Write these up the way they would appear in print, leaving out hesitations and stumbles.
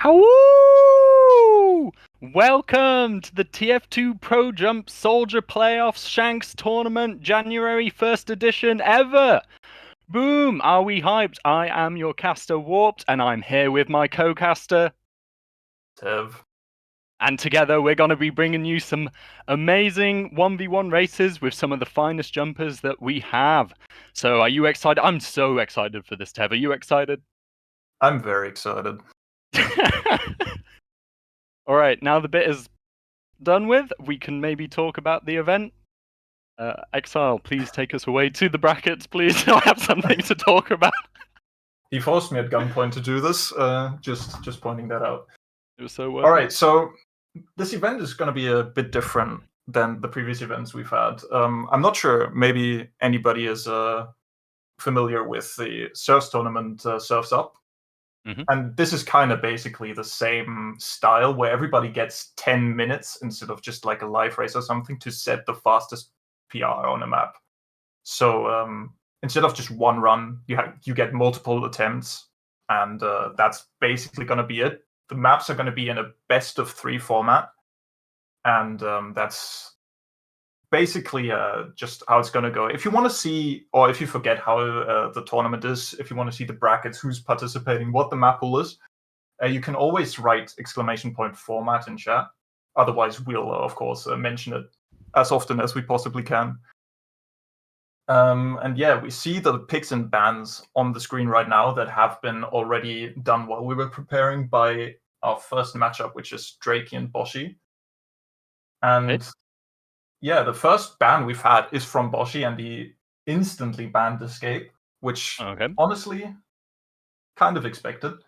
Howoo! Welcome to the TF2Pro Jump Soldier Playoffs Shanks Tournament January 1st edition ever! Boom! Are we hyped? I am your caster Warped, and I'm here with my co-caster. Tev. And together we're going to be bringing you some amazing 1v1 races with some of the finest jumpers that we have. So are you excited? I'm so excited for this, Tev. Are you excited? I'm very excited. All right, now the bit is done with, we can maybe talk about the event. Exile, please take us away to the brackets, please. I have something to talk about. He forced me at gunpoint to do this, just pointing that out. It was so worth All it. right, so this event is going to be a bit different than the previous events we've had. I'm not sure, maybe anybody is familiar with the Surfs tournament, Surfs Up. Mhm. And this is kind of basically the same style where everybody gets 10 minutes instead of just like a live race or something to set the fastest PR on a map. So instead of just one run, you get multiple attempts, and that's basically going to be it. The maps are going to be in a best of 3 format, and that's basically just how it's going to go. If you want to see, or if you forget how the tournament is, if you want to see the brackets, who's participating, what the map pool is, you can always write !format in chat. Otherwise, we'll of course mention it as often as we possibly can. And yeah, we see the picks and bans on the screen right now that have been already done while we were preparing by our first matchup, which is Drakey and Boshi. And Okay. yeah, the first ban we've had is from Boshi, and he instantly banned Escape, which Okay. honestly kind of expected.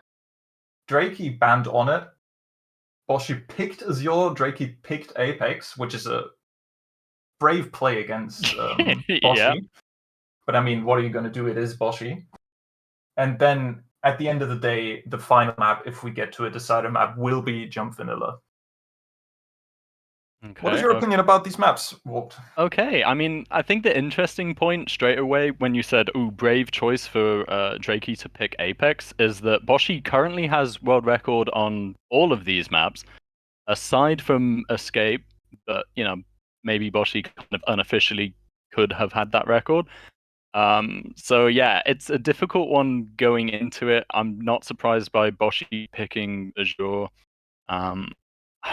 Drakey banned on it. Boshi picked Azure, Drakey picked Apex, which is a brave play against Yeah. Boshi. But I mean, what are you going to do? It is Boshi. And then at the end of the day, the final map, if we get to a decider map, will be Jump Vanilla. What is Okay. your opinion about these maps, Walt? Okay. I mean, I think the interesting point straight away when you said, "Ooh, brave choice for Drakey to pick Apex," is that Boshi currently has world record on all of these maps, aside from Escape. But maybe Boshi kind of unofficially could have had that record. So yeah, it's a difficult one going into it. I'm not surprised by Boshi picking Azure. Um,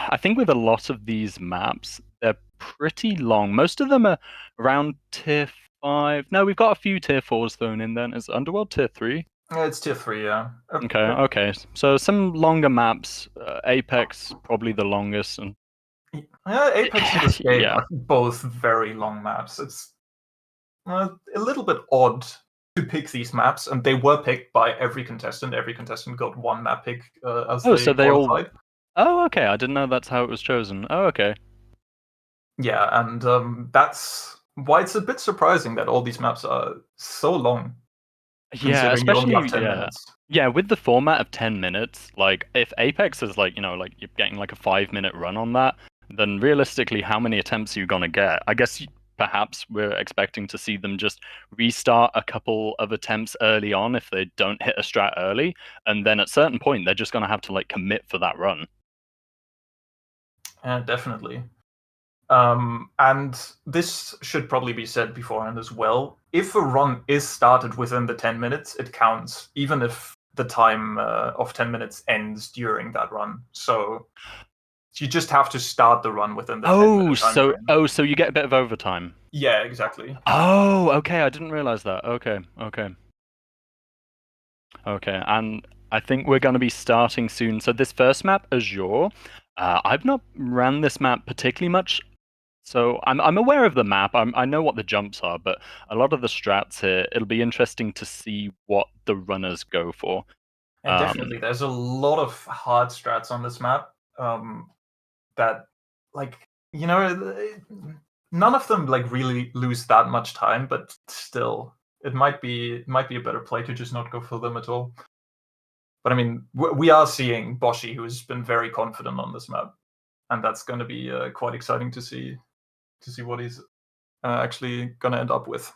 I think with a lot of these maps, they're pretty long. Most of them are around tier 5. No, we've got a few tier 4s thrown in then. Is Underworld tier 3? It's tier 3, yeah. Okay. So some longer maps. Apex, probably the longest. And Apex and Escape yeah. are both very long maps. It's a little bit odd to pick these maps, and they were picked by every contestant. Every contestant got one map pick as Oh, so they they all. qualified. Oh, okay. I didn't know that's how it was chosen. Oh, okay. Yeah, and that's why it's a bit surprising that all these maps are so long, Yeah, considering you only have especially 10 minutes. yeah, with the format of 10 minutes, like if Apex is like you're getting like a 5-minute run on that, then realistically how many attempts are you gonna get? I guess perhaps we're expecting to see them just restart a couple of attempts early on if they don't hit a strat early, and then at certain point they're just gonna have to like commit for that run. Definitely. And this should probably be said beforehand as well. If a run is started within the 10 minutes, it counts, even if the time of 10 minutes ends during that run. So you just have to start the run within the 10-minute time frame. So you get a bit of overtime. Yeah, exactly. Oh, okay, I didn't realize that. Okay, and I think we're going to be starting soon. So this first map, Azure, I've not ran this map particularly much, so I'm aware of the map. I know what the jumps are, but a lot of the strats here, it'll be interesting to see what the runners go for. And definitely, there's a lot of hard strats on this map that, like, none of them like really lose that much time, but still, it might be a better play to just not go for them at all. But I mean, we are seeing Boshi, who's been very confident on this map, and that's going to be quite exciting to see what he's actually going to end up with.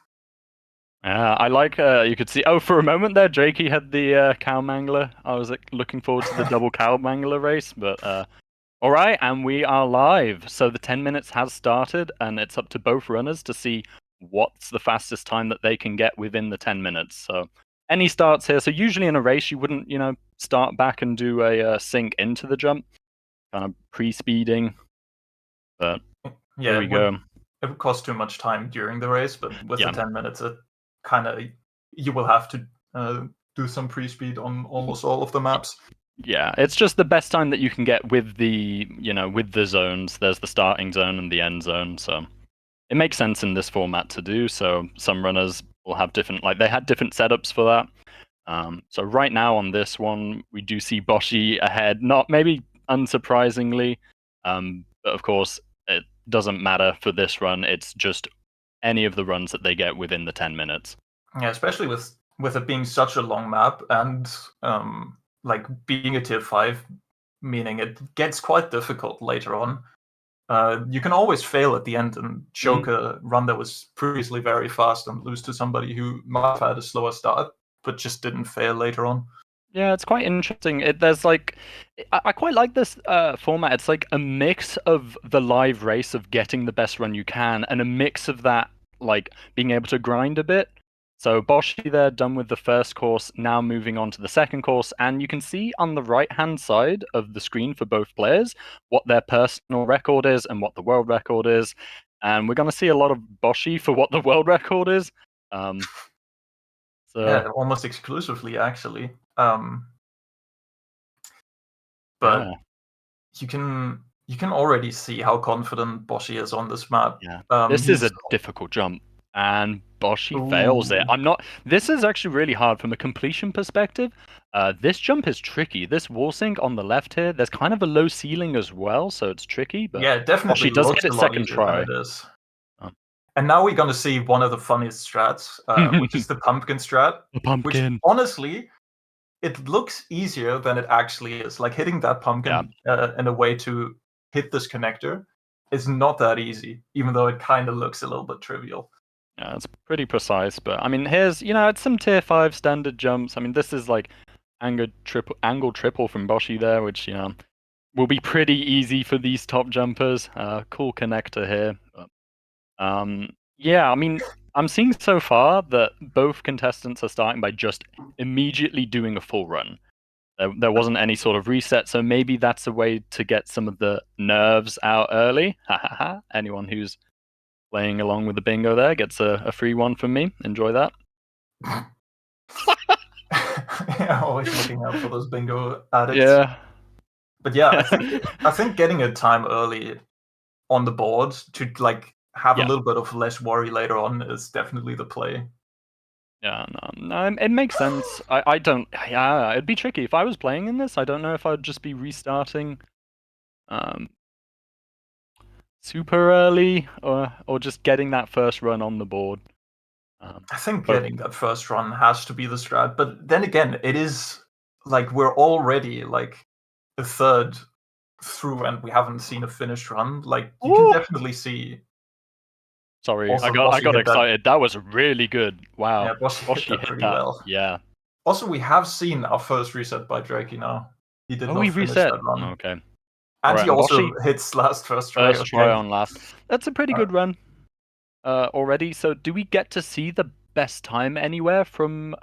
Yeah, I like. You could see. Oh, for a moment there, Drakey had the cow mangler. I was like, looking forward to the double cow mangler race, but all right, and we are live. So the 10 minutes has started, and it's up to both runners to see what's the fastest time that they can get within the 10 minutes. So any starts here. So usually in a race, you wouldn't, start back and do a sync into the jump, kind of pre-speeding. But here Yeah, we go. it would cost too much time during the race, but with the Yeah. 10 minutes, it kind of you will have to do some pre-speed on almost all of the maps. Yeah, it's just the best time that you can get with the zones. There's the starting zone and the end zone, so it makes sense in this format to do. So some runners will have different, like they had different setups for that. So right now on this one, we do see Boshi ahead. Not maybe unsurprisingly, but of course it doesn't matter for this run. It's just any of the runs that they get within the 10 minutes. Yeah, especially with it being such a long map and like being a tier 5, meaning it gets quite difficult later on. You can always fail at the end and choke a run that was previously very fast and lose to somebody who might have had a slower start, but just didn't fail later on. Yeah, it's quite interesting. There's like, I quite like this format. It's like a mix of the live race of getting the best run you can, and a mix of that, like being able to grind a bit. So Boshi there, done with the first course, now moving on to the second course, and you can see on the right-hand side of the screen for both players what their personal record is and what the world record is. And we're going to see a lot of Boshi for what the world record is. So Yeah, almost exclusively actually. But yeah. you can already see how confident Boshi is on this map. Yeah. This is He's a difficult jump, and Boshi fails it. ooh, I'm not. This is actually really hard from a completion perspective. This jump is tricky. This wall sync on the left here, there's kind of a low ceiling as well, so it's tricky, but yeah, it definitely Boshi does looks get a it lot second easier than try. it is. Um, And now we're gonna see one of the funniest strats, which is the pumpkin strat, the which pumpkin. honestly it looks easier than it actually is. Like hitting that Yeah. pumpkin in a way to hit this connector is not that easy, even though it kind of looks a little bit trivial. Yeah, it's pretty precise, but I mean, here's it's some tier 5 standard jumps. I mean, this is like angle triple from Boshi there, which will be pretty easy for these top jumpers. Cool connector here. Yeah, I mean, I'm seeing so far that both contestants are starting by just immediately doing a full run. There wasn't any sort of reset, so maybe that's a way to get some of the nerves out early. Ha ha ha. Anyone who's playing along with the bingo there gets a free one from me. Enjoy that. Yeah, always looking out for those bingo addicts. Yeah. But yeah, I think getting a time early on the board to like have a Yeah. little bit of less worry later on is definitely the play. Yeah, no, it makes sense. I don't. Yeah, it'd be tricky if I was playing in this. I don't know if I'd just be restarting, um, super early or just getting that first run on the board. I think But getting that first run has to be the strat. But then again, it is like we're already like a third through and we haven't seen a finished run. Like you can Ooh! definitely see Sorry, I also got I Boshi got hit that. excited. That was really good. Wow, Yeah, Boshi hit Boshi that hit pretty that. well. Yeah. Also, we have seen our first reset by Drakey now. He did Oh, not we finish reset. that run. Okay. All And right, he and also Boshi hits last first try, first try okay. on last. That's a pretty Uh, good run. Already. So, do we get to see the best time anywhere from?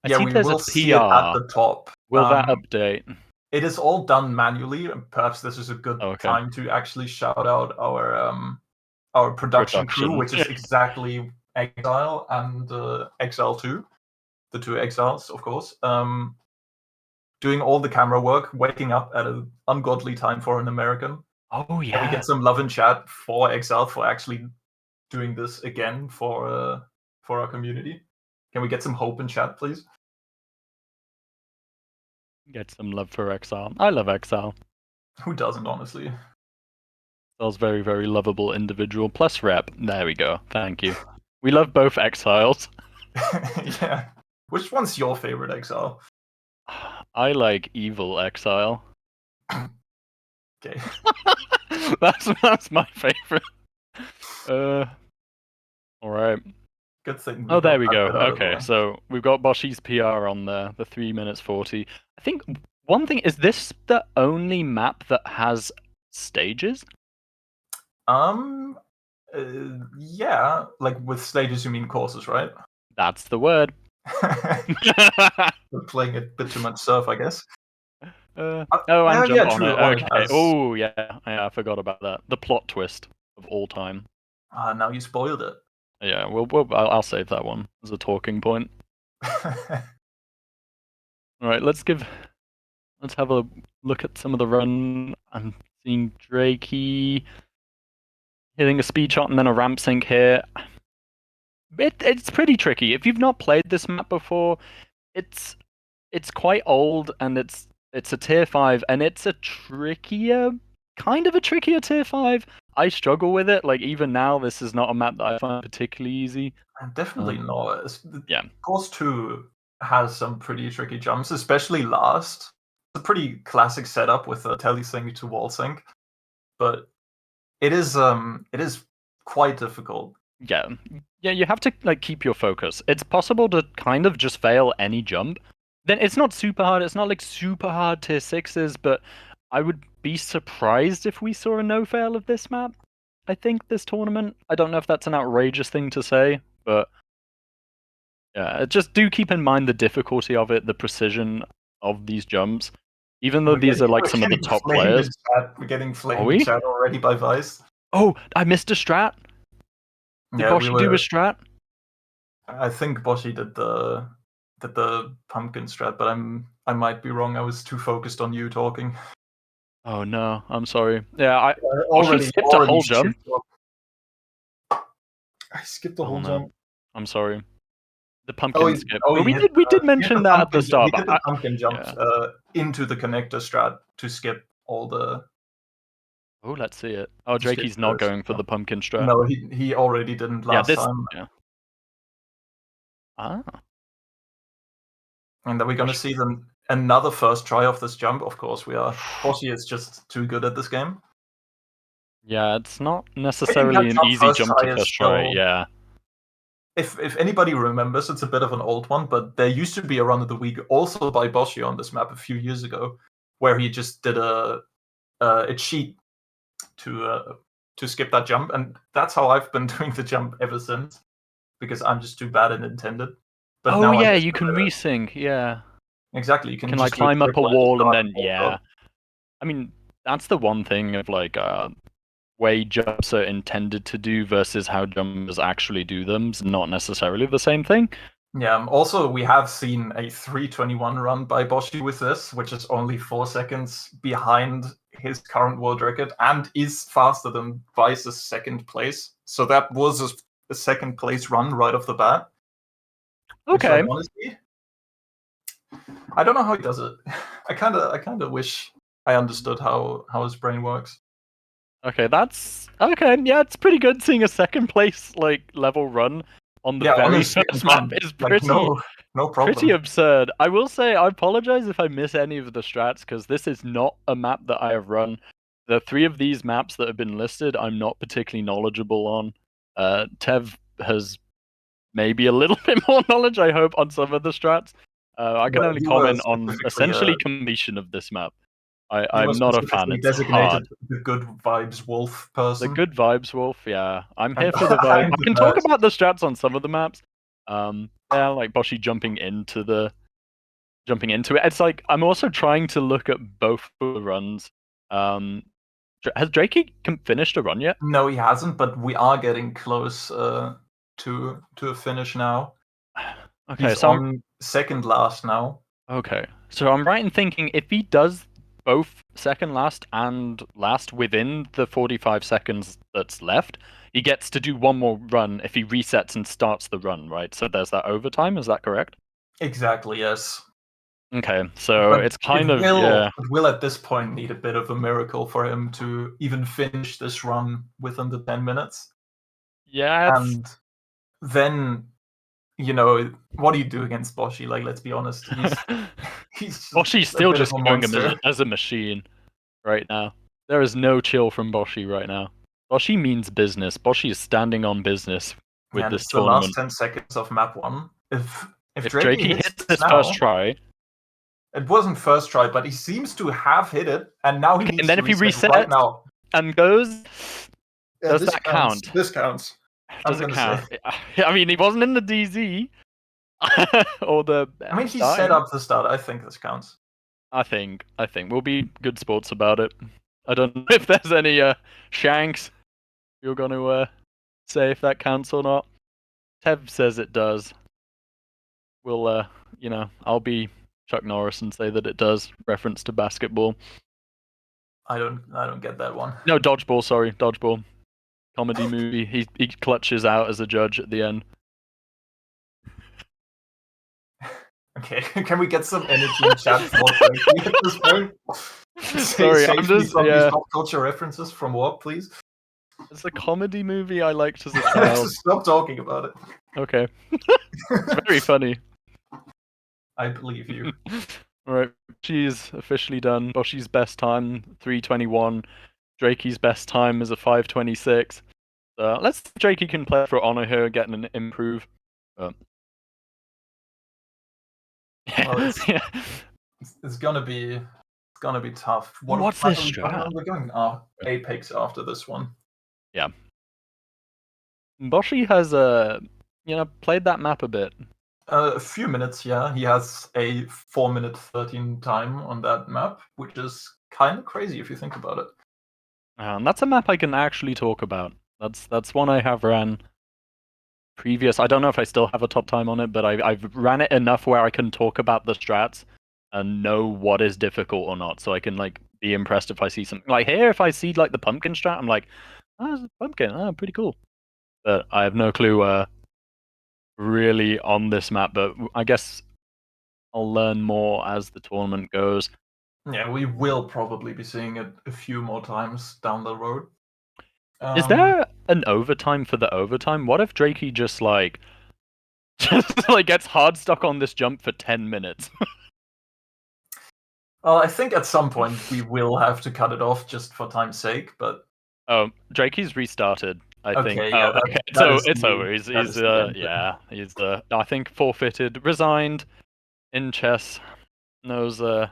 I yeah, see we there's a will see it at PR. the top. Will that update? It is all done manually, and perhaps this is a good Oh, okay. time to actually shout out our production crew, Production. which is exactly Exile and Exile 2, the two Exiles, of course. Doing all the camera work, waking up at an ungodly time for an American. Oh Can we yeah. get some love in chat for Exile for actually doing this again for our community? Can we get some hope in chat, please? Get some love for Exile. I love Exile. Who doesn't, honestly? Exile's very, very lovable individual. Plus rep. There we go. Thank you. We love both Exiles. Yeah. Which one's your favorite Exile? I like evil Exile. Okay. That's my favorite. Uh, all right. Good thing we Oh, got there we that go. bit out of the Okay, way. so we've got Boschi's PR on there, the 3 minutes 40. I think one thing is this the only map that has stages? Um, yeah, like with stages you mean courses, right? That's the word. We're playing a bit too much surf, I guess. Oh, and jump Yeah, on true. it. Or it Okay. has. Oh, yeah, I forgot about that. The plot twist of all time. Now you spoiled it. Yeah, I'll save that one as a talking point. All right, let's have a look at some of the run. I'm seeing Drakey hitting a speed shot and then a ramp sync here. It's pretty tricky. If you've not played this map before, it's quite old and it's a tier 5 and it's a trickier kind of a trickier tier 5. I struggle with it. Like even now, this is not a map that I find particularly easy. Definitely not. Yeah. Course 2 has some pretty tricky jumps, especially last. It's a pretty classic setup with a telesync to wall sync, but it is quite difficult. Yeah. You have to like keep your focus. It's possible to kind of just fail any jump. Then it's not super hard. It's not like super hard tier 6s, but I would be surprised if we saw a no fail of this map. I think this tournament. I don't know if that's an outrageous thing to say, but yeah, just do keep in mind the difficulty of it, the precision of these jumps. Even though these are like some of the top players. We're getting flamed Are in we? chat already by Vice. Oh, I missed a strat. Did Yeah, Boshi do a strat? I think Boshi did the pumpkin strat, but I might be wrong. I was too focused on you talking. Oh no, I'm sorry. Yeah, Already skipped a whole jump. I skipped the whole no. jump. I'm sorry. The pumpkin skip. Oh, but we did mention that at the start. He did the pumpkin jump into the connector strat to skip all the. Oh, let's see it. Oh, Drakey's not going for the pumpkin strat. No, he already didn't last time. Yeah. Ah. And are we going to see them another first try of this jump? Of course we are. Boshi is just too good at this game. Yeah, it's not necessarily an easy jump to first try. Yeah. If anybody remembers, it's a bit of an old one, but there used to be a run of the week also by Boshi on this map a few years ago, where he just did a cheat to skip that jump, and that's how I've been doing the jump ever since, because I'm just too bad at intended. But oh yeah, you can resync. Yeah. Exactly, you can like just climb up a wall and then yeah. I mean, that's the one thing of like way jumps are intended to do versus how jumpers actually do them is not necessarily the same thing. Yeah, also we have seen a 3:21 run by Boshi with this, which is only 4 seconds behind his current world record and is faster than Vice's second place. So that was a second place run right off the bat. Okay. Which, honestly, I don't know how he does it. I kind of wish I understood how his brain works. Okay, that's okay. Yeah, it's pretty good seeing a second place like level run on the very first map is pretty no problem. Pretty absurd. I will say I apologize if I miss any of the strats because this is not a map that I have run. The 3 of these maps that have been listed, I'm not particularly knowledgeable on. Tev has maybe a little bit more knowledge, I hope, on some of the strats. I can only comment on essentially completion of this map. I'm not a fan. It's hard. The good vibes wolf person. The good vibes wolf, yeah. I'm here for the vibe. I can talk about the strats on some of the maps. Yeah, like Boshi jumping into it. It's like I'm also trying to look at both the runs. Has Drakey finished a run yet? No, he hasn't, but we are getting close to a finish now. Okay, he's so on second last now. Okay, so I'm right in thinking if he does both second last and last within the 45 seconds that's left, he gets to do one more run if he resets and starts the run, right? So there's that overtime, is that correct? Exactly, yes. Okay, so but it's kind of, yeah. It will at this point need a bit of a miracle for him to even finish this run within the 10 minutes. Yeah, and then, you know, what do you do against Boshi? Like, let's be honest, he's Boshi's still just going as a machine right now. There is no chill from Boshi right now. Boshi means business. Boshi is standing on business with And this it's the last tournament. 10 seconds of map 1. If Drakey Drakey hits hits this this first now, try, it wasn't first try, but he seems to have hit it, and now he okay, needs and then to if he reset right resets now. and goes, Yeah, does this that counts. count? This counts. Does I'm it gonna say. count? I mean, he wasn't in the DZ or the I mean, he set starting. up the start. I think this counts. I think we'll be good sports about it. I don't know if there's any shanks you're gonna say if that counts or not. Tev says it does. We'll I'll be Chuck Norris and say that it does. Reference to basketball. I don't get that one. No, dodgeball. Sorry, dodgeball. Comedy movie. He clutches out as a judge at the end. Okay, can we get some energy in chat for Drakey at this point? Sorry, I'm Save me just from these pop culture references from what, please? It's a comedy movie I liked as a child. Stop talking about it. Okay. It's very funny. I believe you. Alright, she's officially done. Boshi's best time, 3:21. Drakey's best time is a 5:26. Let's see if Drakey can play for honor here, getting an improve. Well, it's gonna be tough. What's this strat? We're going Apex after this one. Yeah. Boshi has played that map a bit. A few minutes, yeah. He has a 4-minute 13 time on that map, which is kind of crazy if you think about it. And that's a map I can actually talk about. That's one I have ran previous. I don't know if I still have a top time on it, but I've ran it enough where I can talk about the strats and know what is difficult or not, so I can like be impressed if I see something like here. If I see like the pumpkin strat, I'm like, it's a pumpkin. Oh, pretty cool. But I have no clue really on this map. But I guess I'll learn more as the tournament goes. Yeah, we will probably be seeing it a few more times down the road. Is there an overtime for the overtime? What if Drakey just like gets hard stuck on this jump for 10 minutes? Well, I think at some point we will have to cut it off just for time's sake, but Oh, Drakey's restarted. I think. okay, yeah, Okay. that So is it's the- over. that is the end. He's I think forfeited, resigned in chess, knows the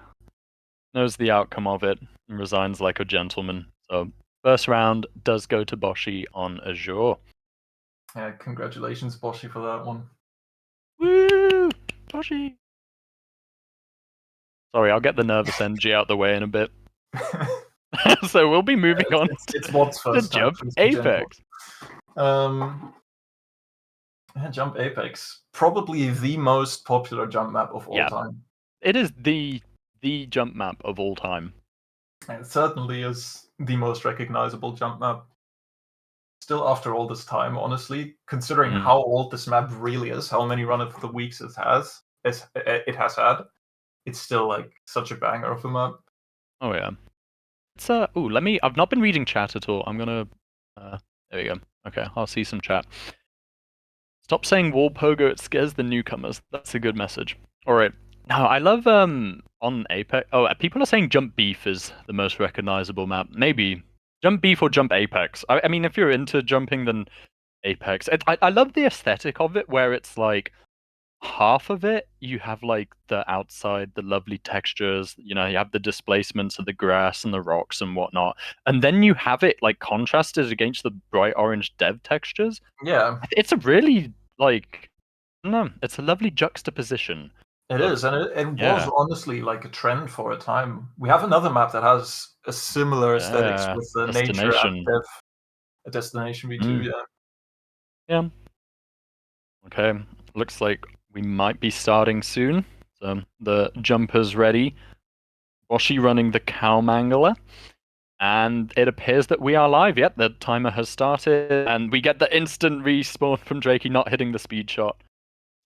outcome of it, and resigns like a gentleman. So first round does go to Boshi on Azure. Yeah, congratulations, Boshi, for that one. Woo! Boshi! Sorry, I'll get the nervous energy out the way in a bit. So we'll be moving on it's what's first to time, Jump please be gentle. Apex. Jump Apex, probably the most popular jump map of all time. It is the jump map of all time. And it certainly is the most recognizable jump map. Still, after all this time, honestly, considering how old this map really is, how many run of the weeks it has had, it's still like such a banger of a map. Oh yeah. It's I've not been reading chat at all. I'm gonna there we go. Okay, I'll see some chat. Stop saying wall pogo, it scares the newcomers. That's a good message. Alright. Now I love on Apex people are saying Jump Beef is the most recognizable map. Maybe Jump Beef or Jump Apex. I mean if you're into jumping then Apex. I love the aesthetic of it where it's like half of it you have like the outside, the lovely textures, you have the displacements of the grass and the rocks and whatnot, and then you have it like contrasted against the bright orange dev textures. Yeah, it's a really like no, it's a lovely juxtaposition. it is, and it was honestly like a trend for a time. We have another map that has a similar aesthetics with the nature and dev. A Destination V2, yeah. Okay, looks like we might be starting soon. So the jumper's ready. Boshi running the cow mangler. And it appears that we are live. Yep, the timer has started. And we get the instant respawn from Drakey not hitting the speed shot.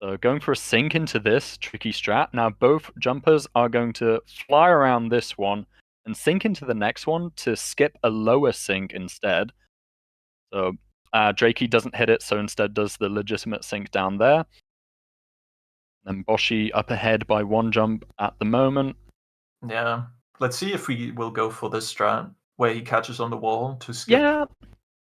So going for a sink into this tricky strat. Now both jumpers are going to fly around this one and sink into the next one to skip a lower sink instead. So Drakey doesn't hit it, so instead does the legitimate sink down there. And Boshi up ahead by one jump at the moment. Yeah. Let's see if we will go for this strat where he catches on the wall to skip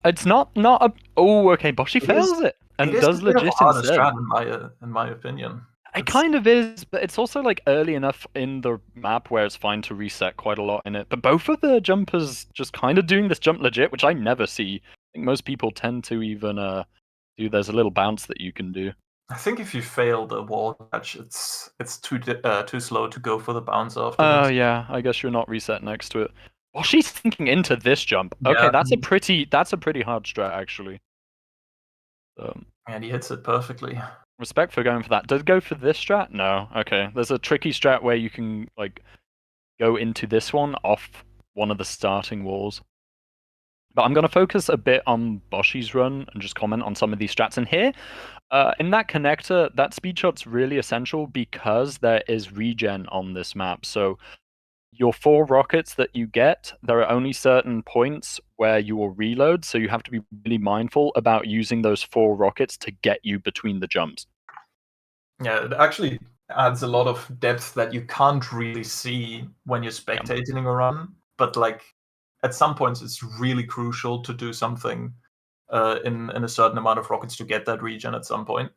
It's not a. Oh, okay. Boshi It is. fails it It and is a does bit of a legit harder instead. strat in my opinion. It It's kind of is, but it's also like early enough in the map where it's fine to reset quite a lot in it. But both of the jumpers just kind of doing this jump legit, which I never see. I think most people tend to even do. There's a little bounce that you can do. I think if you fail the wall catch, it's too slow to go for the bounce Oh afterwards. yeah, I guess you're not reset next to it. Well, she's thinking into this jump. Okay, Yeah, that's a pretty hard strat actually. Um, and he hits it perfectly. Respect for going for that. Does it go for this strat? No. Okay. There's a tricky strat where you can like go into this one off one of the starting walls. But I'm going to focus a bit on Boshi's run and just comment on some of these strats. And here, in that connector, that speed shot's really essential because there is regen on this map. So your 4 rockets that you get, there are only certain points where you will reload. So you have to be really mindful about using those 4 rockets to get you between the jumps. Yeah, it actually adds a lot of depth that you can't really see when you're spectating a run. But like at some points, it's really crucial to do something in a certain amount of rockets to get that regen at some point.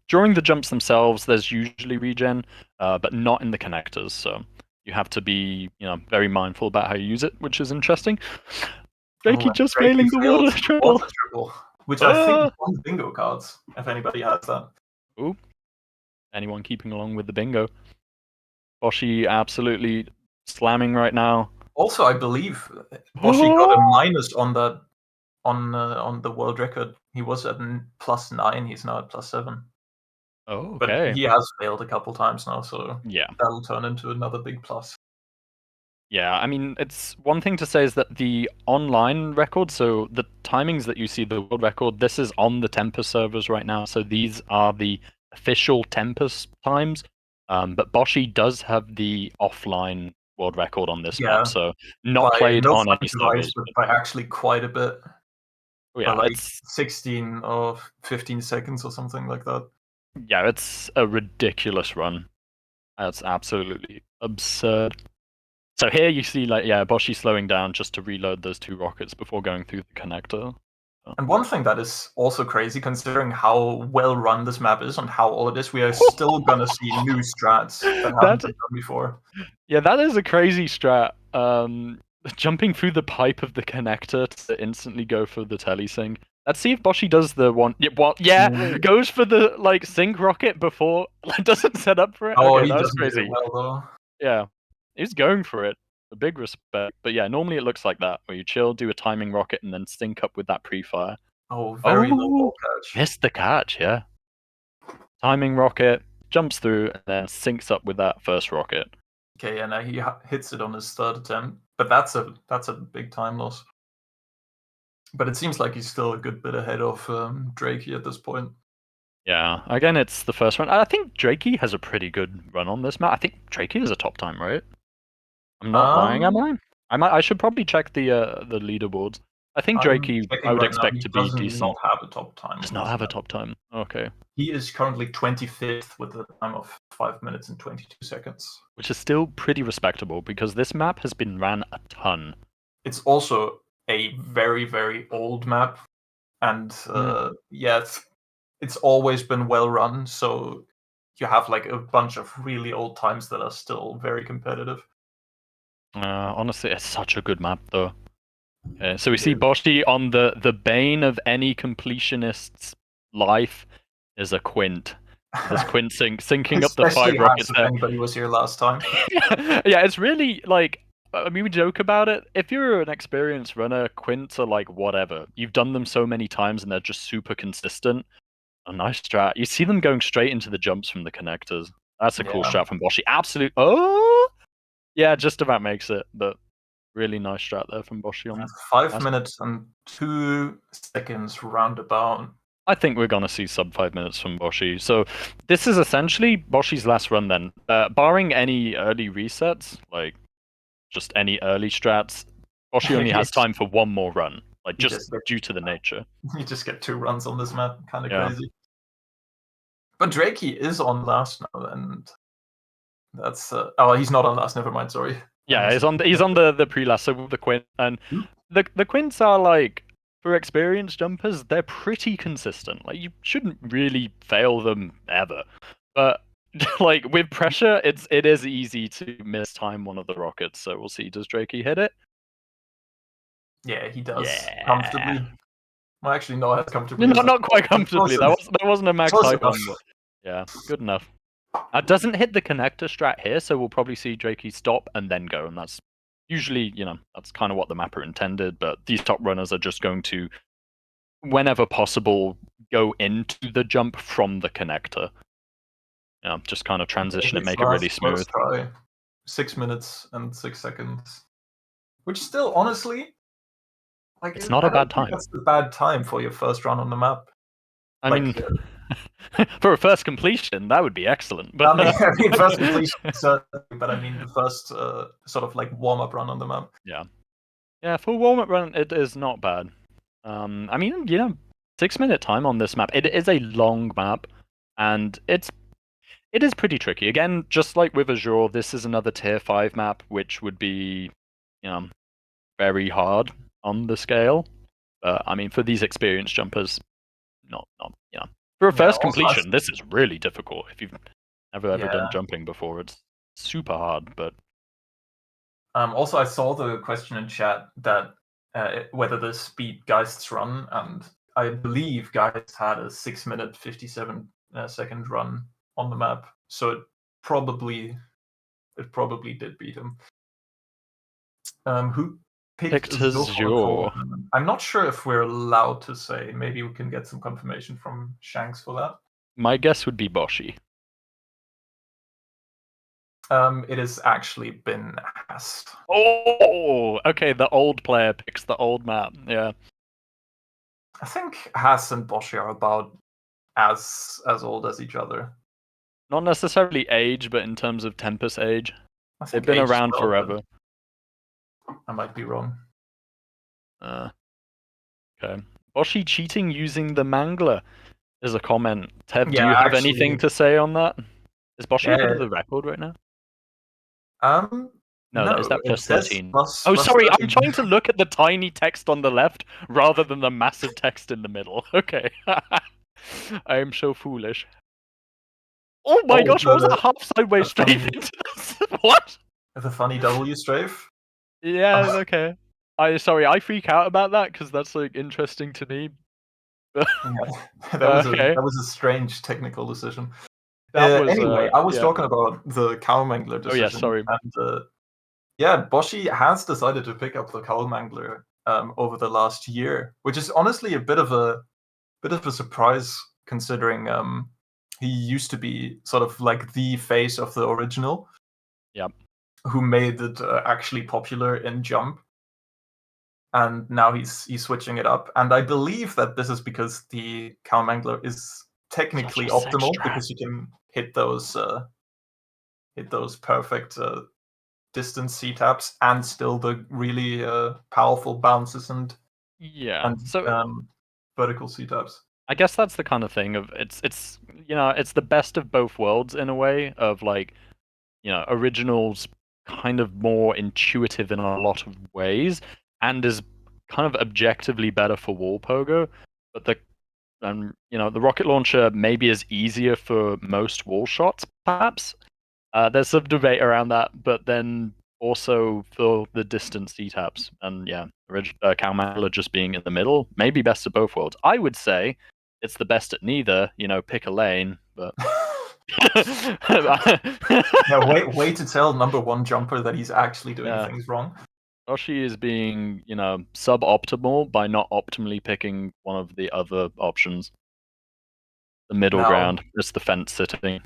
During the jumps themselves, there's usually regen, but not in the connectors. So you have to be, very mindful about how you use it, which is interesting. Oh, Drakey and just Drake failing the water fails the triple. water triple, which I think is Ah! on the bingo cards, if anybody has that. Ooh, anyone keeping along with the bingo? Boshi absolutely slamming right now. Also, I believe Boshi got a Oh, minus on that on the world record. He was at +9. He's now at +7. But okay. he has failed a couple times now, so Yeah. that'll turn into another big plus. Yeah, I mean, it's one thing to say is that the online record, so the timings that you see, the world record, this is on the Tempest servers right now. So these are the official Tempest times. But Boshi does have the offline world record on this map, Yeah, so not by played no on fun any device, servers. but But by actually quite a bit. By yeah, like 16 or 15 seconds or something like that. it's a ridiculous run. That's absolutely absurd. So here you see, like, yeah, Boshi slowing down just to reload those 2 rockets before going through the connector. And one thing that is also crazy, considering how well run this map is and how all it is, we are still gonna see new strats that haven't That been done before. Yeah, that is a crazy strat. Jumping through the pipe of the connector to instantly go for the telesync. Let's see if Boshi does the one. Yeah, well, yeah, Mm. goes for the like sync rocket before doesn't set up for it. Oh, Okay, he that was doesn't hit it crazy. well though. Yeah, he's going for it. A big respect. But yeah, normally it looks like that, where you chill, do a timing rocket, and then sync up with that pre-fire. Oh, very low Oh, ball catch. missed the catch. Yeah, timing rocket jumps through and then syncs up with that first rocket. Okay, and he hits it on his third attempt, but that's a big time loss. But it seems like he's still a good bit ahead of Drakey at this point. Yeah, again, it's the first one. I think Drakey has a pretty good run on this map. I think Drakey is a top time, right? I'm not lying, am Um, I? I should probably check the leaderboards. I think I'm Drakey, I checking would right now. expect He to be does not decent. have a top time Does on not this have a map. top time. Okay, He is currently 25th with a time of 5 minutes and 22 seconds. which is still pretty respectable because this map has been ran a ton. It's also a very, very old map. And yeah, it's always been well run. So you have like a bunch of really old times that are still very competitive. Honestly, it's such a good map though. So we It see is. Boshi on the bane of any completionist's life is a Quint. There's Quint syncing up the Especially 5 Hacks rockets if there. anybody was here last time. Yeah, it's really like, I mean, we joke about it. If you're an experienced runner, Quints are like whatever. You've done them so many times and they're just super consistent. A nice strat. You see them going straight into the jumps from the connectors. That's a cool Yeah. strat from Boshi. Absolute. Oh, yeah, just about makes it. But really nice strat there from Boshi on. 5 Nice. minutes and 2 seconds roundabout. I think we're gonna see sub 5 minutes from Boshi. So this is essentially Boshi's last run then. Barring any early resets, like just any early strats, Boshi only has Yes. time for one more run, like You just just get due to the nature. you just get 2 runs on this map. Kind of Yeah, crazy. But Drakey is on last now, and that's oh, he's not on last. Never mind. Sorry, I yeah, missed he's on the pre-last, so with the Quint, and it. the Quints are like for experienced jumpers, they're pretty consistent. Like you shouldn't really fail them ever. But like with pressure, it is easy to mistime one of the rockets. So we'll see. Does Drakey hit it? Yeah, he does Yeah. comfortably. Well, actually, no, as comfortably as Not quite but comfortably. That wasn't a max close height enough. one, but yeah, good enough. Doesn't hit the connector strat here, so we'll probably see Drakey stop and then go, and that's usually, that's kind of what the mapper intended, but these top runners are just going to, whenever possible, go into the jump from the connector. Yeah, just kind of transition it, His make it really smooth. first try, 6 minutes and 6 seconds, which still, honestly, like It's not I a bad don't think time. that's the bad time for your first run on the map. I Like, mean, for a first completion, that would be excellent. But I mean, first completion certainly, but I mean the first sort of like warm-up run on the map. Yeah, for a warm-up run, it is not bad. I mean, 6-minute time on this map. It is a long map, and it is pretty tricky. Again, just like with Azure, this is another tier 5 map, which would be, very hard on the scale. But I mean, for these experienced jumpers, not for a Yeah, first also, completion, this is really difficult. If you've ever yeah. done jumping before, it's super hard. But Also, I saw the question in chat that whether the speed Geists run, and I believe Geist had a 6-minute 57-second run on the map, so it probably did beat him. Who picked Azure. I'm not sure if we're allowed to say. Maybe we can get some confirmation from Shanks for that. My guess would be Boshi. It has actually been Haas. Oh, okay. The old player picks the old map. Yeah. I think Haas and Boshi are about as old as each other. Not necessarily age, but in terms of Tempest age. I They've think been age as around well, forever. I might be wrong. Okay. Boshi cheating using the Mangler is a comment. Tev, do Yeah, you have actually, anything to say on that? Is Boshi ahead of yeah. the record right now? No, Is that it plus says 13? plus Oh, sorry, 13. I'm trying to look at the tiny text on the left rather than the massive text in the middle. Okay. I am so foolish. Oh my gosh, what was that half sideways strafe into this? What? The funny W strafe? Yeah, okay. I freak out about that because that's like interesting to me. Yeah, Okay. that was a strange technical decision. That was Anyway, I was yeah. talking about the cow mangler Oh yeah, decision, sorry. and yeah, Boshi has decided to pick up the cow mangler over the last year, which is honestly a bit of a surprise considering he used to be sort of like the face of the original. Yep. Who made it actually popular in Jump, and now he's switching it up. And I believe that this is because the cow mangler is technically optimal because you can hit those perfect distance C taps and still the really powerful bounces and vertical C taps. I guess that's the kind of thing of it's it's the best of both worlds in a way of like originals kind of more intuitive in a lot of ways and is kind of objectively better for wall pogo, but the rocket launcher maybe is easier for most wall shots perhaps. There's some debate around that, but then also for the distance C-taps and Cow Mangler just being in the middle, maybe best of both worlds. I would say it's the best at neither. Pick a lane, but Yeah, way to tell number one jumper that he's actually doing things wrong. Yoshi is being, suboptimal by not optimally picking one of the other options. The middle ground, just the fence sitting.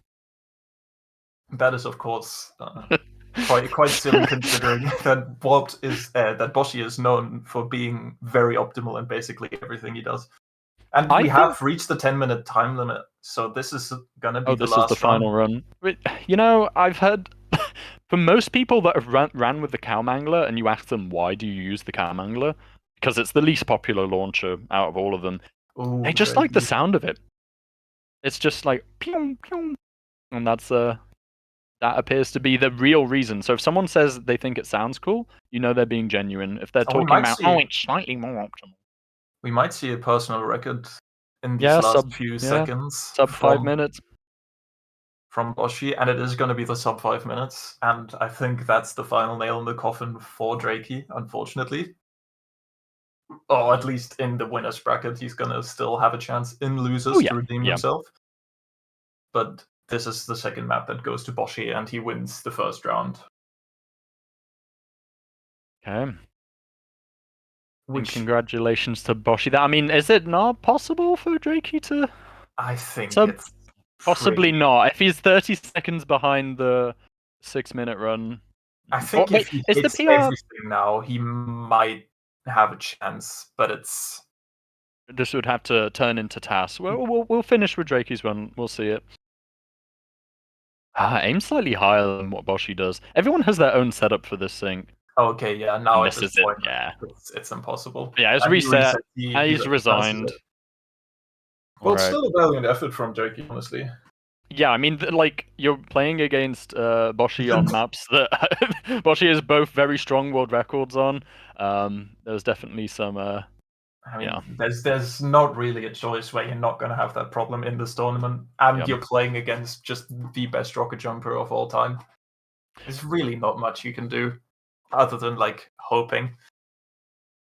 That is, of course, quite silly considering that Boshi is known for being very optimal in basically everything he does. And we have reached the 10-minute time limit, so this is gonna be the last run. This is the final run. I've heard for most people that have ran with the Cow Mangler, and you ask them why do you use the Cow Mangler, because it's the least popular launcher out of all of them. They just like the sound of it. It's just like pew pew, and that's that appears to be the real reason. So if someone says they think it sounds cool, they're being genuine. If they're talking about, it's slightly more optimal. We might see a personal record in these Yeah, last few seconds sub 5 minutes. from Boshi, and it is going to be the sub 5 minutes. And I think that's the final nail in the coffin for Drakey, unfortunately. Or at least in the winner's bracket, he's going to still have a chance in losers to redeem himself. But this is the second map that goes to Boshi, and he wins the first round. Okay. And congratulations to Boshi. I mean, is it not possible for Drakey to? I think it's possibly not. If he's 30 seconds behind the 6-minute run, I think if he hits everything now, he might have a chance. But it's this would have to turn into TAS. We'll finish with Drakey's run. We'll see it. Aim slightly higher than what Boshi does. Everyone has their own setup for this thing. Okay, yeah. Now at this point, yeah, it's impossible. Yeah, it's reset. He's resigned. Well, it's still a valiant effort from Drakey, honestly. Yeah, I mean, like, you're playing against Boshi on maps that Boshi has both very strong world records on. There's definitely some. I mean, there's not really a choice where you're not going to have that problem in this tournament, and you're playing against just the best rocket jumper of all time. There's really not much you can do other than like hoping.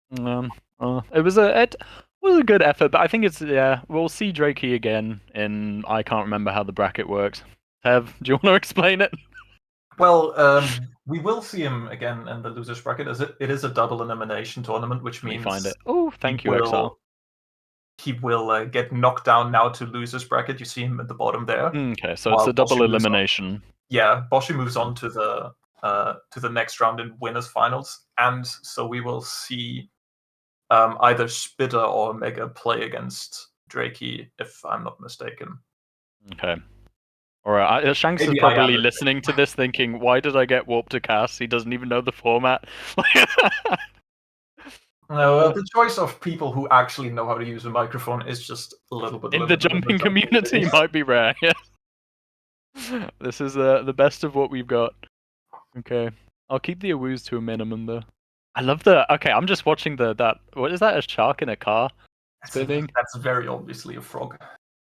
It was a good effort, but I think it's we'll see Drakey again in I can't remember how the bracket works. Tev, do you want to explain it? Well, we will see him again in the losers bracket. It is a double elimination tournament, which means find it. Oh, thank you, Exile. He will get knocked down now to losers bracket. You see him at the bottom there. Okay, so it's a double elimination. Yeah, Boshi moves on to the next round in winners finals, and so we will see either Spitter or Mega play against Drakey, if I'm not mistaken. Okay. Alright, Shanks is probably listening to this thinking, why did I get warped to Cass? He doesn't even know the format. No, the choice of people who actually know how to use a microphone is just a little bit in the jumping community might be rare. Yeah. This is the best of what we've got. Okay, I'll keep the awoos to a minimum though. I love the. Okay, I'm just watching that. What is that? A shark in a car spinning? That's very obviously a frog.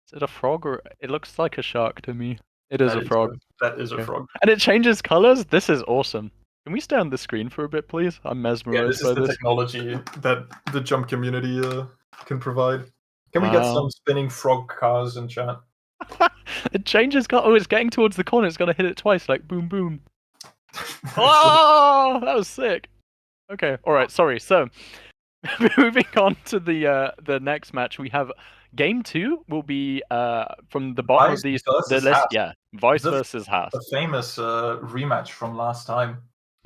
Is it a frog or it looks like a shark to me? It is a frog. That is a frog. And it changes colors. This is awesome. Can we stay on the screen for a bit, please? I'm mesmerized by this. This is the technology that the jump community can provide. Can we get some spinning frog cars in chat? It changes color. Oh, it's getting towards the corner. It's gonna hit it twice, like boom, boom. Oh, that was sick. Okay, all right. Sorry. So, moving on to the next match, we have game 2. Will be from the bottom of the list. Yeah, Vice versus Haas. A famous rematch from last time.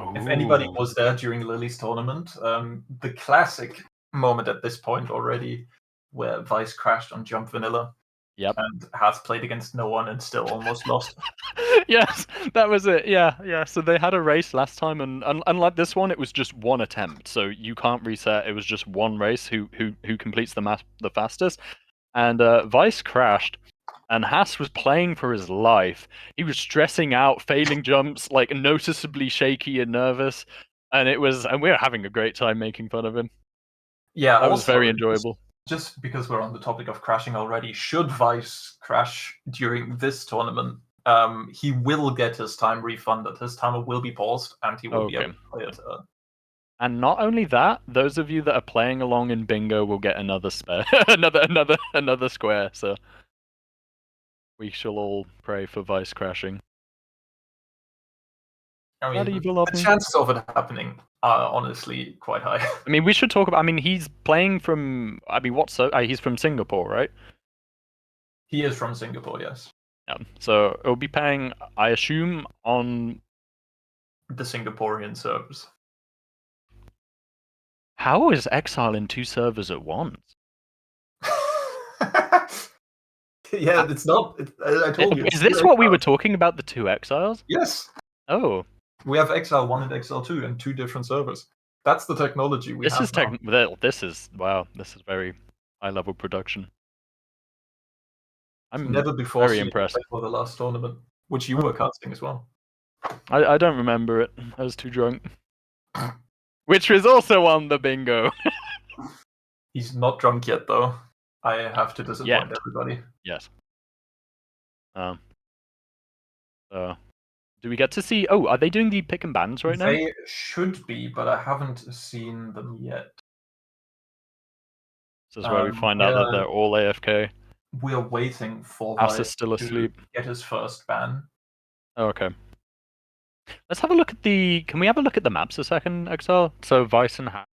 Ooh. If anybody was there during Lily's tournament, the classic moment at this point already, where Vice crashed on Jump Vanilla. Yep. And Haas played against no one and still almost lost. Yes, that was it. Yeah. So they had a race last time, and unlike this one, it was just one attempt. So you can't reset. It was just one race. Who completes the map the fastest? And Vice crashed, and Haas was playing for his life. He was stressing out, failing jumps, like noticeably shaky and nervous. And we were having a great time making fun of him. Yeah, that was very enjoyable. Just because we're on the topic of crashing already, should Vice crash during this tournament, he will get his time refunded. His timer will be paused, and he will be able to play it. And not only that, those of you that are playing along in bingo will get another spare, another square. So we shall all pray for Vice crashing. I mean, the chances of it happening are honestly quite high. I mean, we should talk about. I mean, he's playing from. I mean, he's from Singapore, right? He is from Singapore, yes. Yeah. So it'll be paying, I assume, on the Singaporean servers. How is Exile in 2 servers at once? Yeah, it's not. I told you. Is this what we were talking about? The 2 Exiles? Yes. Oh. We have Exile 1 and Exile 2 and 2 different servers. That's the technology we have. This is wow. This is very high level production. I'm never before very impressed for the last tournament, which you were casting as well. I don't remember it. I was too drunk. Which was also on the bingo. He's not drunk yet, though. I have to disappoint Yet. everybody. Yes. Do we get to see? Oh, are they doing the pick and bans right now? They should be, but I haven't seen them yet. This is where we find out that they're all AFK. We're waiting for Ass is Vice still to asleep. get his first ban. Oh, okay. Let's have a look at the. Can we have a look at the maps a second, Exile? So Vice and Hack.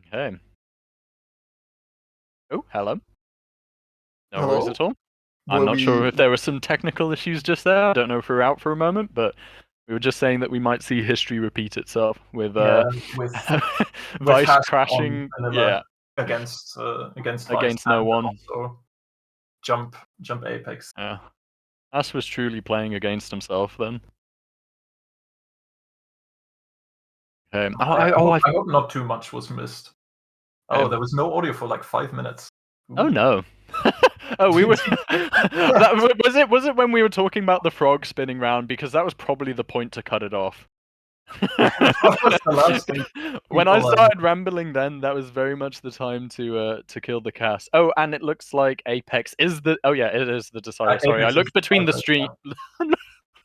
Okay. Oh, hello. No worries Hello? at all. I'm Were not sure we? if there were some technical issues just there. I don't know if we're out for a moment, but we were just saying that we might see history repeat itself with Yeah, with Vice Hash on crashing. vanilla Yeah, against Vice against no and then one. also jump Apex. Yeah, Ass was truly playing against himself then. I hope not too much was missed. Oh, there was no audio for like 5 minutes. Oh Ooh. no. Oh, we were. Was it when we were talking about the frog spinning round? Because that was probably the point to cut it off. That was the last thing When I people, started rambling, then that was very much the time to kill the cast. Oh, and it looks like Apex is the. Oh yeah, it is the decider. Sorry, I Apex is looked between the the stream.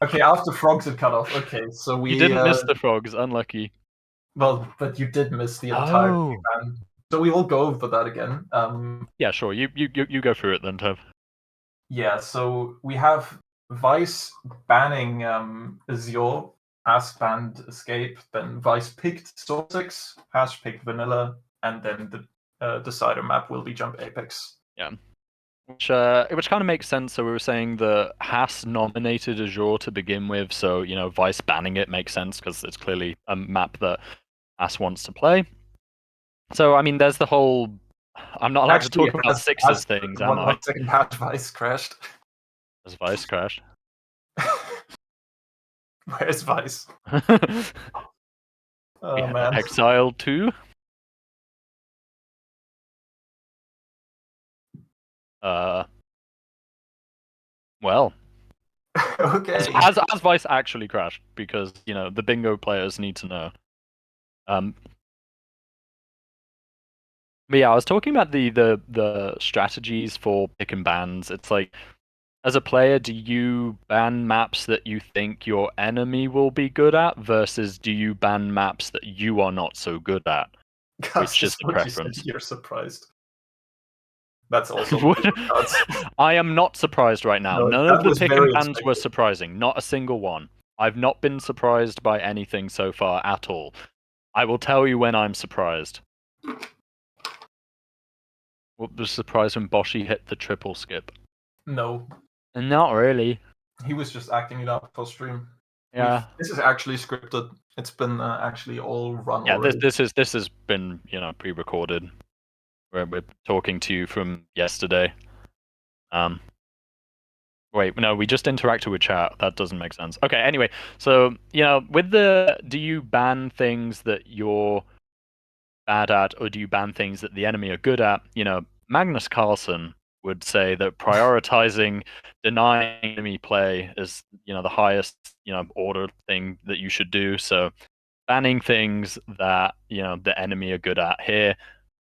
Okay, after frogs had cut off. Okay, so You we didn't miss the frogs. Unlucky. well, but you did miss the entire Oh. ban. So we will go over that again. Yeah, sure. You go through it then, Tev. Yeah, so we have Vice banning Azure, Hash banned Escape, then Vice picked Sourcex, Hash picked Vanilla, and then the decider map will be Jump Apex. Yeah. Which kind of makes sense. So we were saying that Haas nominated Azure to begin with, so Vice banning it makes sense because it's clearly a map that Haas wants to play. So I mean, there's the whole. I'm not allowed to talk about sixes things, am I? 1 second, Hash Vice crashed. Has Vice crashed? Where's Vice? Oh Yeah, man. Exile 2. Well, Okay. has Vice actually crashed? Because the bingo players need to know. But yeah, I was talking about the strategies for pick and bans. It's like, as a player, do you ban maps that you think your enemy will be good at versus do you ban maps that you are not so good at? Gus, Which is just the what you said, preference. you're surprised. That's also bingo cards. I am not surprised right now. No, None that of the was pick very and pans were unexpected. surprising. Not a single one. I've not been surprised by anything so far at all. I will tell you when I'm surprised. What was surprised when Boshi hit the triple skip? No, Not really. he was just acting it up for stream. Yeah. This is actually scripted. It's been actually all run Yeah, already. this has been, pre-recorded. We're talking to you from yesterday. Wait, no, we just interacted with chat. That doesn't make sense. Okay, anyway, so, with do you ban things that you're bad at, or do you ban things that the enemy are good at? Magnus Carlsen would say that prioritizing denying enemy play is, the highest, order thing that you should do. So banning things that, the enemy are good at here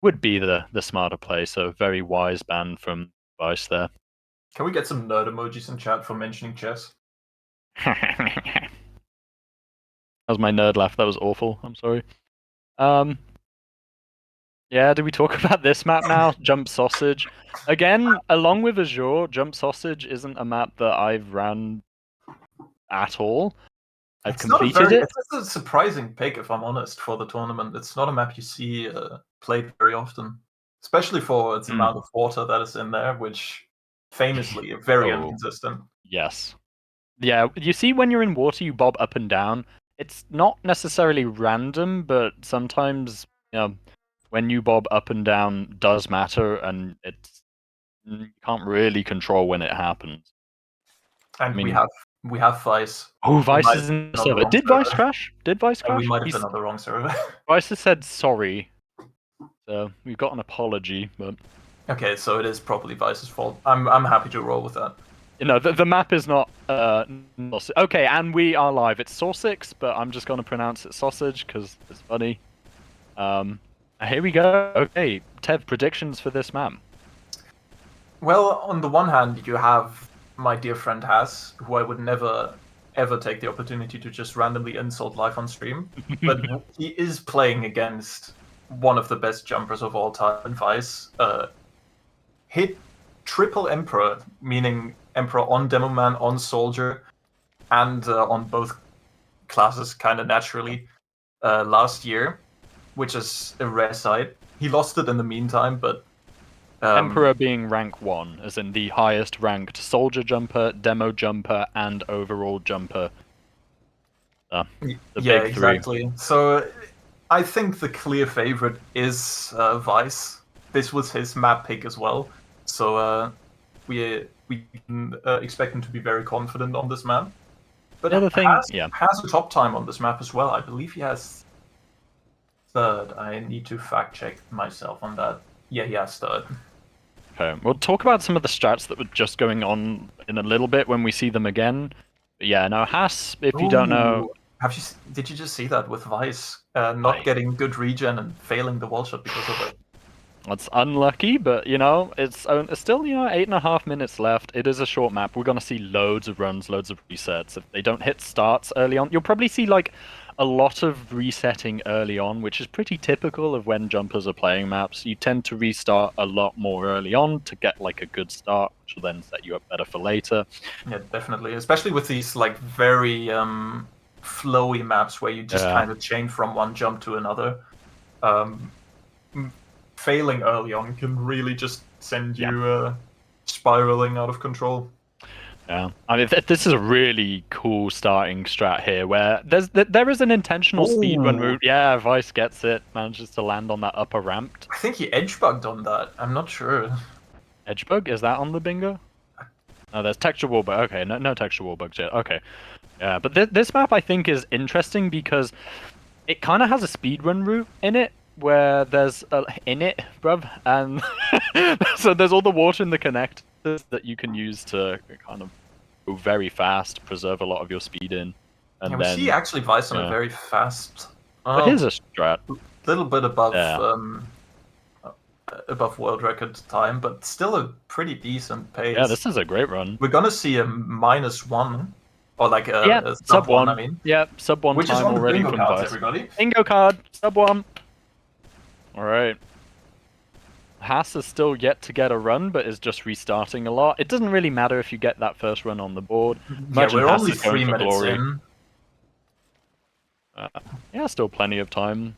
would be the smarter play. So very wise ban from Vice there. Can we get some nerd emojis in chat for mentioning chess? That was my nerd laugh. That was awful. I'm sorry. Yeah, do we talk about this map now? Jump Sausage. Again, along with Azure, Jump Sausage isn't a map that I've ran at all. I've completed it. It's a surprising pick, if I'm honest, for the tournament. It's not a map you see played very often, especially for its amount of water that is in there, which famously are very inconsistent. Yes. Yeah, you see when you're in water, you bob up and down. It's not necessarily random, but sometimes, when you bob up and down does matter, and you can't really control when it happens. And we have Vice. Oh, Vice is in the server. Did Vice crash? Did Vice crash? We might have been on the wrong server. Vice has said sorry, so we've got an apology, but okay, so it is probably Vice's fault. I'm happy to roll with that. The map is not okay, and we are live. It's Sausix, but I'm just going to pronounce it sausage because it's funny. Here we go. Okay, Tev, predictions for this map. Well, on the one hand, you have my dear friend Has, who I would never ever take the opportunity to just randomly insult live on stream, but he is playing against one of the best jumpers of all time in Vice. Hit triple Emperor, meaning Emperor on Demoman, on Soldier, and on both classes kind of naturally last year, which is a rare sight. He lost it in the meantime, but Emperor being rank 1, as in the highest ranked soldier jumper, demo jumper, and overall jumper. The big exactly. three. So I think the clear favorite is Vice. This was his map pick as well. So we can expect him to be very confident on this map. But the other thing, has a top time on this map as well. I believe he has third. I need to fact check myself on that. Yeah, he has third. Okay, we'll talk about some of the strats that were just going on in a little bit when we see them again. But yeah, no, Haas, if you don't know... Did you just see that with Vice not getting good regen and failing the wall shot because of it? That's unlucky, but, it's still, 8.5 minutes left. It is a short map. We're going to see loads of runs, loads of resets. If they don't hit starts early on, you'll probably see, a lot of resetting early on, which is pretty typical of when jumpers are playing maps. You tend to restart a lot more early on to get, a good start, which will then set you up better for later. Yeah, definitely. Especially with these, very flowy maps where you just kind of chain from one jump to another. Failing early on can really just send you spiraling out of control. Yeah, I mean, this is a really cool starting strat here, where there is an intentional speedrun route. Yeah, Vice gets it, manages to land on that upper ramp. I think he edge bugged on that. I'm not sure. Edge bug? Is that on the bingo? No, there's texture wall bug. Okay, no texture wall bugs yet. Okay, yeah, but this map I think is interesting because it kind of has a speedrun route in it, where there's in it, bruv, and so there's all the water in the connectors that you can use to kind of go very fast, preserve a lot of your speed in, and yeah, we see actually Vice on a very fast. But here's a strat. Little bit above above world record time, but still a pretty decent pace. Yeah, this is a great run. We're gonna see a -1. Or a sub 1, I mean. Yeah, sub 1 Which time is on already the bingo from cards, Vice. everybody. Bingo card, sub 1. All right. Haas is still yet to get a run, but is just restarting a lot. It doesn't really matter if you get that first run on the board. Yeah, Imagine we're Haas only is going 3 for minutes glory. in. Yeah, still plenty of time.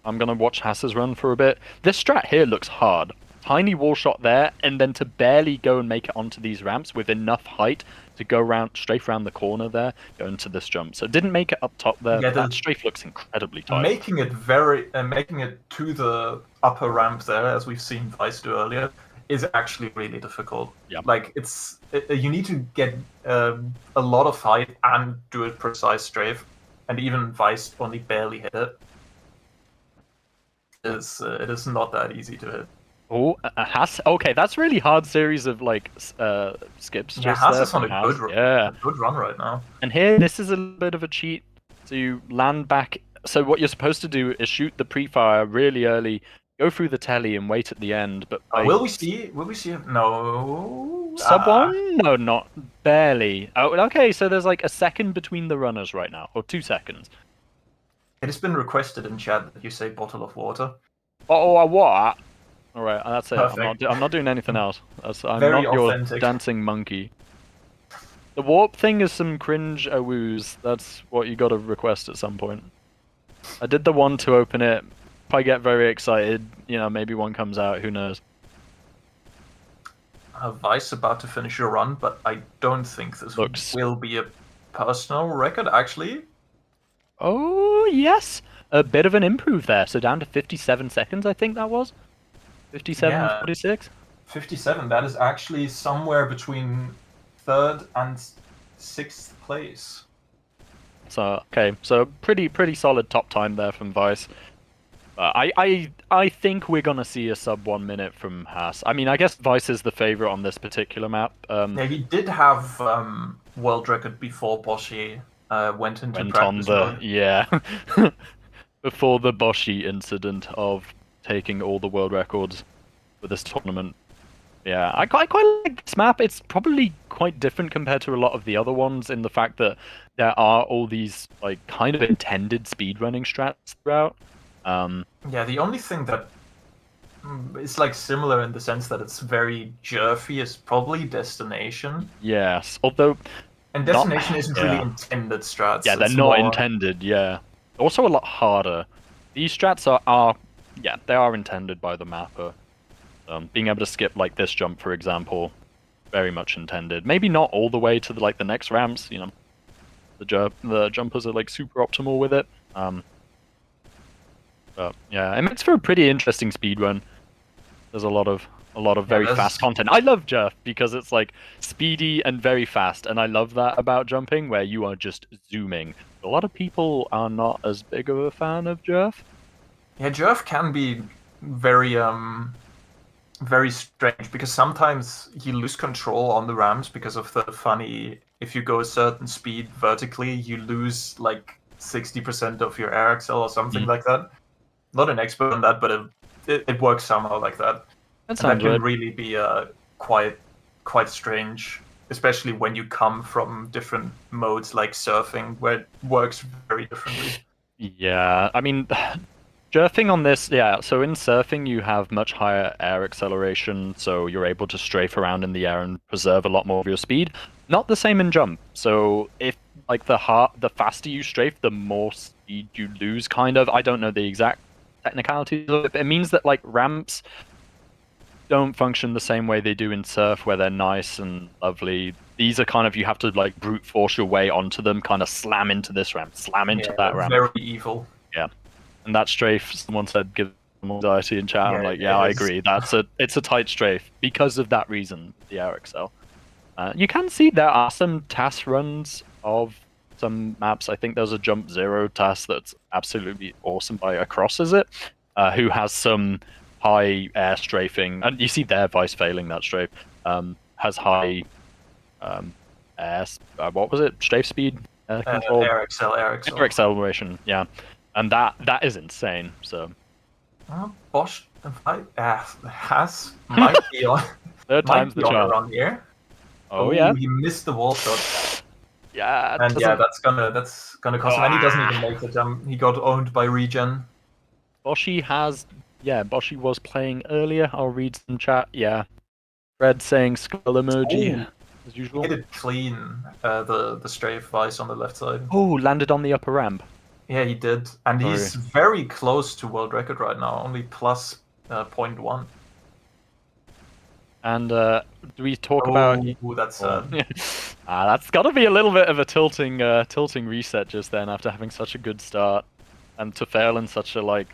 I'm gonna watch Haas's run for a bit. This strat here looks hard. Tiny wall shot there, and then to barely go and make it onto these ramps with enough height to go round straight around the corner there, go into this jump. So it didn't make it up top there, Yeah, but that strafe looks incredibly tight. making it making it to the upper ramp there, as we've seen Vice do earlier, is actually really difficult. Yeah. Like you need to get a lot of height and do a precise strafe, and even Vice only barely hit it. It is not that easy to hit. Oh, Haas. Okay, that's really hard series of like skips. Yeah, Just Haas there is on from a Haas. good Yeah. a good run right now. And here, this is a little bit of a cheat. So you land back. So what you're supposed to do is shoot the pre-fire really early, go through the telly, and wait at the end. But by Will we see? Will we see? No. sub one? No, not barely. Oh, okay. So there's like a second between the runners right now, or 2 seconds. It has been requested in chat that you say bottle of water. Oh, what? All right, that's it. Perfect. I'm not doing anything else. I'm Very not your authentic. dancing monkey. The warp thing is some cringe woos. That's what you got to request at some point. I did the one to open it. If I get very excited, maybe one comes out. Who knows? Vice about to finish your run, but I don't think this Looks. will be a personal record, actually. Oh, yes. A bit of an improve there. So down to 57 seconds, I think that was. 57:46. 57. That is actually somewhere between 3rd and 6th place. So okay, so pretty solid top time there from Vice. I think we're gonna see a sub 1 minute from Haas. I mean, I guess Vice is the favorite on this particular map. Yeah, he did have world record before Boshi went into practice mode. Yeah, before the Boshi incident of taking all the world records for this tournament. Yeah, I quite like this map. It's probably quite different compared to a lot of the other ones in the fact that there are all these like kind of intended speedrunning strats throughout. Yeah, the only thing that is like similar in the sense that it's very jerfy is probably Destination. Yes, although and Destination isn't really intended strats. Yeah, they're not intended. Yeah, also a lot harder. These strats are yeah, they are intended by the mapper. Being able to skip like this jump, for example, very much intended. Maybe not all the way to the next ramps. The jumpers are like super optimal with it. But yeah, it makes for a pretty interesting speedrun. There's a lot of very fast content. I love Jerf because it's like speedy and very fast, and I love that about jumping where you are just zooming. A lot of people are not as big of a fan of Jerf. Yeah, Jerf can be very strange because sometimes you lose control on the ramps because of the funny, if you go a certain speed vertically, you lose like 60% of your air accel or something like that. Not an expert on that, but it works somehow like that. That sounds can really be quite strange, especially when you come from different modes like surfing, where it works very differently. Yeah, I mean, jerfing on this, yeah, so in surfing you have much higher air acceleration, so you're able to strafe around in the air and preserve a lot more of your speed. Not the same in jump. So if like the faster you strafe, the more speed you lose, kind of. I don't know the exact technicalities of it, but it means that like ramps don't function the same way they do in surf, where they're nice and lovely. These are kind of, you have to like brute force your way onto them, kind of slam into this ramp, slam into that ramp. Very evil. Yeah. And that strafe, someone said, give them anxiety in chat. I'm like, yeah, I agree. It's a tight strafe because of that reason, the air excel. You can see there are some TAS runs of some maps. I think there's a Jump Zero TAS that's absolutely awesome by Across, is it? Who has some high air strafing, and you see their Vice failing that strafe. Has high air. What was it? Strafe speed control. Air acceleration. Yeah, and that is insane. So. Bosch has might be on. Third time's the charm around here. Oh yeah. He missed the wall shot. Yeah. And yeah, that's gonna cost him. And he doesn't even make the jump. He got owned by Regen. Boshi has yeah, Boshi was playing earlier. I'll read some chat. Yeah, Fred saying skull emoji Oh, as he usual. hit it clean. The strafe vice on the left side. Oh, landed on the upper ramp. Yeah, he did, and Sorry. he's very close to world record right now. Only plus .1. And do we talk about? Oh, that's Oh, sad. that's got to be a little bit of a tilting reset just then after having such a good start, and to fail in such a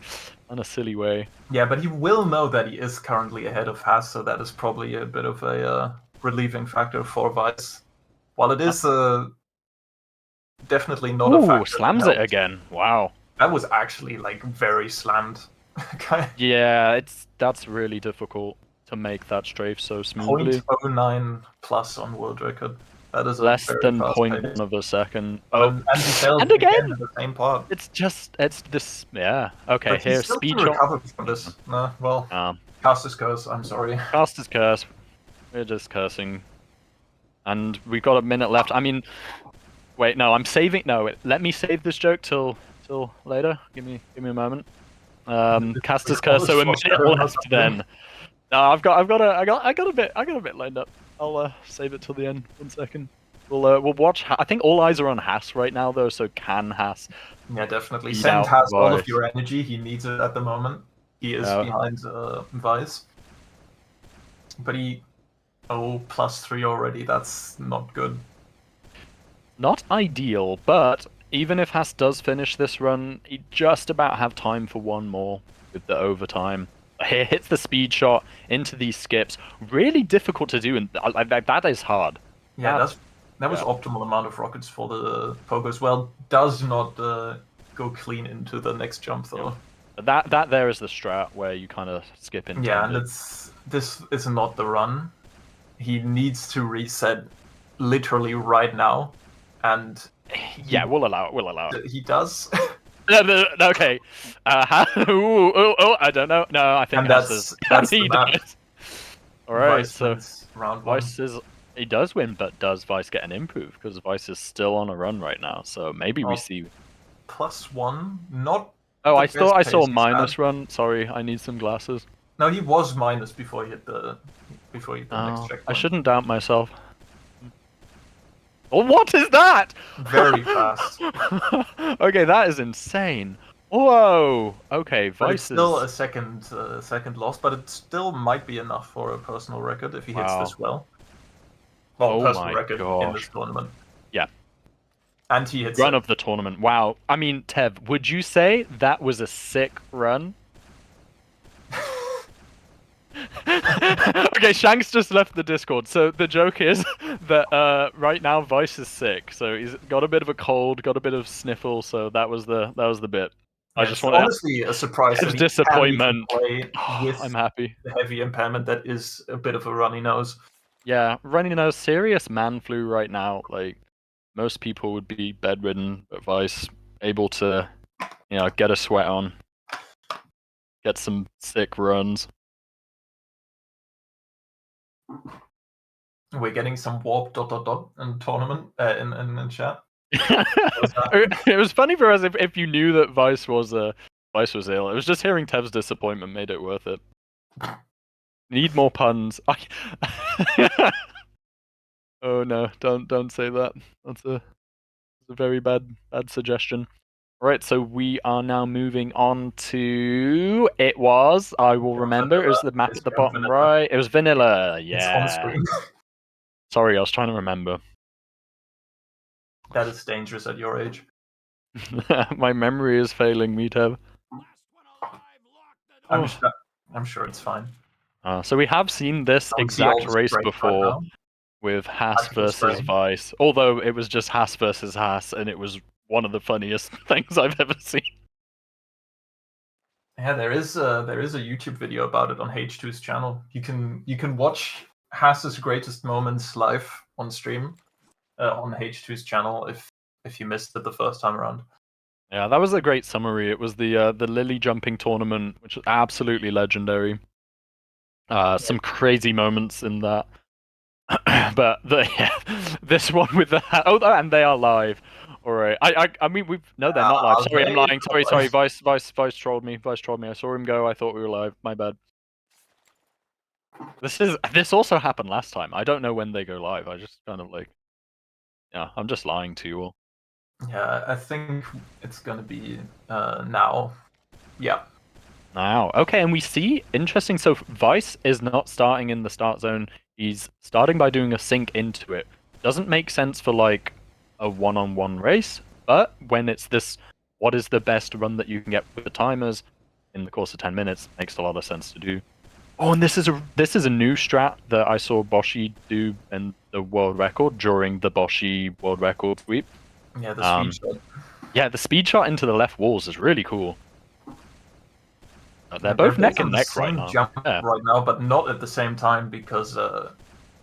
in a silly way. Yeah, but he will know that he is currently ahead of Haas, so that is probably a bit of a relieving factor for Vice. While it is definitely not a Ooh, factor that slams it helps, again. Wow. that was actually like very slammed. Okay. Yeah, that's really difficult to make that strafe so smoothly. 0.09 plus on world record. That is a Less very than fast point pace. 1 of a second. Oh, And he failed and again, again in the same part. it's this. Yeah. Okay, But he here, still can speed shot. recover from this. No, well, Um, Caster's curse, I'm sorry. Caster's curse. We're just cursing. And we've got a minute left. I mean, wait, no, I'm saving. No, wait, let me save this joke till later. Give me a moment. Caster's curse. So a minute left then. No, I got a bit lined up. I'll save it till the end. 1 second. We'll watch. I think all eyes are on Haas right now though. So can Haas Yeah, definitely. beat Send out has all of Vice? your energy. He needs it at the moment. He is behind Vice. But he. Oh, +3 already. That's not good. Not ideal, but even if Haas does finish this run, he just about have time for one more with the overtime. He hits the speed shot into these skips. Really difficult to do, and that is hard. Yeah, that was yeah. optimal amount of rockets for the poke as well. Does not go clean into the next jump though. That there is the strat where you kind of skip into. Yeah, and this is not the run. He needs to reset literally right now, and yeah, we'll allow it. We'll allow it. He does. No, okay. I don't know. No, I think And that's that's he the map. does. All right, Vice so wins round 1. Vice is he does win, but does Vice get an improve? Because Vice is still on a run right now, so maybe we see. +1, not. Oh, the I best saw pace he's minus had. run. Sorry, I need some glasses. No, he was minus before he hit the next checkpoint. I shouldn't doubt myself. Oh, what is that? Very fast. Okay, that is insane. Whoa. Okay, But it's Vice still is. a second loss, but it still might be enough for a personal record if he hits Wow. this well. Well, Oh personal my record in this gosh. tournament. Yeah. And he hits Run it. of the tournament. Wow. I mean, Tev, would you say that was a sick run? Okay, Shanks just left the Discord. So the joke is that right now Vice is sick. So he's got a bit of a cold, got a bit of sniffle. So that was the bit. Yeah, I just it's wanted honestly a surprise Tev's that he can even disappointment. play with I'm happy. the heavy impairment that is a bit of a runny nose. Yeah, running a serious man flu right now. Like most people would be bedridden, but Vice able to, get a sweat on, get some sick runs. We're getting some warp ... in tournament in chat. It was funny for us if you knew that Vice was ill. It was just hearing Tev's disappointment made it worth it. Need more puns. Oh no, don't say that. That's a very bad suggestion. All right, so we are now moving on to I will remember. It was the map It's at the very bottom vanilla. right. It was vanilla. It's on Yeah. screen. Sorry, I was trying to remember. That is dangerous at your age. My memory is failing me, Tev. I'm sure it's fine. So we have seen this We see all exact the race straight right before now. with Haas Tactical versus strain. Vice, although it was just Haas versus Haas, and it was one of the funniest things I've ever seen. Yeah, there is a YouTube video about it on H2's channel. You can watch Haas's greatest moments live on stream on H2's channel if you missed it the first time around. Yeah, that was a great summary. It was the Lily jumping tournament, which was absolutely legendary. Some crazy moments in that. But this one with the and they are live. All right. I mean, no, they're not live. Sorry, I'm lying. Sorry. Vice trolled me. Vice trolled me. I saw him go. I thought we were live. My bad. This also happened last time. I don't know when they go live. I just kind of like, yeah, I'm just lying to you all. Yeah, I think it's gonna be now. Yeah. Now, okay, and we see interesting. So Vice is not starting in the start zone. He's starting by doing a sync into it. Doesn't make sense for like a one-on-one race, but when it's this, what is the best run that you can get with the timers in the course of 10 minutes makes a lot of sense to do. Oh, and this is a new strat that I saw Boshi do in the world record during the Boshi world record sweep. Yeah, the speed shot. Yeah, the speed shot into the left walls is really cool. They're They're both both neck on and the neck right same now. jump Yeah. right now, but not at the same time because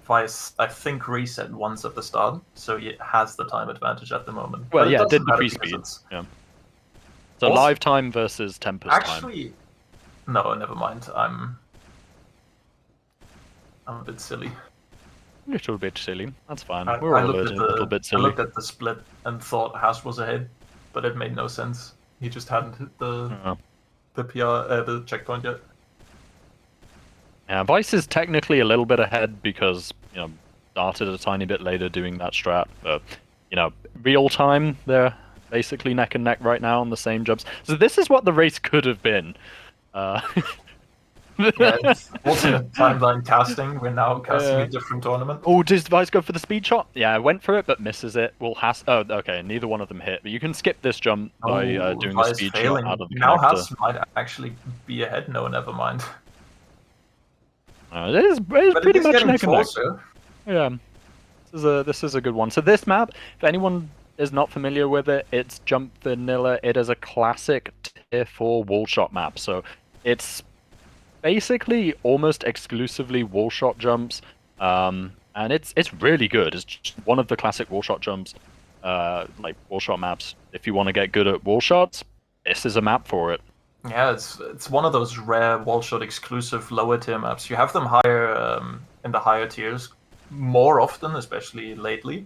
Vice, I think, reset once at the start, so it has the time advantage at the moment. Well, But it yeah, it did doesn't the matter free because speed. it's Yeah. So also, live time versus Tempest time. actually, no, never mind. I'm a bit silly. A little bit silly. That's fine. I, We're I all looked a at little the bit I silly. looked at the split and thought Haas was ahead, but it made no sense. He just hadn't hit the PR the checkpoint yet. Yeah, Vice is technically a little bit ahead because, started a tiny bit later doing that strat, but, real time, they're basically neck and neck right now on the same jumps. So this is what the race could have been. Yeah, it's alternate timeline casting. We're now casting a different tournament. Oh, does Vice go for the speed shot? Yeah, went for it, but misses it. Will Haas... Oh, okay, neither one of them hit. But you can skip this jump by doing a Vice speed failing. shot out of the Now connector. Haas might actually be ahead. No, never mind. It is pretty much getting neck and neck. closer. Yeah, this is a good one. So this map, if anyone is not familiar with it, it's Jump Vanilla. It is a classic Tier 4 wall shot map. So it's basically almost exclusively wall shot jumps. And it's really good. It's just one of the classic wall shot jumps, like wall shot maps. If you want to get good at wall shots, this is a map for it. Yeah, it's one of those rare wall shot exclusive lower tier maps. You have them higher in the higher tiers more often, especially lately.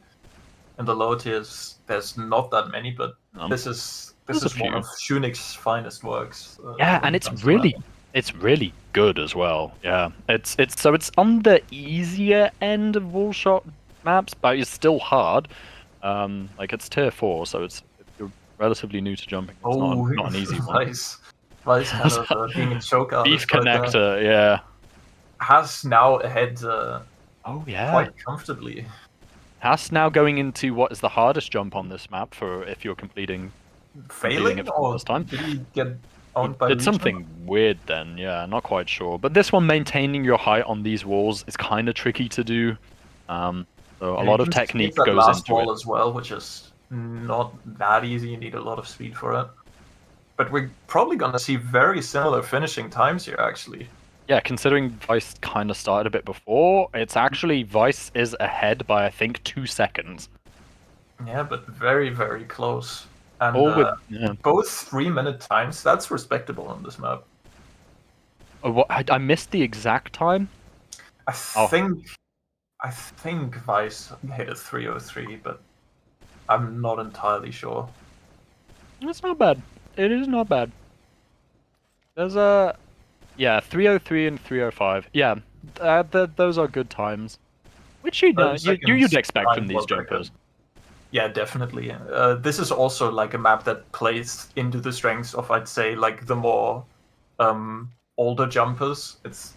In the lower tiers, there's not that many, but this is one of Shunik's finest works. Yeah, and it's really good as well. Yeah, it's on the easier end of wall shot maps, but it's still hard. Like it's tier 4, so if you're relatively new to jumping, it's not an easy one. Vice kind of being a choke Beef artist connector, right yeah. Has now ahead quite comfortably. Has now going into what is the hardest jump on this map for if you're completing it for the first time. Did he get owned by Did something weird then, yeah, not quite sure. But this one, maintaining your height on these walls is kind of tricky to do. So a lot of technique goes into it as well, which is not that easy. You need a lot of speed for it. But we're probably going to see very similar finishing times here, actually. Yeah, considering Vice kind of started a bit before, it's actually Vice is ahead by, I think, 2 seconds. Yeah, but very, very close. And both 3-minute times, that's respectable on this map. I missed the exact time. I think Vice hit a 3:03, but I'm not entirely sure. It's not bad. It is not bad. There's 3:03 and 3:05. Yeah, those are good times. Which you'd expect from these jumpers. Yeah, definitely. This is also like a map that plays into the strengths of, I'd say, like the more older jumpers. It's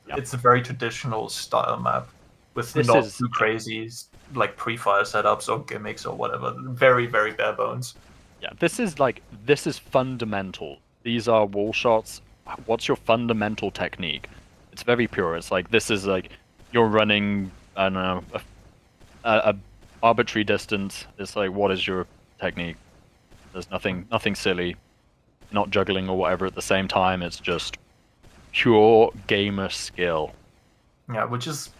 a very traditional style map with not too crazy like pre-fire setups or gimmicks or whatever. Very, very bare bones. Yeah, this is fundamental. These are wall shots. What's your fundamental technique? It's very pure. It's like this is like you're running, I don't know, a arbitrary distance. It's like, what is your technique? There's nothing silly, not juggling or whatever at the same time. It's just pure gamer skill. Yeah, which is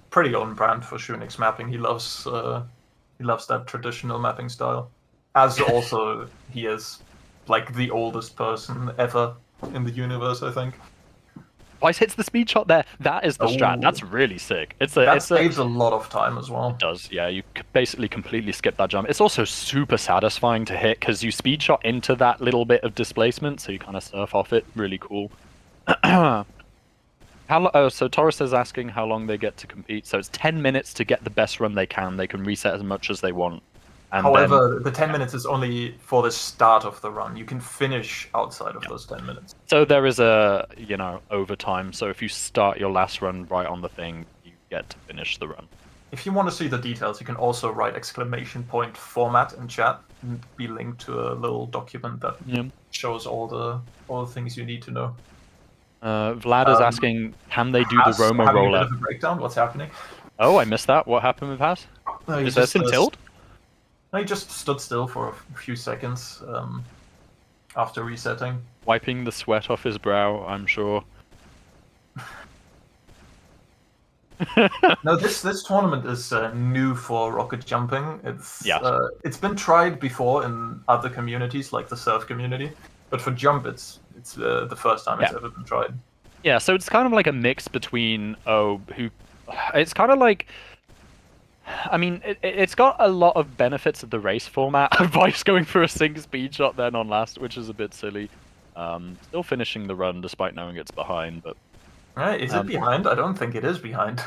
pretty on brand for Shunik's mapping. He loves that traditional mapping style. As also he is like the oldest person ever in the universe, I think. Twice hits the speed shot there. That is the strat. Oh, That's really sick. that saves a lot of time as well. It does, yeah. You basically completely skip that jump. It's also super satisfying to hit because you speed shot into that little bit of displacement, so you kind of surf off it. Really cool. So Taurus is asking how long they get to compete. So it's 10 minutes to get the best run they can. They can reset as much as they want. And However, the 10 minutes is only for the start of the run. You can finish outside of those 10 minutes. so there is a, overtime. So if you start your last run right on the thing, you get to finish the run. If you want to see the details, you can also write !format in chat and be linked to a little document that shows all the things you need to know. Vlad is asking, can they do the Roma having roller? a bit of a breakdown. What's happening? Oh, I missed that. What happened with Haas? Is there some tilt? No, he just stood still for a few seconds after resetting. Wiping the sweat off his brow, I'm sure. No, this tournament is new for rocket jumping. It's been tried before in other communities, like the surf community, but for jump, it's the first time it's ever been tried. Yeah, so it's kind of like a mix between it's kind of like. I mean, it's got a lot of benefits of the race format. Vice going for a sync speed shot then on last, which is a bit silly. Still finishing the run despite knowing it's behind, but. Right, is it behind? I don't think it is behind.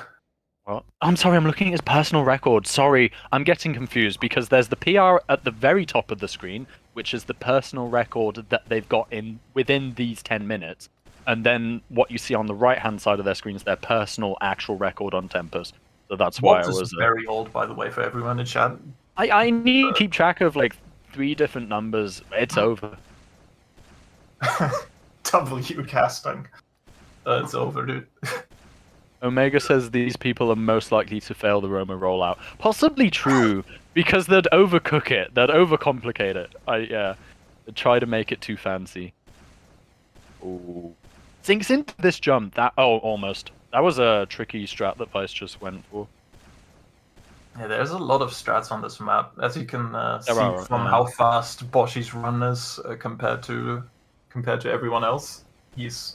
Well, I'm sorry, I'm looking at his personal record. Sorry, I'm getting confused because there's the PR at the very top of the screen, which is the personal record that they've got within these 10 minutes. And then what you see on the right-hand side of their screen is their personal actual record on Tempest. So that's why I was very old, by the way, for everyone in chat. I need to keep track of like 3 different numbers. It's over. W casting. It's over, dude. Omega says these people are most likely to fail the Roma rollout. Possibly true, because they'd overcook it. They'd overcomplicate it. They'd try to make it too fancy. Ooh. Sinks into this jump. Almost. That was a tricky strat that Vice just went for. Yeah, there's a lot of strats on this map, as you can see from how fast Boschi's run is compared to everyone else. He's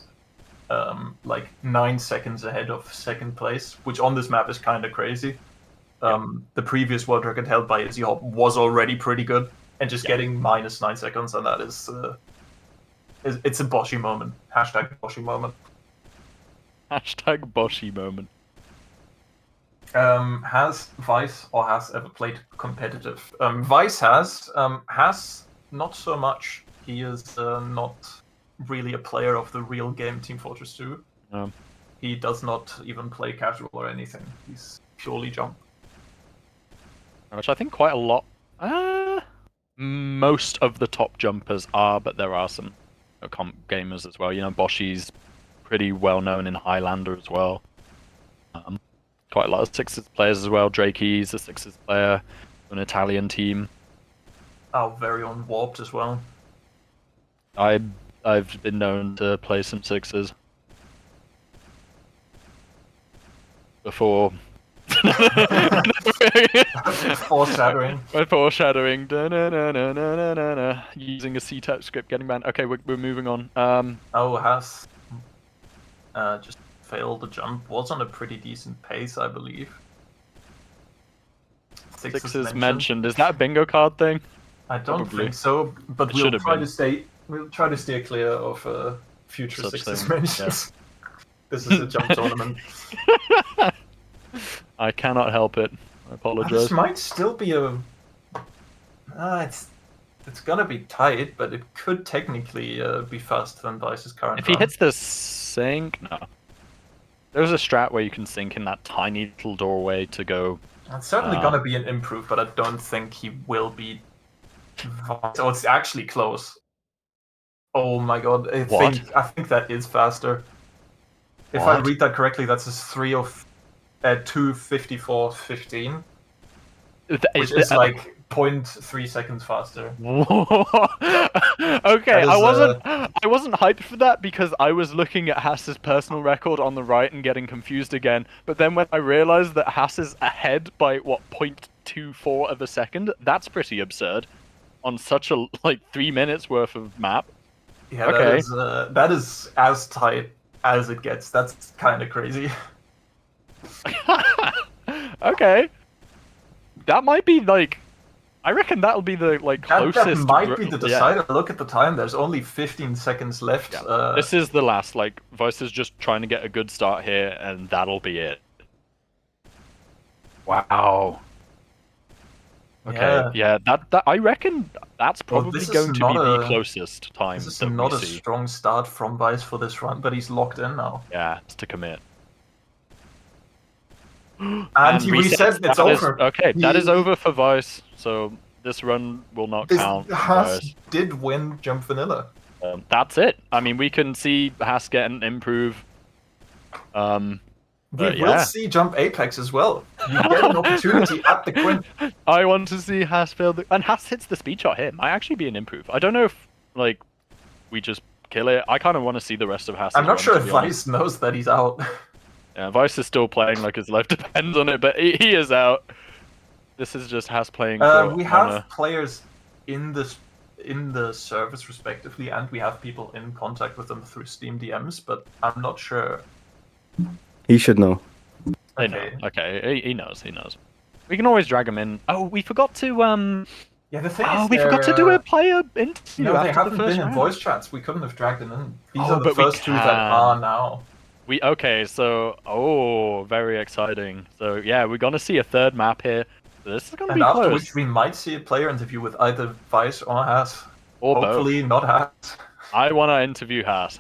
like 9 seconds ahead of second place, which on this map is kind of crazy. The previous world record held by Izzy Hop was already pretty good, and just getting minus 9 seconds, and that is it's a Boschi moment. Hashtag Boschi moment. Hashtag Boschi moment. Has Vice ever played competitive? Vice has not so much. He is not really a player of the real game Team Fortress 2. He does not even play casual or anything. He's purely jump. Which I think quite a lot. Most of the top jumpers are, but there are some comp gamers as well. Boschi's pretty well known in Highlander as well. Quite a lot of Sixes players as well. Drakey's a Sixes player, an Italian team. Our very own Warped as well. I've been known to play some Sixes before. Foreshadowing. Foreshadowing. Using a C-type script, getting banned. Okay, we're moving on. Has just failed the jump. Was on a pretty decent pace, I believe. Sixes mentioned. Is that a bingo card thing? I don't think so, but we'll try to stay clear of future Sixes mentions. Yeah. This is a jump tournament. I cannot help it. I apologize. This might still be a. It's gonna be tight, but it could technically be faster than Vice's current. If he hits the sink, no. There's a strat where you can sink in that tiny little doorway to go. It's certainly gonna be an improve, but I don't think he will be. Oh, it's actually close. Oh my god! I think that is faster. If I read that correctly, that's a 2:54.15, which is like 0.3 seconds faster. Okay, I wasn't hyped for that because I was looking at Haas's personal record on the right and getting confused again. But then when I realized that Haas is ahead by 0.24 of a second, that's pretty absurd on such a 3 minutes worth of map. Yeah, okay. That is as tight as it gets. That's kind of crazy. Okay. That might be like, I reckon that'll be the That closest. might be the Yeah. decider. Look at the time. There's only 15 seconds left. Yeah. This is the last. Like, Vice is just trying to get a good start here, and that'll be it. Wow. Okay. Yeah. That I reckon that's probably going to be the closest time This is that not we a see. strong start from Vice for this run, but he's locked in now. Yeah, it's to commit. And he resets. It's over. Okay, that is over for Vice. So this run will not count. Haas did win Jump Vanilla. That's it. I mean, we can see Haas get an improve. We will see Jump Apex as well. You get an opportunity at the Quint. I want to see Haas fail and Haas hits the speed shot here. Might actually be an improve. I don't know if we just kill it. I kind of want to see the rest of Haas. I'm not sure if Vice knows that he's out. Yeah, Vice is still playing like his life depends on it, but he is out. This is just Haas playing. We have players in the service respectively, and we have people in contact with them through Steam DMs, but I'm not sure. He should know. They know. Okay, he knows. He knows. We can always drag him in. Oh, we forgot to Yeah, the thing is, we forgot to do a player interview. No, they haven't been in voice chats. We couldn't have dragged them in. These are the first two that are now. So very exciting. So yeah, we're gonna see a third map here. This is gonna be after close. Which we might see a player interview with either Vice or Haas. Or hopefully both. Not Haas. I want to interview Haas.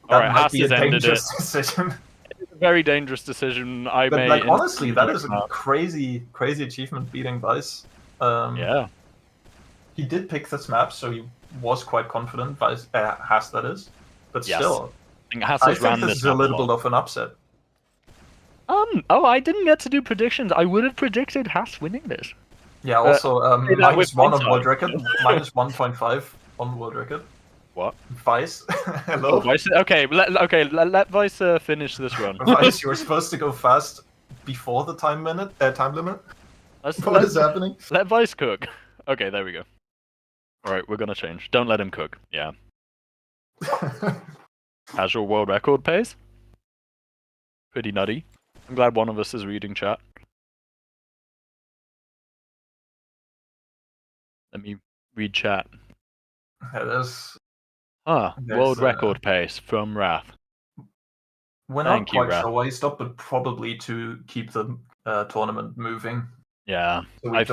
Alright, Haas has ended it. Decision. It's a very dangerous decision. But honestly, that is a crazy achievement beating Vice. Yeah. He did pick this map, so he was quite confident. Vice, Haas, that is. But still, I think this is a little bit of an upset. Oh, I didn't get to do predictions. I would have predicted Haas winning this. Yeah, also, -1 on world record, -1.5 on world record. What? Vice, hello? Oh, Vice, okay, let Vice finish this run. Vice, you were supposed to go fast before the time limit. What is happening? Let Vice cook. Okay, there we go. Alright, we're gonna change. Don't let him cook. Yeah. Casual world record pace. Pretty nutty. I'm glad one of us is reading chat. Let me read chat. World record pace from Wrath. We're not quite sure why he stopped, but probably to keep the tournament moving. Yeah, so I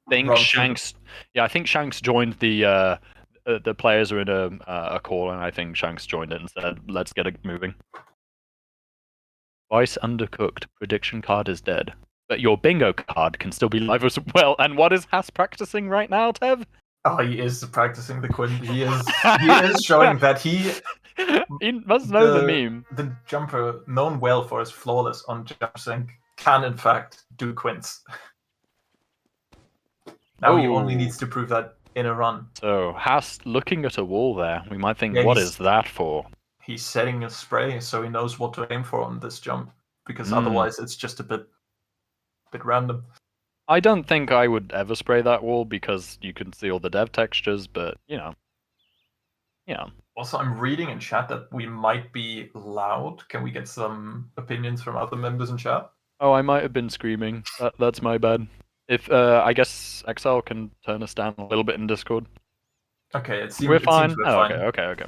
think Shanks. Yeah, I think Shanks joined the players are in a call, and I think Shanks joined it and said, "Let's get it moving." Vice undercooked. Prediction card is dead, but your bingo card can still be live as well. And what is Haas practicing right now, Tev? Oh, he is practicing the Quint. He is showing that he must know the meme. The jumper, known well for his flawless on jump sync, can in fact do Quints. Now he only needs to prove that in a run. So Haas looking at a wall there. We might think, what is that for? He's setting a spray so he knows what to aim for on this jump, because otherwise it's just a bit random. I don't think I would ever spray that wall because you can see all the dev textures, but you know. Also, I'm reading in chat that we might be loud. Can we get some opinions from other members in chat? Oh, I might have been screaming. That's my bad. If I guess XL can turn us down a little bit in Discord. Okay, it seems we're fine. We're fine. Okay.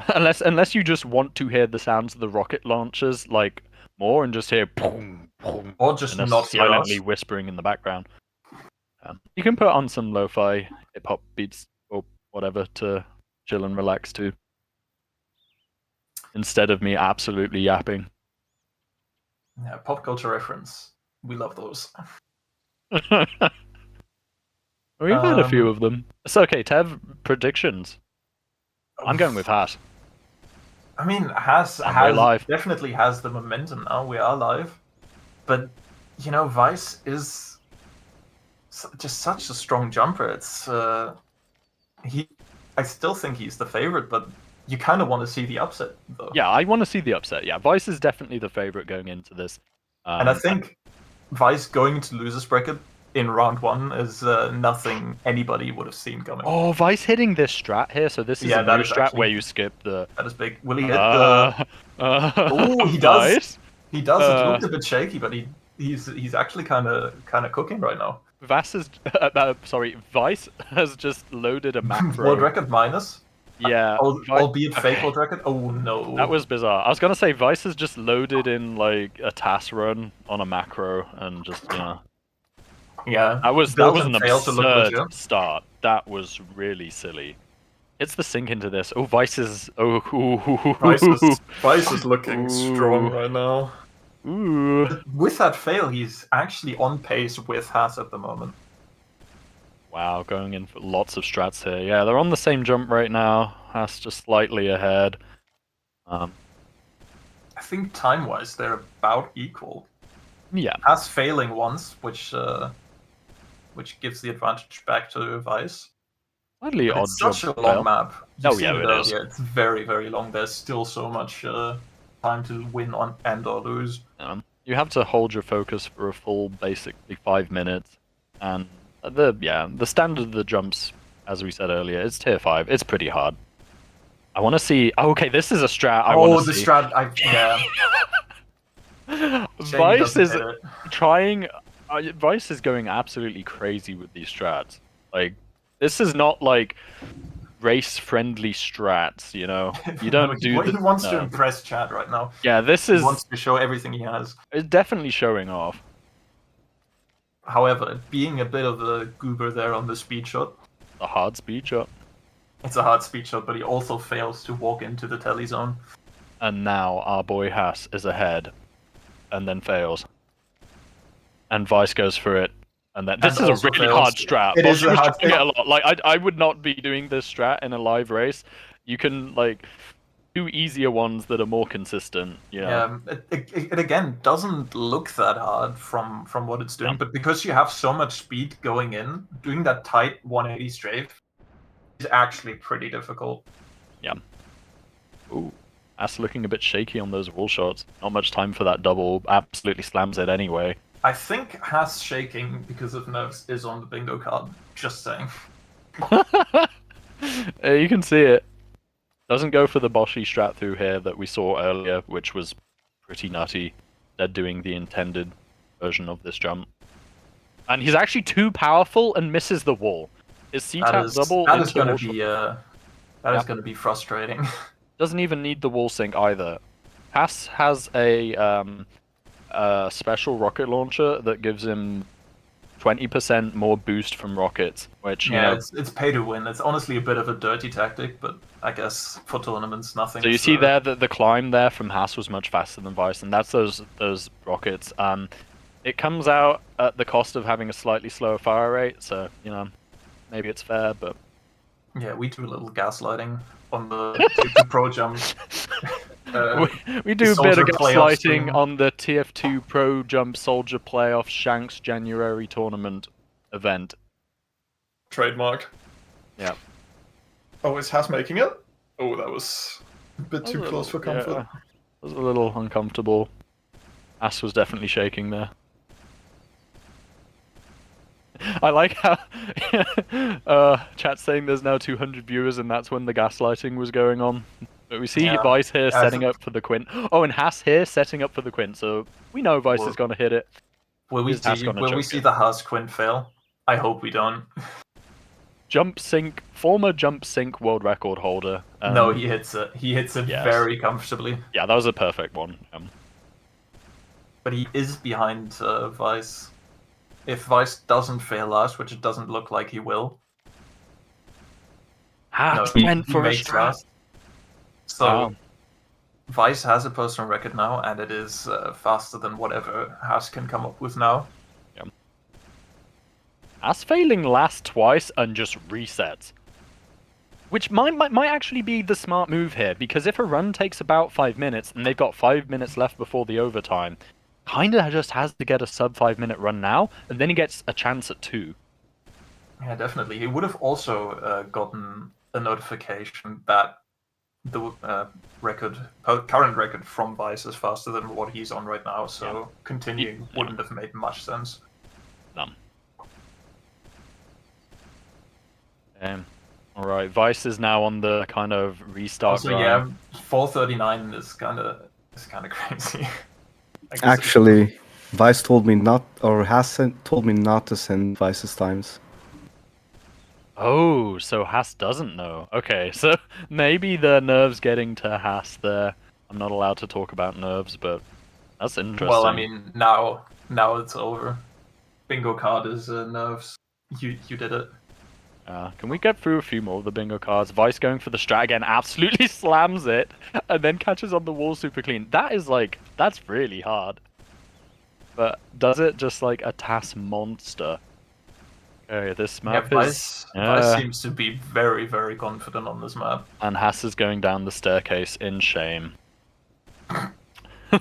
Unless you just want to hear the sounds of the rocket launchers like more and just hear boom, boom, or just and not silently whispering in the background. You can put on some lo-fi hip hop beats or whatever to chill and relax to, instead of me absolutely yapping. Yeah, pop culture reference. We love those. We've had a few of them. It's okay. Tev, predictions. I'm going with Haas. I mean, Haas definitely has the momentum now. We are live. But, Vice is just such a strong jumper. It's I still think he's the favorite, but you kind of want to see the upset, though. Yeah, I want to see the upset. Yeah, Vice is definitely the favorite going into this. And I think Vice going into losers bracket in round 1 is nothing anybody would have seen coming. Oh, Vice hitting this strat here. So this is Yeah, a that new is strat actually- where you skip the. That is big. Will he hit the? Oh, he does. Vice. He does. It looked a bit shaky, but he's actually kind of cooking right now. Vice has just loaded a macro. World record minus. Yeah, albeit fake okay. world record. Oh no. That was bizarre. I was gonna say Vice has just loaded in like a TAS run on a macro and just Yeah. That was built an and failed to look absurd legit. start. That was really silly. It's the sink into this. Oh, Vice is Vice is looking strong right now. Ooh. With that fail, he's actually on pace with Haas at the moment. Wow, going in for lots of strats here. Yeah, they're on the same jump right now. Haas just slightly ahead. I think time-wise, they're about equal. Yeah. Haas failing once, which gives the advantage back to Vice. Slightly odd It's such a jump long fail. map. Oh yeah, it is. Yeah, it's very, very long. There's still so much time to win on and/or lose. You have to hold your focus for a full, basically 5 minutes, and the standard of the jumps, as we said earlier, it's tier 5. It's pretty hard. I want to see. Oh, okay, this is a strat. I want to see. Strat. Yeah. Vice is trying. Vice is going absolutely crazy with these strats. Like, this is not like race-friendly strats, you know. You don't do. He wants to impress Chad right now. Yeah, this is. He wants to show everything he has. It's definitely showing off. However, being a bit of a goober there on the speed shot. A hard speed shot. It's a hard speed shot, but he also fails to walk into the telly zone. And now our boy Haas is ahead, and then fails. And Vice goes for it, and then this is a really hard strat. It is a hard strat. A lot. Like I would not be doing this strat in a live race. You can like do easier ones that are more consistent. Yeah. It again doesn't look that hard from what it's doing, but because you have so much speed going in, doing that tight 180 strafe is actually pretty difficult. Yeah. Ooh. Haas looking a bit shaky on those wall shots. Not much time for that double. Absolutely slams it anyway. I think Haas shaking because of nerves is on the bingo card. Just saying. You can see it. Doesn't go for the Boshy strat through here that we saw earlier, which was pretty nutty. They're doing the intended version of this jump. And he's actually too powerful and misses the wall. His C-tap double that is going to be frustrating. Doesn't even need the wall sync either. Haas has a special rocket launcher that gives him 20% more boost from rockets, which you know, it's pay to win. It's honestly a bit of a dirty tactic, but I guess for tournaments, nothing. So you see there that the climb there from Haas was much faster than Vice, and that's those rockets. It comes out at the cost of having a slightly slower fire rate, so you know, maybe it's fair, but yeah, we do a little gaslighting on the TF2Pro jump. We do a bit of gaslighting on the TF2Pro Jump Soldier Playoff Shanks January tournament event. Trademark. Yeah. Oh, is Haas making it? Oh, that was a bit too close for comfort. Yeah, it was a little uncomfortable. Haas was definitely shaking there. I like how chat's saying there's now 200 viewers and that's when the gaslighting was going on. But we see Vice here setting up for the quint. Oh, and Haas here setting up for the quint, so we know Vice is going to hit it. Will we see the Haas quint fail? I hope we don't. Former jump sync world record holder. No, he hits it. He hits it very comfortably. Yeah, that was a perfect one. But he is behind Vice. If Vice doesn't fail last, which it doesn't look like he will. He went for a strat. So, Vice has a personal record now, and it is faster than whatever Haas can come up with now. Yeah. Haas failing last twice and just resets. Which might actually be the smart move here, because if a run takes about 5 minutes, and they've got 5 minutes left before the overtime, kinda just has to get a sub 5 minute run now, and then he gets a chance at 2. Yeah, definitely. He would have also gotten a notification that the current record from Vice is faster than what he's on right now, so continuing wouldn't have made much sense. No. Alright, Vice is now on the kind of restart Also, grind. yeah, 439 is kind of crazy. I guess Actually, Vice told me not, or told me not to send Vice's times. Oh, so Haas doesn't know. Okay, so maybe the nerves getting to Haas there. I'm not allowed to talk about nerves, but that's interesting. Well, I mean, now it's over. Bingo card is nerves. You did it. Can we get through a few more of the bingo cards? Vice going for the strat again, absolutely slams it, and then catches on the wall super clean. That is like, that's really hard. But does it just like a TAS monster? Okay, this map is... Vice seems to be very, very confident on this map. And Haas is going down the staircase in shame.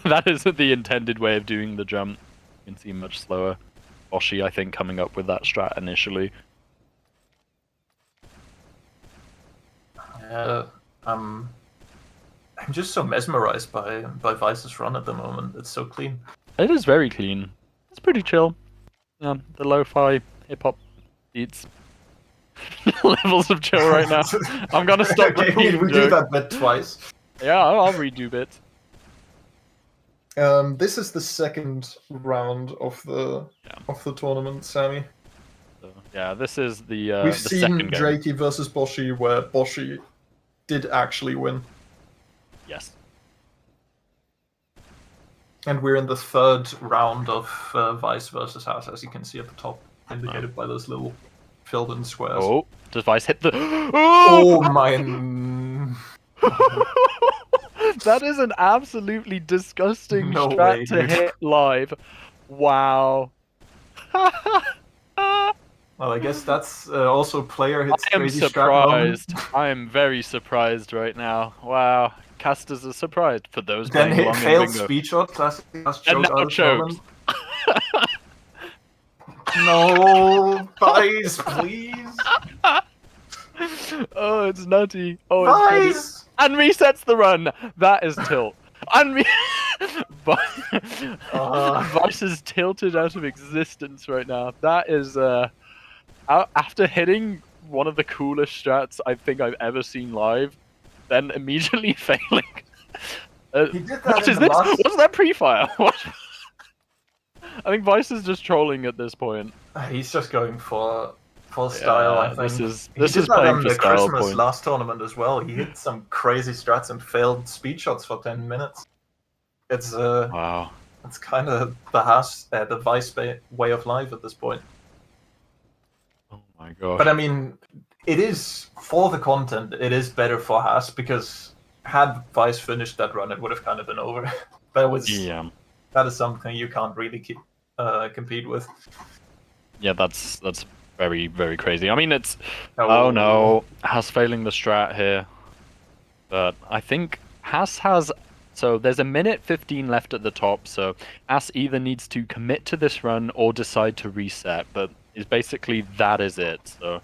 That isn't the intended way of doing the jump. You can see much slower. Oshi, I think, coming up with that strat initially. I'm just so mesmerized by Vice's run at the moment. It's so clean. It is very clean. It's pretty chill. Yeah, the lo-fi hip-hop beats. Levels of chill right now. I'm gonna stop Okay, we do that bit twice. Yeah, I'll redo bits. This is the second round of the tournament, Sammy. So, yeah, this is the We've the seen second game. Drakey versus Boshi, where Boshi did actually win. Yes. And we're in the third round of Vice versus Haas, as you can see at the top, indicated by those little filled-in squares. Oh, does Vice hit the... Oh my... That is an absolutely disgusting No strat way, to dude. hit live. Wow. Well, I guess that's also player hits I am crazy strat moment. surprised. I am very surprised right now. Wow. Casters are surprised for those Then playing hit long in failed bingo. speed shot, classic And now chokes. No, Vice, please. Oh, it's nutty. Oh, it's Vice! and resets the run. That is tilt. And Vice is tilted out of existence right now. That is after hitting one of the coolest strats I think I've ever seen live, then immediately failing. He did that What in is the this? last... What's that pre-fire? What? I think Vice is just trolling at this point. He's just going for style, I think. This is he did that playing on for the style Christmas point. last tournament as well. He hit some crazy strats and failed speed shots for 10 minutes. It's Wow. it's kind of the Vice way of life at this point. Oh my god. But I mean, it is for the content. It is better for Haas because had Vice finished that run, it would have kind of been over. That is something you can't really compete with. Yeah, that's very, very crazy. I mean, it's... Oh no, Haas failing the strat here. But I think Haas has... So there's 1:15 left at the top, so Haas either needs to commit to this run or decide to reset, but it's basically that is it, so...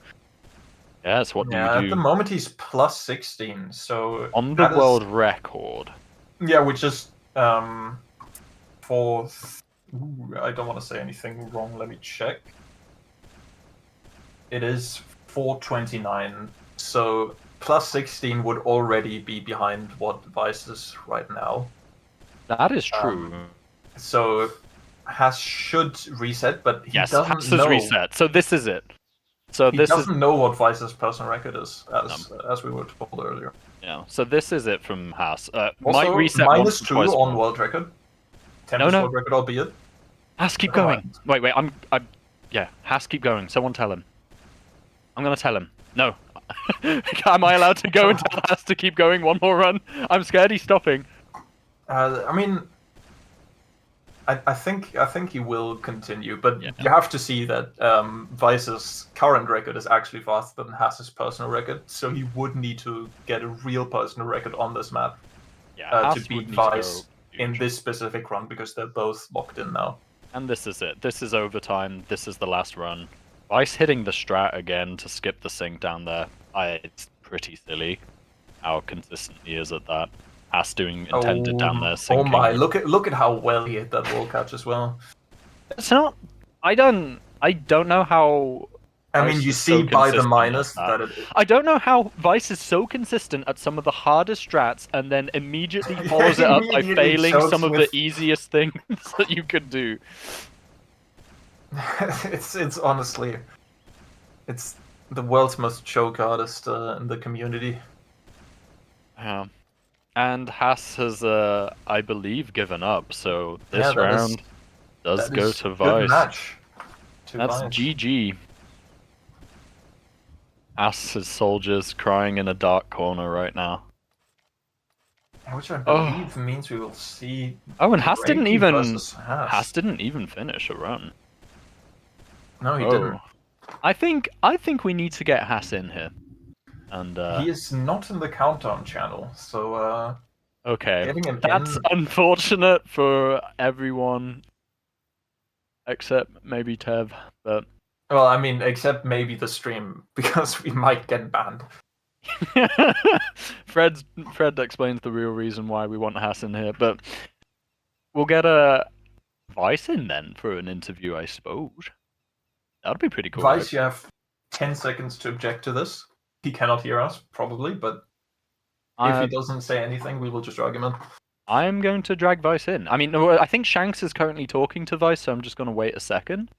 Yes, what do you do? At the moment he's plus 16, so... On the world record. Yeah, which is... fourth... Ooh, I don't want to say anything wrong, let me check. It is 429, so plus 16 would already be behind what Vice is right now. That is true. So Haas should reset, but he doesn't Haas know. Has reset. So this is it. So he doesn't know what Vice's personal record is, as we were told earlier. Yeah. So this is it from Haas. Also, might reset -2 once on world record. Tempest world record, albeit. Haas, keep going. Wait. Yeah, Haas, keep going. Someone tell him. I'm gonna tell him. No. Am I allowed to go and tell Haas to keep going one more run? I'm scared he's stopping. I mean, I think he will continue, but you have to see that Vice's current record is actually faster than Haas's personal record, so he would need to get a real personal record on this map to beat Vice in this specific run, because they're both locked in now. And this is it. This is overtime. This is the last run. Vice hitting the strat again to skip the sync down there. It's pretty silly how consistent he is at that. Haas doing intended down there syncing. Oh my! Look at how well he hit that wall catch as well. It's not. I don't know how I mean, Vice you is so see by the consistent at minus that. that it. I don't know how Vice is so consistent at some of the hardest strats and then immediately follows it up by Immediately failing chokes some of with- the easiest things that you could do. It's honestly, it's the world's most choke artist in the community. Yeah. And Haas has, I believe, given up, so this Yeah, that is- round does That go is to good Vice. match. To That's Vice. GG. Haas's soldiers crying in a dark corner right now. Which I believe means we will see. Oh, and Haas didn't even. versus Haas. Haas didn't even finish a run. No, he didn't. I think we need to get Haas in here. And He is not in the countdown channel, so okay, getting him that's in... unfortunate for everyone except maybe Tev, but Well, I mean, except maybe the stream, because we might get banned. Fred explains the real reason why we want Haas in here, but we'll get a Vice in then for an interview, I suppose. That'd be pretty cool. Vice, right? you have 10 seconds to object to this. He cannot hear us, probably, but if he doesn't say anything, we will just drag him in. I'm going to drag Vice in. I mean, I think Shanks is currently talking to Vice, so I'm just going to wait a second.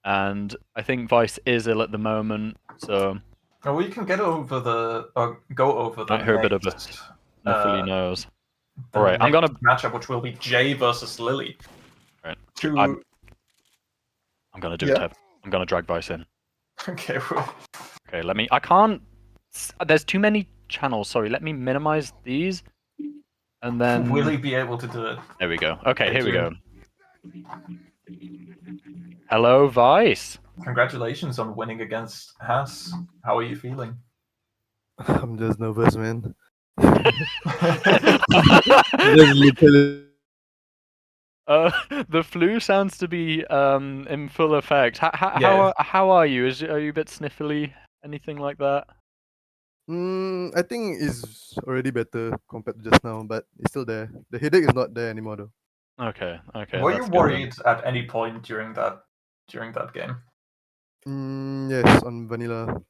And I think Vice is ill at the moment, so... Oh, we can get over the... go over the I hear a bit of a next... sniffly nose. the Alright, I'm next gonna... matchup, which will be Jay versus Lily. Right. I'm gonna do it, Tev. I'm gonna drag Vice in. Okay. Okay, let me... I can't... There's too many channels, sorry. Let me minimize these. And then... Will he be able to do it? There we go. Okay, here we go. Hello, Vice. Congratulations on winning against Haas. How are you feeling? I'm just nervous, man. The flu sounds to be in full effect. How are you? Are you a bit sniffly? Anything like that? I think it's already better compared to just now, but it's still there. The headache is not there anymore, though. Okay. Were you that's good worried at any point during that game? Yes, on vanilla.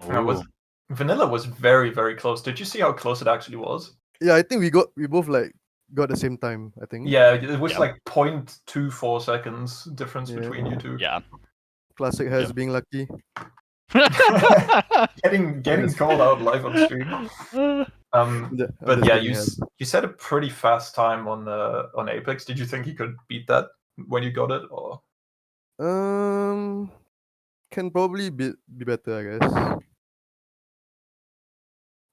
Vanilla was very, very close. Did you see how close it actually was? Yeah, I think we both like got the same time, I think. Yeah, it was like 0.24 seconds difference between you two. Yeah. Classic has being lucky. getting called out live on stream. But yeah, you set a pretty fast time on Apex. Did you think you could beat that when you got it, or? Can probably be better, I guess.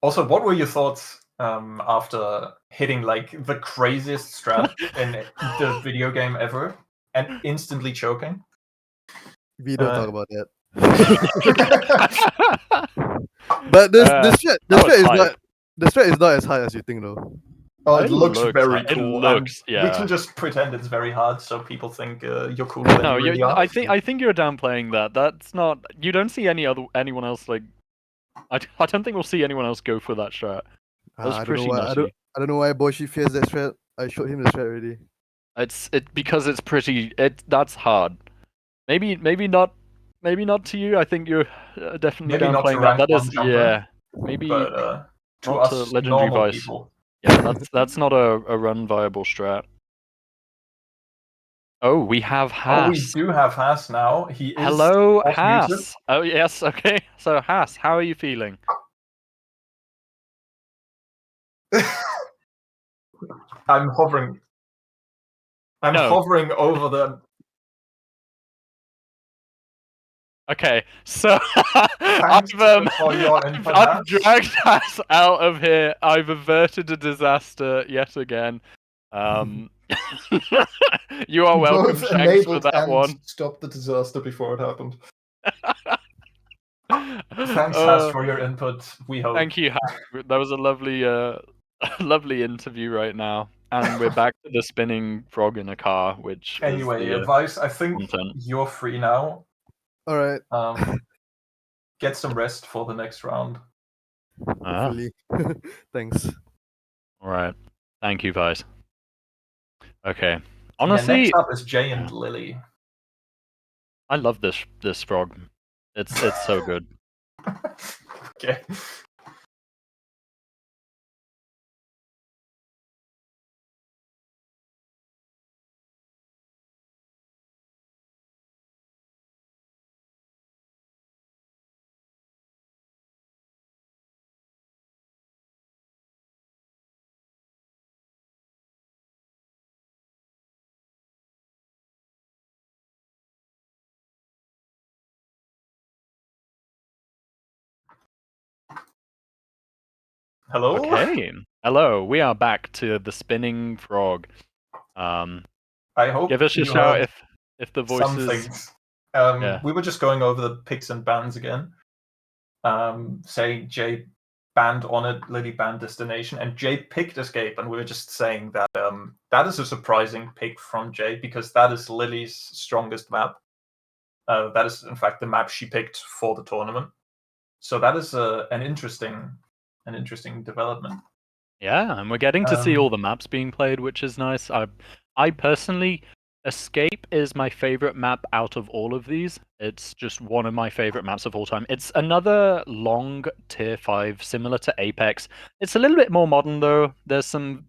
Also, what were your thoughts after hitting like the craziest strat in the video game ever and instantly choking? We don't talk about that. But the strat is not as high as you think, though. Oh, it looks very cool. Yeah. We can just pretend it's very hard, so people think you're cooler than you really are. I think you're downplaying that. That's not. You don't see anyone else like. I don't think we'll see anyone else go for that strat. That's pretty nutty. I don't know why Boshi fears that strat. I showed him the strat already. Because it's pretty. That's hard. Maybe not to you. I think you're definitely downplaying that. That is maybe but, to not us to Legendary Vice. People. Yeah, that's not a run viable strat. Oh, we have Haas. Oh, we do have Haas now. He is. Hello, Haas. Oh yes, okay. So Haas, how are you feeling? I'm hovering. Hovering over the. Okay, so I've dragged Haas out of here. I've averted a disaster yet again. You are welcome, Shanks, for that one. Stop the disaster before it happened. Thanks, Haas, for your input. We hope. Thank you, Haas. That was a lovely, lovely interview right now, and we're back to the spinning frog in a car, which. Anyway, Vice, I think you're free now. All right. Get some rest for the next round. Hopefully. Thanks. All right. Thank you, Vice. Okay. Honestly, next up is Jay and Lily. I love this frog. It's so good. Okay. Hello? Okay. Hello, we are back to the spinning frog. I hope Give us a you shout heard if the some voices. things. Yeah. We were just going over the picks and bans again. Say Jay banned on it, Lily banned Destination, and Jay picked Escape, and we were just saying that that is a surprising pick from Jay because that is Lily's strongest map. That is, in fact, the map she picked for the tournament. So that is an interesting development. Yeah, and we're getting to see all the maps being played, which is nice. I personally, Escape is my favorite map out of all of these. It's just one of my favorite maps of all time. It's another long tier 5, similar to Apex. It's a little bit more modern though. There's some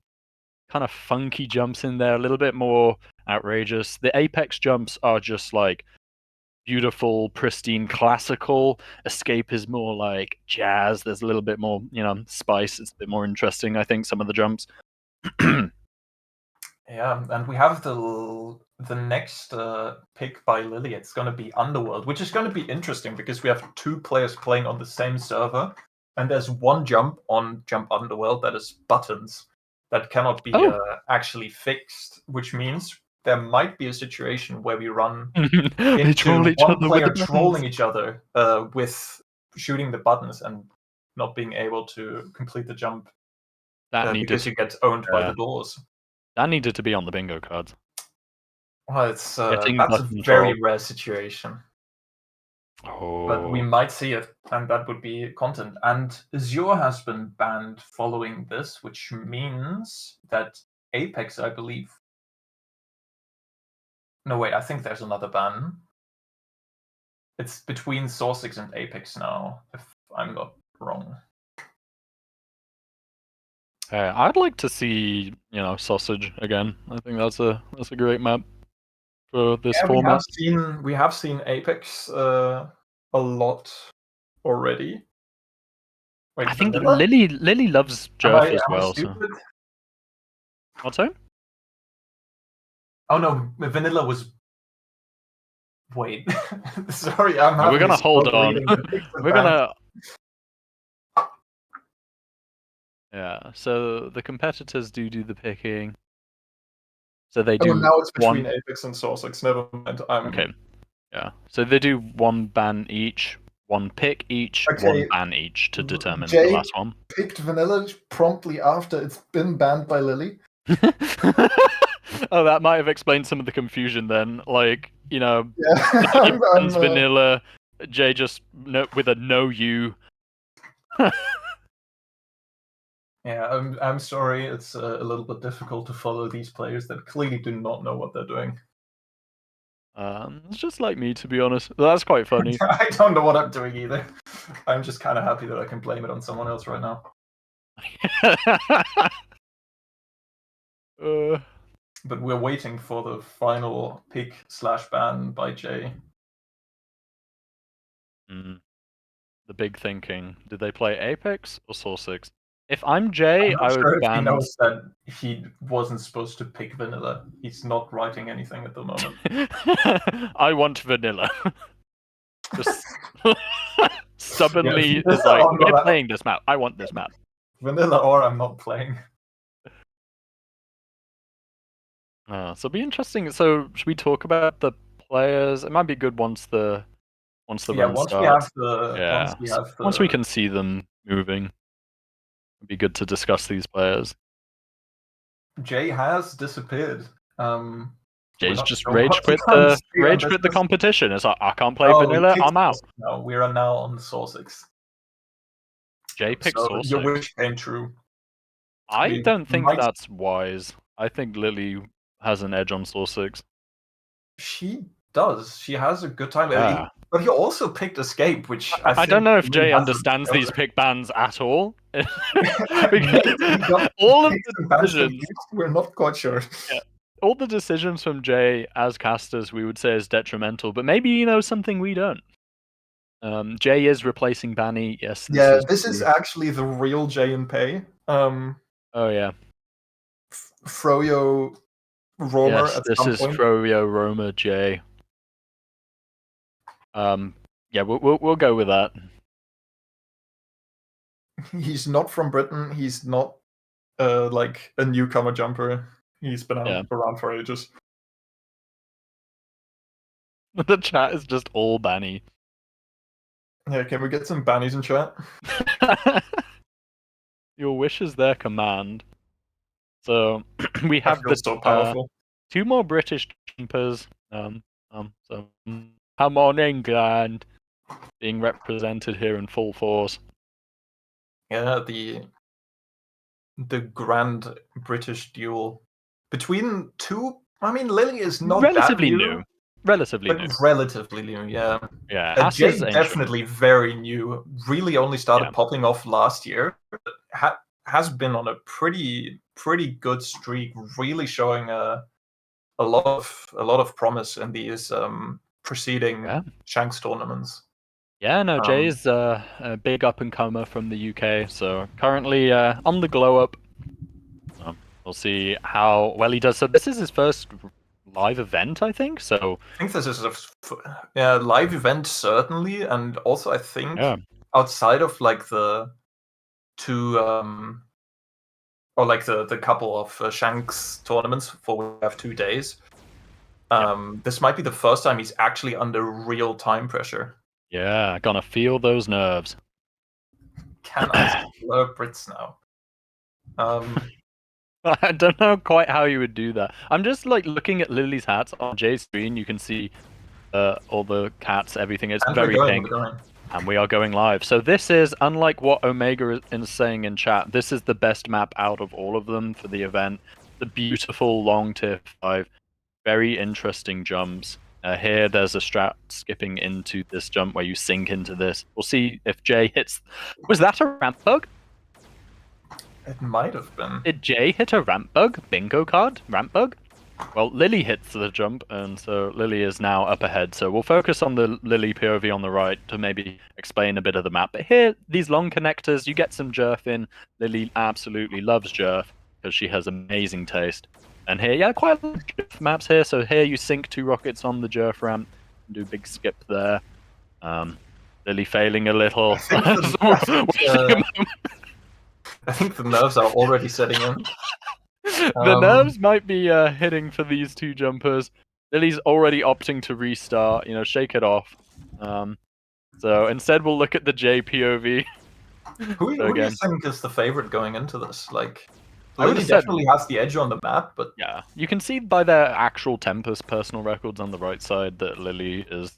kind of funky jumps in there, a little bit more outrageous. The Apex jumps are just like beautiful, pristine, classical. Escape is more like jazz. There's a little bit more, spice. It's a bit more interesting, I think, some of the jumps. Yeah, and we have the next pick by Lily. It's going to be Underworld, which is going to be interesting because we have 2 players playing on the same server, and there's one jump on Jump Underworld that is buttons that cannot be actually fixed, which means there might be a situation where we run They troll into each one other with player the trolling buttons. each other with shooting the buttons and not being able to complete the jump That because you get owned by the doors. That needed to be on the bingo cards. Well, it's Getting that's a button very troll. rare situation. But we Oh. might see it, and that would be content. And Azure has been banned following this, which means that Apex, I believe. No, wait, I think there's another ban. It's between Sourcix and Apex now, if I'm not wrong. I'd like to see, Sausage again. I think that's a great map for this format. We have seen Apex a lot already. Wait, I think Vanilla? Lily loves Jerf as well. So. Stupid? What's that? Oh no, Vanilla was. Wait, sorry, I'm We're having gonna a hold stroke on. reading the picks and We're bans. gonna. Yeah. So the competitors do the picking. So they do. Oh, now it's between one. Apex and Sourcix. Never mind. Okay. Yeah. So they do one ban each, one pick each, Okay. one ban each to determine Jay the last one. picked Vanilla promptly after it's been banned by Lily. Oh, that might have explained some of the confusion then. Like, Yeah, bans Vanilla, Jay just with a no you. Yeah, I'm sorry. It's a little bit difficult to follow these players that clearly do not know what they're doing. It's just like me, to be honest. That's quite funny. I don't know what I'm doing either. I'm just kind of happy that I can blame it on someone else right now. But we're waiting for the final pick/ban by Jay. The big thinking. Did they play Apex or Sourcix? If I'm Jay, I'm not I would sure if ban. he knows that he wasn't supposed to pick Vanilla. He's not writing anything at the moment. I want Vanilla. Just stubbornly Yeah, is like, we're playing this map. I want this map. Vanilla or I'm not playing. So it'll be interesting. So should we talk about the players? It might be good once the run starts. Once we can see them moving, it'd be good to discuss these players. Jay has disappeared. Jay's just rage quit the competition. It's like, I can't play Vanilla, I'm out. No, we are now on Sourcix. Jay picked Sourcix. Your wish came true. I don't think that's wise. I think Lily has an edge on Sourcix. She does. She has a good time. Yeah. But he also picked Escape, which I don't think know if really Jay has a understands these killer. pick bans at all. Maybe he got all of picked the and bans decisions, confused. We're not quite sure. Yeah. all the decisions from Jay as casters, we would say is detrimental, but maybe he knows something we don't. Jay is replacing Banny. Yes. This is actually the real Jay and Pei. Oh yeah. Froyo Romer Yes, at this some is point. Froyo Roma Jay. Yeah, we'll go with that. He's not from Britain. He's not like a newcomer jumper. He's been around for ages. The chat is just all Banny. Yeah, can we get some bannies in chat? Your wish is their command. So we I have feel so powerful. 2 more British jumpers. So come on, England, being represented here in full force. Yeah, the grand British duel between two. I mean, Lily is not relatively that new. Relatively but new. relatively new. Yeah. Yeah, Jay is definitely very new. Really only started popping off last year. But has been on a pretty good streak. Really showing a lot of promise in these preceding Shanks tournaments. Yeah, no, Jay's a big up-and-comer from the UK, so currently on the glow-up. We'll see how well he does. So this is his first live event, I think, so... I think this is a live event, certainly, and also I think outside of like the two... or like the couple of Shanks tournaments for we have 2 days, this might be the first time he's actually under real time pressure. Yeah, gonna feel those nerves. Can I slur Brits now? I don't know quite how you would do that. I'm just like looking at Lily's hats on Jay's screen. You can see all the cats, everything. It's very pink. And we are going live. So this is, unlike what Omega is saying in chat, this is the best map out of all of them for the event. The beautiful long tier 5. Very interesting jumps. Here, there's a strat skipping into this jump where you sink into this. We'll see if Jay hits... Was that a ramp bug? It might have been. Did Jay hit a ramp bug? Bingo card? Ramp bug? Well, Lily hits the jump, and so Lily is now up ahead. So we'll focus on the Lily POV on the right to maybe explain a bit of the map. But here, these long connectors, you get some Jerf in. Lily absolutely loves Jerf because she has amazing taste. And here, yeah, quite a lot of Jerf maps here. So here you sink 2 rockets on the Jerf ramp and do a big skip there. Lily failing a little. I think the nerves are already setting in. The nerves might be hitting for these 2 jumpers. Lily's already opting to restart, shake it off. So instead we'll look at the JPOV. Who do you think is the favorite going into this? Like, Lily definitely has the edge on the map, but... Yeah, you can see by their actual Tempest personal records on the right side that Lily is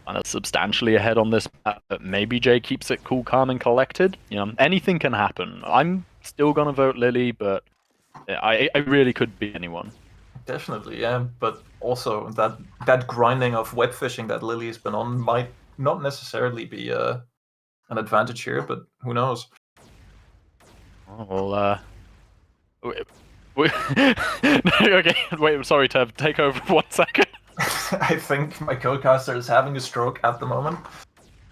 kind of substantially ahead on this map, but maybe Jay keeps it cool, calm, and collected. Anything can happen. I'm still gonna vote Lily, but I really could be anyone. Definitely, yeah. But also that grinding of web fishing that Lily's been on might not necessarily be an advantage here, but who knows? Oh, well, okay, wait, I'm sorry, Tev. Take over for 1 second. I think my co-caster is having a stroke at the moment.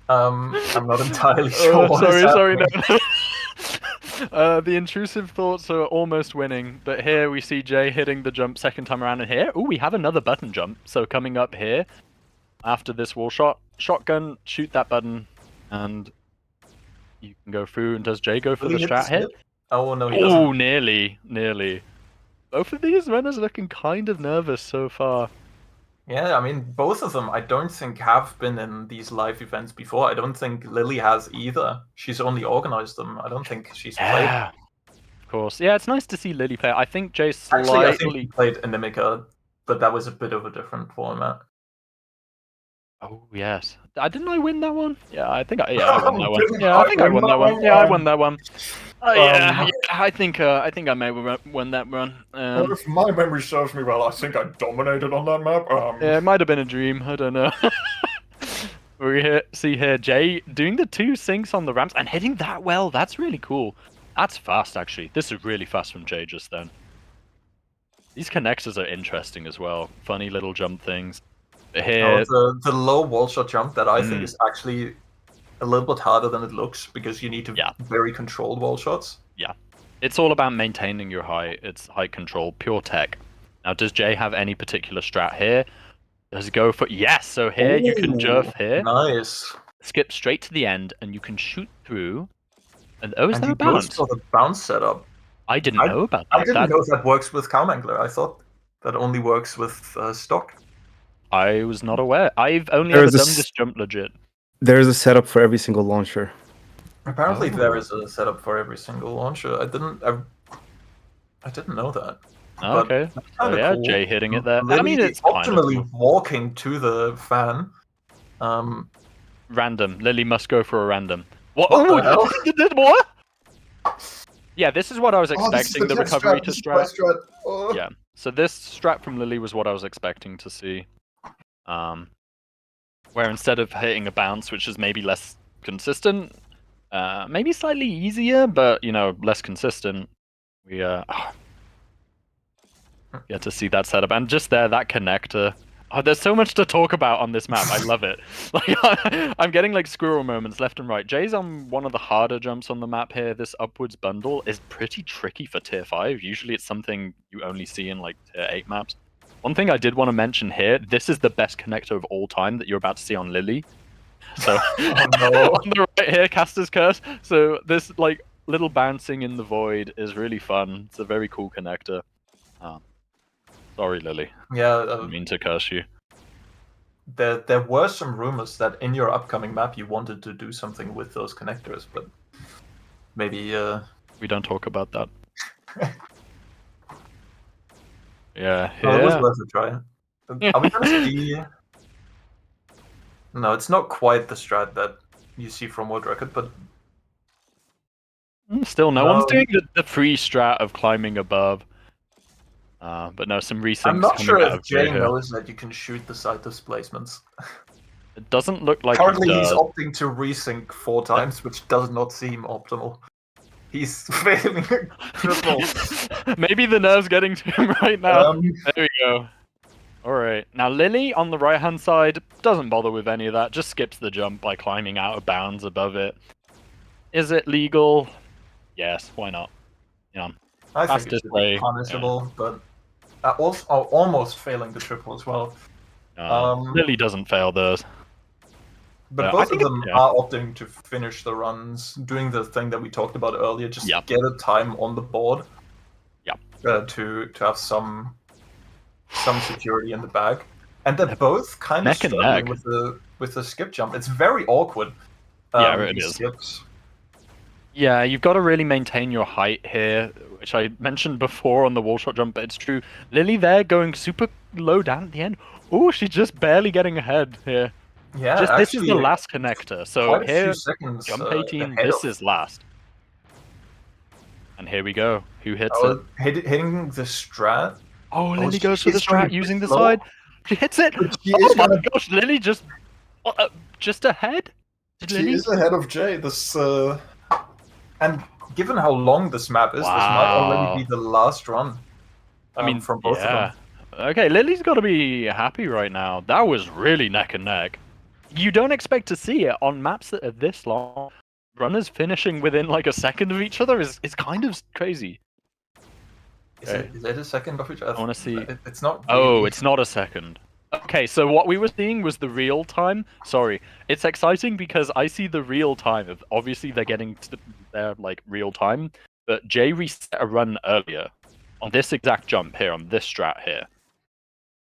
I'm not entirely sure what is happening. No. The intrusive thoughts are almost winning, but here we see Jay hitting the jump second time around, and here, we have another button jump. So coming up here, after this wall shot, shotgun, shoot that button, and you can go through. And does Jay go for the strat hit? Oh, no, he doesn't. Oh, nearly. Both of these runners looking kind of nervous so far. Yeah, I mean, both of them I don't think have been in these live events before. I don't think Lily has either. She's only organized them. I don't think she's played. Of course. Yeah, it's nice to see Lily play. I think Jay slightly... Actually, I think he played Inimica, but that was a bit of a different format. Oh, yes. Didn't I win that one? Yeah, I think I won that one. Yeah, I think I won that one. Yeah, I think I may have won that run. If my memory serves me well, I think I dominated on that map. Yeah, it might have been a dream. I don't know. See here, Jay doing the 2 sinks on the ramps and hitting that well. That's really cool. That's fast, actually. This is really fast from Jay just then. These connectors are interesting as well. Funny little jump things. Here, the low wall shot jump that I think is actually a little bit harder than it looks because you need to very controlled wall shots. Yeah, it's all about maintaining your height. It's height control, pure tech. Now, does Jay have any particular strat here? Does he go for yes? So here you can jerf here. Nice. Skip straight to the end, and you can shoot through. And oh, is And that he a bounce? goes for the bounce setup. I didn't know about that. I didn't know that works with Cowmangler. I thought that only works with stock. I was not aware. I've only ever done this jump legit. There is a setup for every single launcher. Apparently, there is a setup for every single launcher. I didn't know that. Oh, okay. So yeah, cool. Jay hitting it there. Lily, I mean, it's optimally kind of walking to the fan. Random. Lily must go for a random. What? The hell? What? Yeah, this is what I was expecting the recovery to strat. Oh. Yeah. So this strat from Lily was what I was expecting to see. Where instead of hitting a bounce, which is maybe less consistent, maybe slightly easier, but less consistent, we get to see that setup. And just there, that connector. Oh, there's so much to talk about on this map. I love it. Like I'm getting like squirrel moments left and right. Jay's on one of the harder jumps on the map here. This upwards bundle is pretty tricky for tier 5. Usually it's something you only see in like tier 8 maps. One thing I did want to mention here, this is the best connector of all time that you're about to see on Lily. So oh, no. On the right here, Caster's Curse. So this like little bouncing in the void is really fun. It's a very cool connector. Sorry, Lily. Yeah, I didn't mean to curse you. There were some rumors that in your upcoming map you wanted to do something with those connectors, but maybe we don't talk about that. Yeah, no, it was worth a try. Are we gonna see? No, it's not quite the strat that you see from World Record, but still, no one's doing the free strat of climbing above. But no, some resyncs. I'm not sure if Jay here. knows that you can shoot the side displacements. It doesn't look like currently he's opting to resync 4 times, which does not seem optimal. He's failing triple. Maybe the nerve's getting to him right now. There we go. Alright, now Lily on the right hand side doesn't bother with any of that, just skips the jump by climbing out of bounds above it. Is it legal? Yes, why not? Yeah. I think it should be punishable, but also almost failing the triple as well. Lily doesn't fail those. But both of them are opting to finish the runs, doing the thing that we talked about earlier, just get a time on the board. To have some security in the bag. And they're both kind of struggling with the skip jump. It's very awkward. Yeah, it is. Skips. Yeah, you've got to really maintain your height here, which I mentioned before on the wall shot jump, but it's true. Lily there going super low down at the end. Oh, she's just barely getting ahead here. Yeah, actually, this is the last connector. So here, jump 18, this is last. And here we go. Who hits it? Hitting the strat. Oh, Lily goes for the strat using the side. She hits it. Oh my gosh, Lily just ahead. She is ahead of Jay. This and given how long this map is, this might already be the last run. I mean, from both of them. Okay, Lily's got to be happy right now. That was really neck and neck. You don't expect to see it on maps that are this long. Runners finishing within like a second of each other is kind of crazy. Is it a second of each other? I want to see. It's not. Really... Oh, it's not a second. Okay, so what we were seeing was the real time. Sorry, it's exciting because I see the real time of obviously they're getting to their like real time, but Jay reset a run earlier on this exact jump here on this strat here.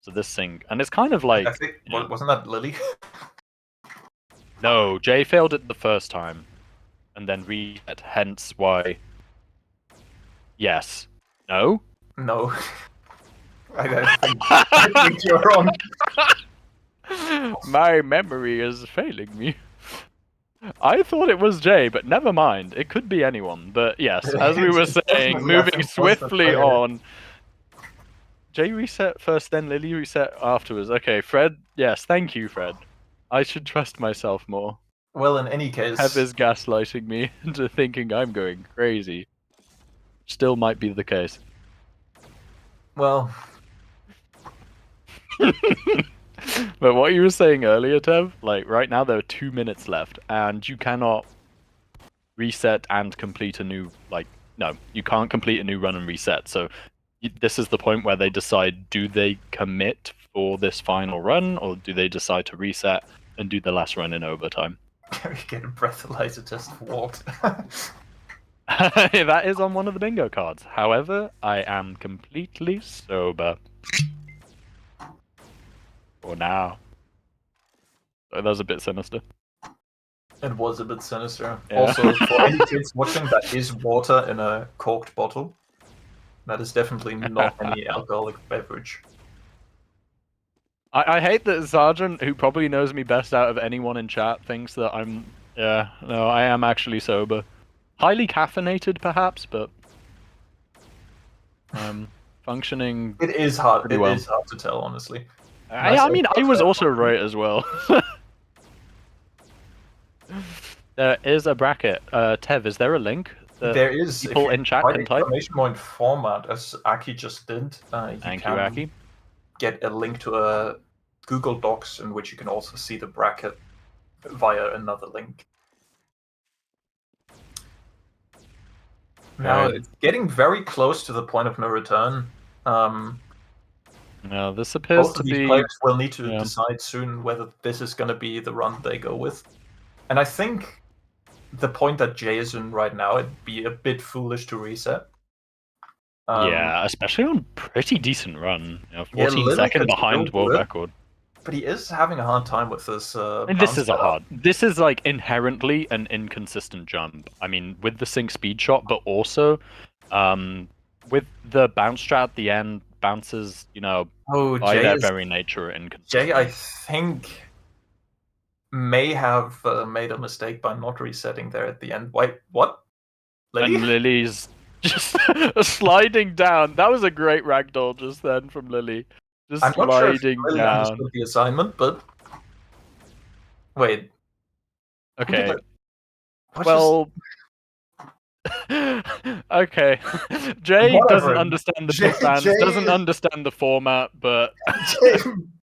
So this thing, and it's kind of like. I think wasn't that Lily? No, Jay failed it the first time, and then reset. Hence why. Yes. No. No. I think you're wrong. My memory is failing me. I thought it was Jay, but never mind. It could be anyone. But yes, as we were saying, Definitely, I moving think, was the swiftly player. on. Jay reset first, then Lily reset afterwards. Okay, Fred. Yes, thank you, Fred. I should trust myself more. Well, in any case, Hev is gaslighting me into thinking I'm going crazy. Still might be the case. well, But what you were saying earlier, Tev, like right now there are 2 minutes left, and you cannot reset and complete a new, no, you can't complete a new run and reset. So this is the point where they decide, do they commit for this final run, or do they decide to reset and do the last run in overtime? get a breathalyzer test walked. That is on one of the bingo cards. However, I am completely sober. For now. So that was a bit sinister. It was a bit sinister. Yeah. Also, for any kids watching, that is water in a corked bottle. That is definitely not any alcoholic beverage. I hate that Sergeant, who probably knows me best out of anyone in chat, thinks that I'm... Yeah, no, I am actually sober. Highly caffeinated, perhaps, but... functioning... It is hard. Pretty It well. is hard to tell, honestly. I mean, I was also right as well. There is a bracket. Tev, is there a link? There is. People in chat can type? Exclamation point format, as Aki just did. Thank you, Aki. Get a link to a Google Docs in which you can also see the bracket via another link. Now it's getting very close to the point of no return. No, this appears Both to of these be... players will need to decide soon whether this is going to be the run they go with. And I think the point that Jay is in right now, it'd be a bit foolish to reset. Yeah, especially on pretty decent run. 14 Lily second can behind still world do it, record. but he is having a hard time with this. And this is a hard. This is like inherently an inconsistent jump. I mean, with the sync speed shot, but also with the bounce strat at the end, bounces, by Jay their very nature are inconsistent. Jay, I think, may have made a mistake by not resetting there at the end. Wait, what? Lily? And Lily's just sliding down. That was a great ragdoll just then from Lily. Just I'm not sure if sliding Lily down. understood the assignment, but wait. Okay. Well, okay. Jay Whatever. doesn't understand the pick bands, doesn't understand the format, but Jay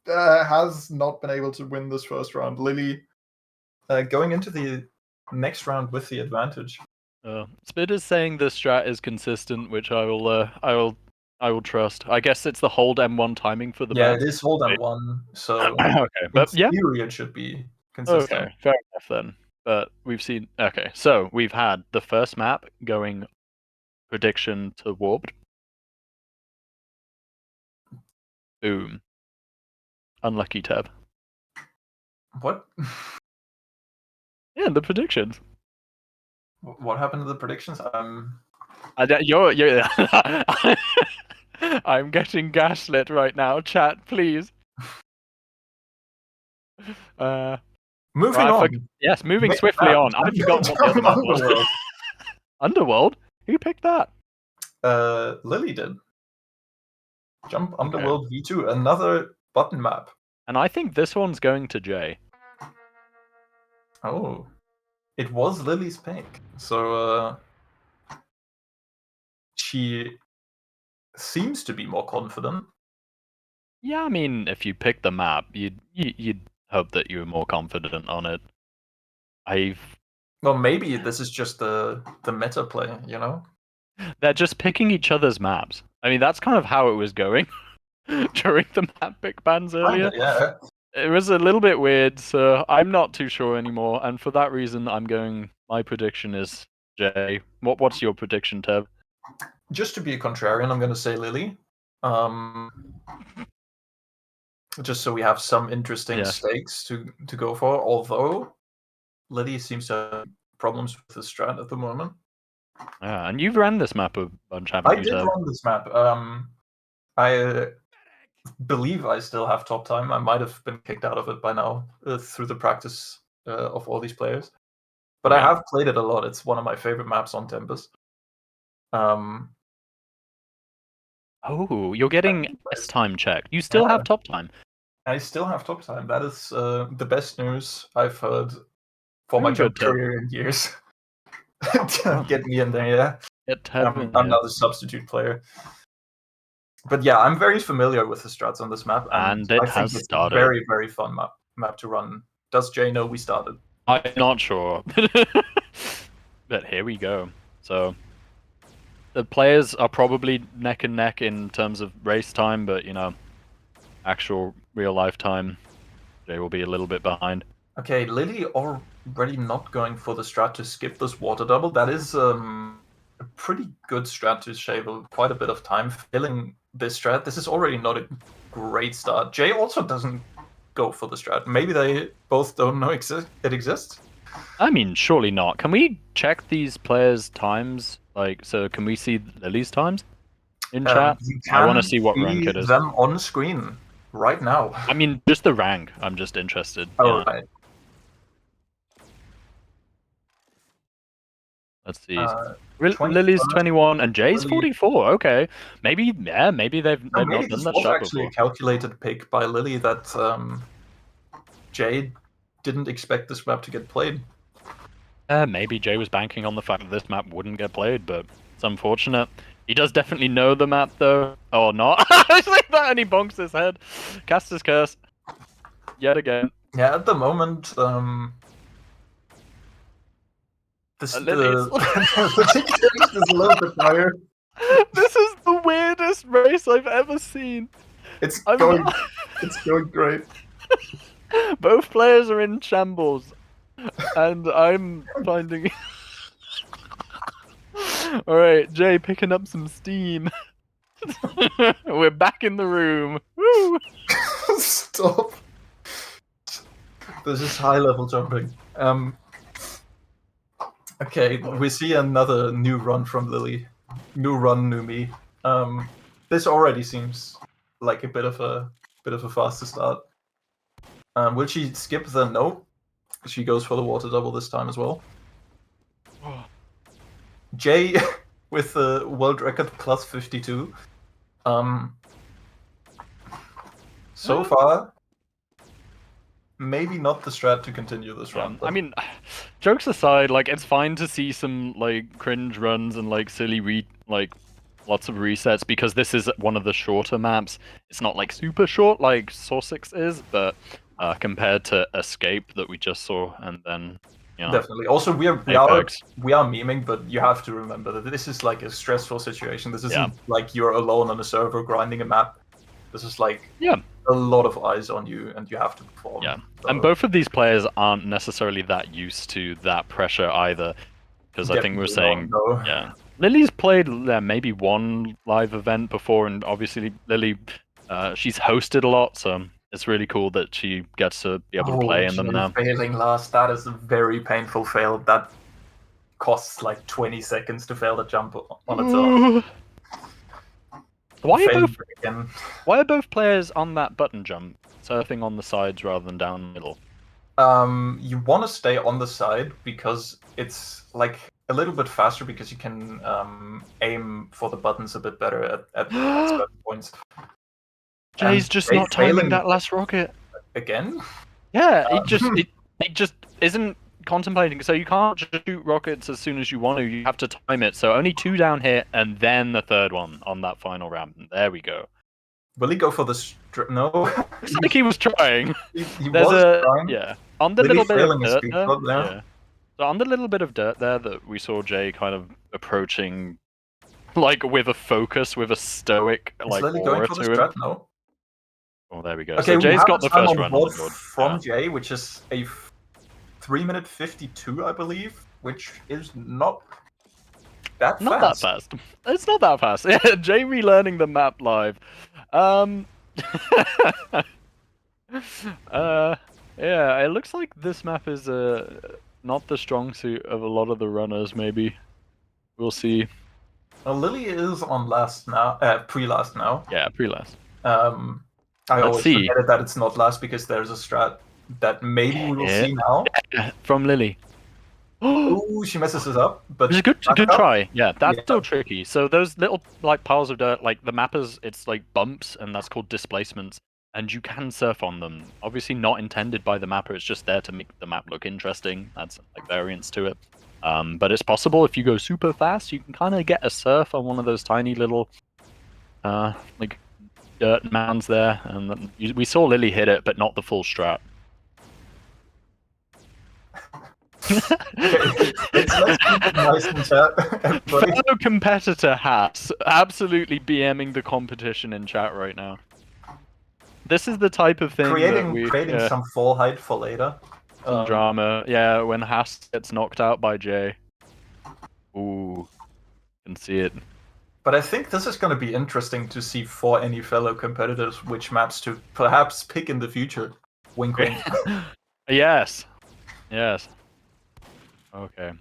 has not been able to win this first round. Lily going into the next round with the advantage. Spid is saying the strat is consistent, which I will trust. I guess it's the hold M1 timing for the it is hold M1, so okay, but in theory it should be consistent. Okay, fair enough then. But we've seen... Okay, so we've had the first map going prediction to warped. Boom. Unlucky tab. What? Yeah, the predictions. What happened to the predictions? You're I'm getting gaslit right now. Chat, please. Moving on. Yes, moving swiftly on. I've forgotten what the other one was. Underworld? Who picked that? Lily did. Jump Underworld V2, another button map. And I think this one's going to Jay. Oh. It was Lily's pick. So she seems to be more confident. Yeah, I mean, if you pick the map, you'd hope that you were more confident on it. Well, maybe this is just the meta play, They're just picking each other's maps. I mean, that's kind of how it was going during the map pick bans earlier. Yeah. It was a little bit weird, so I'm not too sure anymore. And for that reason, my prediction is Jay. What's your prediction, Tev? Just to be a contrarian, I'm going to say Lily. Just so we have some interesting stakes to go for. Although Lily seems to have problems with the strat at the moment. Yeah, and you've ran this map a bunch, haven't you, I did run this map. I believe I still have top time. I might have been kicked out of it by now through the practice of all these players. But Oh, I yeah. have played it a lot. It's one of my favorite maps on Tempest. Oh, you're getting S time checked. You still Yeah. have top time. I still have top time. That is the best news I've heard for my Very jump good, Ted. career in years. Wow. Get me in there, yeah. Get Ted in I'm here. not a substitute player. But yeah, I'm very familiar with the strats on this map, And it I think has it's started. a very, very fun map to run. Does Jay know we started? I'm not sure. But here we go. So the players are probably neck and neck in terms of race time, but you know, actual real life time, Jay will be a little bit behind. Okay, Lily already not going for the strat to skip this water double. That is a pretty good strat to shave quite a bit of time filling this strat. This is already not a great start. Jay also doesn't go for the strat. Maybe they both don't know it exists. I mean, surely not. Can we check these players' times? Like, so can we see Lily's times in chat? You I want to can see what rank it is. them on screen right now. I mean, just the rank. I'm just interested. Oh, Yeah. right. Let's see. 21st, Lily's 21 and Jay's Lily- 44. Okay, maybe maybe they've maybe not done this that was shot actually before. a calculated pick by Lily that Jay didn't expect this map to get played. Maybe Jay was banking on the fact that this map wouldn't get played, but it's unfortunate. He does definitely know the map though, or not. I like that, and he bonks his head. Cast his curse yet again. Yeah, at the moment, this Lily's- the situation is a little bit higher. This is the weirdest race I've ever seen. It's I'm going, not- it's going great. Both players are in shambles, and I'm finding. All right, Jay, picking up some steam. We're back in the room. Woo! Stop. This is high level jumping. Okay, we see another new run from Lily. New run, new me. This already seems like a bit of a faster start. Will she skip the no? She goes for the water double this time as well. Jay with the world record plus 52. So far, maybe not the strat to continue this run. I mean, jokes aside, like it's fine to see some like cringe runs and like silly lots of resets because this is one of the shorter maps. It's not like super short like Saw 6 is, but compared to Escape that we just saw, and then you know, Definitely. Also, we are memeing, but you have to remember that this is like a stressful situation. This isn't like you're alone on a server grinding a map. This is like a lot of eyes on you, and you have to perform. Yeah, so. And both of these players aren't necessarily that used to that pressure either, because I think we're saying Lily's played maybe one live event before, and obviously Lily, she's hosted a lot, so it's really cool that she gets to be able to play in them now. Failing last, that is a very painful fail. That costs like 20 seconds to fail the jump on its own. Why are both players on that button jump, surfing on the sides rather than down the middle? You want to stay on the side because it's like a little bit faster because you can aim for the buttons a bit better at certain points. Jay's just not timing that last rocket again. Yeah, it just isn't contemplating. So you can't just shoot rockets as soon as you want to. You have to time it. So only 2 down here, and then the 3rd one on that final ramp. There we go. Will he go for the no? It's like he was trying. He was trying. Yeah, on the little bit of dirt there. Yeah. So on the little bit of dirt there that we saw Jay kind of approaching, like with a focus, with a stoic like aura to him. No. Oh, there we go. Okay, so Jay's got the first run on the board. From Jay, which is a 3-minute 52, I believe, which is not that fast. Not that fast. It's not that fast. Yeah, Jay relearning the map live. Yeah, it looks like this map is not the strong suit of a lot of the runners. Maybe we'll see. Well, Lily is on last now, pre-last now. Yeah, pre-last. I always forget that it's not last because there's a strat that maybe we will see now. From Lily. Ooh, she messes us up, but It's a good back up. try. Yeah, that's Yeah. still tricky. So those little like piles of dirt, like the mappers, it's like bumps, and that's called displacements, and you can surf on them. Obviously not intended by the mapper. It's just there to make the map look interesting. That's like variance to it. But it's possible if you go super fast, you can kind of get a surf on one of those tiny little, like dirt mounds there. And we saw Lily hit it, but not the full strat. Okay, let's keep it nice and chat, everybody. Fellow competitor hats absolutely BMing the competition in chat right now. This is the type of thing that Creating some fall height for later. some drama. Yeah, when Haas gets knocked out by Jay. Ooh, can see it. But I think this is going to be interesting to see for any fellow competitors which maps to perhaps pick in the future. Wink, wink. Yes. Yes. Okay.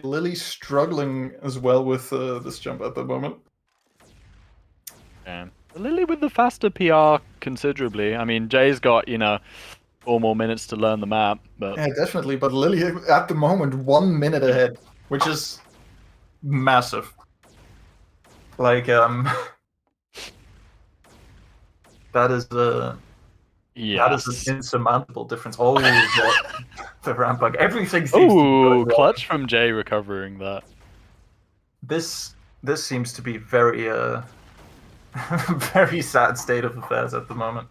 Lily's struggling as well with this jump at the moment. Okay. Lily with the faster PR considerably. I mean, Jay's got, 4 more minutes to learn the map, but Yeah, definitely. But Lily at the moment 1 minute ahead, which is massive. Like that is yes. that is an insurmountable difference. Oh, the ramp bug. Everything seems to be going Ooh, wrong. clutch from Jay recovering that. This seems to be very very sad state of affairs at the moment.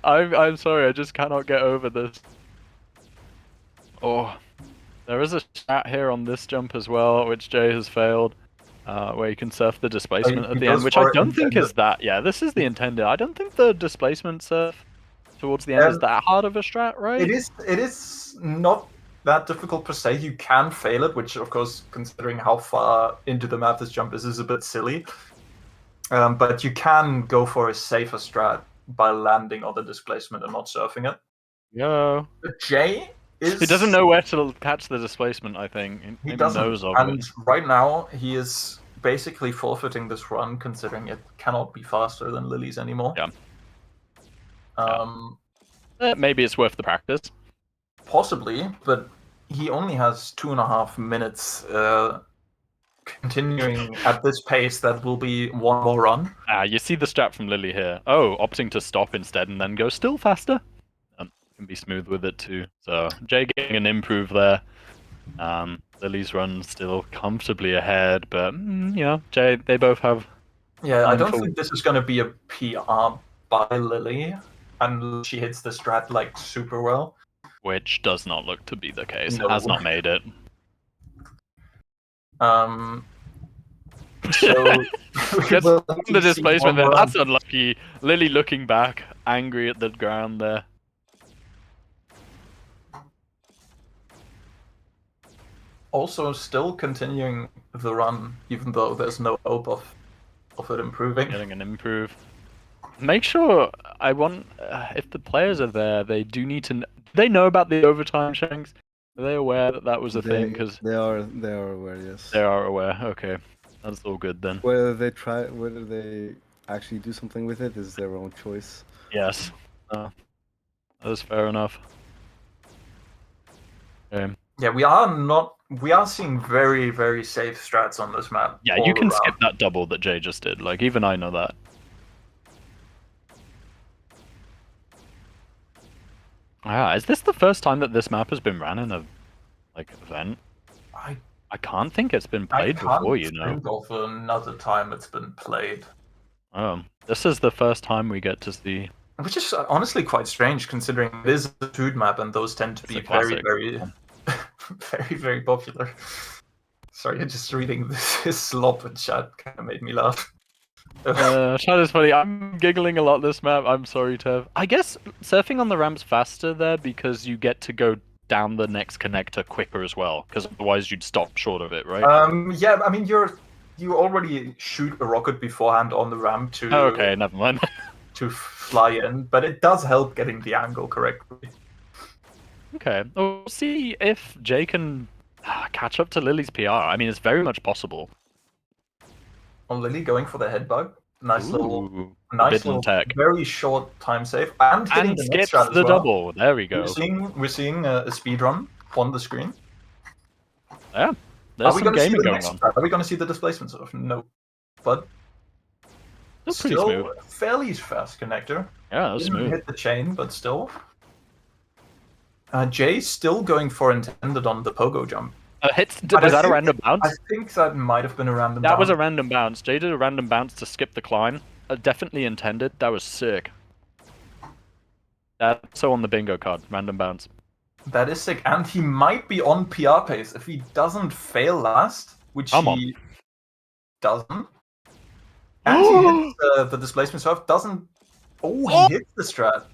I'm sorry, I just cannot get over this. Oh, there is a chat here on this jump as well, which Jay has failed, where you can surf the displacement at he the end, goes which I for don't think intended. is that. Yeah, this is the intended. I don't think the displacement surf towards the end is that hard of a strat, right? It is not that difficult per se. You can fail it, which of course, considering how far into the map this jump is a bit silly. But you can go for a safer strat by landing on the displacement and not surfing it. Yeah. But Jay is... He doesn't know where to catch the displacement, I think. He Maybe doesn't. knows of And it. right now, he is basically forfeiting this run, considering it cannot be faster than Lily's anymore. Yeah. Maybe it's worth the practice. Possibly, but he only has 2.5 minutes. Continuing at this pace, that will be one more run. You see the strat from Lily here. Oh, opting to stop instead and then go still faster. Can be smooth with it too. So Jay getting an improve there. Lily's run still comfortably ahead, but Jay, they both have. Yeah, I don't think this is going to be a PR by Lily, and she hits the strat like super well. Which does not look to be the case. No. Has not made it. So Gets the displacement there. That's unlucky. Lily looking back, angry at the ground there. Also, still continuing the run, even though there's no hope of it improving. Getting an improve. Make sure, I want, if the players are there, they do need to. Do they know about the overtime, Shanks? Are they aware that that was a thing? Because they are aware, yes. They are aware. Okay, that's all good then. Whether they actually do something with it is their own choice. Yes, that is fair enough. Okay. Yeah, we are seeing very, very safe strats on this map. Yeah, you can skip that double that Jay just did. Like, even I know that. Is this the first time that this map has been ran in a event? I can't think it's been played before, I can't think of another time it's been played. Oh, this is the first time we get to see. Which is honestly quite strange, considering it is a food map, and those tend to be very, very, very, very popular. Sorry, just reading this slop in chat kind of made me laugh. Chat is funny. I'm giggling a lot this map. I'm sorry, Tev. I guess surfing on the ramp's faster there because you get to go down the next connector quicker as well, because otherwise you'd stop short of it, right? Yeah, I mean you already shoot a rocket beforehand on the ramp to. Oh, okay, never mind. To fly in, but it does help getting the angle correctly. Okay, we'll see if Jay can catch up to Lily's PR. I mean, it's very much possible. On Lily going for the head bug? Nice little, Ooh, nice forbidden little, tech. very short time save, and hitting And the next skips strat as the well. double. There we go. We're seeing a speed run on the screen. Yeah, Are there's we some going to see gaming the going next on. strat? Are we going to see the displacement surf? No, but Still pretty still smooth. fairly fast connector. Yeah, that's Didn't smooth. hit the chain, but still. Jay still going for intended on the pogo jump. Was that a random bounce? I think that might have been a random bounce. That was a random bounce. Jay did a random bounce to skip the climb. Definitely intended. That was sick. That's so on the bingo card. Random bounce. That is sick. And he might be on PR pace if he doesn't fail last, which he doesn't. And he hits the displacement surf. Doesn't. Oh, he hits the strat.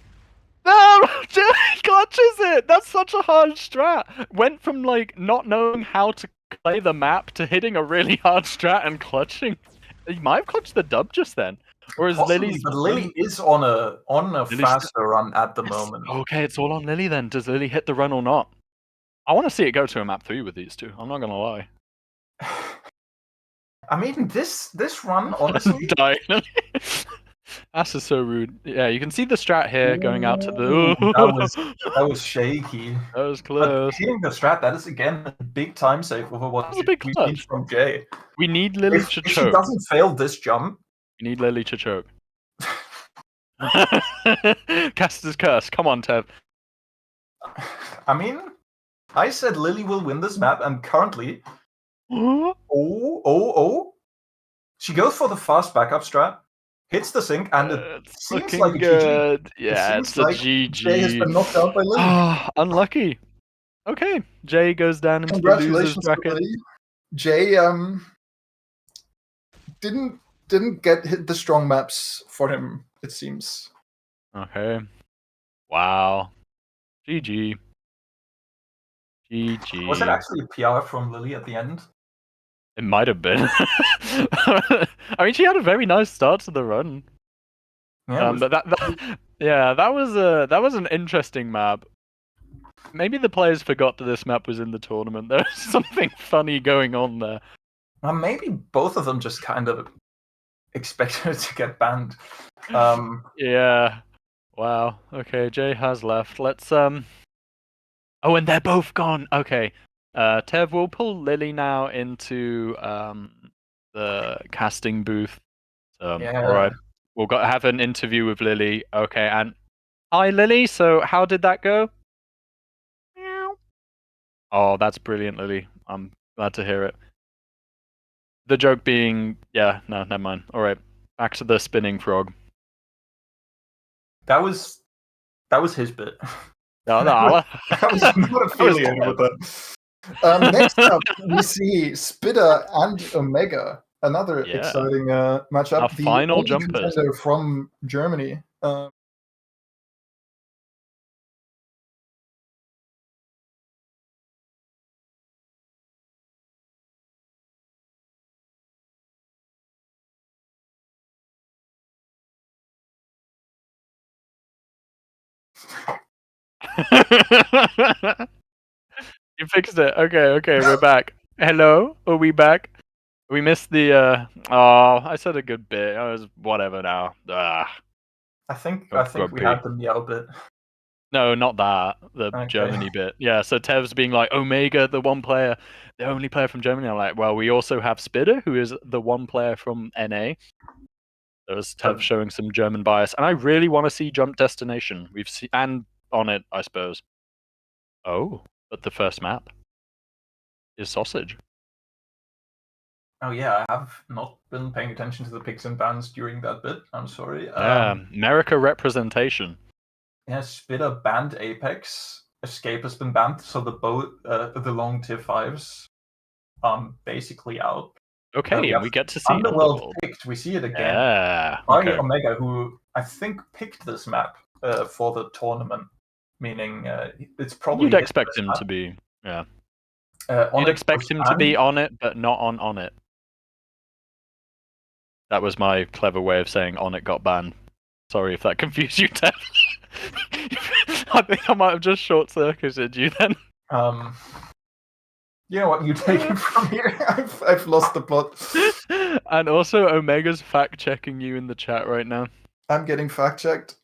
No, Jay clutches it. That's such a hard strat. Went from like not knowing how to play the map to hitting a really hard strat and clutching. He might have clutched the dub just then. Or is Possibly, Lily's? but Lily is on a Lily's faster run at the moment. Okay, it's all on Lily then. Does Lily hit the run or not? I want to see it go to a map 3 with these two. I'm not gonna lie. I mean, this run, honestly. That's just so rude. Yeah, you can see the strat here going out to the. That was shaky. That was close. But hitting the strat, that is again a big time save over what That was a big we've clutch. seen from Jay. We need Lily to If she choke. doesn't fail this jump, We need Lily to choke. Caster's curse. Come on, Tev. I mean, I said Lily will win this map, and currently, she goes for the fast backup strat, hits the sink, and it seems looking like a good. GG. Yeah, it's a like GG. Jay has been knocked out by Lily. Unlucky. Okay, Jay goes down into the losers bracket. Jay didn't get hit the strong maps for him, it seems. Okay. Wow. GG. GG. Was it actually a PR from Lily at the end? It might have been. I mean, she had a very nice start to the run. Yeah, But that was an interesting map. Maybe the players forgot that this map was in the tournament. There was something funny going on there. maybe both of them just kind of expected to get banned. Yeah. Wow. Okay, Jay has left. Let's Oh, and they're both gone. Okay. Tev will pull Lily now into the casting booth. Yeah. Alright. We'll have an interview with Lily. Okay, and hi Lily, so how did that go? Meow. Oh, that's brilliant, Lily. I'm glad to hear it. The joke being, yeah, no, never mind. Alright. Back to the spinning frog. That was his bit. No, I was not affiliated with that. Next up, we see Spitter and Omega. Another exciting matchup. Our the final only jumpers contender from Germany. You fixed it. Okay, we're back. Hello, are we back? We missed the oh, I said a good bit. I was whatever now. I think we had the meow bit. No, not that. The Germany bit. Yeah, so Tev's being like, Omega, the one player, the only player from Germany. I'm like, well, we also have Spitter, who is the one player from NA. There's Tev showing some German bias. And I really want to see Jump Destination. We've seen, and on it, I suppose. Oh, but the first map is Sausage. Oh yeah, I have not been paying attention to the picks and bans during that bit. I'm sorry. Yeah, America representation. Yeah, Spitter banned Apex. Escape has been banned, so the long tier 5s basically out. Okay, and we get to see Underworld picked. We see it again. Yeah. By Omega, who I think picked this map for the tournament, meaning it's probably. You'd expect him to be, yeah. You'd expect him to be on it, but not on it. That was my clever way of saying on it got banned. Sorry if that confused you, Tev. I think I might have just short-circuited you then. You know what? You take it from here. I've lost the plot. And also, Omega's fact checking you in the chat right now. I'm getting fact checked.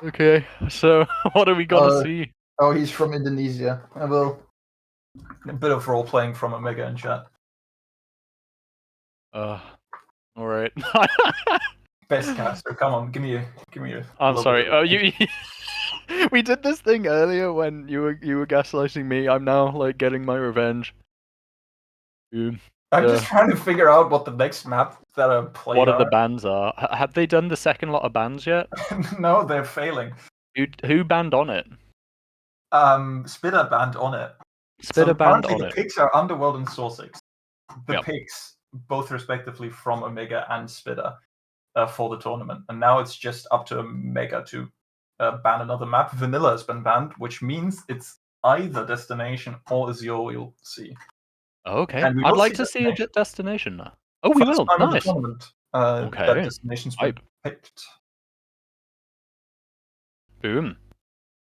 Okay, so what are we gonna see? Oh, he's from Indonesia. I will. A bit of role playing from Omega in chat. All right. Best caster. Come on, give me a. I'm little sorry. bit Oh, of you. We did this thing earlier when you were gaslighting me. I'm now like getting my revenge. Boom. I'm just trying to figure out what the next map that I play What are the bans are? Have they done the second lot of bans yet? No, they're failing. Who banned on it? Spitter banned on it. Spitter banned currently on the it. picks are Underworld and Source 6. The Yep. picks, both respectively from Omega and Spitter, for the tournament. And now it's just up to Omega to ban another map. Vanilla has been banned, which means it's either Destination or Azure, we'll see. Okay. And we I'd will like see to see a Destination. destination now. Oh, we First will. time in the Nice. tournament Okay. that Destination's been Hype. picked. Boom.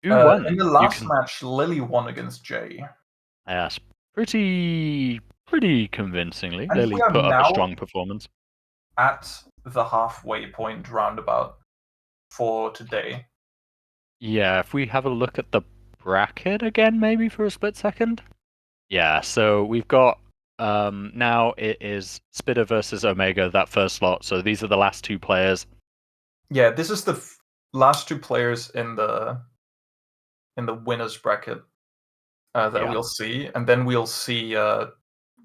Who won? In the last match, Lily won against Jay. Yes. Pretty convincingly. And Lily we are put up a now strong performance. at the halfway point roundabout for today. Yeah, if we have a look at the bracket again, maybe for a split second. Yeah, so we've got now it is Spitter versus Omega, that first slot. So these are the last two players. Yeah, this is the last two players in the winners bracket that we'll see, and then we'll see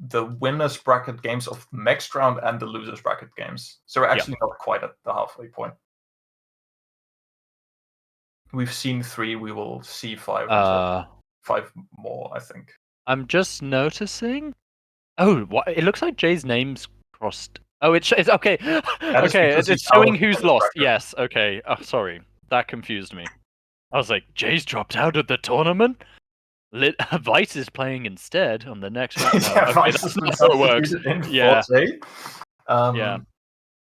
the winners bracket games of the next round and the losers bracket games. So we're actually not quite at the halfway point. We've seen 3, we will see 5. 5 more, I think. I'm just noticing. Oh, what? It looks like Jay's name's crossed. Oh, it's okay. Okay, it's showing who's lost. Yes. Okay. Oh, sorry, that confused me. I was like, Jay's dropped out of the tournament. Vice is playing instead on the next round. No, okay, Vice that's has been not how it works. substituted in Yeah. for Jay. Yeah.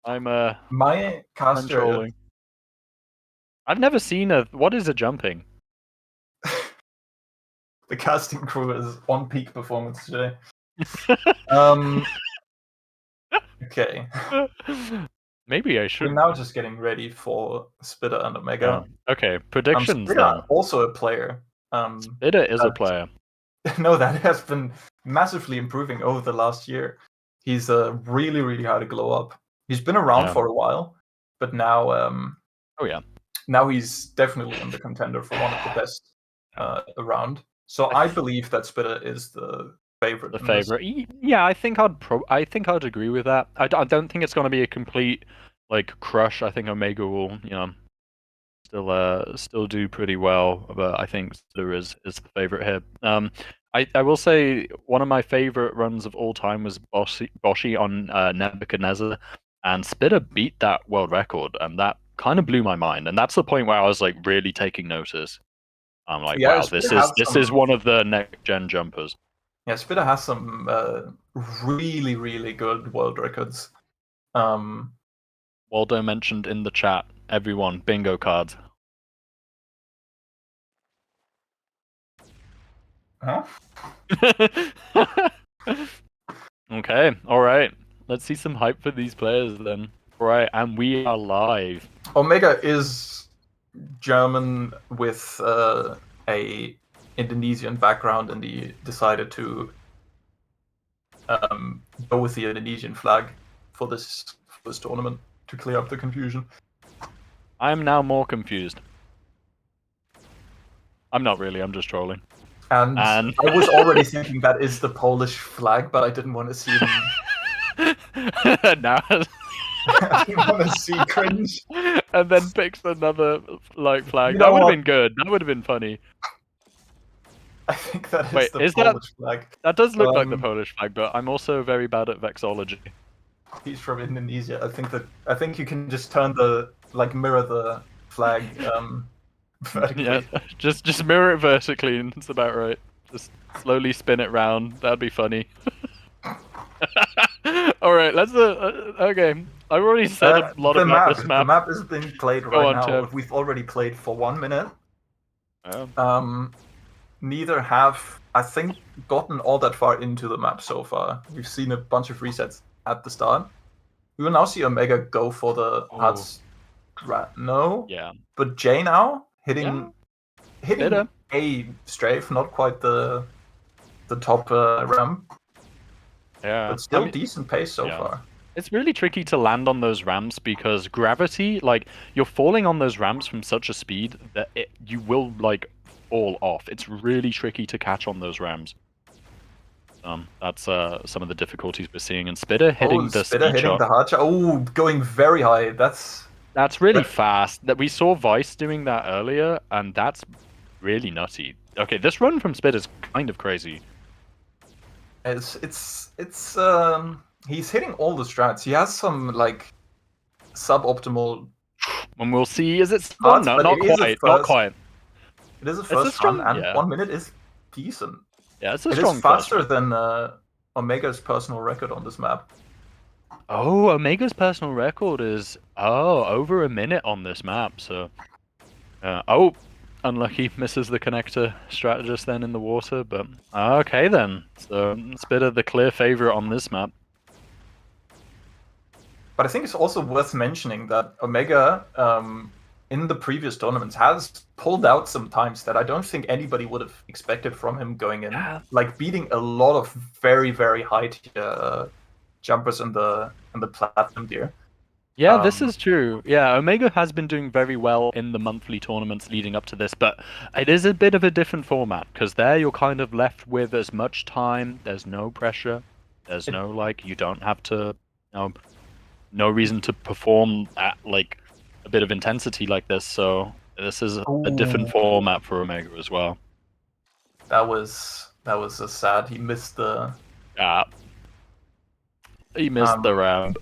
I'm my caster. trolling. I've never seen a. What is a jumping? The casting crew is on peak performance today. Okay. Maybe I should. We're now just getting ready for Spitter and Omega. Okay, predictions Spitter, then. also a player. Spitter is a player. No, that has been massively improving over the last year. He's really, really hard to glow up. He's been around for a while, but now, oh yeah, now he's definitely in the contender for one of the best around. So I believe that Spitter is the favorite. The favorite. Yeah, I think I'd agree with that. I don't think it's going to be a complete like crush. I think Omega will, still do pretty well, but I think Spitter is the favorite here. I will say one of my favorite runs of all time was Boshi on Nebuchadnezzar, and Spitter beat that world record, and that kind of blew my mind. And that's the point where I was like really taking notice. I'm like, Yeah, wow, this is one of the next gen jumpers. Yeah, Spitter has some really, really good world records. Waldo mentioned in the chat, everyone, bingo cards. Huh? Okay, alright. Let's see some hype for these players then. Right, and we are live. Omega is German with a Indonesian background, and he decided to go with the Indonesian flag for this tournament to clear up the confusion. I'm now more confused. I'm not really, I'm just trolling. And I was already thinking that is the Polish flag, but I didn't want to see them. Now I didn't want to see cringe. And then picks another like flag. That would have been good. That would have been funny. I think that is the Polish flag. That does look like the Polish flag, but I'm also very bad at vexology. He's from Indonesia. I think you can just turn mirror the flag vertically. Yeah, just mirror it vertically, and it's about right. Just slowly spin it round. That'd be funny. All right, let's. Okay, I've already said a lot about this map. The map is being played right now. We've already played for 1 minute. Oh. Neither have, I think, gotten all that far into the map so far. We've seen a bunch of resets at the start. We will now see Omega go for the hard no. Yeah. But J now Yeah. hitting Better. a strafe, not quite the top ramp, Yeah. but still I mean, decent pace so yeah. far. It's really tricky to land on those ramps because gravity, like, you're falling on those ramps from such a speed that you will, like, fall off. It's really tricky to catch on those ramps. That's some of the difficulties we're seeing. And Spitter hitting the Spitter speed hitting shot. the hard shot. Oh, going very high. That's Really fast. That we saw Vice doing that earlier, and that's really nutty. Okay, this run from Spitter's kind of crazy. it's he's hitting all the strats. He has some like suboptimal And we'll see, is it still? parts, No, but not it is a quite. first. Not quite. It is a It's first a strong, run, and yeah. 1 minute is decent. Yeah, it's a It strong is faster first run. than Omega's personal record on this map. Oh, Omega's personal record is over a minute on this map. So, oh, unlucky, misses the connector strategist then in the water. But okay then, so Spitter the clear favorite on this map. But I think it's also worth mentioning that Omega, in the previous tournaments, has pulled out some times that I don't think anybody would have expected from him going in. Yeah. Like beating a lot of very, very high tier jumpers in the platinum tier. Yeah, this is true. Yeah, Omega has been doing very well in the monthly tournaments leading up to this, but it is a bit of a different format because there you're kind of left with as much time. There's no pressure. There's no like you don't have to, no reason to perform at like a bit of intensity like this. So this is a different format for Omega as well. That was a sad. He missed the. Yeah, he missed the ramp.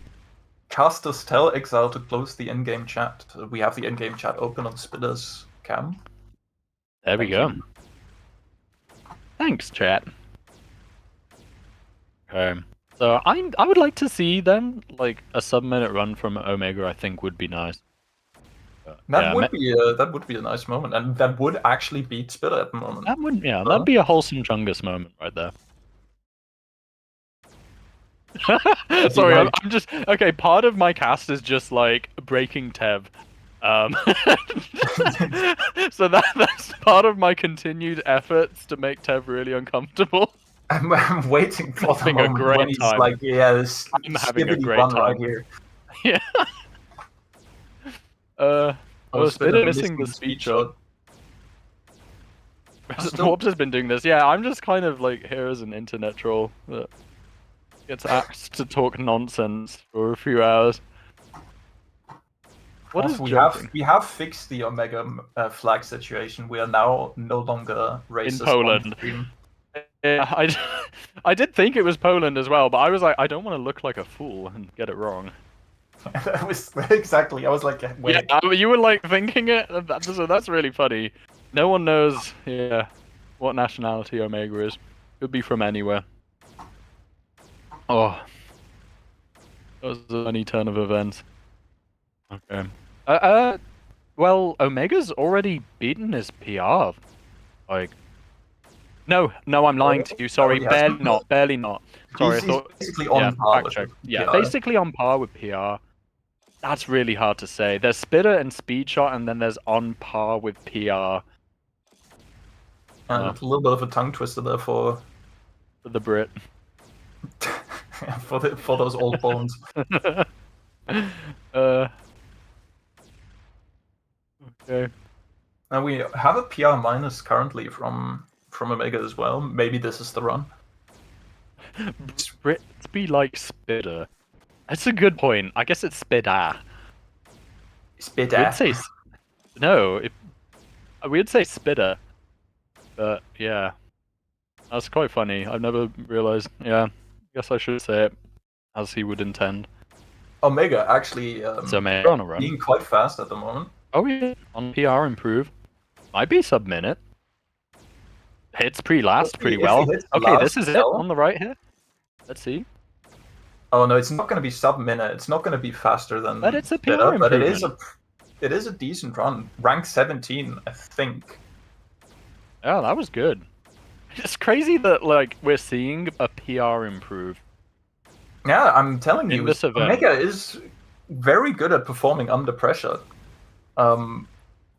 Casters tell Exile to close the in-game chat. We have the in-game chat open on Spitter's cam. There we go. Thanks, chat. Okay. So I would like to see then like a sub-minute run from Omega. I think would be nice. That would be a nice moment, and that would actually beat Spitter at the moment. That would that'd be a wholesome Chungus moment right there. Sorry, like... I'm just okay. Part of my cast is just like breaking Tev. So that's part of my continued efforts to make Tev really uncomfortable. I'm waiting for the moment when he's time. like, yeah, this I'm having a great run time right here. Yeah. Spitter missing the speed shot. Warps has been doing this. Yeah, I'm just kind of like here as an internet troll that gets asked to talk nonsense for a few hours. What is we have fixed the Omega flag situation. We are now no longer racist in Poland. Yeah, I did think it was Poland as well, but I was like, I don't want to look like a fool and get it wrong. That was exactly. I was like, wait. Yeah, you were like thinking it. So that's really funny. No one knows, what nationality Omega is. Could be from anywhere. Oh, that was a funny turn of events. Okay. Well, Omega's already beaten his PR. Like, no, I'm lying to you. Sorry, barely not. Sorry, I thought basically on par with PR. Basically on par with PR. That's really hard to say. There's Spitter and Speed Shot, and then there's on par with PR. And a little bit of a tongue twister there for the Brit. for those old bones. Okay. And we have a PR minus currently from Omega as well. Maybe this is the run. Brits be like Spitter. That's a good point. I guess it's Spitter. Spitter. We'd say no. We'd say Spitter. But yeah, that's quite funny. I've never realized. Yeah, I guess I should say it as he would intend. Omega actually Omega on a run. being quite fast at the moment. Oh yeah, on PR improve. Might be sub-minute. Hits pre-last pretty well. Okay, this is it on the right here. Let's see. Oh no, it's not going to be sub-minute. It's not going to be faster than. But it's a PR improvement. But it is a decent run. Rank 17, I think. Yeah, that was good. It's crazy that like we're seeing a PR improve. Yeah, I'm telling In you, this event. Omega is very good at performing under pressure.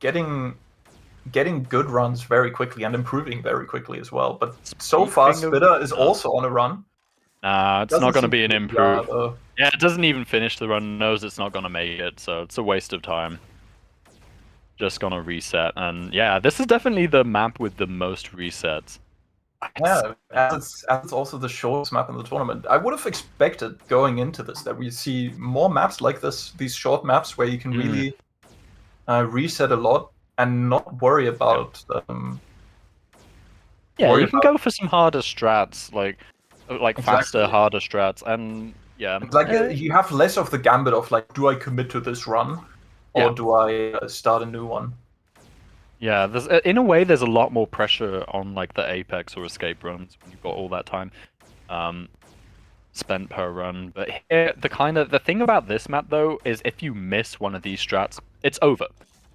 Getting good runs very quickly and improving very quickly as well. But so far, Speaking of- Spitter is no. also on a run. Nah, it's Doesn't not going to seem be an PR, improve. though. Yeah, it doesn't even finish the run. Knows it's not going to make it, so it's a waste of time. Just gonna reset, and yeah, this is definitely the map with the most resets. Yeah, as it's also the shortest map in the tournament. I would have expected going into this that we see more maps like this, these short maps where you can really reset a lot and not worry about. Yeah, you can go for some harder strats, like faster, Exactly. harder strats, and yeah, Like you have less of the gambit of like, do I commit to this run, or Yeah. do I start a new one? yeah. There's in a way, there's a lot more pressure on like the Apex or escape runs when you've got all that time spent per run. But here, the thing about this map though is if you miss one of these strats, it's over.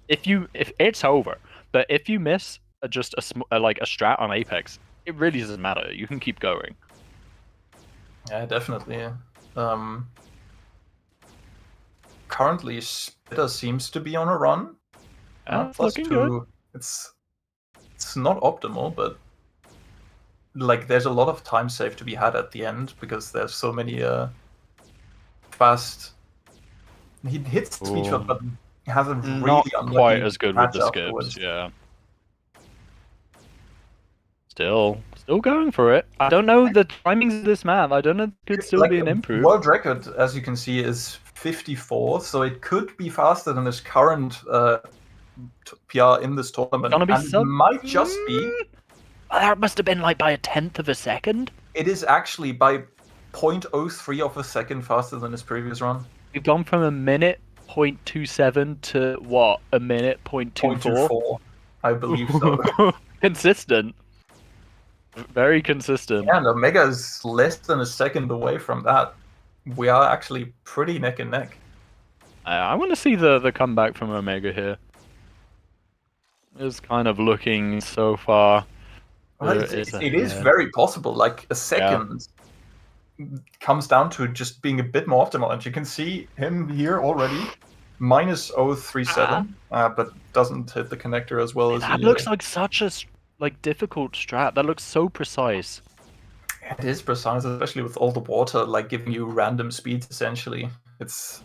If it's over, but if you miss just like a strat on Apex, it really doesn't matter. You can keep going. Yeah, definitely. Currently, Spitter seems to be on a run. It's looking good. It's not optimal, but like there's a lot of time save to be had at the end because there's so many fast. He hits the speed shot, but has a really Not unlucky quite as good with catch the afterwards. skips, yeah. Still going for it. I don't know the timings of this map. I don't know if it could still be an improve. World record, as you can see, is 54, so it could be faster than his current PR in this tournament. Gonna be and it might just be. That must have been like by 1/10 of a second. It is actually by 0.03 of a second faster than his previous run. We've gone from a minute 0.27 to what? A minute 0.24? 0.24, I believe so. Consistent. Very consistent. Yeah, and Omega is less than a second away from that. We are actually pretty neck and neck. I want to see the comeback from Omega here. It's kind of looking so far. Well, it is very possible. Like a second comes down to just being a bit more optimal, and you can see him here already. Minus 0.37, but doesn't hit the connector as well as that looks like such a difficult strat. That looks so precise. It is precise, especially with all the water like giving you random speeds. Essentially, it's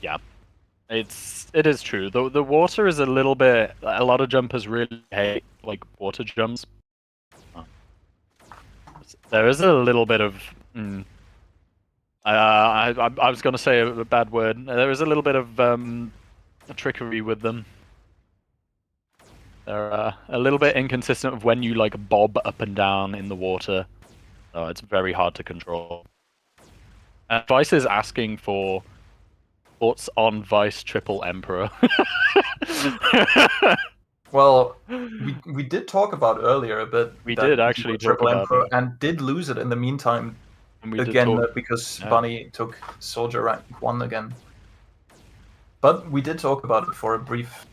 it is true. The water is a little bit. A lot of jumpers really hate like water jumps. There is a little bit of. I was gonna say a bad word. There is a little bit of trickery with them. They're a little bit inconsistent of when you like bob up and down in the water. So it's very hard to control. Vice is asking for thoughts on Vice Triple Emperor. Well, we did talk about earlier a bit. We did actually talk Triple about Emperor it. and did lose it in the meantime. And we Again, did talk... because Bunny took Soldier rank 1 again. But we did talk about it for a brief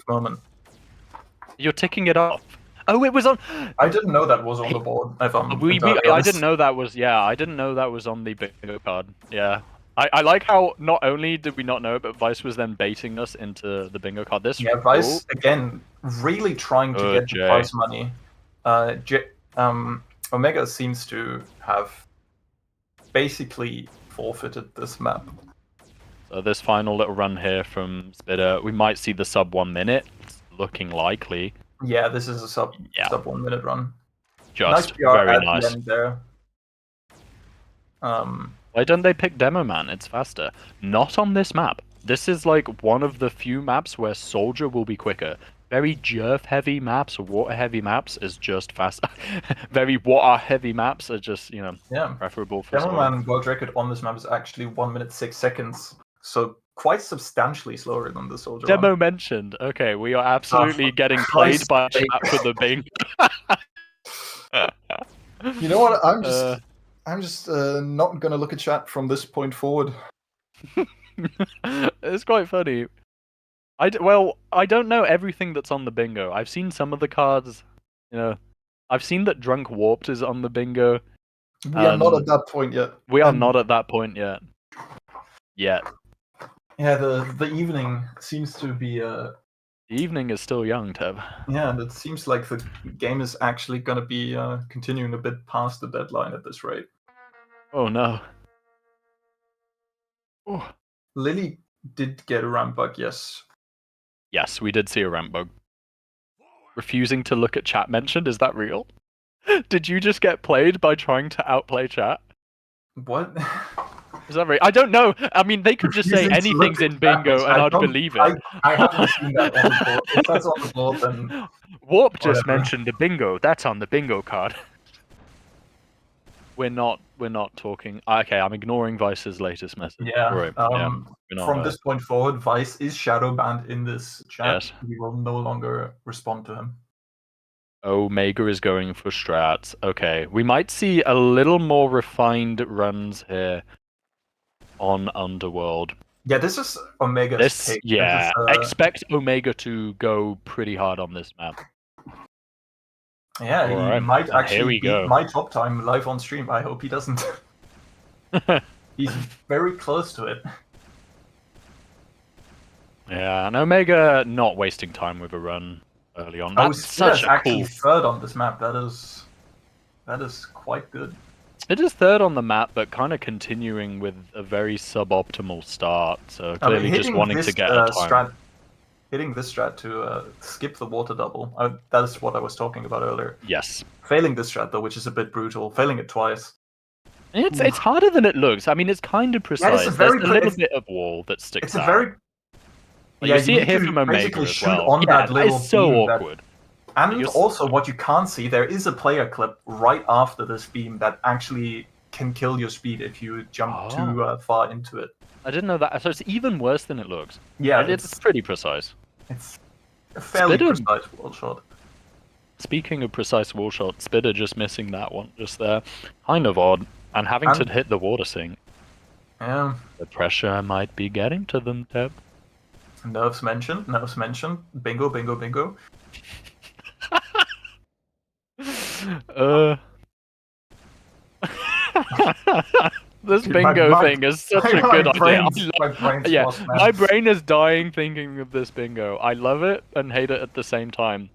moment. You're ticking it off. Oh, it was on. I didn't know that was on the board. If I'm I didn't know that was. Yeah, I didn't know that was on the bingo card. Yeah, I like how not only did we not know it, but Vice was then baiting us into the bingo card. Vice again really trying to get the prize money. Omega seems to have basically forfeited this map. So this final little run here from Spitter, we might see the sub 1 minute. It's looking likely. Yeah, this is a sub 1 minute run. Just nice PR very at nice. The end there. Why don't they pick Demo Man? It's faster. Not on this map. This is like one of the few maps where Soldier will be quicker. Very jerf heavy maps, water heavy maps is just faster. Very water heavy maps are just, preferable for Demo Man world record on this map is actually 1 minute 6 seconds. So quite substantially slower than the Soldier Demo one. mentioned. Okay, we are absolutely getting played by chat for the bing. You know what? I'm just not gonna look at chat from this point forward. It's quite funny. I don't know everything that's on the bingo. I've seen some of the cards. I've seen that Drunk Warped is on the bingo. We are not at that point yet. We are not at that point yet. Yet. Yeah, the evening seems to be The evening is still young, Teb. yeah, and it seems like the game is actually going to be continuing a bit past the deadline at this rate. Oh no. Oh. Lily did get a ramp bug, yes. Yes, we did see a ramp bug. Refusing to look at chat mentioned, is that real? Did you just get played by trying to outplay chat? What? Is that right? I don't know. I mean, they could just say Refusing to look anything's at in chat bingo mentioned. and I'd believe it. I haven't seen that on the board. If that's on the board, then Warp just whatever. mentioned the bingo. That's on the bingo card. We're not talking. Okay, I'm ignoring Vice's latest message. Yeah. Right. Yeah. We're not, From this point forward, Vice is shadow banned in this chat. Yes. We will no longer respond to him. Omega is going for strats. Okay, we might see a little more refined runs here on Underworld. Yeah, this is Omega's This, take. yeah, This is, expect Omega to go pretty hard on this map. yeah, he Alright, might and actually here we beat go. my top time live on stream. I hope he doesn't. He's very close to it. Yeah, and Omega not wasting time with a run early on. Oh, That's such a actually cool. third on this map. That is quite good. It is third on the map, but kind of continuing with a very suboptimal start. So clearly just wanting to get a time. Hitting this strat to skip the water double. That is what I was talking about earlier. Yes. Failing this strat though, which is a bit brutal. Failing it twice. It's harder than it looks. I mean, it's kind of precise. There's a little bit of wall that sticks it's out. a very You see it here from Omega basically as shoot well. on that little it's so beam awkward. And also, what you can't see, there is a player clip right after this beam that actually can kill your speed if you jump too far into it. I didn't know that. So it's even worse than it looks. Yeah, it's pretty precise. It's a fairly precise wall shot. Speaking of precise wall shot, Spitter just missing that one just there. Kind of odd. And having to hit the water sink. Yeah. The pressure might be getting to them, Deb. Nerves mentioned. Bingo, bingo, bingo. This bingo thing is such a good idea. My brain is dying thinking of this bingo. I love it and hate it at the same time.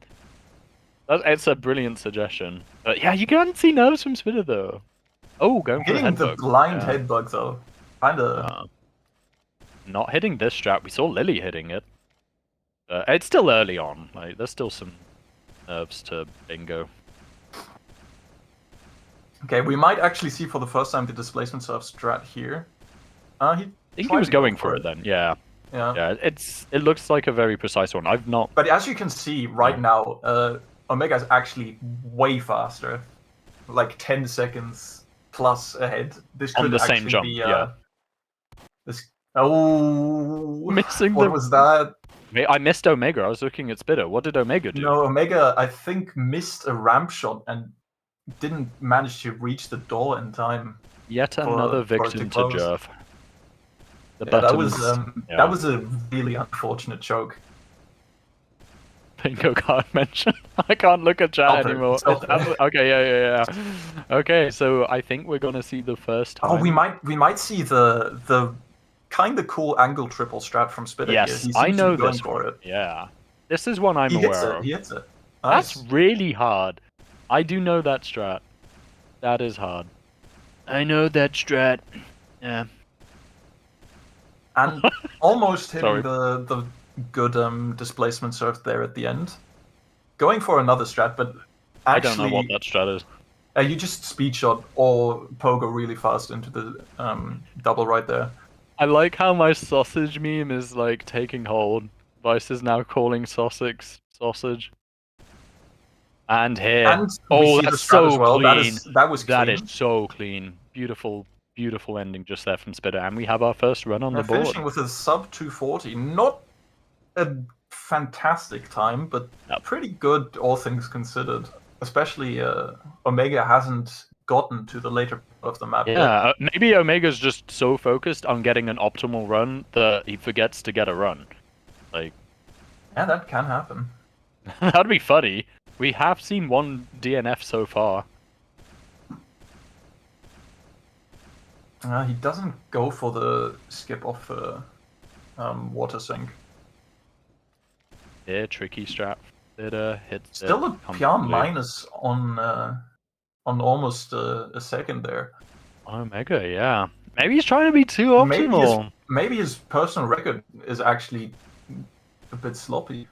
It's a brilliant suggestion. But yeah, you can't see nerves from Spitter though. Oh, going for hitting the blind head bug though. Kinda. Not hitting this strat. We saw Lily hitting it. It's still early on. Like there's still some nerves to bingo. Okay, we might actually see for the first time the displacement surf strat here. I think he was going for it then. Yeah. Yeah. It looks like a very precise one. I've not. But as you can see right now, Omega is actually way faster, like 10 seconds plus ahead. This could on the actually same jump. be, This. Missing what was that? I missed Omega. I was looking at Spitter. What did Omega do? No, Omega, I think, missed a ramp shot and didn't manage to reach the door in time. Yet another victim to Jerv. That was a really unfortunate choke. Bingo card mention. I can't look at chat anymore. Okay, yeah. Okay, so I think we're gonna see the first time. Oh, we might see the kind of cool angle triple strat from Spitter. Yes, here. I know going this for one. it. Yeah, this is one I'm aware of. He hits it. Nice. That's really hard. I do know that strat. That is hard. I know that strat. Yeah. And almost hitting the good displacement surf there at the end. Going for another strat, but actually, I don't know what that strat is. You just speed shot or pogo really fast into the double right there. I like how my sausage meme is like taking hold. Vice is now calling sausage. And here, that's so clean. That was clean. That is so clean. Beautiful ending just there from Spitter, and we have our first run on the board. Finishing with a sub 240, not a fantastic time, but pretty good all things considered. Especially Omega hasn't gotten to the later part of the map yet. Maybe Omega's just so focused on getting an optimal run that he forgets to get a run. Like, yeah, that can happen. That'd be funny. We have seen one DNF so far. He doesn't go for the skip off the water sink. Yeah, tricky strat. It hits Still it a PR comfortably. minus on almost a second there. Omega, yeah. Maybe he's trying to be too optimal. Maybe his personal record is actually a bit sloppy.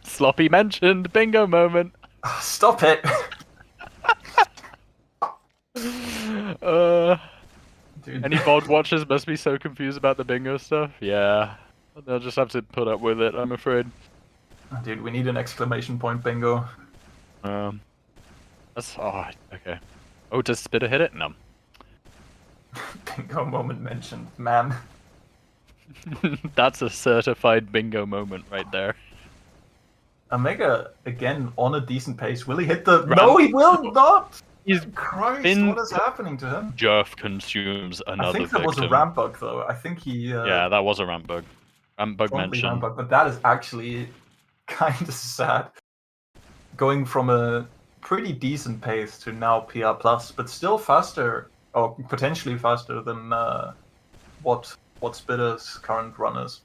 Sloppy mentioned. Bingo moment. Stop it! Dude. Any VOD watchers must be so confused about the bingo stuff. Yeah, they'll just have to put up with it, I'm afraid. Dude, we need an exclamation point bingo. That's okay. Oh, does Spitter hit it? No. Bingo moment mentioned, man. That's a certified bingo moment right there. Omega again on a decent pace. Will he hit the? Ramp. No, he will not. He's Christ, been- what is happening to him? Jerf consumes another I think that was a victim. ramp bug though. I think he. Yeah, that was a ramp bug. Ramp bug Probably mentioned. ramp bug, but that is actually kind of sad. Going from a pretty decent pace to now PR plus, but still faster, or potentially faster than what Spitter's current run is.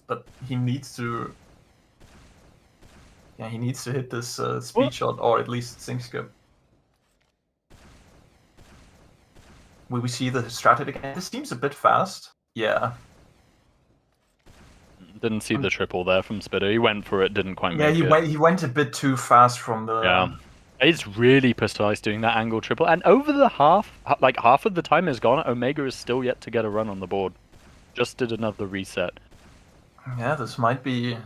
But he needs to. Yeah, he needs to hit this speed shot or at least sink skip. Will we see the strat again? This seems a bit fast. Yeah. Didn't see the triple there from Spitter. He went for it, didn't quite Yeah, make it. he went a bit too fast from the. Yeah. It's really precise doing that angle triple. And over the half of the time is gone, Omega is still yet to get a run on the board. Just did another reset. Yeah, this might be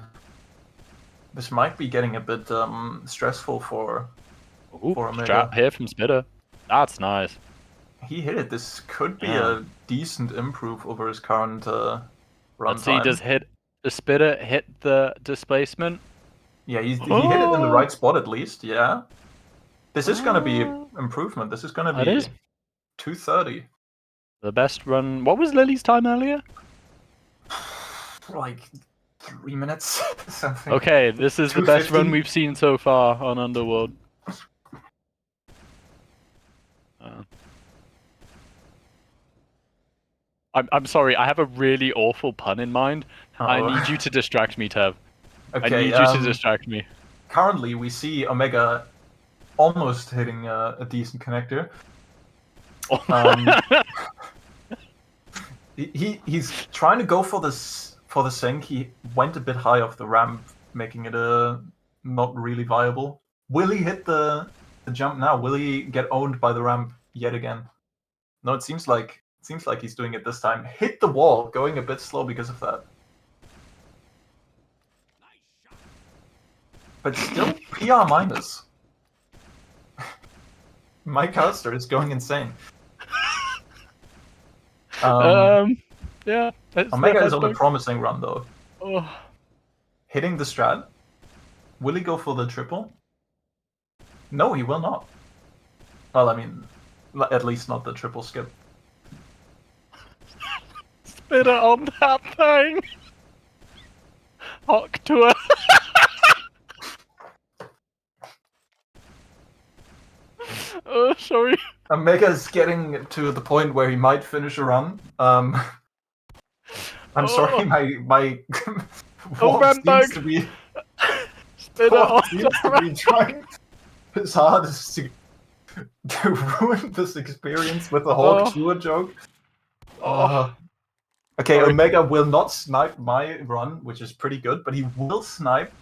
getting a bit stressful for Omega. Strat here from Spitter. That's nice. He hit it. This could be a decent improve over his current run Let's see, time. does Spitter hit the displacement? Yeah, he hit it in the right spot at least, yeah. This is going to be improvement. This is going to be 2:30. The best run. What was Lily's time earlier? Like 3 minutes, something. Okay, this is the best 2:50. run we've seen so far on Underworld. I'm sorry, I have a really awful pun in mind. I need you to distract me, Tev. Okay, I need you to distract me. Currently, we see Omega almost hitting a decent connector. He's trying to go for the sink. He went a bit high off the ramp, making it not really viable. Will he hit the jump now? Will he get owned by the ramp yet again? No, it seems like he's doing it this time. Hit the wall, going a bit slow because of that. But still PR minus. My caster is going insane. Yeah. Omega is on a promising run though. Oh. Hitting the strat. Will he go for the triple? No, he will not. Well, I mean, at least not the triple skip. Spitter on that thing. Hawk to her. Oh, sorry. Omega's getting to the point where he might finish a run. I'm sorry, my ramp seems to be trying his hardest to ruin this experience with the Hawk Tour joke. Okay, sorry. Omega will not snipe my run, which is pretty good, but he will snipe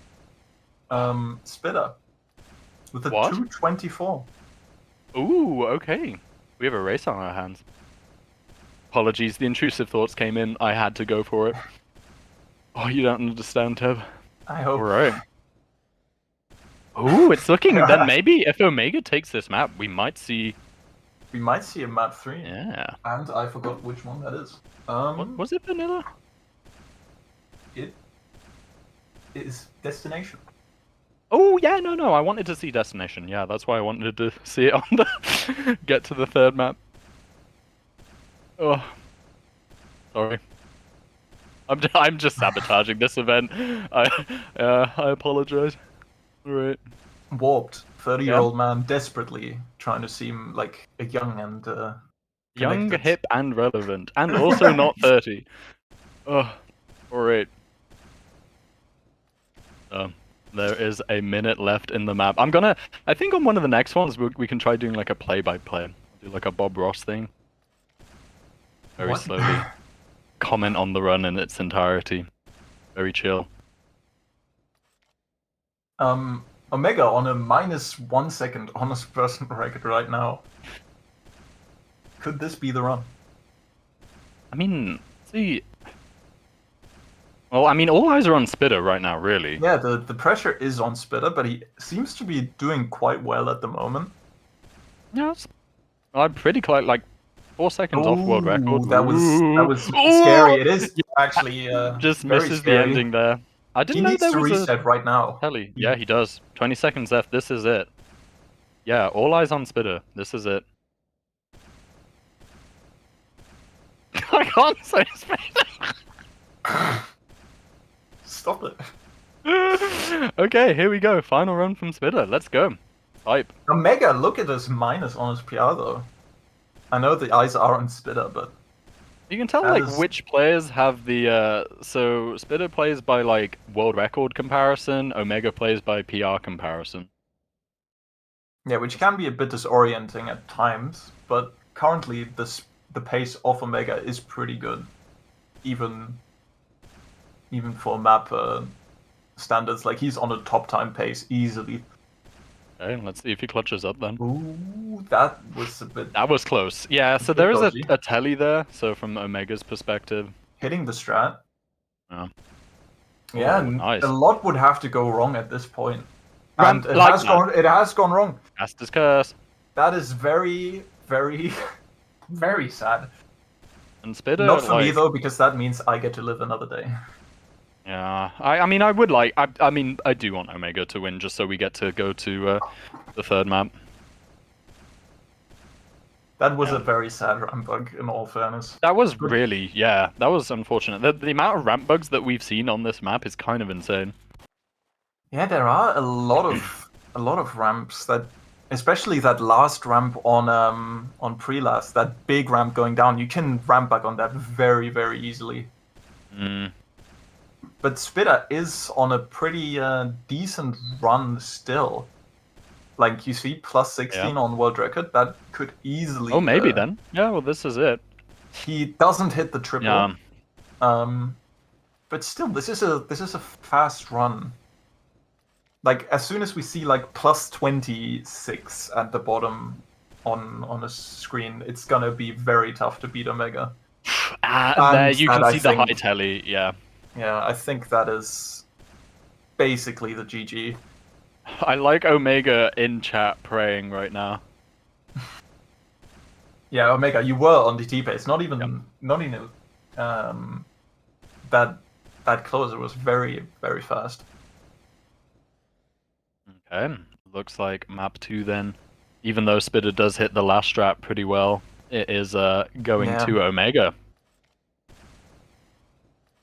Spitter with a 224. Ooh, okay. We have a race on our hands. Apologies, the intrusive thoughts came in. I had to go for it. Oh, you don't understand, Tev. I hope. Alright. Ooh, it's looking that maybe if Omega takes this map, we might see... We might see a map 3. Yeah. And I forgot which one that is. Was it vanilla? It is Destination. Oh, yeah, no, I wanted to see Destination. Yeah, that's why I wanted to see it on the... get to the third map. Oh. Sorry. I'm just sabotaging this event. I apologize. Alright. Warped, 30-year-old man desperately trying to seem like a young and Young, connected. hip, and relevant, and also not 30. Oh, alright. There is a minute left in the map. I think on one of the next ones we can try doing like a play-by-play. Do like a Bob Ross thing. Very What? slowly. Comment on the run in its entirety. Very chill. Omega on a -1 second honest person record right now. Could this be the run? I mean, see. Well, I mean, all eyes are on Spitter right now, really. Yeah, the pressure is on Spitter, but he seems to be doing quite well at the moment. Yeah, I'm pretty close, like 4 seconds off world record. That was Ooh. scary. It is actually Just very misses scary. the ending there. I He didn't know needs there to was reset right now. Heli. Yeah, he does. 20 seconds left. This is it. Yeah, all eyes on Spitter. This is it. I can't say Spitter. Stop it. Okay, here we go. Final run from Spitter. Let's go. Hype. Omega, look at this minus on his PR though. I know the eyes are on Spitter, but You can tell That like is- which players have the so Spitter plays by like world record comparison, Omega plays by PR comparison. yeah, which can be a bit disorienting at times. But currently, the pace of Omega is pretty good, even for map standards. Like he's on a top time pace easily. Okay, let's see if he clutches up then. Ooh, that was a bit That was close. Yeah, so bit there is dodgy. a telly there, so from Omega's perspective. hitting the strat. Yeah. Yeah, Oh, and nice. a lot would have to go wrong at this point. Ramp And it like has that. gone. It has gone wrong. Master's curse. That is very, very, very sad. And Spitter, Not for me like, though, because that means I get to live another day. yeah, I mean, I would like, I mean, I do want Omega to win just so we get to go to the third map. That was Yeah. a very sad ramp bug, in all fairness. That was really, yeah, that was unfortunate. The amount of ramp bugs that we've seen on this map is kind of insane. Yeah, there are a lot of ramps that, especially that last ramp on pre-last, that big ramp going down. You can ramp back on that very, very easily. Mm. But Spitter is on a pretty decent run still. Like you see, plus 16 on world record. That could easily. Oh, maybe then. Yeah, well, this is it. He doesn't hit the triple. Yeah. But still, this is a fast run. Like as soon as we see like plus 26 at the bottom on a screen, it's gonna be very tough to beat Omega. There you can that, see I the high think- telly. Yeah. Yeah, I think that is basically the GG. I like Omega in chat praying right now. Yeah, Omega, you were on DT pace. Not even that close. It was very, very fast. Okay, looks like map 2 then. Even though Spitter does hit the last strat pretty well, it is going Yeah. to Omega.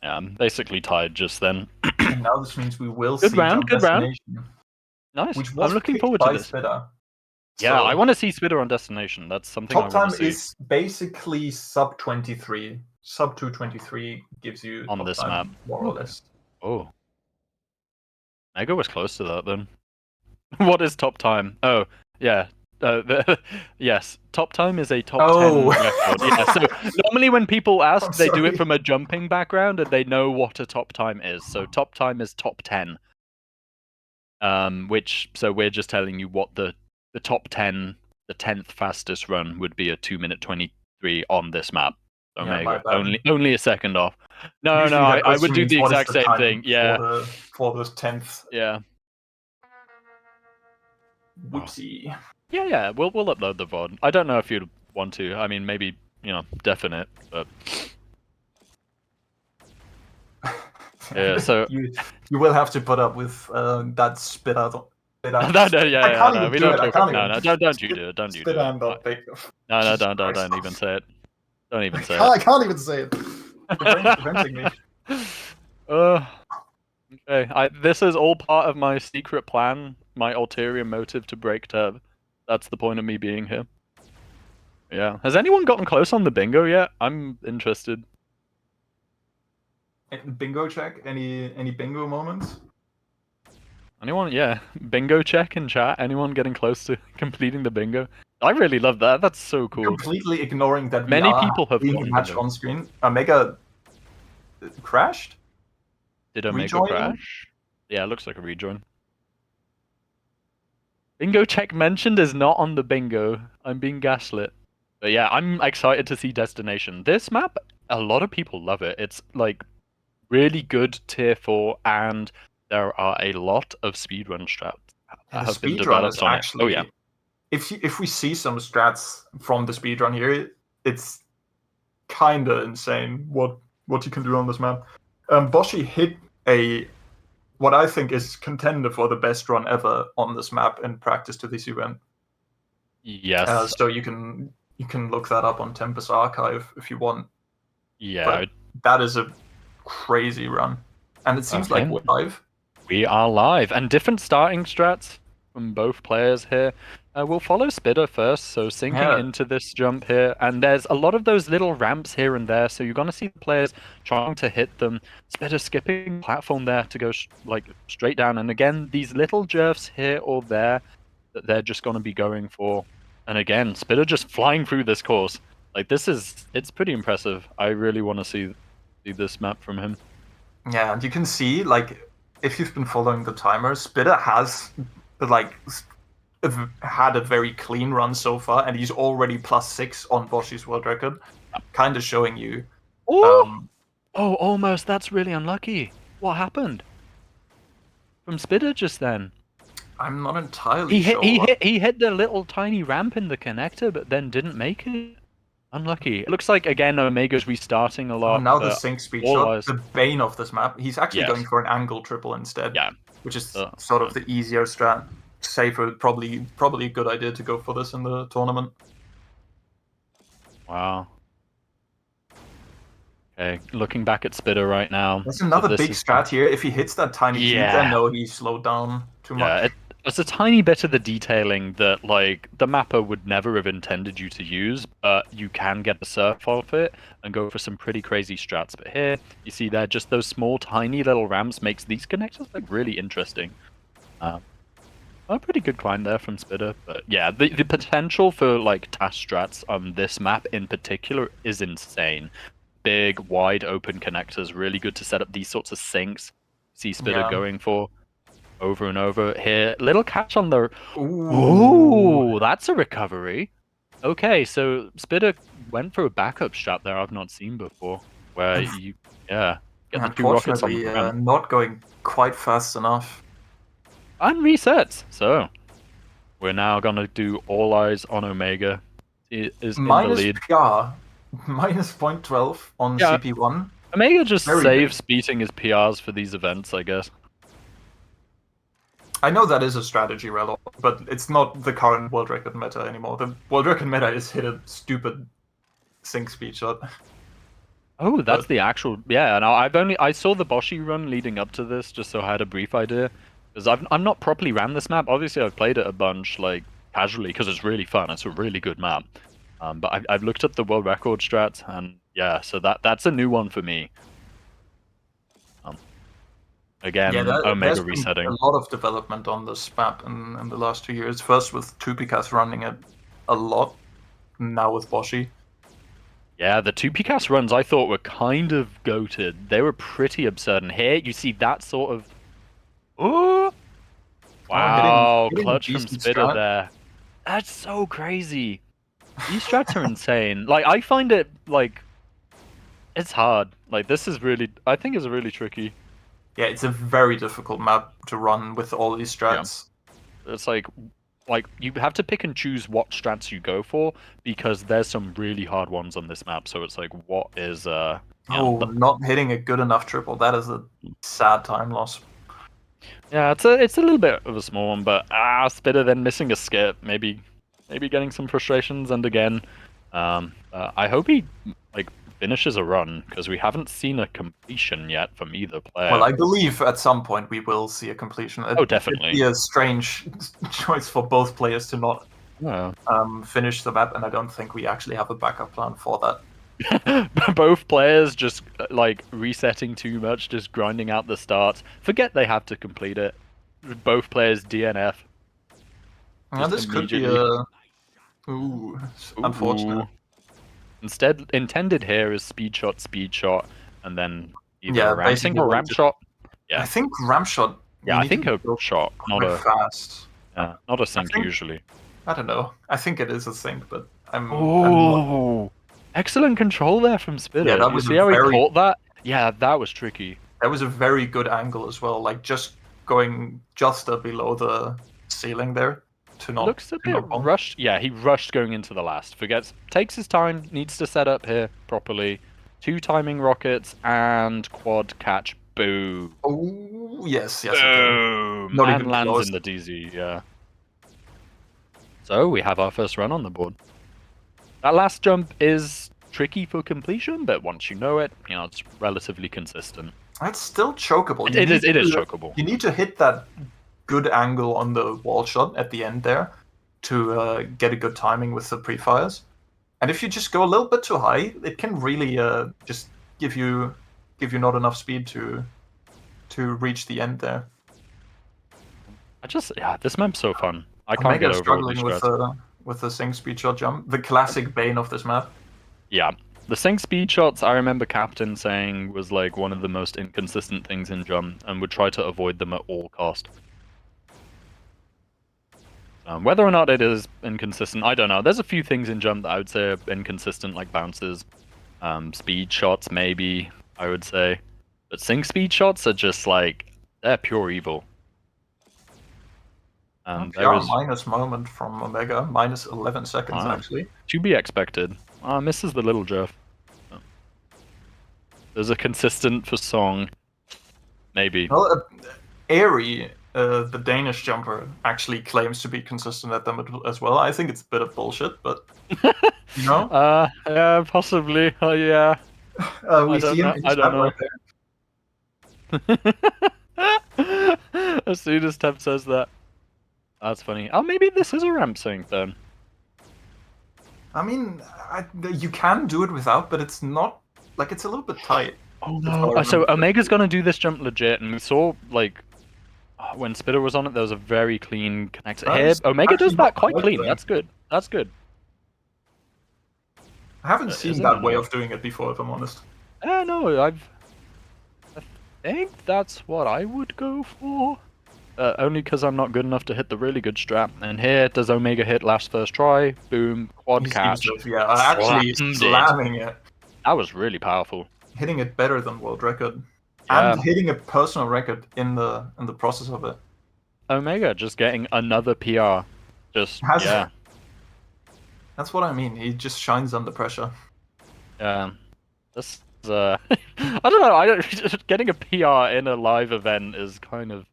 Yeah, I'm basically tied just then. And now this means we will Good see round, Jump good round. Destination, Nice. which was I'm looking picked forward to by this. Spitter. Yeah, So, I want to see Spitter on Destination. That's something I top want time to see is basically sub 23. Sub 223 gives you on top this time, map. more or less. Oh. Mega was close to that then. What is top time? Oh, yeah. Yes, top time is a top 10 record. Yeah, so normally when people ask, I'm they do it sorry. from a jumping background and they know what a top time is. So top time is top 10. So we're just telling you what the top 10, the 10th fastest run would be a 2-minute 23 on this map. Yeah, my Omega, bad. only a second off. No, Usually no, that I would question do means the what is exact the same time thing. Yeah, for the 10th. yeah. Whoopsie. Yeah, we'll upload the VOD. I don't know if you'd want to. I mean, maybe, definite, but yeah. So you will have to put up with that spit out. no, I can't even we do don't it. I talk. can't No, even. no, don't you do it. Don't you do Spit it. and No, Jesus don't Christ. even say it. Don't even say I can't even say it. You're preventing me. it. Okay. This is all part of my secret plan, my ulterior motive to break Turb. That's the point of me being here. Yeah. Has anyone gotten close on the bingo yet? I'm interested. Bingo check. Any bingo moments? Anyone? Yeah. Bingo check in chat. Anyone getting close to completing the bingo? I really love that. That's so cool. Completely ignoring that Many we are people have being a gotten match bingo. on screen. Omega crashed. Did Omega Rejoining? crash? Yeah, it looks like a rejoin. Bingo check mentioned is not on the bingo. I'm being gaslit. But yeah, I'm excited to see Destination. This map, a lot of people love it. It's like really good tier 4, and there are a lot of speedrun strats Yeah, that the have been speedrun is developed on it. actually. Oh yeah. If we see some strats from the speedrun here, it's kinda insane what you can do on this map. Boshi hit what I think is contender for the best run ever on this map in practice to this event. Yes. So you can look that up on Tempest Archive if you want. Yeah. But that is a crazy run, and it seems like Okay. we're live. We are live, and different starting strats from both players here. We'll follow Spitter first, so sinking Yeah. into this jump here, and there's a lot of those little ramps here and there, so you're going to see the players trying to hit them. Spitter skipping platform there to go like straight down, and again, these little jerfs here or there that they're just going to be going for. And again, Spitter just flying through this course. Like, it's pretty impressive. I really want to see this map from him. Yeah, and you can see, like, if you've been following the timer, Spitter has, like, had a very clean run so far, and he's already +6 on Boshi's world record, kind of showing you. Oh, almost. That's really unlucky. What happened? From Spitter just then. I'm not entirely He sure. hit the little tiny ramp in the connector, but then didn't make it. Unlucky. It looks like again Omega's restarting a lot. Oh, now the sync speed all shot, eyes- the bane of this map. He's actually Yes. going for an angle triple instead, Yeah. which is sort of the easier strat. Safer, probably a good idea to go for this in the tournament. Wow. Okay, looking back at Spitter right now. That's another big strat here. If he hits that tiny cube, then no, he slowed down too much. Yeah, it's a tiny bit of the detailing that like the mapper would never have intended you to use, but you can get the surf off it and go for some pretty crazy strats. But here, you see there, just those small, tiny little ramps makes these connectors look really interesting. A pretty good climb there from Spitter, but yeah, the potential for like task strats on this map in particular is insane. Big, wide open connectors, really good to set up these sorts of sinks. See Spitter going for over and over here. Little catch on the... Ooh, that's a recovery. Okay, so Spitter went for a backup strat there I've not seen before, where you, get the 2 rockets on the ground. Not going quite fast enough. And resets. So we're now gonna do all eyes on Omega. He is in the lead. PR, minus 0.12 on CP1. Omega just saves beating his PRs for these events, I guess. I know that is a strategy, Relo, but it's not the current world record meta anymore. The world record meta is hit a stupid sync speed shot. Oh, that's the actual... Yeah, and I saw the Boshi run leading up to this, just so I had a brief idea. Because I'm not properly ran this map. Obviously, I've played it a bunch, like, casually, because it's really fun. It's a really good map. But I've looked at the world record strats, and yeah, so that's a new one for me. Again, Omega resetting. A lot of development on this map in the last 2 years. First with Tupikas running it a lot, now with Boshi. Yeah, the 2 PCAS runs I thought were kind of goated. They were pretty absurd. And here you see that sort of... Oh! Wow, hitting clutch from Spitter there. That's so crazy. These strats are insane. Like, I find it, like... It's hard. Like, this is really... I think it's really tricky. Yeah, it's a very difficult map to run with all these strats. Yeah. It's like you have to pick and choose what strats you go for, because there's some really hard ones on this map. So it's like, what is not hitting a good enough triple. That is a sad time loss. Yeah, it's a little bit of a small one, but Spitter then missing a skip, maybe getting some frustrations. And again, I hope he finishes a run, because we haven't seen a completion yet from either player. Well, I believe at some point we will see a completion. Oh, definitely. It'd be a strange choice for both players to not finish the map, and I don't think we actually have a backup plan for that. Both players just like resetting too much, just grinding out the starts. Forget they have to complete it. Both players DNF. Now this could be immediately. a unfortunate. Instead, intended here is speed shot, and then either Yeah, a ram sync or basically ram shot. Yeah, I think ram shot. yeah, I think a shot, not quite a fast. not a sync think- usually. I don't know. I think it is a sync, but I'm not. Oh, excellent control there from Spitter. Yeah, that You was see a how he very- caught that? Yeah, that was tricky. That was a very good angle as well. Like just going just below the ceiling there to not. Looks a to bit not bomb. rushed. Yeah, he rushed going into the last. Takes his time, needs to set up here properly. 2 timing rockets and quad catch. Boom. Oh yes, okay. Boom. Not And even lands close. in the DZ, yeah. So we have our first run on the board. That last jump is tricky for completion, but once you know it, it's relatively consistent. That's still chokeable. It is chokeable. You need to hit that good angle on the wall shot at the end there to get a good timing with the pre-fires. And if you just go a little bit too high, it can really just give you not enough speed to reach the end there. This map's so fun. I can't get over struggling struggling with the sync speed shot jump, the classic bane of this map. Yeah, the sync speed shots, I remember Captain saying, was like one of the most inconsistent things in Jump, and would try to avoid them at all cost. Whether or not it is inconsistent, I don't know. There's a few things in Jump that I would say are inconsistent, like bounces, speed shots maybe, I would say. But sync speed shots are just like, they're pure evil. There was minus moment from Omega, minus 11 seconds actually. To be expected. Misses the little Jeff. Oh. There's a consistent for Song. Maybe. Well, Airy, the Danish jumper, actually claims to be consistent at them as well. I think it's a bit of bullshit, but you know. Yeah, possibly. Yeah. We see him in chat right there. As soon as Temp says that. That's funny. Oh, maybe this is a ramp sync then. I mean, you can do it without, but it's not like it's a little bit tight. Oh no! So Omega's gonna do this jump legit, and we saw like when Spitter was on it, there was a very clean connector here. Omega does that quite clean. That's good. That's good. I haven't seen that way of doing it before, if I'm honest. No, I think that's what I would go for. Only because I'm not good enough to hit the really good strap. And here, does Omega hit last first try? Boom, quad catch. Yeah, actually slamming it. That was really powerful. Hitting it better than world record. Yeah. And hitting a personal record in the process of it. Omega just getting another PR. Yeah. That's what I mean. He just shines under pressure. Yeah. This is, I don't know. Getting a PR in a live event is kind of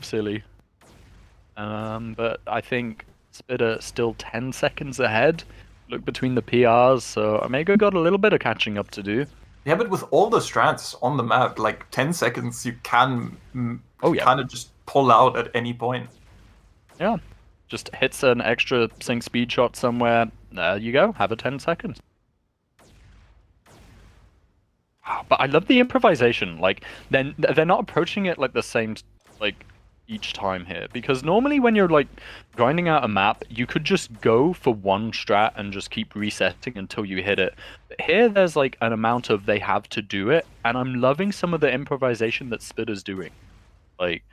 silly. But I think Spitter still 10 seconds ahead. Look between the PRs, so Omega got a little bit of catching up to do. Yeah, but with all the strats on the map, like 10 seconds, you can kind of just pull out at any point. Yeah, just hits an extra sync speed shot somewhere. There you go. Have a 10 seconds. But I love the improvisation. Like, then they're not approaching it like the same, like, each time here, because normally when you're like grinding out a map, you could just go for one strat and just keep resetting until you hit it. But here there's like an amount of they have to do it, and I'm loving some of the improvisation that Spitter's doing. Like,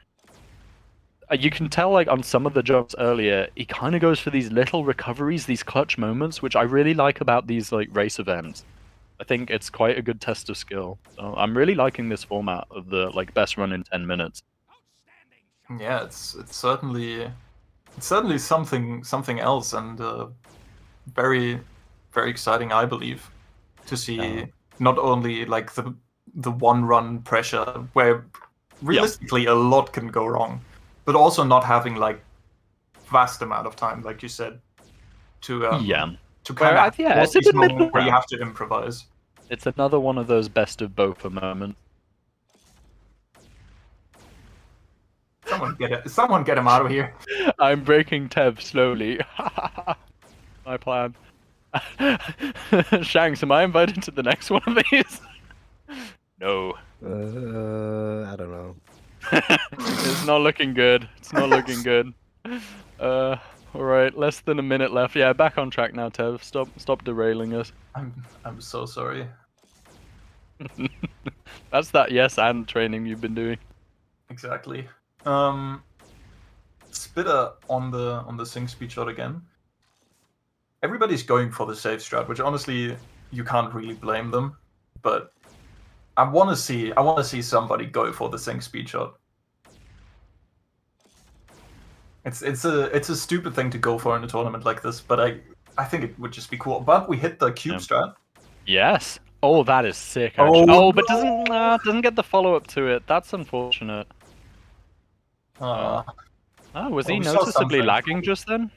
you can tell like on some of the jumps earlier, he kind of goes for these little recoveries, these clutch moments, which I really like about these like race events. I think it's quite a good test of skill. So I'm really liking this format of the like best run in 10 minutes. Yeah, it's certainly something else, and very very exciting, I believe, to see not only like the one run pressure where realistically a lot can go wrong, but also not having like vast amount of time, like you said, to kind of it's a good middle where you have to improvise. It's another one of those best of both moments. Someone get him out of here. I'm breaking Tev slowly. My plan. Shanks, am I invited to the next one of these? No. I don't know. It's not looking good. It's not looking good. Alright, less than a minute left. Yeah, back on track now, Tev. Stop derailing us. I'm so sorry. That's that yes and training you've been doing. Exactly. Spitter on the sync speed shot again. Everybody's going for the safe strat, which honestly you can't really blame them. But I want to see somebody go for the sync speed shot. It's a stupid thing to go for in a tournament like this, but I think it would just be cool. But we hit the cube strat. Yes. Oh, that is sick. Actually. Oh, but no! doesn't get the follow up to it. That's unfortunate. Was well, he we saw noticeably something. lagging just then?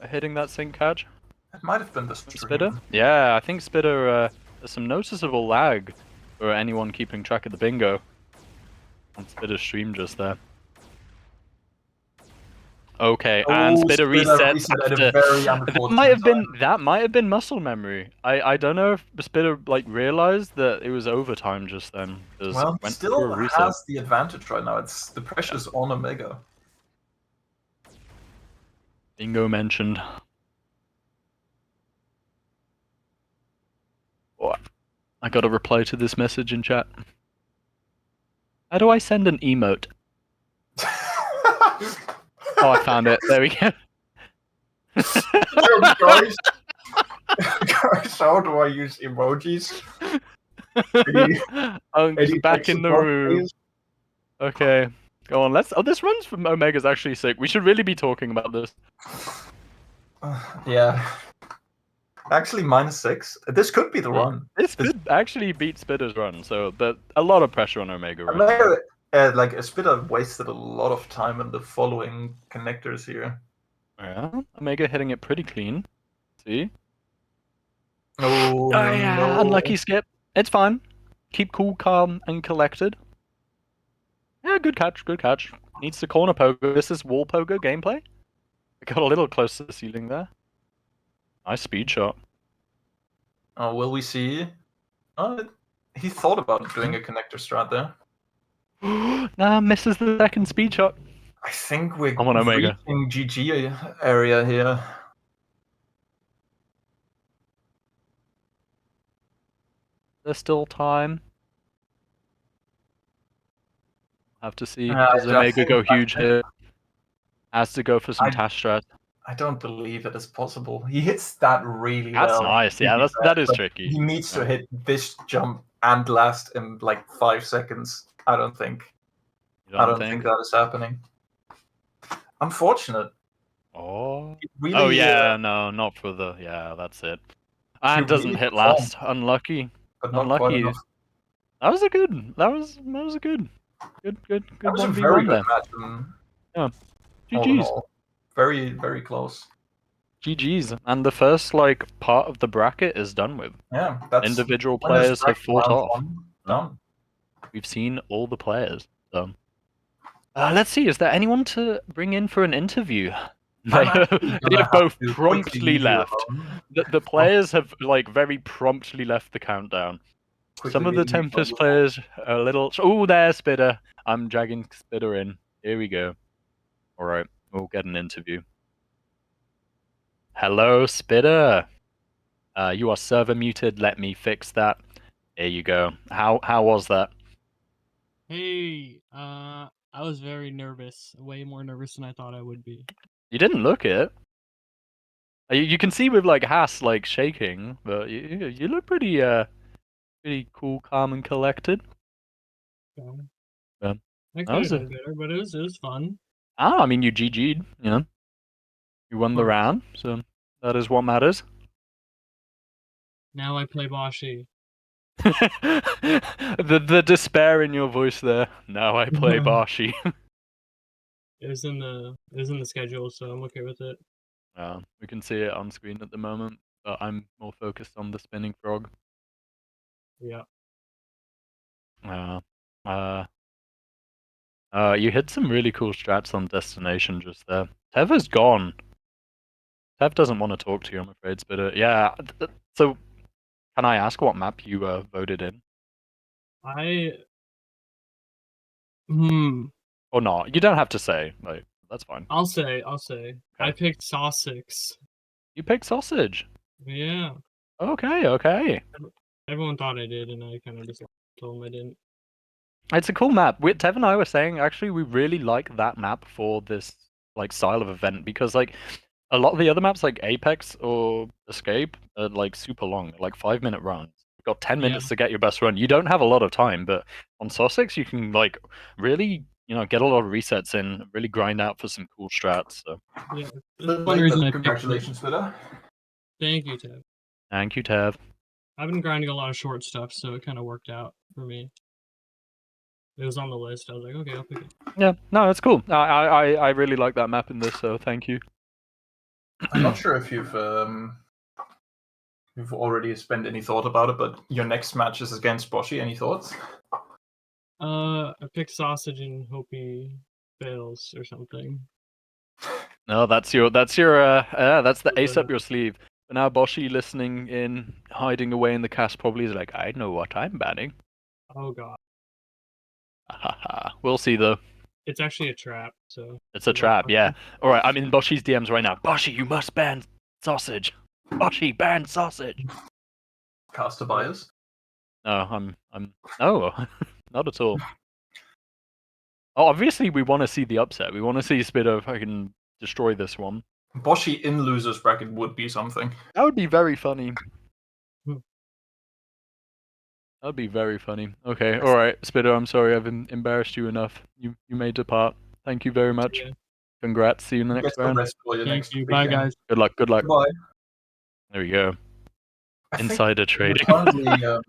Hitting that sync catch? It might have been the stream. Spitter? Yeah, I think Spitter. There's some noticeable lag for anyone keeping track of the bingo on Spitter's stream just there. Okay, and Spitter resets at a very that might have been muscle memory. I don't know if Spitter like realized that it was overtime just then. Well, he still has the advantage right now. It's the pressure's on Omega. Bingo mentioned. Oh, I got a reply to this message in chat. How do I send an emote? Oh, I found it. There we go. guys, how do I use emojis? Back in the room. Okay, go on. Oh, this runs from Omega's actually sick. We should really be talking about this. Yeah. Actually, -6. This could be the run. This could actually beat Spitter's run. So, but a lot of pressure on Omega. Right now. Like Spitter wasted a lot of time in the following connectors here. Yeah, Omega hitting it pretty clean. See? Oh yeah, no. Unlucky skip. It's fine. Keep cool, calm, and collected. Yeah, good catch, good catch. Needs to corner pogo. This is wall pogo gameplay. I got a little close to the ceiling there. Nice speed shot. Oh, will we see? He thought about doing a connector strat there. Nah, misses the second speed shot. I think we're I'm on Omega. reaching GG area here. There's still time. Have to see. Does Omega go huge here? Has to go for some Tash strat. I don't believe it is possible. He hits that really well. That's nice. Yeah, that is tricky. He needs to hit this jump and last in like 5 seconds. I don't think. I don't think that is happening. Unfortunate. Oh. Really, yeah, no, not for the. Yeah, that's it. And doesn't hit last. Unlucky. But not unlucky. Quite that was a good. That was a good. Good. That was a very good match. Yeah. GG's. Very, very close. GG's. And the first like part of the bracket is done with. Yeah, that's individual players have fought off. Done. We've seen all the players. So. Let's see. Is there anyone to bring in for an interview? They have both promptly left. The players have like very promptly left the countdown. Some of the Tempest players are a little. Oh, there's Spitter. I'm dragging Spitter in. Here we go. All right, we'll get an interview. Hello, Spitter. You are server muted. Let me fix that. There you go. How was that? Hey, I was very nervous. Way more nervous than I thought I would be. You didn't look it. You can see with like Haas like shaking, but you look pretty pretty cool, calm, and collected. Yeah. I could have done better, but it was fun. I mean, you GG'd, you know. You won the round, so that is what matters. Now I play Boshi. the despair in your voice there. Now I play Boshi. It was in the schedule, so I'm okay with it. We can see it on screen at the moment, but I'm more focused on the spinning frog. Yeah. You hit some really cool strats on Destination just there. Tev is gone. Tev doesn't want to talk to you, I'm afraid, but yeah. So, can I ask what map you voted in? Or not? You don't have to say. Like, that's fine. I'll say. I Okay. picked Sausage. You picked Sausage. Yeah. Okay. Everyone thought I did, and I kind of just told them I didn't. It's a cool map. Tev and I were saying actually we really like that map for this like style of event because like a lot of the other maps like Apex or Escape are like super long, like 5-minute runs. You've got 10 minutes to get your best run. You don't have a lot of time, but on Sussex you can like really, get a lot of resets in, really grind out for some cool strats. So Yeah, that's one reason I picked it. Congratulations, Twitter. Thank you, Tev. Thank you, Tev. I've been grinding a lot of short stuff, so it kind of worked out for me. It was on the list. I was like, okay, I'll pick it. Yeah, no, that's cool. I really like that map in this, so thank you. I'm not sure if you've already spent any thought about it, but your next match is against Boshi. Any thoughts? I picked Sausage and hope he fails or something. No, that's the ace up your sleeve. But now Boshi listening in, hiding away in the cast probably is like, I know what I'm banning. Oh god. We'll see though. It's actually a trap, so... It's a trap, yeah. Alright, I'm in Boshi's DMs right now. Boshi, you must ban Sausage. Boshi, ban Sausage. Caster bias? No, no, not at all. Oh, obviously we want to see the upset. We want to see Spitter fucking destroy this one. Boshi in losers bracket would be something. That would be very funny. That'd be very funny. Okay, alright, Spitter, I'm sorry I've embarrassed you enough. You may depart. Thank you very much. Yeah. Congrats, see you in the next round. Thank you, bye guys. Good luck. Bye. There we go. I Insider think trading. We're currently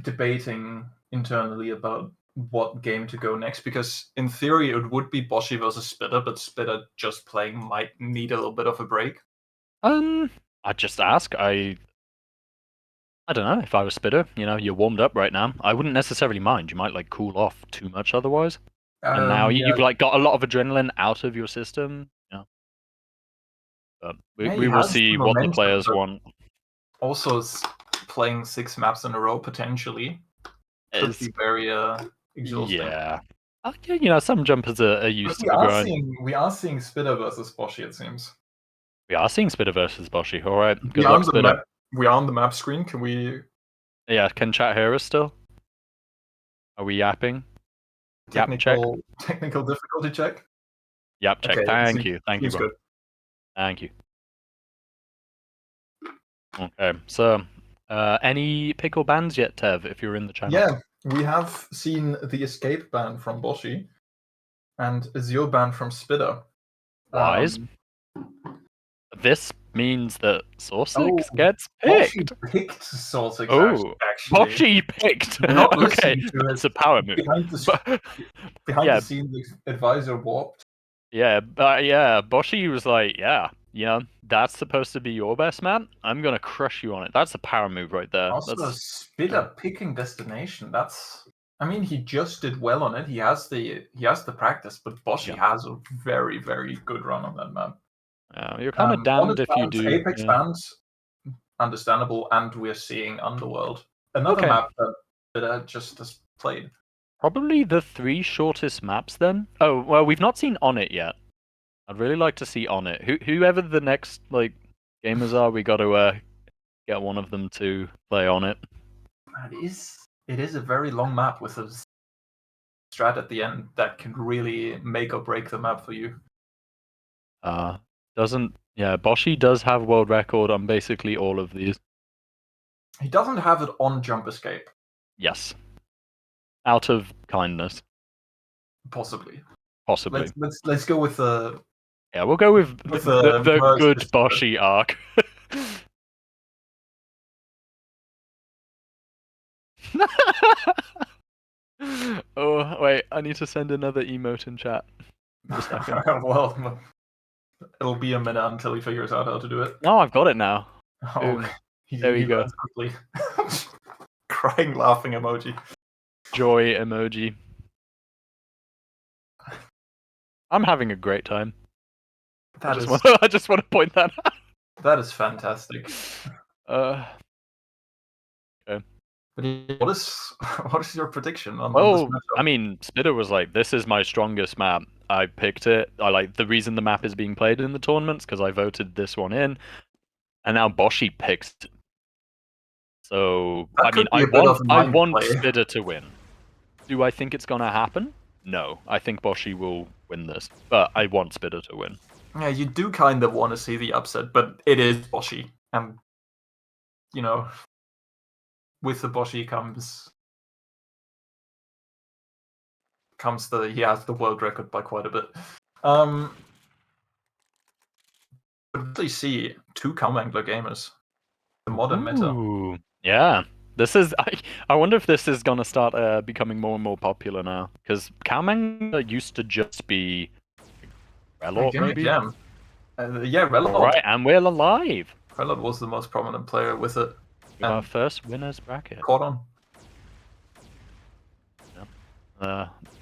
debating internally about what game to go next, because in theory it would be Boshi versus Spitter, but Spitter just playing might need a little bit of a break. I'd just ask. I don't know, if I was Spitter, you're warmed up right now. I wouldn't necessarily mind. You might like cool off too much otherwise. And now you've like got a lot of adrenaline out of your system. But we will see what the players want. Also, playing 6 maps in a row potentially could be very exhausting. Yeah. Some jumpers are used to the grind. We are seeing Spitter versus Boshi, it seems. We are seeing Spitter versus Boshi. All right. Good luck, Spitter. We are on the map screen. Can we? Yeah. Can chat hear us still? Are we yapping? Technical difficulty check. Yap check. Okay, Thank you, bro. Good. Thank you. Okay. So, any pickle bans yet, Tev? If you're in the channel. Yeah, we have seen the escape ban from Boshi, and a zero ban from Spitter. Wise. This means that Sausix gets picked. Boshi picked Sausix. Oh, Boshi picked. Okay, it's a power move. Behind the scenes, advisor warped. Yeah, Boshi was like, that's supposed to be your best man. I'm gonna crush you on it. That's a power move right there. Also, Spitter picking destination. He just did well on it. He has the practice, but Boshi has a very, very good run on that map. You're kind of damned if you do. Apex bans, understandable, and we're seeing Underworld. Another map that just has played. Probably the 3 shortest maps then. Oh, well, we've not seen On It yet. I'd really like to see On It. Whoever the next gamers are, we got to get one of them to play On It. It is a very long map with a strat at the end that can really make or break the map for you. Boshi does have world record on basically all of these. He doesn't have it on Jump Escape. Yes. Out of kindness. Possibly. Let's go with the. Yeah, we'll go with the good Boshi arc. Oh wait, I need to send another emote in chat. Just a second. Well, it'll be a minute until he figures out how to do it. No, I've got it now. Oh, there we go. Quickly. Crying, laughing emoji. Joy emoji. I'm having a great time. I That just is want I just want to point that out. that is fantastic. But what is your prediction on this Well, matchup? I mean, Spitter was like, "This is my strongest map. I picked it. I like the reason the map is being played in the tournaments because I voted this one in, and now Boshi picked it. So, That I mean, could be a bit of I mind want play. Spitter to win. Do I think it's gonna happen? No, I think Boshi will win this, but I want Spitter to win. Yeah, you do kind of want to see the upset, but it is Boshi, and you know, with the Boshi comes he has the world record by quite a bit. But really see two Calm Angler gamers, the modern meta. Ooh, yeah. This is. I wonder if this is gonna start becoming more and more popular now, because Calmang used to just be Relort, Again, maybe. Jam. Yeah, Relot. Right, and we're alive Relot was the most prominent player with it. with our And first winners bracket. caught on.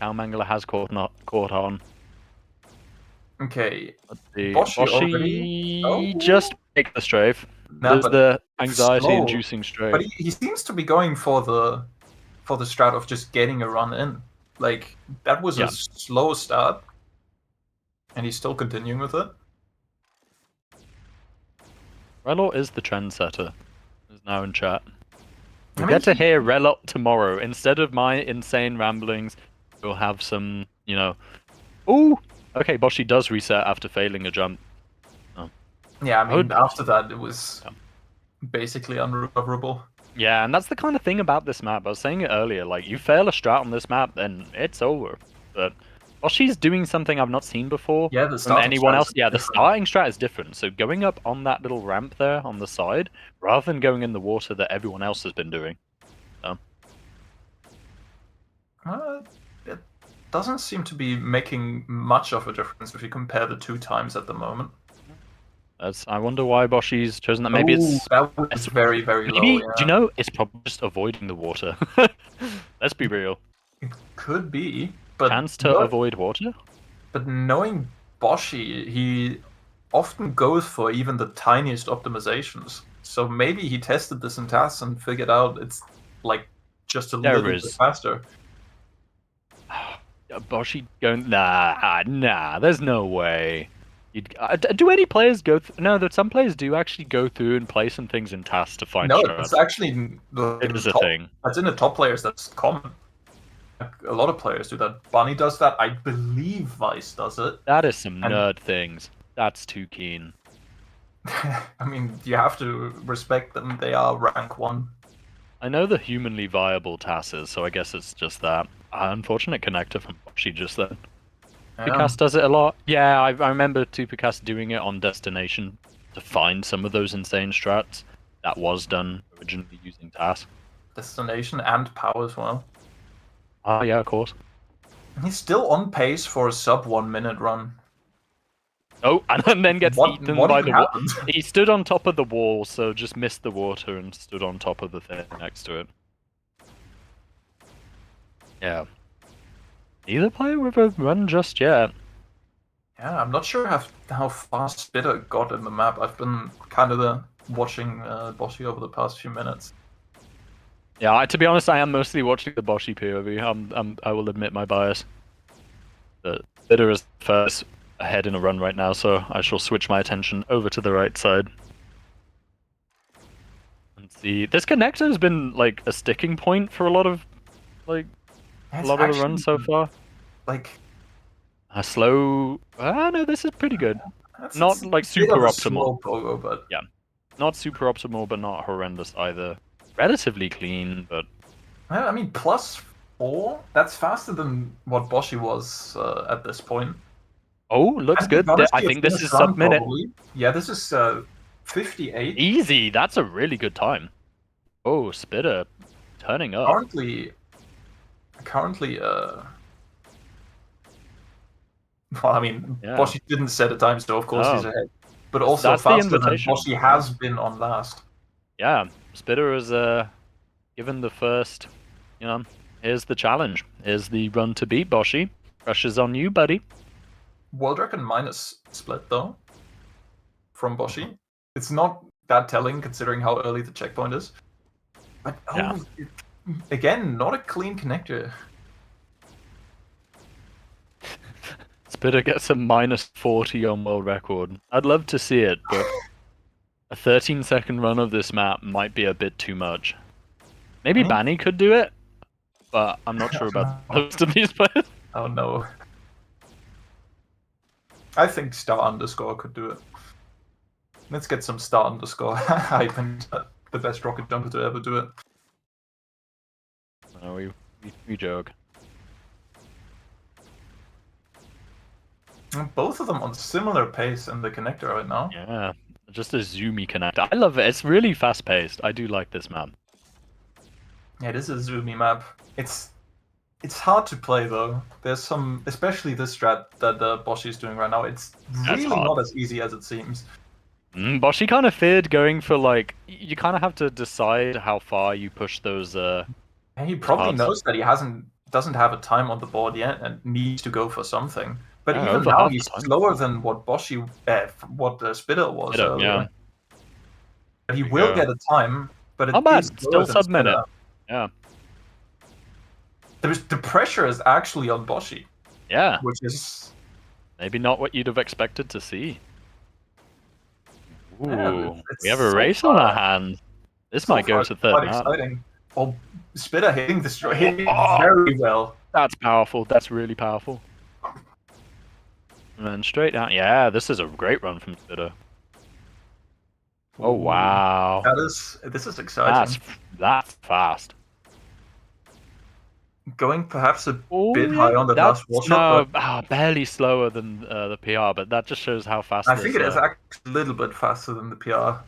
Calmangler has caught on. Okay. Let's see. Boshi already. Oh, just make the strafe. nah, There's but the slow. anxiety-inducing strafe. But he seems to be going for the strat of just getting a run in. Like that was Yeah. a slow start, and he's still continuing with it. Relort is the trendsetter. Is now in chat. We'll I mean, get to hear Relot tomorrow. Instead of my insane ramblings, we'll have some, Ooh! Okay, Boshi does reset after failing a jump. Yeah, I mean, Good. after that, it was basically unrecoverable. Yeah, and that's the kind of thing about this map. I was saying it earlier, like, you fail a strat on this map, then it's over. But Boshi's doing something I've not seen before Yeah, the from starting anyone strat else. is Yeah, the different. starting strat is different. So going up on that little ramp there on the side, rather than going in the water that everyone else has been doing. It doesn't seem to be making much of a difference if you compare the two times at the moment. I wonder why Boshi's chosen that. Maybe it's that was very, very maybe low. do Yeah. you know it's probably just avoiding the water. Let's be real. It could be, but Chance to avoid water? But knowing Boshi, he often goes for even the tiniest optimizations. So maybe he tested this in tasks and figured out it's like just a There little bit is. faster. Boshi going, nah, there's no way. Do any players go no, that some players do actually go through and play some things in tasks to find No, strats. it's actually It is a thing. That's in the top players. That's common. A lot of players do that. Bunny does that. I believe Vice does it. That is some And- nerd things. That's too keen. I mean, you have to respect them. They are rank 1. I know the humanly viable tasks, so I guess it's just that. Unfortunate connector from Boshi just then. Tupikas does it a lot. Yeah, I remember Tupikas doing it on Destination to find some of those insane strats. That was done originally using TAS. Destination and power as well. Ah, yeah, of course. He's still on pace for a sub 1 minute run. Oh, and then gets eaten by the wall. happened? He stood on top of the wall, so just missed the water and stood on top of the thing next to it. Yeah. Neither player with a run just yet. Yeah, I'm not sure how fast Spitter got in the map. I've been kind of watching Boshi over the past few minutes. Yeah, to be honest, I am mostly watching the Boshi POV. I will admit my bias. But Spitter is first ahead in a run right now, so I shall switch my attention over to the right side. And see, this connector has been like a sticking point for a lot of the runs so far. Like A slow. Ah, no, this is pretty good. Not it's like a bit super of a optimal. slow pogo, but Not super optimal, but not horrendous either. Relatively clean, but I mean +4. That's faster than what Boshi was at this point. oh, looks And to be good. honest, I he think has this is finished run, sub-minute. probably. Yeah, this is 58. Easy. That's a really good time. Oh, Spitter turning up. Currently, well, I mean, Yeah. Boshi didn't set a time, so of course he's Oh. ahead. But also That's the faster than invitation. Boshi has been on last. Yeah, Spitter is given the first. Here's the challenge. Here's the run to beat Boshi. Pressure's on you, buddy. world record minus split though from Boshi. It's not that telling considering how early the checkpoint is. But Yeah. again, not a clean connector. Spitter gets a -40 on world record. I'd love to see it, but a 13-second run of this map might be a bit too much. Maybe Hmm? Banny could do it, but I'm not sure about the rest of these players. Oh no. I think Star Underscore could do it. Let's get some Star Underscore hype and the best rocket jumper to ever do it. No, we joke. Both of them on similar pace in the connector right now. Yeah, just a zoomy connector. I love it. It's really fast-paced. I do like this map. Yeah, it is a zoomy map. It's hard to play though. There's some, especially this strat that Boshi is doing right now. It's really hard. not as easy as it seems. Boshi kind of feared going for like you kind of have to decide how far you push those. And he probably Hard. knows that he doesn't have a time on the board yet and needs to go for something. But Yeah, even over now, half the he's time. slower than what Boshi, what the Spitter was Spitter, earlier. yeah. But he There you will go. get a time. But Not it bad. is Still slower than sub-minute. Spitter. Yeah. The pressure is actually on Boshi, Yeah. which is Maybe not what you'd have expected to see. Ooh, Yeah, we have a so race on our hands. This so might go far to third quite man. exciting. Oh, Spitter hitting hitting Oh! very well. That's powerful. That's really powerful. And then straight down. Yeah, this is a great run from Spitter. Oh Ooh, wow. This is exciting. That's fast. Going perhaps a bit yeah, high on the last wall shot, but barely slower than the PR, but that just shows how fast. I think it is actually a little bit faster than the PR.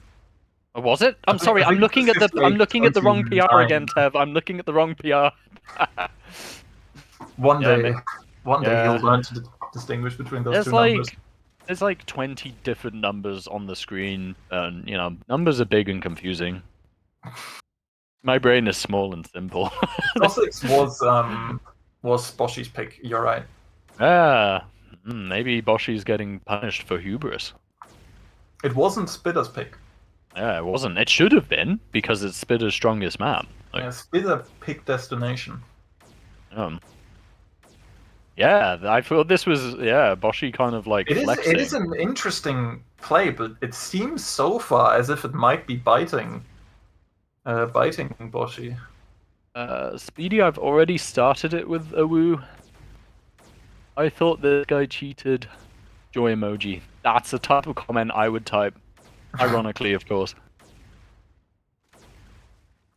Was it? I'm I sorry. think I'm looking at it's the. I'm looking at the wrong PR 58, again, Tev. I'm looking at the wrong PR. One Yeah, day yeah. you'll learn to distinguish between those two numbers. There's like 20 different numbers on the screen, and you know, numbers are big and confusing. My brain is small and simple. Sussex was Boschi's pick. You're right. Yeah, maybe Boschi's getting punished for hubris. It wasn't Spitter's pick. Yeah, it wasn't. It should have been because it's Spitter's strongest map. Like, Yeah, Spitter picked destination. Yeah, I thought this was Boschi kind of like flexing. It is an interesting play, but it seems so far as if it might be biting Boschi. Speedy, I've already started it with a woo. I thought this guy cheated. Joy emoji. That's the type of comment I would type. Ironically, of course.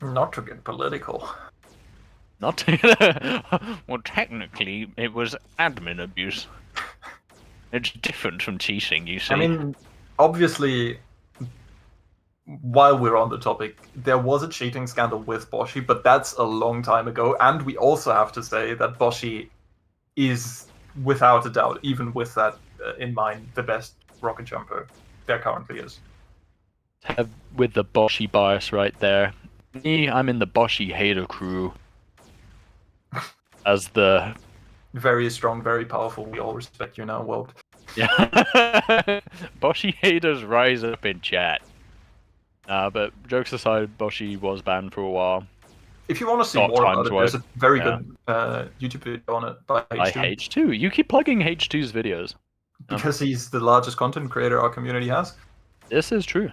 Not to get political. Not to... Well, technically, it was admin abuse. It's different from cheating, you see. I mean, obviously, while we're on the topic, there was a cheating scandal with Boschi, but that's a long time ago. And we also have to say that Boschi is, without a doubt, even with that in mind, the best rocket jumper there currently is. With the Boschi bias right there. Me, I'm in the Boschi hater crew. As the... Very strong, very powerful. We all respect you now, world. Yeah. Boschi haters rise up in chat. But jokes aside, Boschi was banned for a while. If you want to see Not more about it, time-wise. there's a very good YouTube video on it by H2. By H2. You keep plugging H2's videos. Because he's the largest content creator our community has. This is true.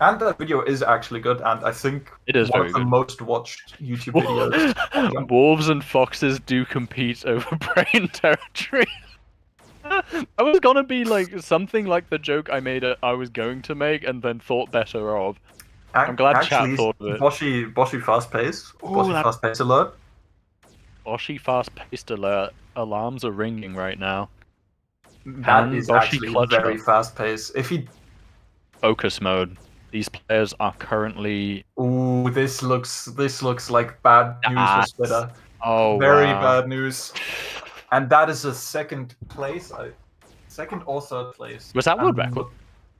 And that video is actually good, and I think It is one very of the good. most watched YouTube videos. Wolves and foxes do compete over brain territory. I was gonna be like something like the joke I was going to make and then thought better of. I'm glad chat thought of it. Boschi fast pace. Ooh, Boschi fast pace alert. Boschi fast-paced alert. Alarms are ringing right now. That is Boschi actually clutch very up? fast pace. If he... Focus mode. These players are currently... Ooh, this looks like bad news for Spitter. Oh, Very wow. bad news. And that is a second place. Second or third place. Was that world record?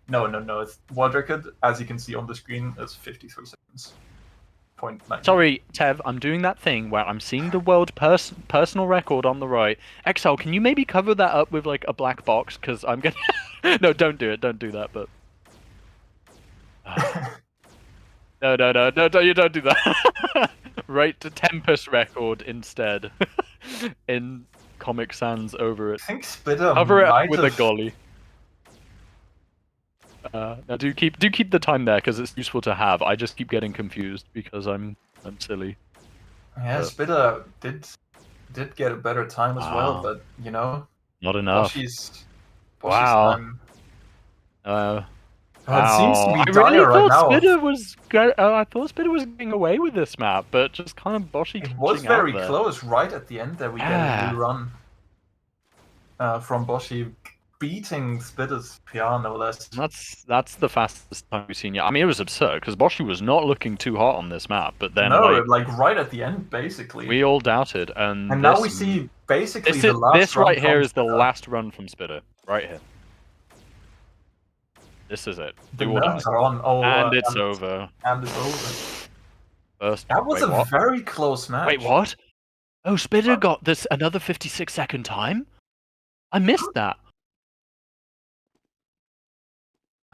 No. It's world record. As you can see on the screen, it's 53 seconds. 0.9. Sorry, Tev, I'm doing that thing where I'm seeing the world personal record on the right. XL, can you maybe cover that up with like a black box? Because I'm gonna. No, don't do it. Don't do that. But no, you don't do that. Write the Tempest record instead. In Comic Sans over it. I think Spitter Cover it up might with a have... golly. Now do keep the time there because it's useful to have. I just keep getting confused because I'm silly. Yeah, Spitter did get a better time as well, Wow. but you know, Not enough. Boshi's Wow. time. Wow. It seems to be I really dire right thought now. Spitter was I thought Spitter was getting away with this map, but just kind of Boshi It was catching out very there. close. Right at the end there, we get a Yeah. rerun from Boshi beating Spitter's PR no less. That's the fastest time we've seen yet. I mean, it was absurd because Boshi was not looking too hot on this map, but then No, like right at the end, basically. we all doubted, and And now we see basically the last this run right here from is the Spitter. last run from Spitter, right here. This is it. The Do or die. nerves are on. Oh, And it's over. And it's over. First. That was Wait, a what? very close match. Wait, what? Oh, Spitter got this another 56-second time? I missed that.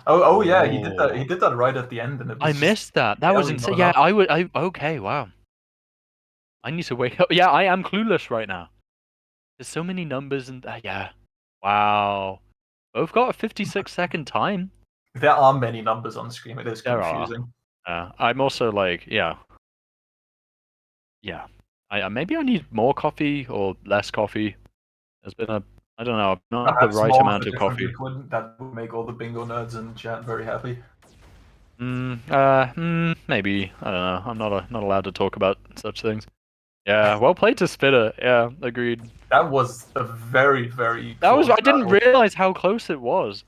Oh yeah, he did that. He did that right at the end, and it was I missed that. That was barely insane. not Yeah, enough. okay, wow. I need to wake up. Yeah, I am clueless right now. There's so many numbers and yeah. Wow. Both got a 56-second time. There are many numbers on screen. It is There confusing. are. I'm also like, yeah. Maybe I need more coffee or less coffee. There's been I don't know, not Perhaps the right more amount of of a different coffee. liquid that would make all the bingo nerds in chat very happy. Maybe. I don't know. I'm not allowed to talk about such things. Yeah, well played to Spitter. Yeah, agreed. That was a very, very. I close didn't battle. realize how close it was.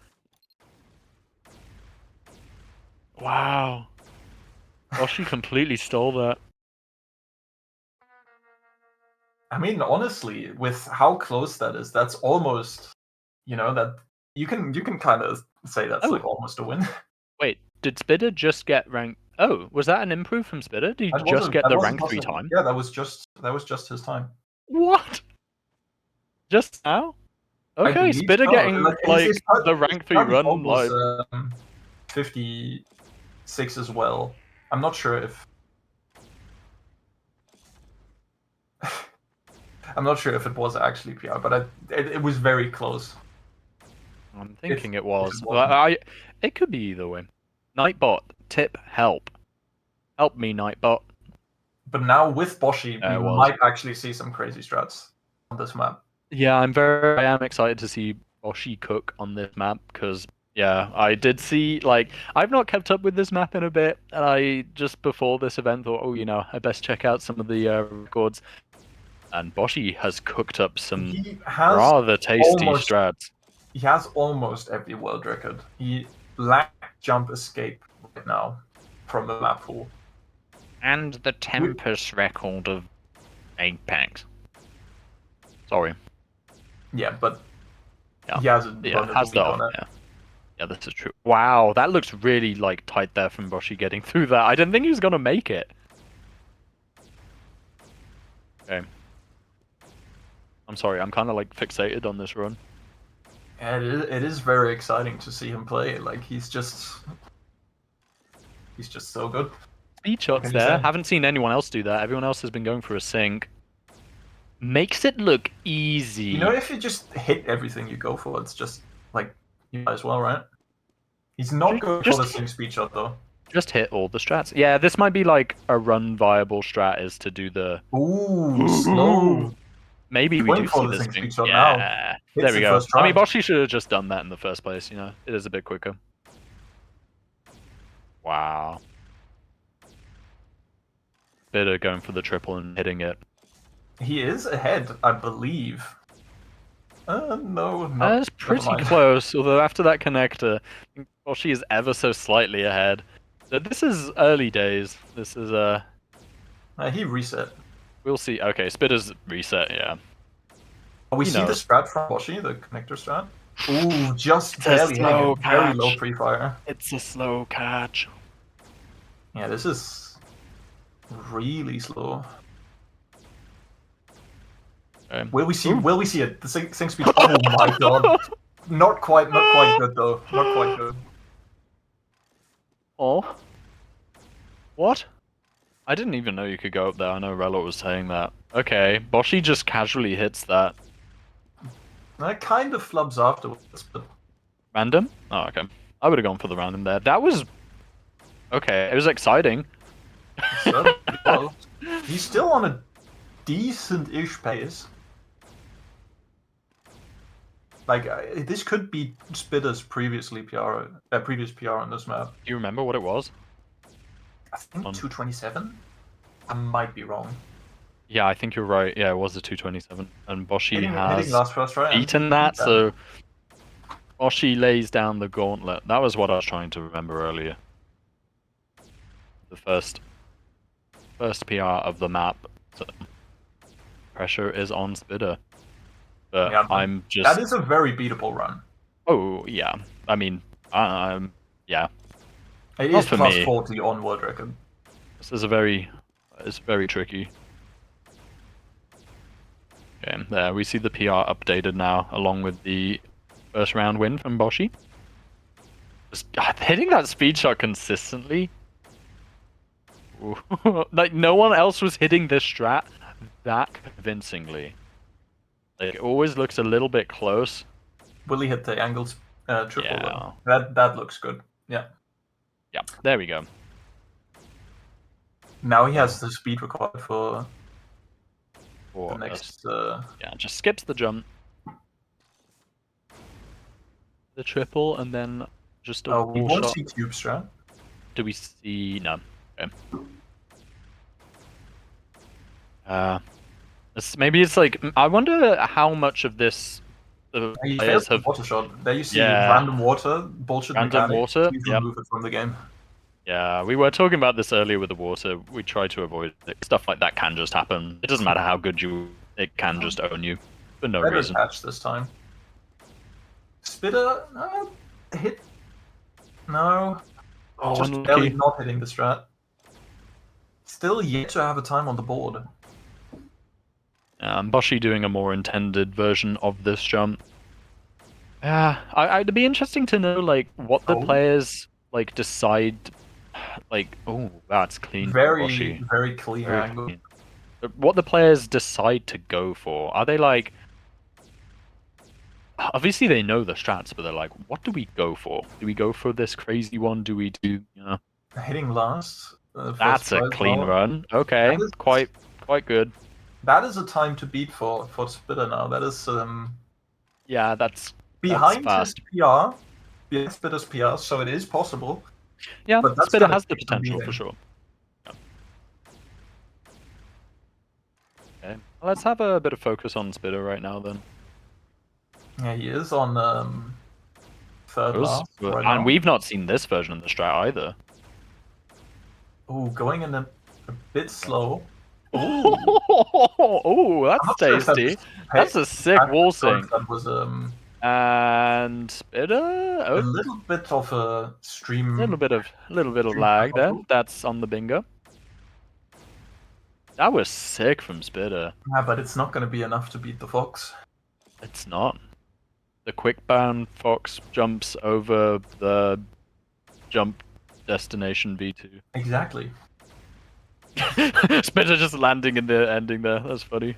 Wow. Well, she completely stole that. I mean, honestly, with how close that is, that's almost, that you can kind of say that's like almost a win. Wait, did Spitter just get rank? Oh, was that an improve from Spitter? Did he just get the rank 3 time? Yeah, that was just his time. What? Just now? Okay, Spitter so. getting His the rank 3 run was, live. 56 as well. I'm not sure if. I'm not sure if it was actually PR, but it was very close. I'm thinking it was. It could be either way. Nightbot, tip, help. Help me, Nightbot. But now with Boshi, we might actually see some crazy strats on this map. Yeah, I am excited to see Boshi cook on this map because yeah, I did see I've not kept up with this map in a bit, and I just before this event thought, oh, I best check out some of the records. And Boshi has cooked up some rather tasty strats. He has almost every world record. He lack jump escape right now from the map pool. And the Tempest record of Apex. Sorry. Yeah, but he hasn't has that. Yeah, this is true. Wow, that looks really tight there from Boshi getting through that. I didn't think he was gonna make it. Okay. I'm sorry, I'm kind of fixated on this run. Yeah, it is very exciting to see him play. He's just so good. Speed shots there. Haven't seen anyone else do that. Everyone else has been going for a sync. Makes it look easy. If you just hit everything you go for, it's just you might as well, right? He's not going for the sync speed shot though. Just hit all the strats. Yeah, this might be a run viable strat is to do the. Ooh, slow. Maybe we do see this thing. Yeah, there we go. I mean, Boshi should have just done that in the first place. It is a bit quicker. Wow. Bitter going for the triple and hitting it. He is ahead, I believe. No, that's pretty close. Although after that connector, Boshi is ever so slightly ahead. So this is early days. This is he reset. We'll see. Okay, Spitter's reset. Yeah. We see the strat from Boshi, the connector strat. Ooh, just barely hitting. Very low pre-fire. It's a slow catch. Yeah, this is really slow. Okay. Will we see? Ooh. Will we see it? The sync speed. Oh my god! Not quite good though. Not quite good. Oh. What? I didn't even know you could go up there. I know Relot was saying that. Okay, Boshi just casually hits that. That kind of flubs afterwards, but Random? Oh, okay. I would have gone for the random there. That was... Okay, it was exciting. certainly was. He's still on a decent-ish pace. Like, this could be Spitter's previous PR on this map. Do you remember what it was? I think 227? I might be wrong. Yeah, I think you're right. Yeah, it was the 227. And Boshi Hitting has last first, right? beaten that, so... Boshi lays down the gauntlet. That was what I was trying to remember earlier. The first PR of the map. So pressure is on Spitter. But Yeah, I'm just... That is a very beatable run. Oh, yeah. I mean, yeah. It Not is for plus me. 40 on world record. This is it's very tricky. Okay, there, we see the PR updated now, along with the first round win from Boshi. Just hitting that speed shot consistently. Ooh. Like, no one else was hitting this strat that convincingly. Like, it always looks a little bit close. Will he hit the angles triple? Yeah. That looks good. Yeah. Yeah, there we go. Now he has the speed required for Or, the next. yeah, just skips the jump. The triple, and then just a Oh, we wall won't shot. see tube strat. Do we see... No. Okay. Maybe it's like... I wonder how much of this the He players failed the have... water shot. There you see Yeah. random water, bullshit Random mechanics. water, Please yep. remove it from the game. Yeah, we were talking about this earlier with the water. We try to avoid it. Stuff like that can just happen. It doesn't matter how good you... It can just own you. For no Better reason. patch this time. Spitter, hit. No. Oh, Just unlucky. barely not hitting the strat. Still yet to have a time on the board. Boshi doing a more intended version of this jump. Yeah, it'd be interesting to know like what the players like decide. Like, oh, that's clean. Very, Boshi. very clean Very angle. clean. What the players decide to go for? Are they like? Obviously, they know the strats, but they're like, what do we go for? Do we go for this crazy one? Do we do? You know, Hitting last. that's a clean run. Okay, quite good. That is a time to beat for Spitter now. That is Yeah, that's behind fast. his PR, behind Spitter's PR, so it is possible. Yeah, but that's Spitter gonna has the take some potential for beating. sure. Yeah. Okay, let's have a bit of focus on Spitter right now then. Yeah, he is on third last right And now. we've not seen this version of the strat either. Ooh, going in a bit slow. Oh, that's I'm not sure if tasty. That's a sick wall sync. That was And Spitter, a little bit of a stream. little bit of lag there. That's on the bingo. That was sick from Spitter. Yeah, but it's not going to be enough to beat the Fox. It's not. The quick bound Fox jumps over the jump destination V2. Exactly. Spitter just landing in the ending there. That's funny.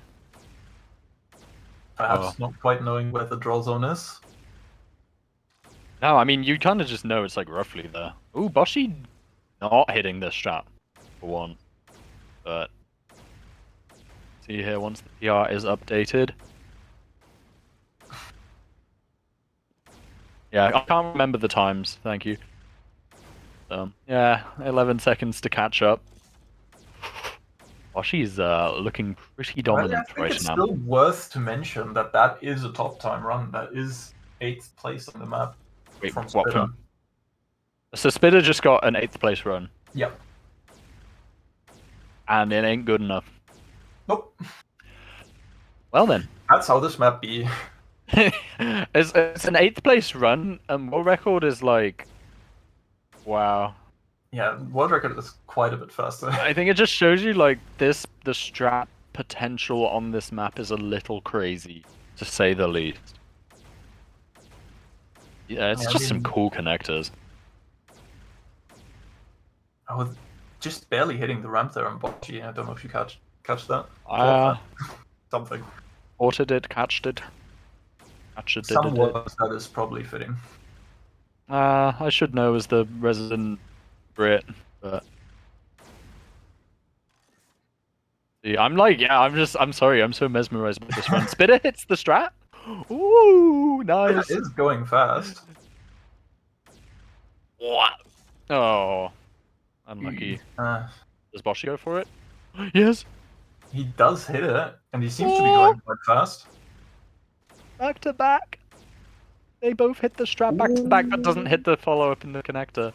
Perhaps not quite knowing where the draw zone is. No, I mean, you kind of just know it's like roughly there. Ooh, Boshi not hitting this strat for one. But see here, once the PR is updated. Yeah, I can't remember the times, thank you. Yeah, 11 seconds to catch up. Boshi's looking pretty dominant I think right it's now. still worth to mention that that is a top time run. That is 8th place on the map. Wait, from what Spitter. from? So Spitter just got an 8th place run. Yep. And it ain't good enough. Nope. Well then. That's how this map be. it's an 8th place run, and world record is like... Wow. Yeah, world record is quite a bit faster. I think it just shows you like the strat potential on this map is a little crazy, to say the least. Yeah, it's I just some mean- cool connectors. I was just barely hitting the ramp there on Bocce. I don't know if you catch that. Something. Ordered it, catched it. Catched it, Some did it. words that is probably fitting. I should know as the resident Brit, but see, I'm like, yeah, I'm sorry, I'm so mesmerized by this run. Spitter hits the strat. Ooh, nice. It is going fast. What? Oh, unlucky. Uh, Does Boshi go for it? Yes. he does hit it, and he seems to be Oh. going quite fast. Back to back. They both hit the strat back to back, but doesn't hit the follow up in the connector.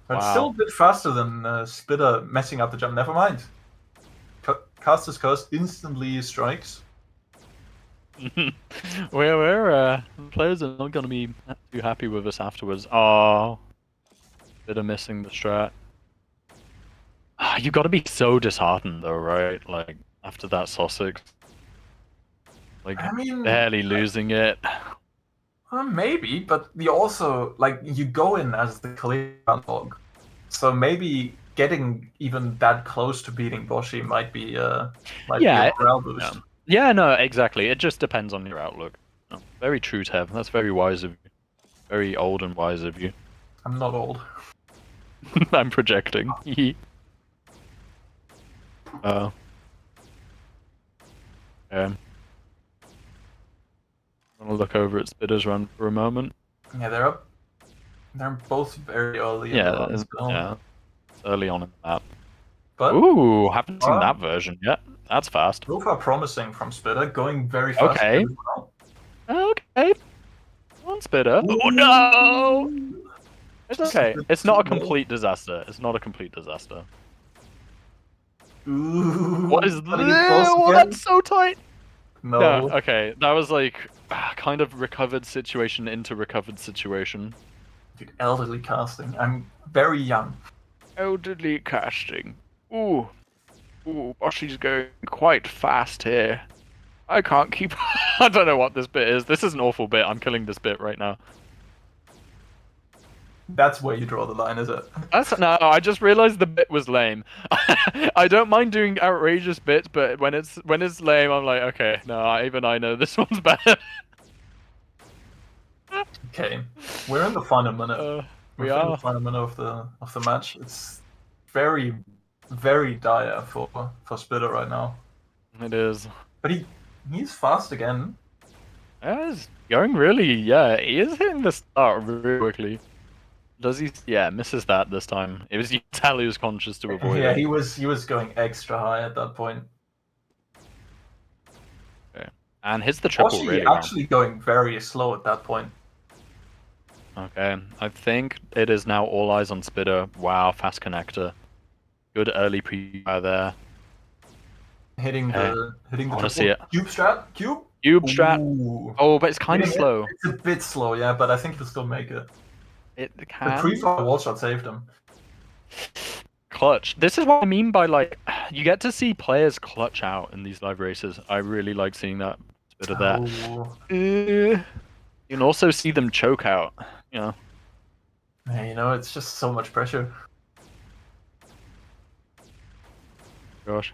But it's Wow. still a bit faster than Spitter messing up the jump. Never mind. Caster's Curse instantly strikes. We're players are not gonna be too happy with us afterwards. Oh, Spitter missing the strat. You gotta be so disheartened though, right? Like after that Sussex, like I mean, barely losing it. maybe, but you also like you go in as the clear underdog, so maybe getting even that close to beating Boshi might be a morale boost. Yeah, no, exactly. It just depends on your outlook. Oh, very true, Tev. That's very wise of you. Very old and wise of you. I'm not old. I'm projecting. Oh. Yeah. I'm gonna look over at Spitter's run for a moment. Yeah, they're up. They're both very early. Yeah, in the run still. yeah. It's early on in the map. But Ooh, haven't seen that version yet. That's fast. both are promising from Spitter, going very fast. Okay. as well. Okay. One Spitter. Oh no! It's okay. It's not a complete disaster. It's not a complete disaster. Ooh, What is gotta get close Oh, again. that's so tight. No. Okay, that was like kind of recovered situation into recovered situation. Dude, elderly casting. I'm very young. Elderly casting. Ooh. Ooh, Boshi's going quite fast here. I can't keep... I don't know what this bit is. This is an awful bit. I'm killing this bit right now. That's where you draw the line, is it? No, I just realized the bit was lame. I don't mind doing outrageous bits, but when it's lame, I'm like, okay, no, even I know this one's bad. Okay, we're in the final minute. We We're in are. the final minute of the match. It's very, very dire for Spitter right now. It is. But he's fast again. He's going really, yeah, he is hitting the start really quickly. Does he? Yeah, misses that this time. It was Tally was conscious to avoid Yeah, it. he was going extra high at that point. Okay. And hits the triple Boshi really well. actually going very slow at that point. Okay, I think it is now all eyes on Spitter. Wow, fast connector. Good early pre-fire there. Hitting the wanna see it. Cube strat? Cube? Cube strat. Ooh. Oh, but it's kind of Hitting it, slow. It's a bit slow, yeah, but I think he'll still make it. It The can. pre-fire wall shot saved him. Clutch. This is what I mean by like, you get to see players clutch out in these live races. I really like seeing that bit of that. Oh. You can also see them choke out. You know. Yeah, you know, it's just so much pressure. Gosh.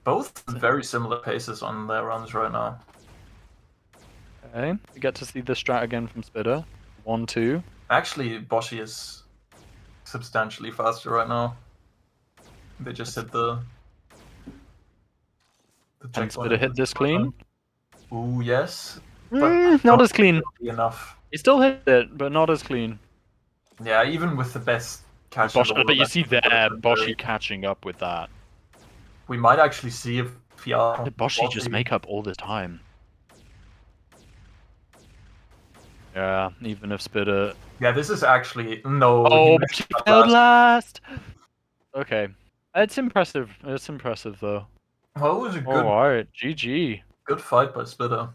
Both very similar paces on their runs right now. Okay, we get to see the strat again from Spitter. 1-2. Actually, Boshi is substantially faster right now. They just hit the And checkpoint. Spitter hit this clean. Ooh, yes. Not as clean. Enough. He still hit it, but not as clean. Yeah, even with the best catch. in the world, But you I see think it there, would've been Boshi very- catching up with that. We might actually see if VR. Did Boshi just make up all the time? Yeah, even if Spitter... Yeah, this is actually no. Oh, he but messed she up failed last. last! Okay. It's impressive. It's impressive, though. Well, it was a good Alright, GG. good fight by Spitter.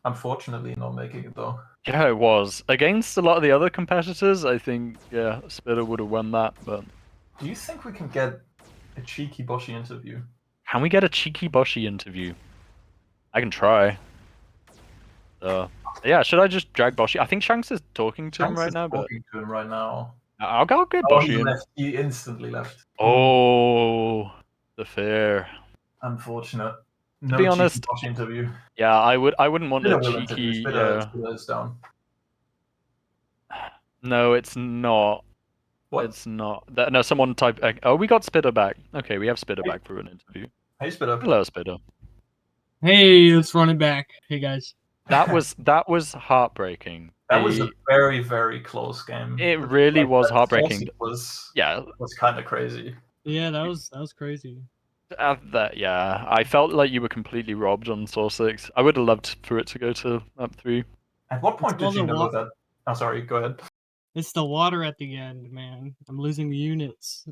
Unfortunately, not making it though. Yeah, it was. Against a lot of the other competitors, I think, yeah, Spitter would have won that, but Do you think we can get a cheeky Boshi interview? can we get a cheeky Boshi interview? I can try. Yeah, should I just drag Boshi? I think Shanks is talking to him Shanks right is now, but talking to him right now. I'll get Oh, he Boshi in. left. He instantly left. Oh, the fair. Unfortunate. To No be cheeky honest, Boshi interview. yeah, I wouldn't want a Spitter will interview. cheeky. Spitter Yeah, is down. no, it's not. What? It's not. No, someone type. Oh, we got Spitter back. Okay, we have Spitter Hey. back for an interview. Hey, Spitter. Hello, Spitter. Hey, it's running back. Hey guys. That was heartbreaking. That was a very, very close game. It really was that heartbreaking. Was Yeah, kind of crazy. Yeah, that was crazy. yeah. I felt like you were completely robbed on Source 6. I would have loved for it to go to map 3. At what point all did you the know that? Oh, sorry. Go ahead. It's the water at the end, man. I'm losing the units.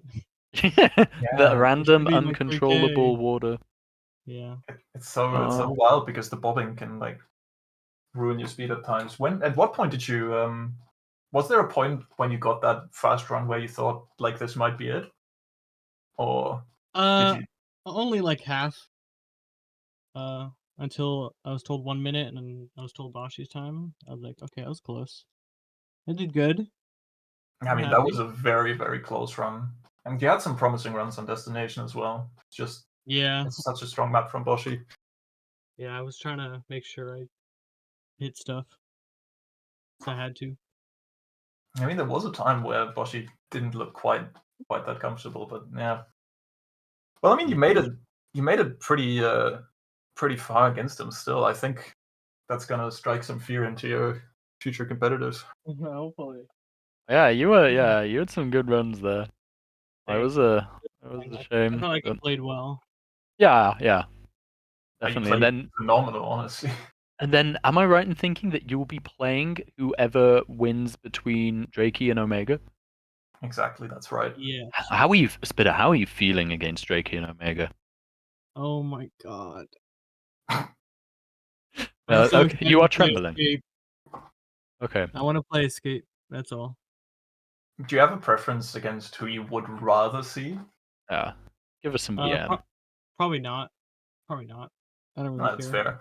The Yeah, random, be like 3K. uncontrollable water. Yeah. It's so Oh. wild because the bobbing can like ruin your speed at times. At what point did you was there a point when you got that fast run where you thought like this might be it? Or did you Only like half. Until I was told 1 minute and then I was told Boshi's time. I was like, okay, I was close. I did good. I mean that was a very, very close run. And you had some promising runs on Destination as well. It's just it's such a strong map from Boshi. Yeah, I was trying to make sure I hit stuff. So I had to. I mean there was a time where Boshi didn't look quite that comfortable, but yeah. Well, I mean you made it pretty far against him still. I think that's gonna strike some fear into your future competitors. Hopefully. Yeah, you had some good runs there. It was a shame. I felt like I but- played well. Yeah, You definitely. played And then phenomenal, honestly. am I right in thinking that you will be playing whoever wins between Drakey and Omega? Exactly, that's right. Yeah. How are you, Spitter? How are you feeling against Drakey and Omega? Oh my god. Okay, you are trembling. Escape. Okay. I want to play Escape. That's all. Do you have a preference against who you would rather see? Yeah. Give us some VM. Probably not. Probably not. I don't really That's care.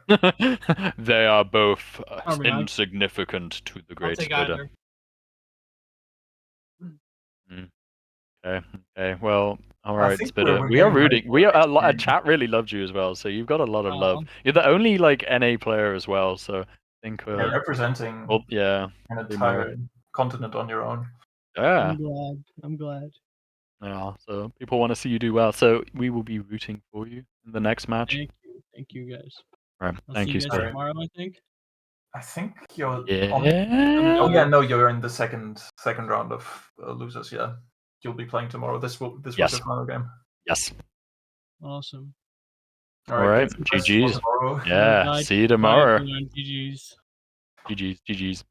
fair. They are both Probably not. insignificant to the I'll great take Spitter. either. Okay. Well, all right, think Spitter. we're We are getting ready rooting. for We the are. next game. Chat really loved you as well, so you've got a lot of love. Aw. You're the only like NA player as well, so I think. You're representing Well, yeah. an pretty entire continent on your own. Yeah. I'm glad. Yeah. So people want to see you do well. So we will be rooting for you in the next match. Thank you guys. Right. I'll Thank see you, you guys Spitter. tomorrow, I think. I think you're Yeah. Oh yeah, no, you're in the second round of losers. Yeah, you'll be playing tomorrow. This was Yes. your final game. Yes. Awesome. All right. get some rest for GG's. tomorrow. Yeah. Bye. See you Bye, tomorrow. everyone. GG's. GG's.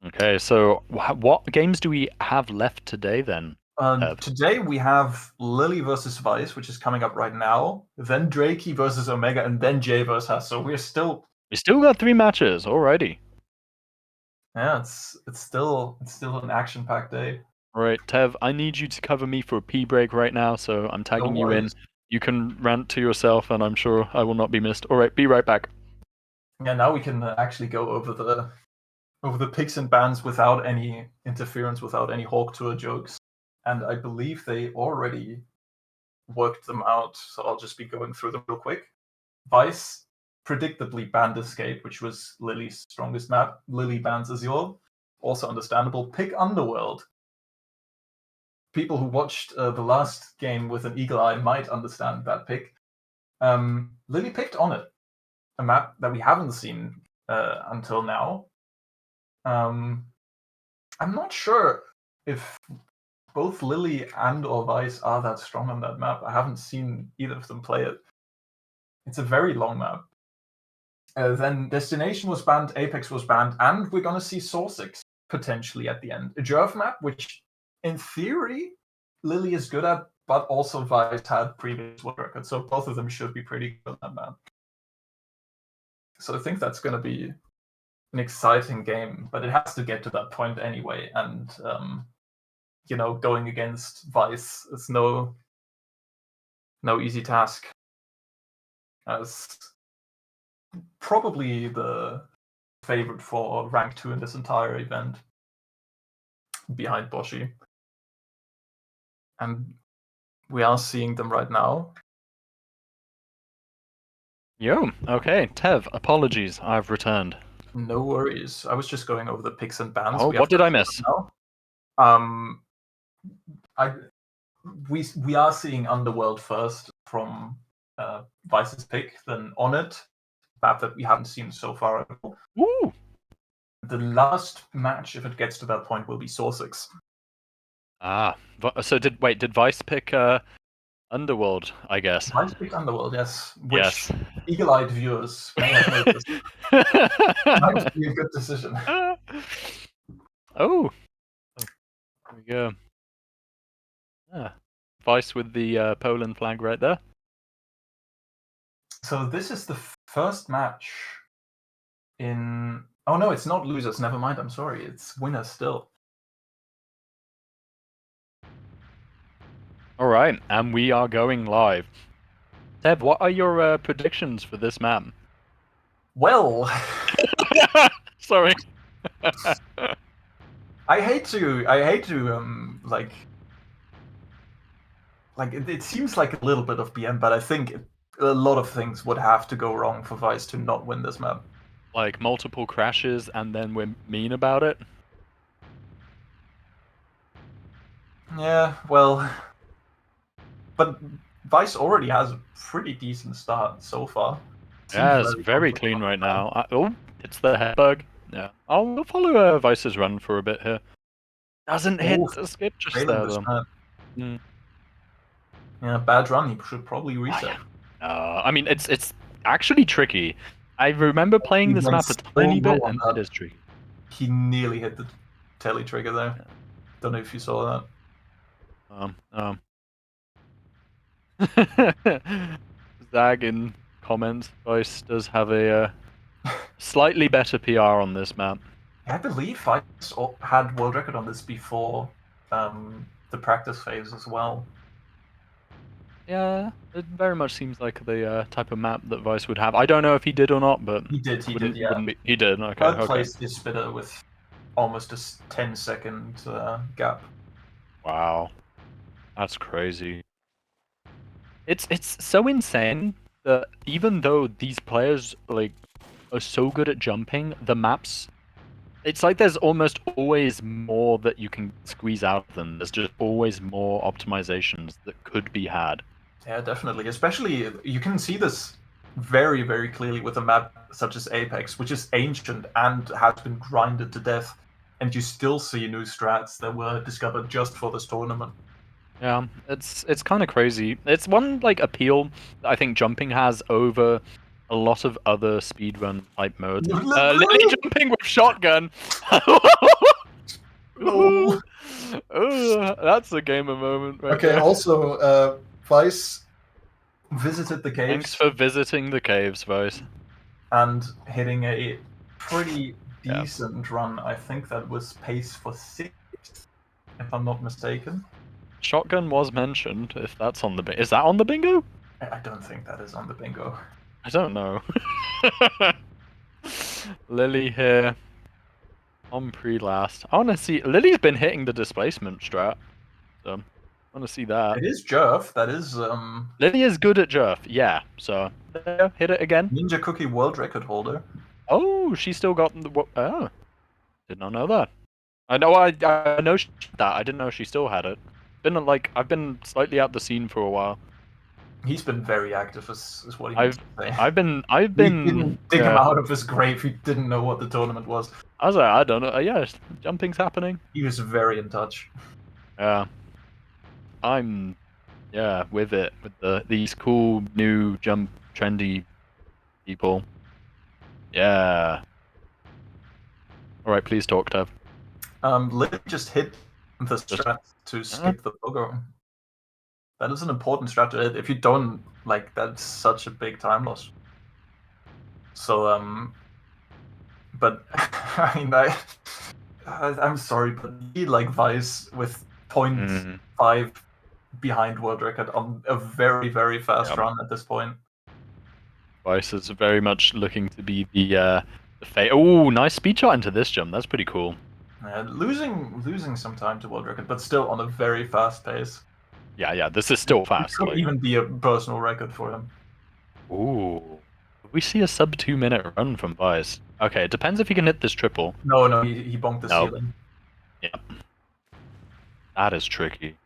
Okay, so what games do we have left today then? Today we have Lily versus Vice, which is coming up right now. Then Drakey versus Omega, and then Jay versus Hass. So we still got 3 matches. Alrighty. Yeah, it's still an action-packed day. All right, Tev, I need you to cover me for a pee break right now, so I'm tagging you in. You can rant to yourself, and I'm sure I will not be missed. All right, be right back. Yeah, now we can actually go over the picks and bans without any interference, without any Hawk Tour jokes. And I believe they already worked them out, so I'll just be going through them real quick. Vice predictably banned Escape, which was Lily's strongest map. Lily bans Azure, also understandable. Pick Underworld. People who watched the last game with an eagle eye might understand that pick. Lily picked On It, a map that we haven't seen until now. I'm not sure if both Lily and or Vice are that strong on that map. I haven't seen either of them play it. It's a very long map. Then Destination was banned, Apex was banned, and we're going to see Sorsix potentially at the end. A Jerv map, which in theory Lily is good at, but also Vice had previous world records, so both of them should be pretty good on that map. So I think that's going to be an exciting game, but it has to get to that point anyway. And going against Vice is no easy task. As probably the favorite for rank 2 in this entire event, behind Boshi. And we are seeing them right now. Yo, okay, Tev, apologies, I've returned. No worries. I was just going over the picks and bans. Oh, what did I miss? Now. We are seeing Underworld first from Vice's pick, then On It, map that we haven't seen so far at all. Woo! The last match, if it gets to that point, will be Sorsix. So did Vice pick Underworld, I guess? Vice picked Underworld, yes. Which Yes. eagle-eyed viewers may have noticed. Might be a good decision. Oh. There we go. Vice with the Poland flag right there. So this is the first match in... Oh no, it's not losers, never mind, I'm sorry. It's winners still. Alright, and we are going live. Tev, what are your predictions for this map? Well... Sorry. I hate to it seems like a little bit of BM, but I think a lot of things would have to go wrong for Vice to not win this map. Like multiple crashes and then we're mean about it? Yeah, well... But Vice already has a pretty decent start so far. Yeah, it's very clean right now. Oh, it's the head bug. Yeah, I'll follow Vice's run for a bit here. Doesn't hit the skip just there though. Yeah, bad run. He should probably reset. I mean, it's actually tricky. I remember playing this map a tiny bit, and it is tricky. He nearly hit the telly trigger there. Yeah. Don't know if you saw that. Zag in comments, Vice does have a slightly better PR on this map. I believe Vice had world record on this before the practice phase as well. Yeah, it very much seems like the type of map that Vice would have. I don't know if he did or not, but he did. Yeah, he did. Okay. Third place is Spitter with almost a 10-second gap. Wow, that's crazy. It's so insane that even though these players are so good at jumping, the maps, it's like there's almost always more that you can squeeze out of them. There's just always more optimizations that could be had. Yeah, definitely. Especially, you can see this very, very clearly with a map such as Apex, which is ancient and has been grinded to death, and you still see new strats that were discovered just for this tournament. Yeah, it's kind of crazy. It's one appeal that I think jumping has over a lot of other speedrun type modes. Lily jumping with shotgun. No. That's a gamer moment. Right okay. There. Also, Vice visited the caves. Thanks for visiting the caves, Vice. And hitting a pretty decent run. I think that was pace for 6th, if I'm not mistaken. Shotgun was mentioned. If that's on the is that on the bingo? I don't think that is on the bingo. I don't know. Lily here. On pre-last. I want to see... Lily's been hitting the displacement strat. So, I want to see that. It is Jerf. That is... Lily is good at Jerf. Yeah. So, hit it again. Ninja Cookie world record holder. Oh, she still got the... Oh. Did not know that. I know I know she did that. I didn't know she still had it. I've been slightly out the scene for a while. He's been very active, is what he means to say. I've been. We didn't dig him out of his grave. He didn't know what the tournament was. I was like, I don't know. Yeah, jumping's happening. He was very in touch. Yeah. I'm, with it with these cool new jump trendy people. Yeah. All right, please talk, Tev. Lily just hit the strat to skip the pogo. That is an important strat to hit. If you don't, that's such a big time loss. So, But I mean, I'm sorry, but he like Vice with 0.5 behind world record on a very, very fast run at this point. Vice is very much looking to be the fate. Oh, nice speed shot into this jump. That's pretty cool. Losing some time to world record, but still on a very fast pace. Yeah, this is still It fast. could Like, even be a personal record for him. ooh, we see a sub 2-minute run from Vice. Okay, it depends if he can hit this triple. No, he bonked the No. ceiling. Yep. That is tricky.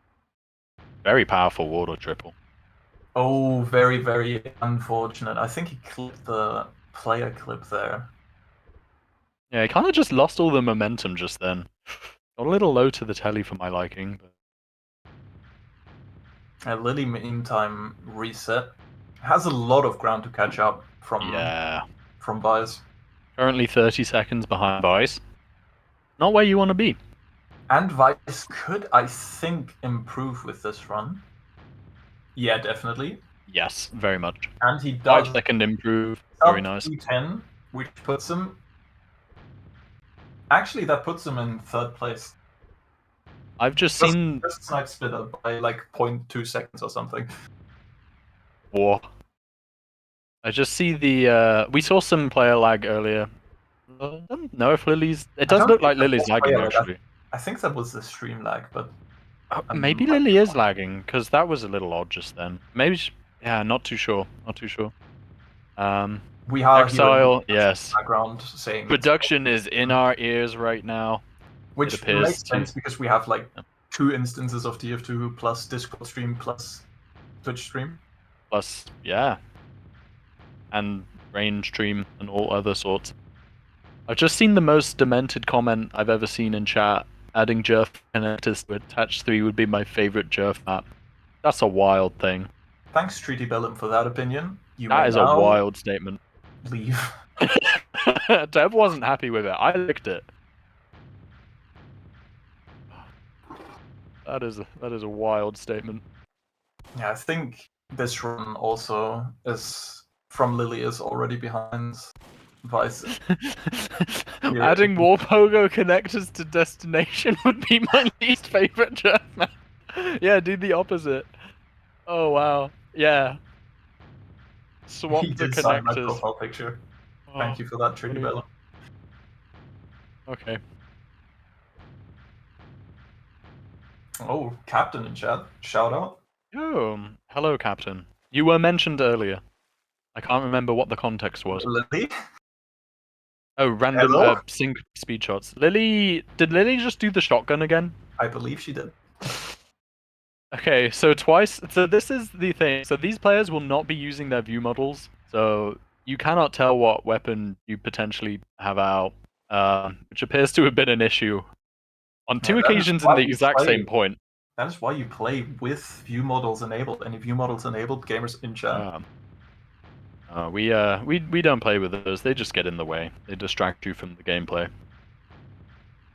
Very powerful water triple. Oh, very, very unfortunate. I think he clipped the player clip there. Yeah, he kind of just lost all the momentum just then. Got a little low to the telly for my liking. But... Lily, meantime, reset. Has a lot of ground to catch up from Vice. Currently 30 seconds behind Vice. Not where you want to be. And Vice could, I think, improve with this run. Yeah, definitely. Yes, very much. And he does 5-second improve. Very nice. 2:10, which puts him... Actually, that puts him in 3rd place. I've just seen... Just snipe splitter by like 0.2 seconds or something. War. I just see the... We saw some player lag earlier. I don't know if Lily's... It does look like Lily's lagging, actually. I think that was the stream lag, but... Maybe Lily is lagging, because that was a little odd just then. Maybe... Yeah, not too sure. Not too sure. We are Exile, yes. Background saying production is in our ears right now. Which makes sense because we have like 2 instances of TF2 plus Discord stream plus Twitch stream. Plus, yeah. And range stream and all other sorts. I've just seen the most demented comment I've ever seen in chat. Adding Jerf connectors to attach 3 would be my favorite Jerf map. That's a wild thing. Thanks, Treaty Bellum, for that opinion. That is a wild statement. Leave. Dev wasn't happy with it. I licked it. That is a wild statement. Yeah, I think this run also is from Lily is already behind Vice. Adding more pogo connectors to destination would be my least favorite Jerf map. Yeah, do the opposite. Oh wow. Yeah. Swap he the did sign my connectors. profile picture. Thank you for that, Treaty Bellum. Okay. Oh, Captain in chat. Shout out. Oh, hello, Captain. You were mentioned earlier. I can't remember what the context was. Lily? Oh, random sync speed shots. Lily, did Lily just do the shotgun again? I believe she did. Okay, so twice. So this is the thing. So these players will not be using their view models. So you cannot tell what weapon you potentially have out, which appears to have been an issue on 2 occasions in the exact same point. That is why you play with view models enabled. Any view models enabled, gamers in chat. We don't play with those. They just get in the way. They distract you from the gameplay.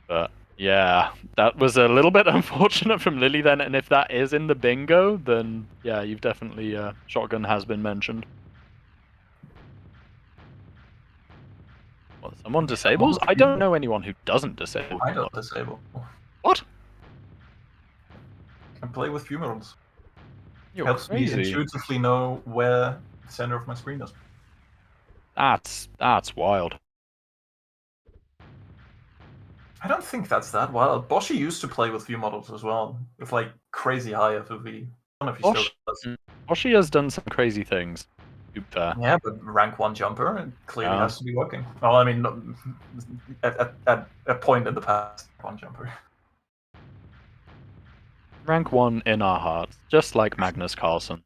But yeah, that was a little bit unfortunate from Lily then. And if that is in the bingo, then yeah, you've definitely shotgun has been mentioned. What, someone disables? I don't know anyone who doesn't disable. I don't disable. What? I play with view models. You're Helps crazy. me intuitively know where the center of my screen is. That's wild. I don't think that's that wild. Boshi used to play with view models as well, with like crazy high FOV. I don't know if he still does. Boshi has done some crazy things. Yeah, but rank 1 jumper, it clearly has to be working. Well, I mean, at a point in the past, 1 jumper. Rank 1 in our hearts, just like Magnus Carlsen.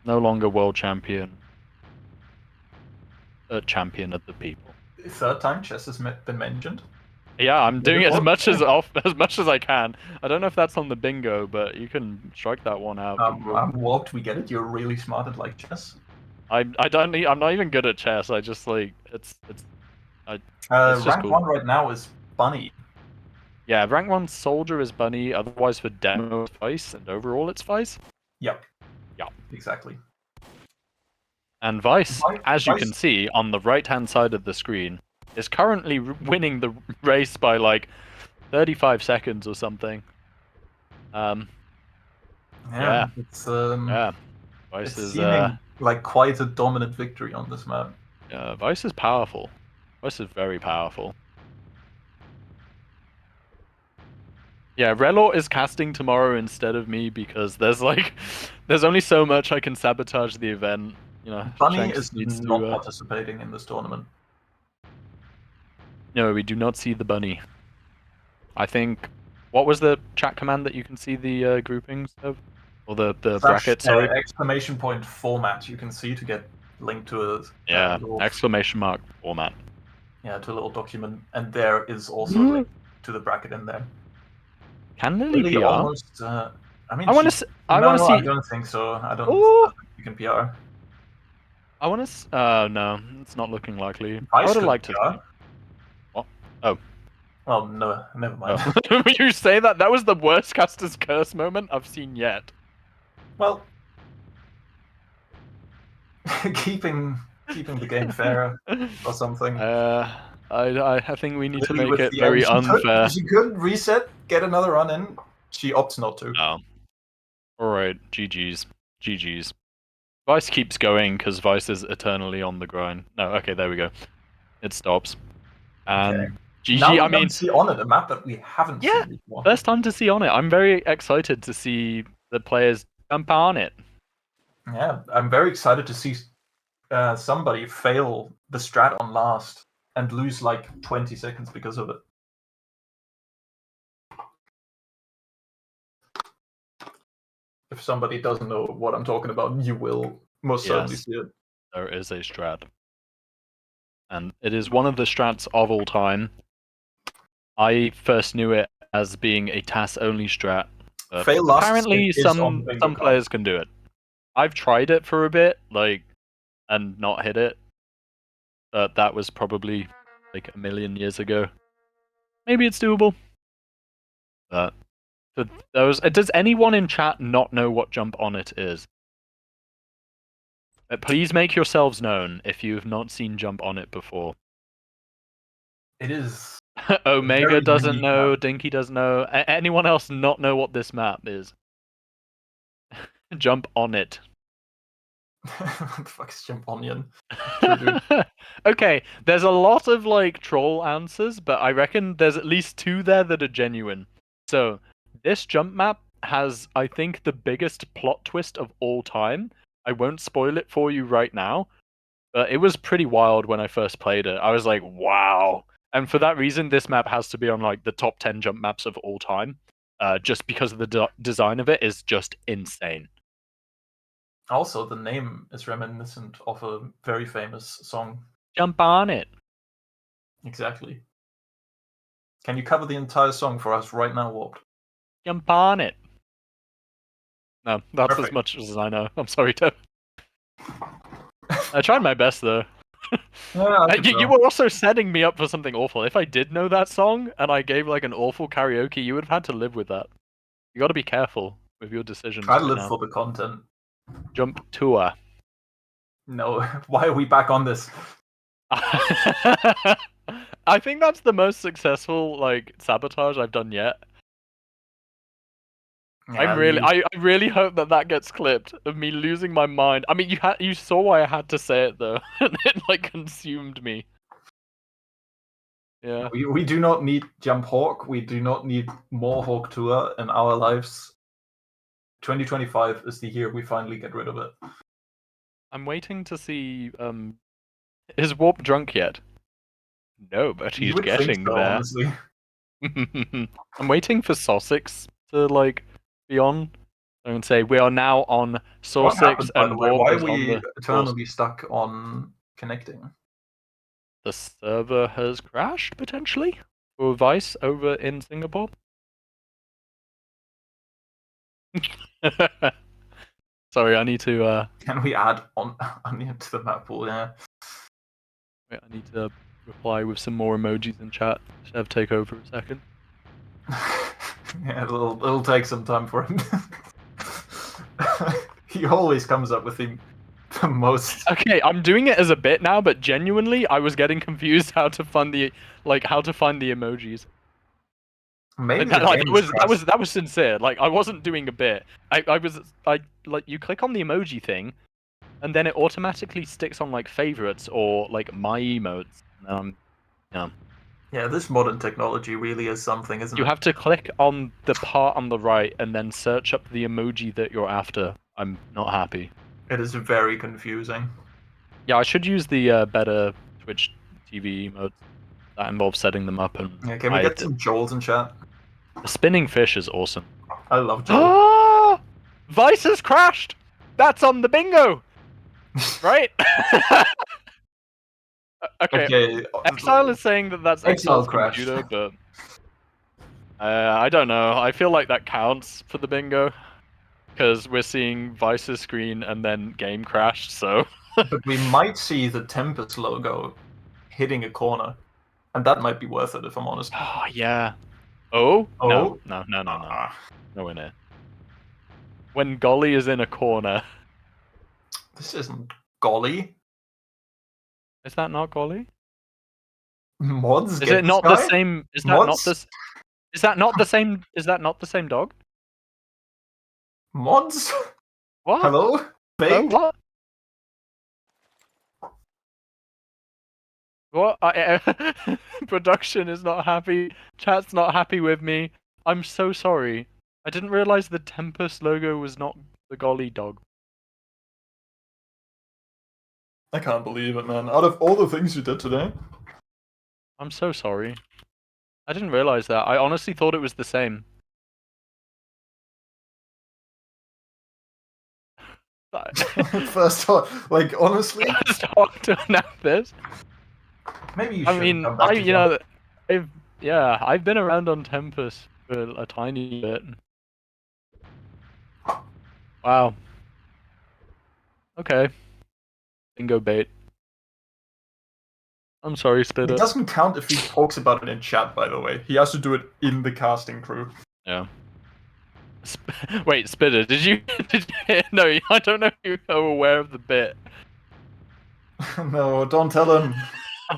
No longer world champion. A champion of the people. 3rd time chess has been mentioned. Yeah, I'm doing it as much as I can. I don't know if that's on the bingo, but you can strike that one out. I'm warped. We get it. You're really smart at like chess. I'm not even good at chess. I just like it's rank cool. 1 right now is Bunny. Yeah, rank 1 soldier is Bunny. Otherwise, for demo it's Vice, and overall it's Vice. Yep. Yep. Exactly. And Vice, as you can see on the right-hand side of the screen, is currently winning the race by like 35 seconds or something. Yeah. It's Yeah. Vice it's is seeming like quite a dominant victory on this map. Vice is powerful. Vice is very powerful. Yeah, Relor is casting tomorrow instead of me because there's like, there's only so much I can sabotage the event. You know, Bunny Shanks is needs not to. participating in this tournament. No, we do not see the bunny. I think. What was the chat command that you can see the groupings of, or the bracket? Sorry. Exclamation point format you can see to get linked to a Yeah, little, exclamation mark format. to a little document, and there is also a link to the bracket in there. Can Lily Really, PR? almost. I mean, I want to. I want to see. I don't think so. I don't Ooh. think you can PR. I want to. No, it's not looking likely. I Vice would have could liked to. PR. What? Oh. Well, no, never mind. Oh. You say that? That was the worst caster's curse moment I've seen yet. Well, keeping the game fair or something. I think we need to Lily make with it the very end. unfair. She could reset, get another run in. She opts not to. Oh. Alright, GG's. GG's. Vice keeps going because Vice is eternally on the grind. No, okay, there we go. It stops. And Okay. GG, Now I we're going mean, to see on it a map that we haven't yeah, seen before. first time to see on it. I'm very excited to see the players jump on it. Yeah, I'm very excited to see somebody fail the strat on last and lose like 20 seconds because of it. If somebody doesn't know what I'm talking about, you will most certainly Yes. see it. There is a strat. And it is one of the strats of all time. I first knew it as being a TAS-only strat. But Fail last apparently is on the some bingo card. players can do it. I've tried it for a bit, and not hit it. But that was probably like a million years ago. Maybe it's doable. But for those, does anyone in chat not know what jump on it is? Please make yourselves known if you have not seen jump on it before. It is. Omega very doesn't unique know. map. Dinky doesn't know. Anyone else not know what this map is? Jump on it. What the fuck is Jump Onion? Okay, there's a lot of like troll answers, but I reckon there's at least 2 there that are genuine. So this jump map has, I think, the biggest plot twist of all time. I won't spoil it for you right now, but it was pretty wild when I first played it. I was like, wow. And for that reason, this map has to be on like the top 10 jump maps of all time. Just because of the design of it is just insane. Also, the name is reminiscent of a very famous song. Jump on it. Exactly. Can you cover the entire song for us right now, Warped? Jump on it. No, that's Perfect. as much as I know. I'm sorry, Tim. I tried my best though. Yeah, You were also setting me up for something awful. If I did know that song and I gave like an awful karaoke, you would have had to live with that. You got to be careful with your decisions. I right live now. for the content. Jump tour. No, why are we back on this? I think that's the most successful like sabotage I've done yet. Yeah, I really hope that gets clipped of me losing my mind. I mean, you saw why I had to say it though, and it like consumed me. Yeah. We do not need Jump Hawk. We do not need more Hawk Tour in our lives. 2025 is the year we finally get rid of it. I'm waiting to see. Is Warp drunk yet? No, but he's You would getting think so, there. honestly. I'm waiting for Sussex to like be on and say we are now on What Sussex happened, by the and way? Warp Why is are on we the eternally stuck on connecting? The server has crashed potentially for Vice over in Singapore. Sorry, I need to. Can we add Onion to the map pool? Yeah. Wait, I need to reply with some more emojis in chat. Should have take over a second. Yeah, it'll take some time for him. He always comes up with the Most. Okay, I'm doing it as a bit now, but genuinely, I was getting confused how to find the emojis. Maybe That, the like, game is crashed. that was sincere. Like, I wasn't doing a bit. I like, you click on the emoji thing, and then it automatically sticks on like favorites or like my emotes. Yeah. Yeah, this modern technology really is something, isn't You it? have to click on the part on the right and then search up the emoji that you're after. I'm not happy. It is very confusing. Yeah, I should use the better Twitch TV emotes that involves setting them up and Yeah, can we get some Joels in chat? The spinning fish is awesome. I love Joel. Ah! Vice has crashed! That's on the bingo! Right? Okay, Okay. Exile is saying that that's Exile Exile's crashed. computer, but... I don't know. I feel like that counts for the bingo. Because we're seeing Vice's screen and then game crashed, so... But we might see the Tempest logo hitting a corner. And that might be worth it, if I'm honest. Oh, yeah. Oh? Oh? No. Ah, Nowhere near. When Golly is in a corner... this isn't Golly. Is that not Golly? Mods Is get it not this the guy? same... Is that Mods? not this... Is that not the same... Is that not the same dog? Mods? What? Hello? Hello? Bait? What? What? Production is not happy. Chat's not happy with me. I'm so sorry. I didn't realize the Tempest logo was not the Golly dog. I can't believe it, man. Out of all the things you did today. I'm so sorry. I didn't realize that. I honestly thought it was the same. First thought, like, honestly, First talk to announce this. maybe you should I mean, come back to you know, I've been around on Tempest for a tiny bit. Wow. Okay. Bingo bait. I'm sorry, It Spitter. doesn't count if he talks about it in chat, by the way. He has to do it in the casting crew. Yeah. Wait, Spitter, did you no, I don't know if you're aware of the bit. No, don't tell him.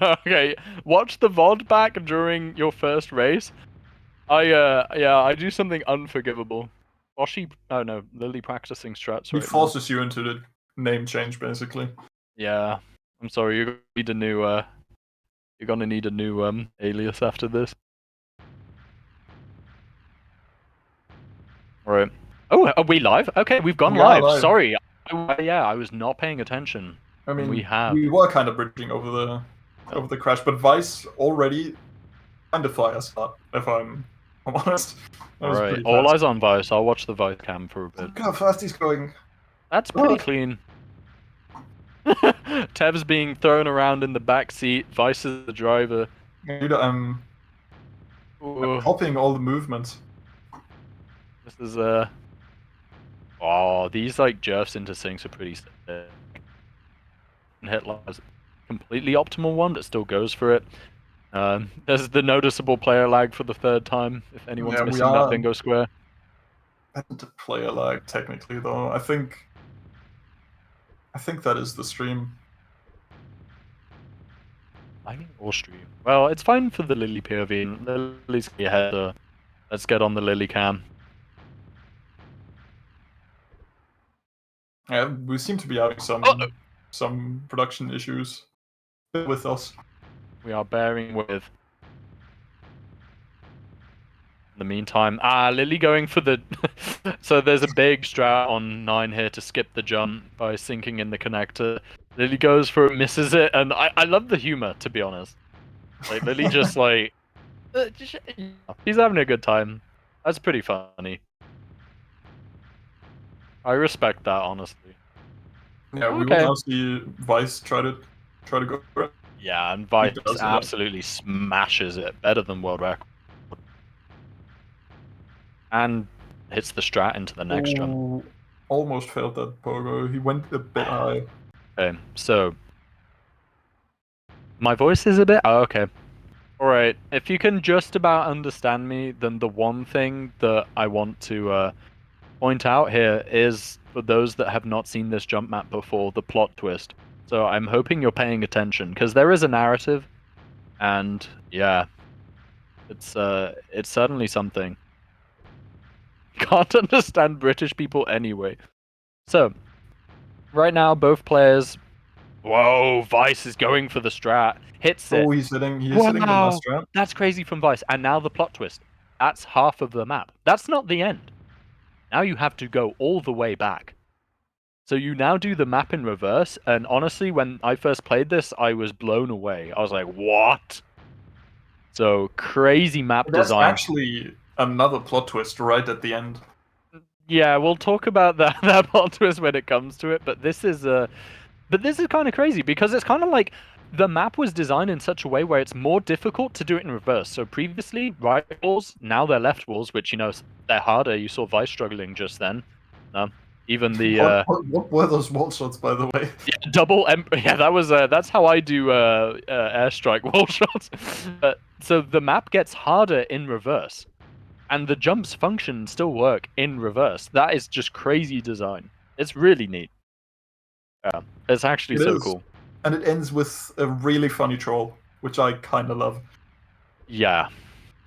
Okay, watch the VOD back during your first race. I do something unforgivable. Oh no, Lily practicing strats He right now. forces you into the name change, basically. Yeah, I'm sorry, you're gonna need a new alias after this. Alright. Oh, are we live? Okay, we've gone We are live. live. Sorry. Yeah, I was not paying attention. I mean, we have. we were kind of bridging over the crash, but Vice already kind of fire start, if I'm honest. That was Alright, pretty all fast. eyes on Vice. I'll watch the Vice cam for a bit. Look how fast he's going. That's pretty Look. clean. Tev's being thrown around in the back seat. Vice is the driver. Dude, I'm Ooh, copying all the movements. this is Oh, these like jerfs into sinks are pretty sick. Hitler has a completely optimal one that still goes for it. There's the noticeable player lag for the third time. If anyone's Yeah, we missing that are- bingo square. And the player lag, technically, though. I think that is the stream. Lagging or stream? Well, it's fine for the Lily POV. And Lily's ahead. So let's get on the Lily cam. Yeah, we seem to be having some production issues with us. We are bearing with. In the meantime, Lily going for the... So there's a big strat on 9 here to skip the jump by sinking in the connector. Lily goes for it, misses it, and I love the humor, to be honest. Like, Lily just like... He's having a good time. That's pretty funny. I respect that, honestly. Yeah, we will Okay. now see Vice try to go for it. Yeah, and Vice does it. absolutely smashes it. Better than world record. And hits the strat into the next jump. Ooh, almost failed that pogo. He went a bit high. Okay, so... My voice is a bit... Oh, okay. Alright, if you can just about understand me, then the one thing that I want to point out here is for those that have not seen this jump map before, the plot twist. So I'm hoping you're paying attention, because there is a narrative, and yeah, it's certainly something. Can't understand British people anyway. So, right now, both players... Whoa, Vice is going for the strat. Hits it. Oh, he's hitting the last strat. That's crazy from Vice. And now the plot twist. That's half of the map. That's not the end. Now you have to go all the way back. So you now do the map in reverse, and honestly, when I first played this, I was blown away. I was like, what? So, crazy map design. That's actually another plot twist right at the end. Yeah, we'll talk about that plot twist when it comes to it, but this is kind of crazy, because it's kind of like the map was designed in such a way where it's more difficult to do it in reverse. So previously, right walls, now they're left walls, which, you know, they're harder. You saw Vice struggling just then. Even the what were those wall shots, by the way? yeah, double yeah, that was that's how I do airstrike wall shots. So the map gets harder in reverse, and the jumps function still work in reverse. That is just crazy design. It's really neat. Yeah, it's actually so cool. And it ends with a really funny troll, which I kind of love. Yeah,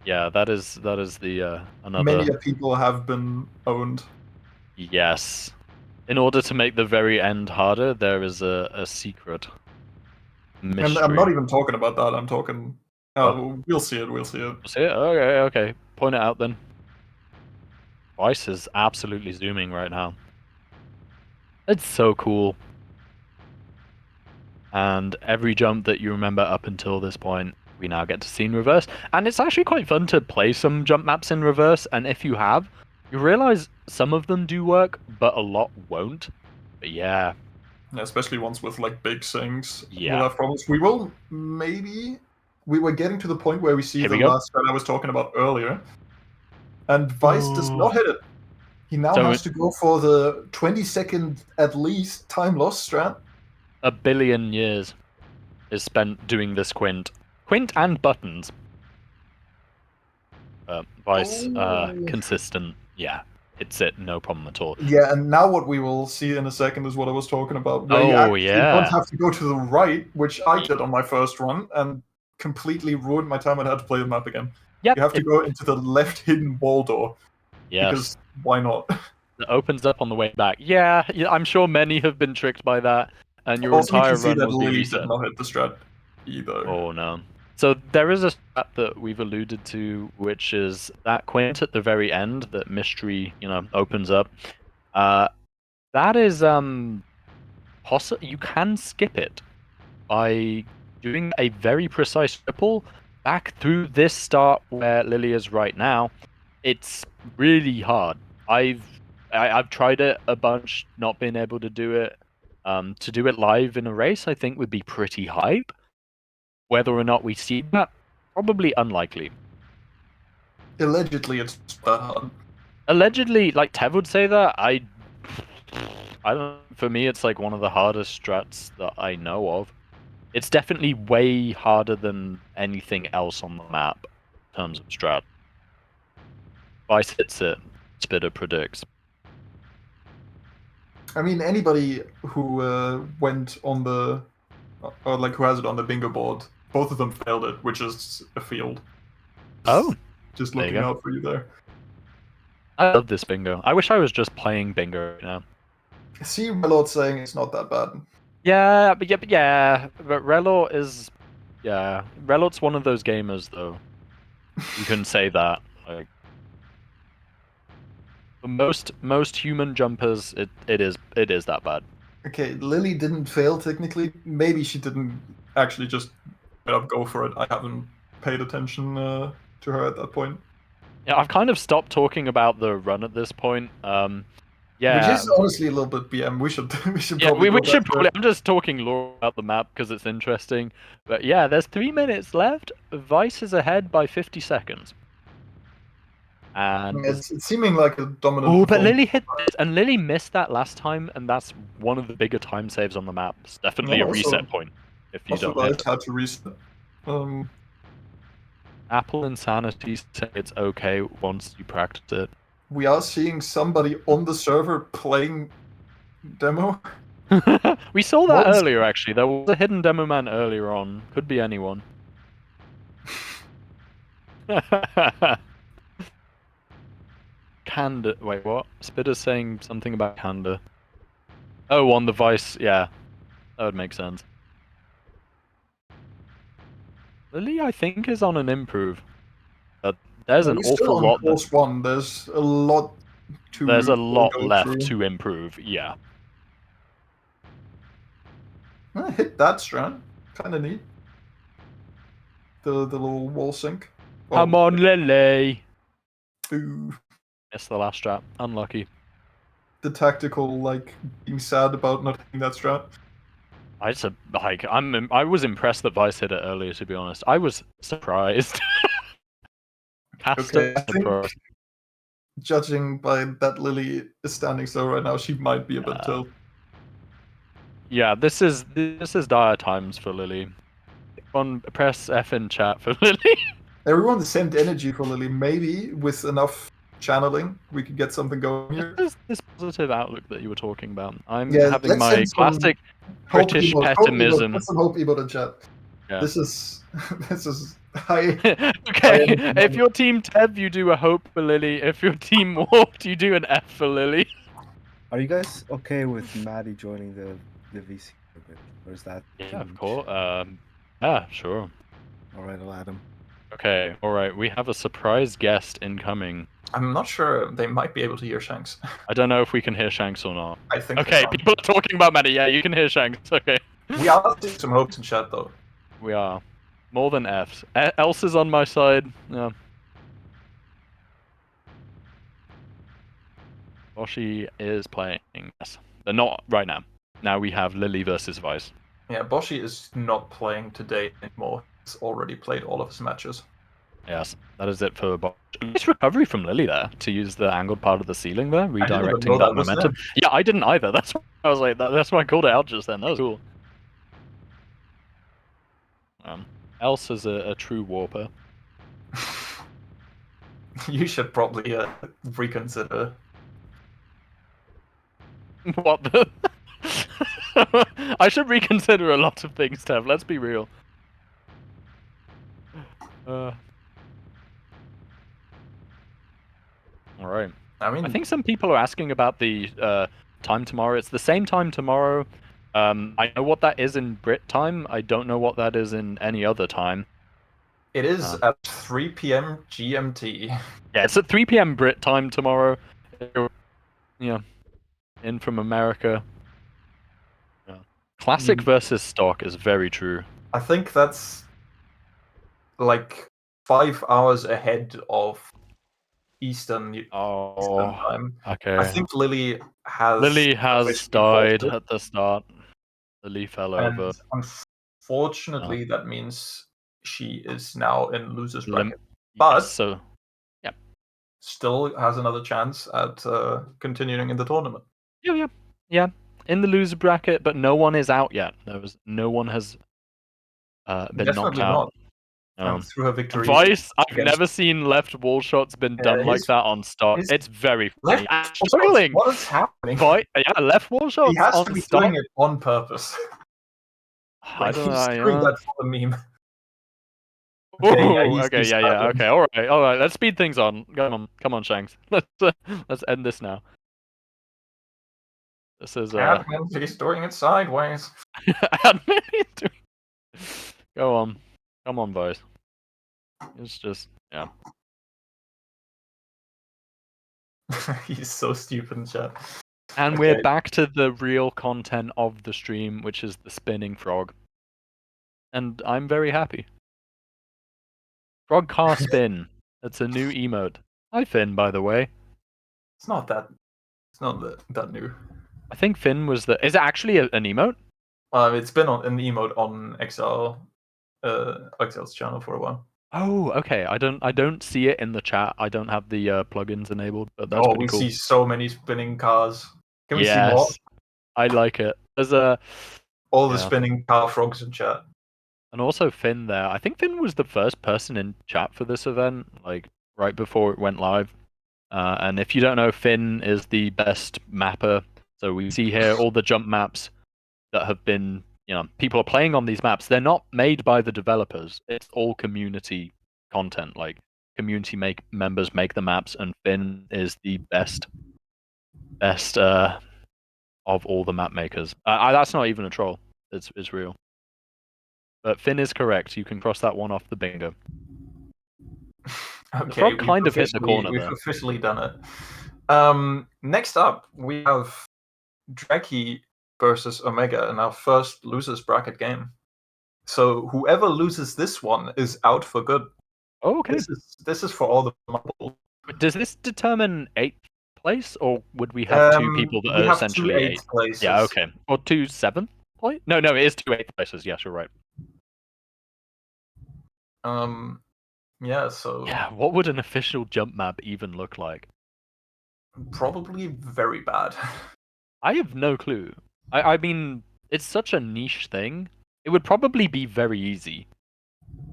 that is the another. Many people have been owned. Yes. In order to make the very end harder, there is a secret. Mystery. And I'm not even talking about that. I'm talking. Oh, we'll see it. We'll see it. See it? Okay. Point it out then. Vice is absolutely zooming right now. It's so cool. And every jump that you remember up until this point, we now get to see in reverse. And it's actually quite fun to play some jump maps in reverse. And if you have, you realize some of them do work, but a lot won't. But yeah. Especially ones with like big things. Yeah. We'll have problems. We will maybe... We were getting to the point where we see the last strat I was talking about earlier. And Vice does not hit it. He now has to go for the 20-second at least time loss strat. 1 billion years is spent doing this quint. Quint and buttons. Vice, consistent. Yeah, hits it, no problem at all. Yeah, and now what we will see in a second is what I was talking about. Where you don't have to go to the right, which I did on my first run, and completely ruined my time and had to play the map again. Yep, you have to go into the left hidden wall door. Yes. Because why not? It opens up on the way back. Yeah, I'm sure many have been tricked by that, and your entire run will be reset. Did not hit the strat either. Oh no. So there is a strat that we've alluded to, which is that quint at the very end, that mystery, opens up. That is you can skip it by doing a very precise triple back through this start where Lily is right now. It's really hard. I've tried it a bunch, not been able to do it. To do it live in a race, I think would be pretty hype. Whether or not we see that, probably unlikely. Allegedly, it's that hard. Allegedly, like Tev would say that. I don't. For me, it's like one of the hardest strats that I know of. It's definitely way harder than anything else on the map in terms of strat. Vice hits it, Spitter predicts. I mean, anybody who went on the, or like who has it on the bingo board, both of them failed it, which is a field. Oh, just looking out for you there. I love this bingo. I wish I was just playing bingo right now. See, Relord saying it's not that bad. Yeah, but Relord is, Relord's one of those gamers though. You can say that. Like, for most human jumpers, it is that bad. Okay, Lily didn't fail technically. Maybe she didn't actually just go for it. I haven't paid attention to her at that point. Yeah, I've kind of stopped talking about the run at this point. Yeah, which is honestly a little bit BM. We should yeah, probably. we should probably. I'm just talking lore about the map because it's interesting. But yeah, there's 3 minutes left. Vice is ahead by 50 seconds. And it's seeming like a dominant. Oh, but Lily hit this, and Lily missed that last time, and that's one of the bigger time saves on the map. It's definitely a reset point if you don't hit. Had to reset. Apple Insanity say it's okay once you practice it. We are seeing somebody on the server playing demo. We saw that What is- earlier, actually. There was a hidden demo man earlier on. Could be anyone. Candor. Wait, what? Spitter's saying something about candor. Oh, on the Vice. Yeah, that would make sense. Lily, I think, is on an improve. But there's an He's still awful on lot. course 1. There's a lot to There's a lot go left through. to improve. Yeah. I hit that strand. Kind of neat. The little wall sync. Come on, Lily. Ooh. Missed the last strap. Unlucky. The tactical, like, being sad about not hitting that strand. I was impressed that Vice hit it earlier. To be honest, I was surprised. Okay, I think, Pro. judging by that Lily is standing so right now, she might be a bit tilt. Yeah, this is dire times for Lily. Press F in chat for Lily. Everyone send energy for Lily. Maybe with enough channeling, we could get something going here. This positive outlook that you were talking about. I'm Yeah, having let's my send some classic hope British emote, pessimism. Put some hope emote in chat. Yeah. This is high. Okay, if your team Tev, you do a hope for Lily. If your team Warped, you do an F for Lily. Are you guys okay with Maddie joining the VC a bit? Or is that Yeah, too of much? course. Yeah, sure. Alright, I'll add him. Okay, alright, we have a surprise guest incoming. I'm not sure they might be able to hear Shanks. I don't know if we can hear Shanks or not. I think. Okay, people are talking about Maddie. Yeah, you can hear Shanks. Okay. We are seeing some hopes in chat though. We are. More than Fs. Else is on my side. Yeah. Boshi is playing. Yes. They're not right now. Now we have Lily versus Vice. Yeah, Boshi is not playing today anymore. He's already played all of his matches. Yes, that is it for Boshi. Nice recovery from Lily there to use the angled part of the ceiling there, I didn't even redirecting know that that was momentum. Yeah, I didn't either. That's why I was like, that's why I called it out just then. That was cool. Else is a true warper. You should probably reconsider. What the? I should reconsider a lot of things, Tev. Let's be real. All right. I mean, I think some people are asking about the time tomorrow. It's the same time tomorrow. I know what that is in Brit time. I don't know what that is in any other time. it is at 3 p.m. GMT. Yeah, it's at 3 p.m. Brit time tomorrow. Yeah, in from America. Yeah. Classic versus stock is very true. I think that's like 5 hours ahead of Eastern time. Okay. I think Lily has officially died folded, at the start. Lily fell and over. unfortunately, that means she is now in losers Lim- bracket. But so, still has another chance at continuing in the tournament. yeah. In the loser bracket, but no one is out yet. No one has been knocked Definitely out. not. Through her victory. Vice, I've against- never seen left wall shots been done like that on stock. his It's very funny. Left Struggling. What is happening? Yeah, left wall shots He has on to be stock. doing it on purpose. I Like, don't he's know. doing Yeah. that for the meme. Okay, he's yeah. Okay, all right. Let's speed things on. Come on, Shanks. Let's end this now. This is Admin, he's doing it sideways. Go on, come on, boys. It's just yeah. He's so stupid in chat. And we're back to the real content of the stream, which is the spinning frog. And I'm very happy. Frog car spin. It's a new emote. Hi, Finn, by the way. It's not that new. I think Finn was the. Is it actually an emote? It's been on an emote on XL's channel for a while. Oh, okay. I don't see it in the chat. I don't have the plugins enabled, but that's pretty we cool. see so many spinning cars. Can we see more? Yes, I like it. There's all the spinning car frogs in chat. And also Finn there. I think Finn was the first person in chat for this event, like right before it went live. And if you don't know, Finn is the best mapper So we see here all the jump maps that have been, people are playing on these maps. They're not made by the developers. It's all community content. Like community members make the maps, and Finn is the best of all the map makers. That's not even a troll. It's real. But Finn is correct. You can cross that one off the bingo. The Okay, frog kind of hit the corner we've there. officially done it. Next up, we have Dreki versus Omega in our first losers bracket game. So whoever loses this one is out for good. Oh, okay. This is for all the marbles. Does this determine 8th place, or would we have two people that we are have essentially 2 8th? 8th places. Yeah, okay. Or 2 7th place? No, it is 2 8th places. Yes, you're right. Yeah, so Yeah, what would an official jump map even look like? probably very bad. I have no clue. I mean, it's such a niche thing. It would probably be very easy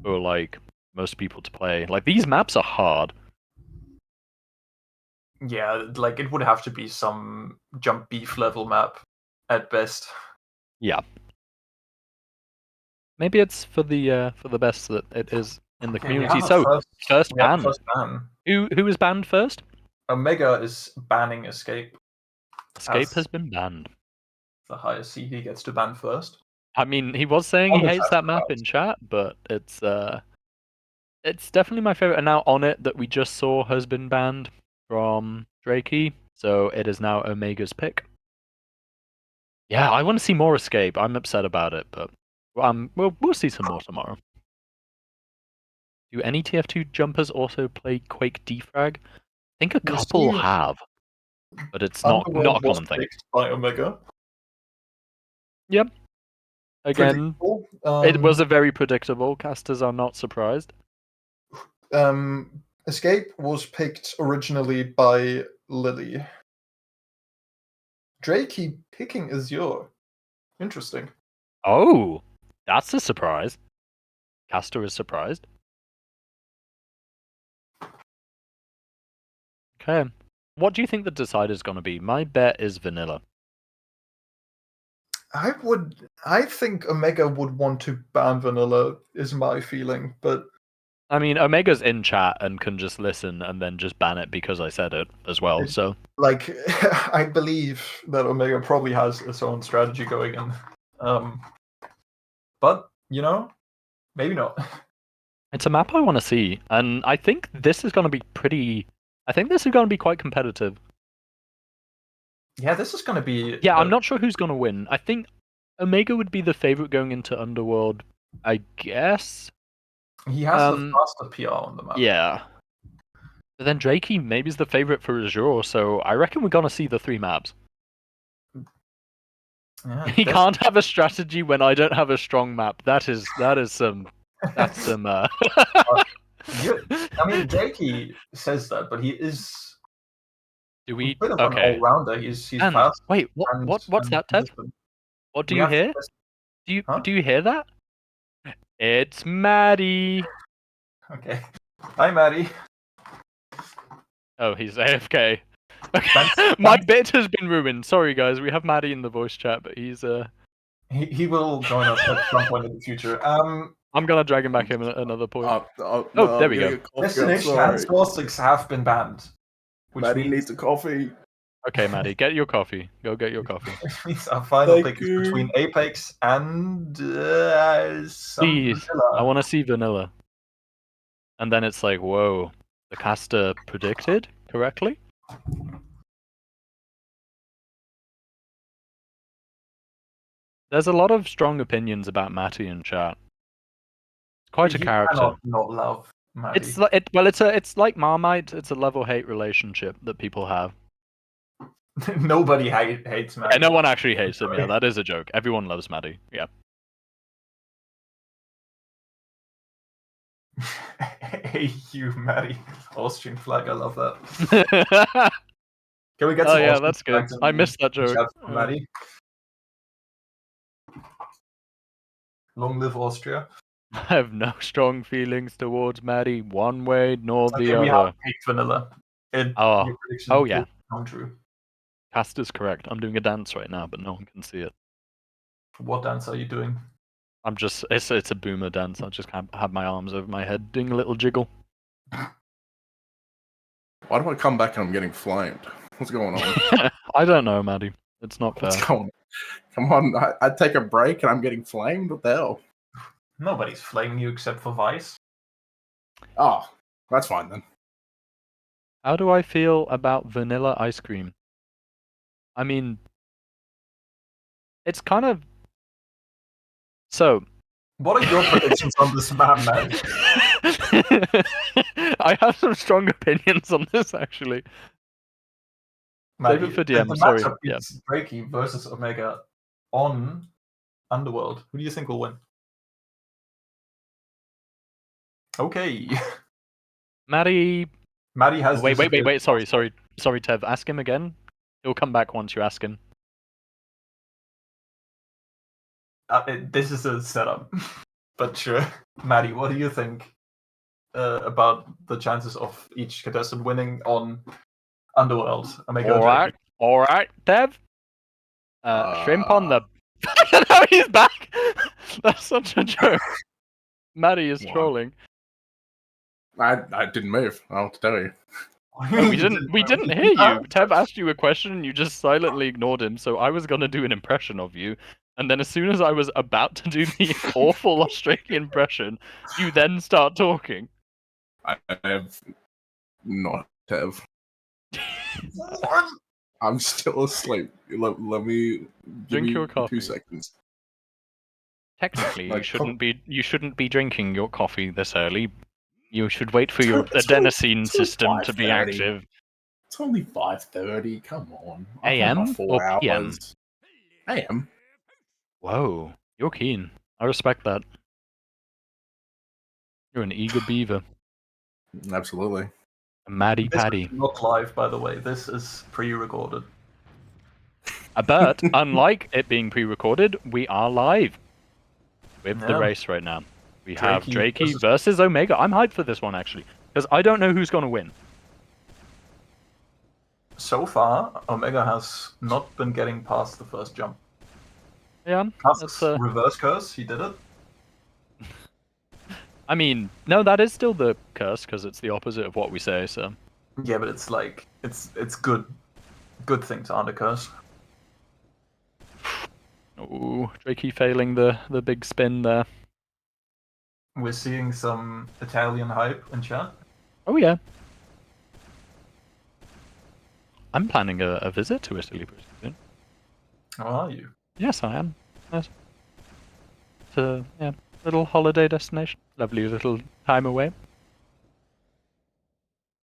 for like most people to play. Like these maps are hard. Yeah, like it would have to be some jump beef level map at best. Yeah. Maybe it's for the best that it is in the Okay, we community. have a So first we have a ban. first ban. Who was banned first? Omega is banning Escape. Escape As has been banned. the highest seed he gets to ban first. I mean, he was saying On he the hates chat that map in chat, but it's definitely my favorite. And now On It that we just saw has been banned from Drakey, so it is now Omega's pick. Yeah, I want to see more Escape. I'm upset about it, but we'll see some more tomorrow. Do any TF2 jumpers also play Quake Defrag? I think a We'll couple see. have, but it's not a Underworld was common thing. picked by Omega. Yep. Again, Predictable. it was a very predictable. Casters are not surprised. Escape was picked originally by Lily. Drakey picking Azure. Interesting. Oh, that's a surprise. Caster is surprised. Okay. What do you think the decider is going to be? My bet is vanilla. I think Omega would want to ban Vanilla, is my feeling, but I mean, Omega's in chat and can just listen and then just ban it because I said it as well. So, like, I believe that Omega probably has its own strategy going in. But, maybe not. it's a map I want to see, and I think this is going to be pretty. I think this is going to be quite competitive. Yeah, this is going to be. Yeah, I'm not sure who's going to win. I think Omega would be the favorite going into Underworld, I guess. He has the faster PR on the map. Yeah. But then Drakey maybe is the favorite for Azure, so I reckon we're going to see the 3 maps. Yeah, He can't have a strategy when I don't have a strong map. That's some. I mean, Drakey says that, but he is. Do we? A bit of Okay. an all-rounder. He's And, fast. wait, what's that, Ted? What do you hear? Do you hear that? It's Maddie. Okay. Hi, Maddie. Oh, he's AFK. My bit has been ruined. Sorry, guys. We have Maddie in the voice chat, but he's He will join us at some point in the future. I'm gonna drag him back in at another point. No, there we go. Destination and Swordsticks have been banned. Maddie needs a coffee. Okay, Maddie, get your coffee. Go get your coffee. Which means our final Thank pick you. is between Apex and Please, Vanilla. I want to see vanilla. And then it's like, whoa, the caster predicted correctly? There's a lot of strong opinions about Matty in chat. It's quite a character. Cannot not love Maddie. It's like Marmite. It's a love-hate relationship that people have. Nobody hates Maddie. Yeah, no one actually hates him. Yeah, that is a joke. Everyone loves Maddie. Yeah. Hey, you, Maddie. Austrian flag. I love that. Can we get some yeah, Austrian that's good. flags in I the missed that joke. chat for Maddie? Long live Austria. I have no strong feelings towards Maddie, one way nor the We other. have picked Vanilla. Oh, Your prediction yeah. will come true. Cast is correct. I'm doing a dance right now, but no one can see it. What dance are you doing? I'm just, it's a boomer dance. I just have my arms over my head doing a little jiggle. Why do I come back and I'm getting flamed? What's going on? I don't know, Maddie. It's not fair. What's going on? Come on, I take a break and I'm getting flamed? What the hell? Nobody's flaming you except for Vice. Oh, that's fine then. How do I feel about vanilla ice cream? I mean, it's kind of... So... What are your predictions on this map, man? I have some strong opinions on this, actually. Save it for DM, the sorry. matchup Yeah. is Drakey versus Omega on Underworld. Who do you think will win? Okay. Maddie... Maddie has... Wait, sorry, Tev. Ask him again. He'll come back once you ask him. This is a setup. But sure. Maddie, what do you think about the chances of each contestant winning on Underworld? Omega Alright, Tev. Shrimp on the... No, he's back! That's such a joke. Maddie is What? trolling. I didn't move, I'll tell you. No, we didn't hear you. Tev asked you a question and you just silently ignored him, so I was gonna do an impression of you. And then as soon as I was about to do the awful Australian impression, you then start talking. I have not have. What? I'm still asleep. Let me Drink me your coffee. 2 seconds. Technically, Like, you shouldn't be drinking your coffee this early. You should wait for your It's only- adenosine it's only system to be 5:30. active. It's only 5:30. Come on. I've had AM my 4 or PM? hours. AM. Whoa, you're keen. I respect that. You're an eager beaver. Absolutely. A Maddie This Paddy. is not live, by the way. This is pre-recorded. But unlike it being pre-recorded, we are live with the Yeah. race right now. We have Drakey Drakey versus Omega. I'm hyped for this one, actually, because I don't know who's going to win. So far, Omega has not been getting past the first jump. Yeah, Plus that's reverse curse, he did it. I mean, no, that is still the curse, because it's the opposite of what we say, so... Yeah, but it's like it's good thing to undercurse. Ooh, Drakey failing the big spin there. We're seeing some Italian hype in chat. Oh yeah. I'm planning a visit to Italy pretty soon. How are you? Yes, I am. Yes. It's a little holiday destination. Lovely little time away.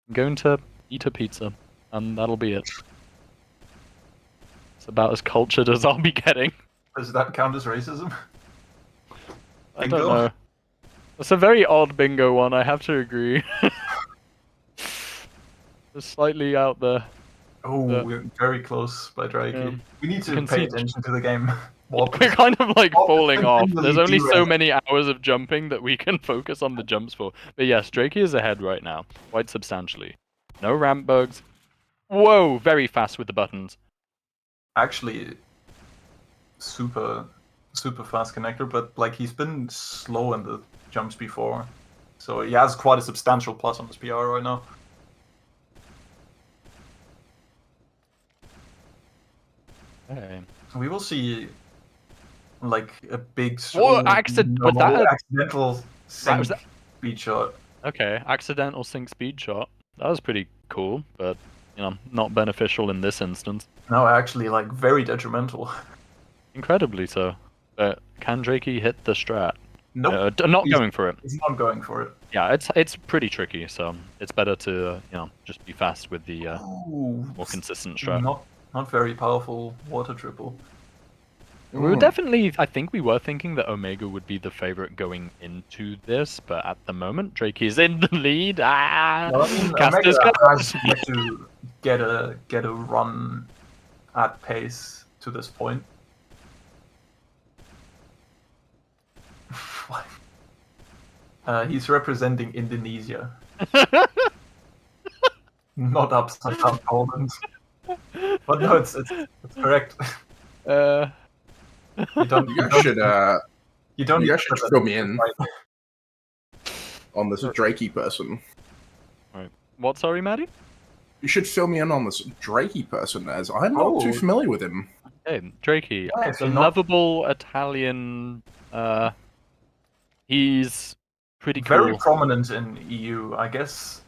I'm going to eat a pizza, and that'll be it. It's about as cultured as I'll be getting. Does that count as racism? I Bingo? don't know. It's a very odd bingo one, I have to agree. It's slightly out there. Oh, we're very close by Drakey. Yeah. We need to can pay see- attention to the game. We're kind of like Warp is falling off. continually There's only so derailing. many hours of jumping that we can focus on the jumps for. But yes, Drakey is ahead right now, quite substantially. No ramp bugs. Whoa, very fast with the buttons. Actually, super fast connector, but like he's been slow in the jumps before, so he has quite a substantial plus on his PR right now. Okay. We will see like a big Whoa, was that a- accidental sync was that- speed shot. Okay, accidental sync speed shot. That was pretty cool, but not beneficial in this instance. No, actually, like very detrimental. Incredibly so. But can Drakey hit the strat? Nope, Not He's- going for it. he's not going for it. Yeah, it's pretty tricky, so it's better to just be fast with the Ooh, more consistent strat. not very powerful water triple. We were definitely, I think we were thinking that Omega would be the favorite going into this, but at the moment, Drakey's in the lead. Well, I mean, Caster's Omega got- has yet to get a run at pace to this point. What? He's representing Indonesia, not upside down Poland. But no, it's correct. Uh, You don't. You guys should You don't. you need guys to should put fill that me in right. on this Drakey person. what? Sorry, Maddie. You should fill me in on this Drakey person, as I'm not too Oh. familiar with him. Hey, Drakey, Yeah, if the you're not- lovable Italian. He's pretty Very cool. prominent in EU, I guess.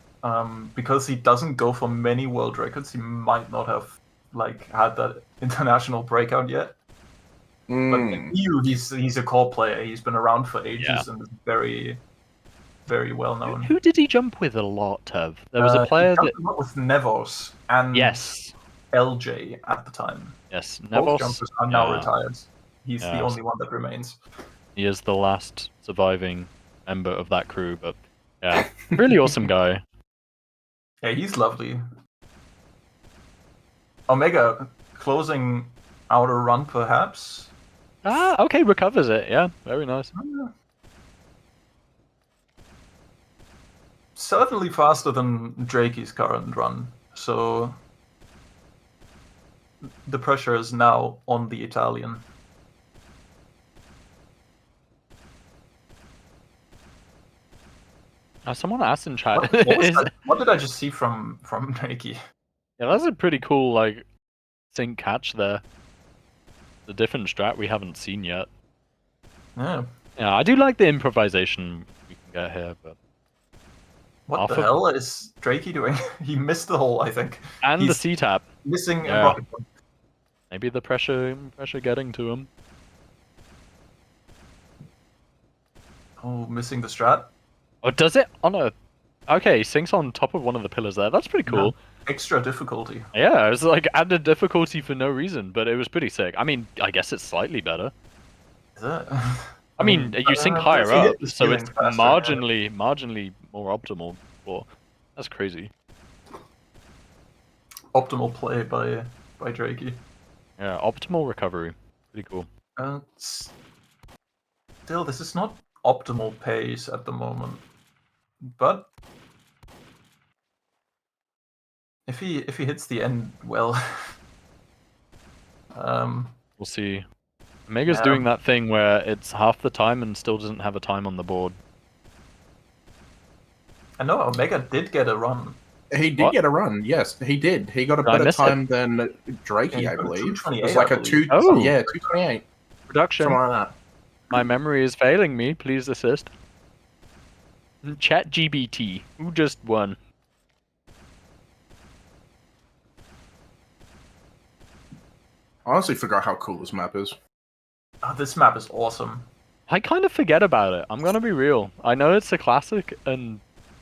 Because he doesn't go for many world records, he might not have had that international breakout yet. But in EU, he's a core player. He's been around for ages and is very, very well known. Who did he jump with a lot, Tev? There was a player he that. jumped a lot with Nevos and Yes. LJ at the time. Yes. Both Nevos. jumpers are now yeah. retired. He's the Yeah. only one that remains. He is the last surviving member of that crew, but yeah, really awesome guy. Yeah, he's lovely. Omega closing out a run, perhaps. Ah, okay, recovers it. Yeah, very nice. Certainly faster than Drakey's current run, so the pressure is now on the Italian. Someone asked in chat. What did I just see from Drakey? Yeah, that's a pretty cool sync catch there. The different strat we haven't seen yet. Yeah. Yeah, I do like the improvisation we can get here, but What the hell is Drakey doing? He missed the hole, I think. and the C tap. Missing a Yeah. rocket jump. Maybe the pressure getting to him. Oh, missing the strat. Oh, does it on a? Okay, sinks on top of one of the pillars there. That's pretty cool. Extra difficulty. Yeah, it's like added difficulty for no reason, but it was pretty sick. I mean, I guess it's slightly better. Is it? I mean, you sink higher if you hit up, the so ceiling it's faster, marginally more optimal. Well, that's crazy. Optimal play by Drakey. Yeah, optimal recovery. Pretty cool. Still, this is not optimal pace at the moment, but if he hits the end well, We'll see. Omega's Yeah. doing that thing where it's half the time and still doesn't have a time on the board. I know Omega did get a run. He did What? get a run. Yes, he did. He got a Did I better miss it? time than Drakey, Yeah, I believe. It 2:28, was like I a believe. 228. Production. Something like that. My memory is failing me. Please assist. Chat GBT. Who just won? I honestly forgot how cool this map is. Oh, this map is awesome. I kind of forget about it. I'm gonna be real. I know it's a classic and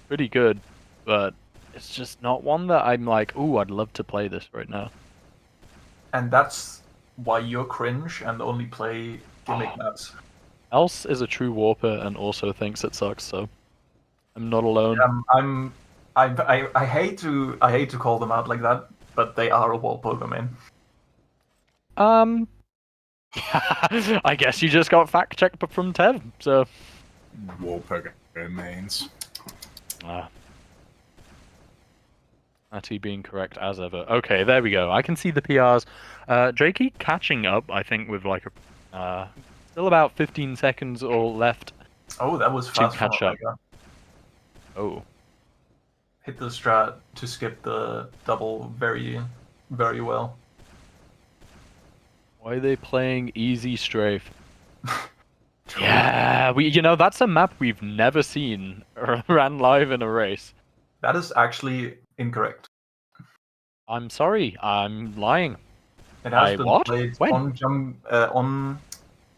pretty good, but it's just not one that I'm like, ooh, I'd love to play this right now. And that's why you're cringe and only play gimmick maps. Else is a true warper and also thinks it sucks, so I'm not alone. I hate to call them out like that, but they are a wallpoker, man. I guess you just got fact checked from Tev, so. Wallpoker mains. Matty being correct as ever. Okay, there we go. I can see the PRs. Drakey catching up, I think, with still about 15 seconds or left. Oh, that was fast. catch from up. Omega. Oh. Hit the strat to skip the double very, very well. Why are they playing easy strafe? Yeah, that's a map we've never seen ran live in a race. That is actually incorrect. I'm sorry, I'm lying. It has been what? played When? on.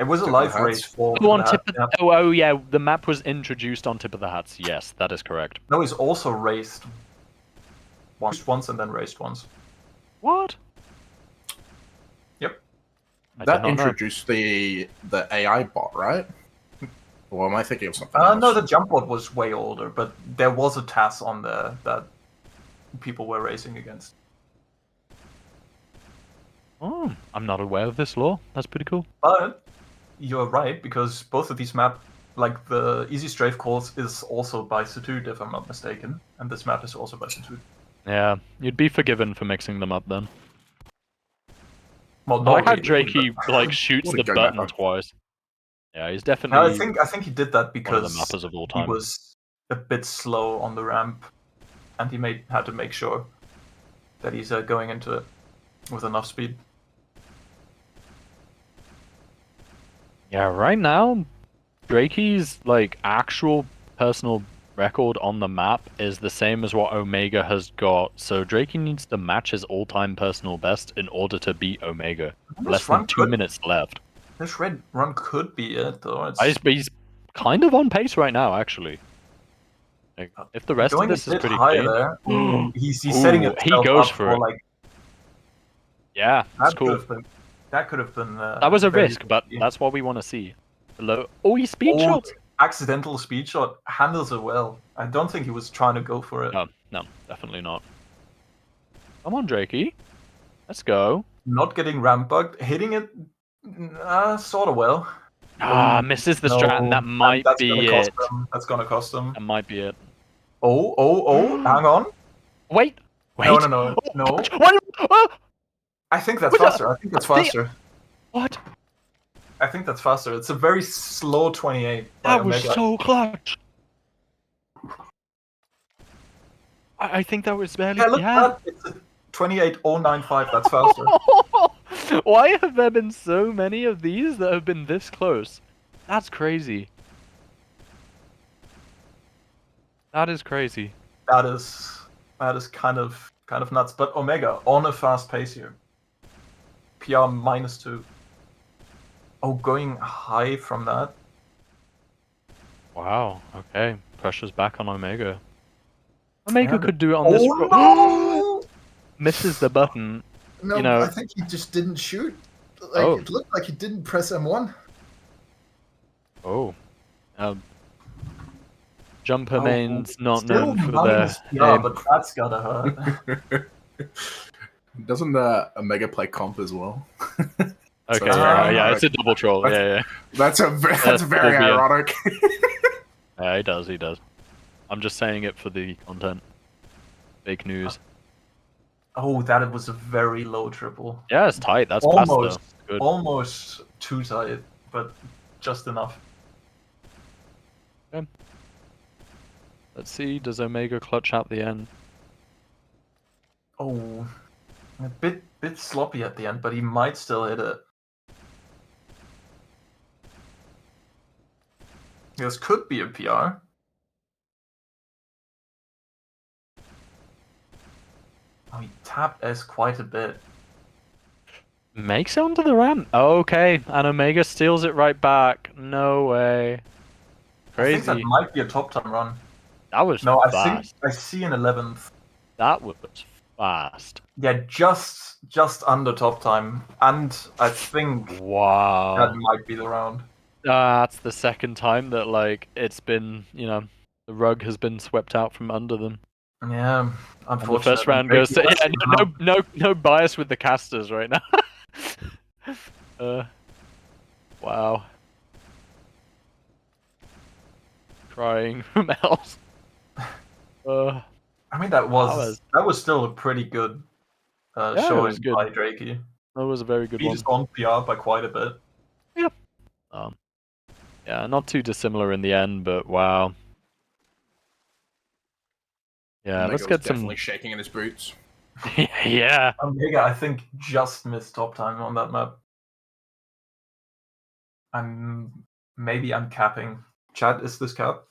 It was a Tip of live the race Hats. for. Oh, on that, tip of, yeah. oh, yeah, the map was introduced on Tip of the Hats. Yes, that is correct. No, he's also raced once and then raced once. What? Yep. I did That not know. introduced the AI bot, right? Or am I thinking of something else? No, the jump bot was way older, but there was a TAS on there that people were racing against. Oh, I'm not aware of this law. That's pretty cool. But you're right, because both of these maps, like the Easy Strafe course, is also by Satude, if I'm not mistaken, and this map is also by Satude. Yeah, you'd be forgiven for mixing them up then. Well, I not like how really, Drakey but- like shoots What a the good button map. twice. Yeah, he's No, definitely I think he did that one of the because mappers of all he time. was a bit slow on the ramp, and he had to make sure that he's going into it with enough speed. Yeah, right now, Drakey's like actual personal record on the map is the same as what Omega has got. So Drakey needs to match his all-time personal best in order to beat Omega. Less than 2 minutes left. This red run could be it, though. It's He's kind of on pace right now, actually. Like, if the rest of going a this is bit pretty higher clean, there. He's setting Ooh, himself he goes up for it. like Yeah, that's that. cool. That could have been. That was a very risk, but risky. that's what we want to see. Oh, he speed Oh, shots. accidental speed shot handles it well. I don't think he was trying to go for it. No, definitely not. Come on, Drakey. Let's go. Not getting ramp bugged, hitting it sort of well. Misses the strat, and that might that's be gonna cost it. him. That's gonna cost him. That might be it. Oh, hang on. Wait. No. What? Oh, I think that's What the- faster. I think that's faster. what? I think that's faster. It's a very slow 28 by That was Omega. so clutch. I think that was barely. Yeah, look at that. It's a 28.095. That's faster. Why have there been so many of these that have been this close? That's crazy. That is crazy. That is kind of nuts. But Omega on a fast pace here. PR -2. Oh, going high from that. Wow. Okay. Pressure's back on Omega. Omega Yeah, could do it on this. no! Misses the button. No, You know- I think he just didn't shoot. Like Oh. it looked like he didn't press M1. Oh. Jumper mains not Still known for their minus PR, aim. but that's gotta hurt. Doesn't Omega play comp as well? Okay, that's yeah, very it's a double troll. Yeah. That's very albeit. ironic. Yeah, he does. I'm just saying it for the content. Fake news. Oh, that was a very low triple. Yeah, it's tight. That's fast though. Good. Almost too tight, but just enough. Let's see, does Omega clutch out the end? Oh, a bit sloppy at the end, but he might still hit it. This could be a PR. Oh, he tapped S quite a bit. Makes it onto the ramp. Okay, and Omega steals it right back. No way. I think that Crazy. might be a top time run. That was No, I fast. think I see an 11th. That was fast. Yeah, just under top time, and I think that Wow. might be the round. That's the second time that like it's been, the rug has been swept out from under them. Yeah, And unfortunately. the first round goes to no bias with the casters right now. Wow. Crying from else. I mean, that was still a pretty good Yeah, it showing was good. by Drakey. That was a very good He one. just on PR by quite a bit. Yeah, not too dissimilar in the end, but wow. Yeah, Omega let's was get some. definitely shaking in his boots. Yeah. Omega, I think, just missed top time on that map. Maybe I'm capping. Chat, is this cap?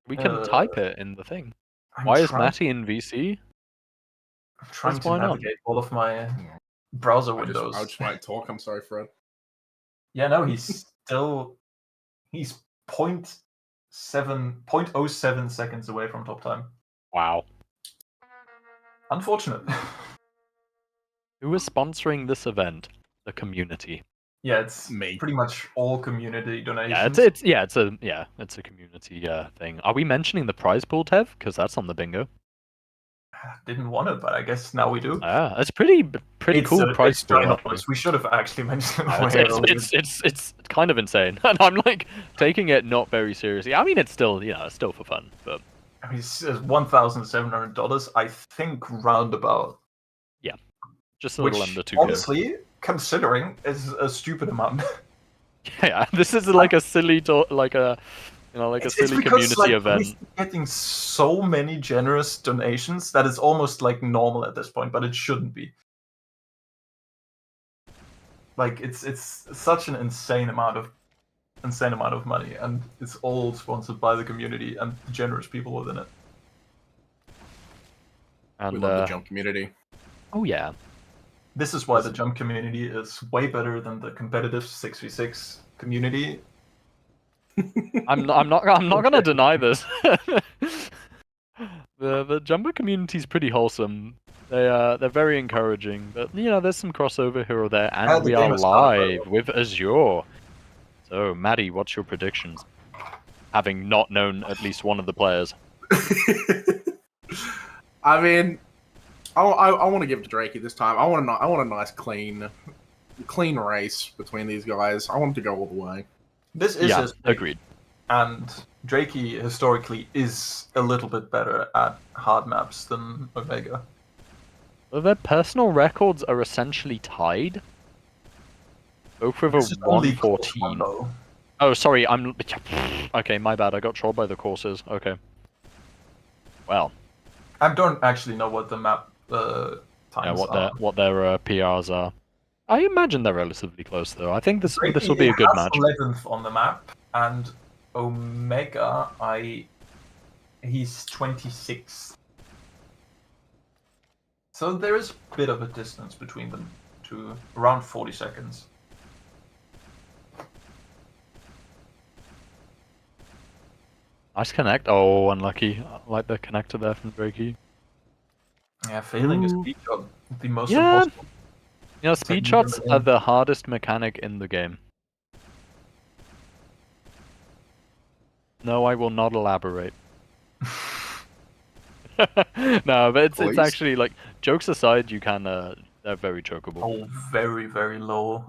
We can type it in the thing. I'm Why is trying- Matty in VC? I'm trying What's to going on? navigate all of my browser I windows. just might talk. I'm sorry, Fred. Yeah, no, he's 0.07 seconds away from top time. Wow. Unfortunate. Who is sponsoring this event? The community. Yeah, it's Me. pretty much all community Yeah, donations. it's a community thing. Are we mentioning the prize pool, Tev? Because that's on the bingo. Didn't want it, but I guess now we do. It's pretty cool prize It's pool. ginormous. We should have actually mentioned it. It's, way it's, earlier. it's kind of insane, and I'm like taking it not very seriously. I mean, it's still it's still for fun, but I mean, it's $1,700. I think roundabout. Yeah. Just a which little under 2K. honestly, considering, is a stupid amount. Yeah, this is like a silly, like a It's silly because, community like, event. we're getting so many generous donations that it's almost like normal at this point, but it shouldn't be. Like, it's such an insane amount of money, and it's all sponsored by the community and the generous people within it. And We love the jump community. oh yeah, This is why the jump community is way better than the competitive 6v6 community. I'm not gonna deny this. The jumper community is pretty wholesome. They're very encouraging, but there's some crossover here or there, and And the we are game has started, by the live with Azure. So, Maddie, what's your predictions? Having not known at least one of the players. I mean, I want to give it to Drakey this time. I want a nice clean race between these guys. I want it to go all the way. This is Yeah, his pick, agreed. and Drakey historically is a little bit better at hard maps than Omega. Well, their personal records are essentially tied. Both with a This is only course 114. one, though. Oh, sorry, I'm... Okay, my bad, I got trolled by the courses. Okay. Well, I don't actually know what the map times yeah, are. what their PRs are. I imagine they're relatively close, though. I think this will Drakey be a good has match. 11th on the map, and Omega, he's 26th. So there is a bit of a distance between them, to around 40 seconds. Nice connect. Oh, unlucky. I like the connector there from Drakey. Yeah, failing a Ooh. speed shot, the most Yeah. impossible. Speed technique in shots the are game. the hardest mechanic in the game. No, I will not elaborate. No, but it's Please. actually like, jokes aside, you can they're very chokeable. Oh, very, very low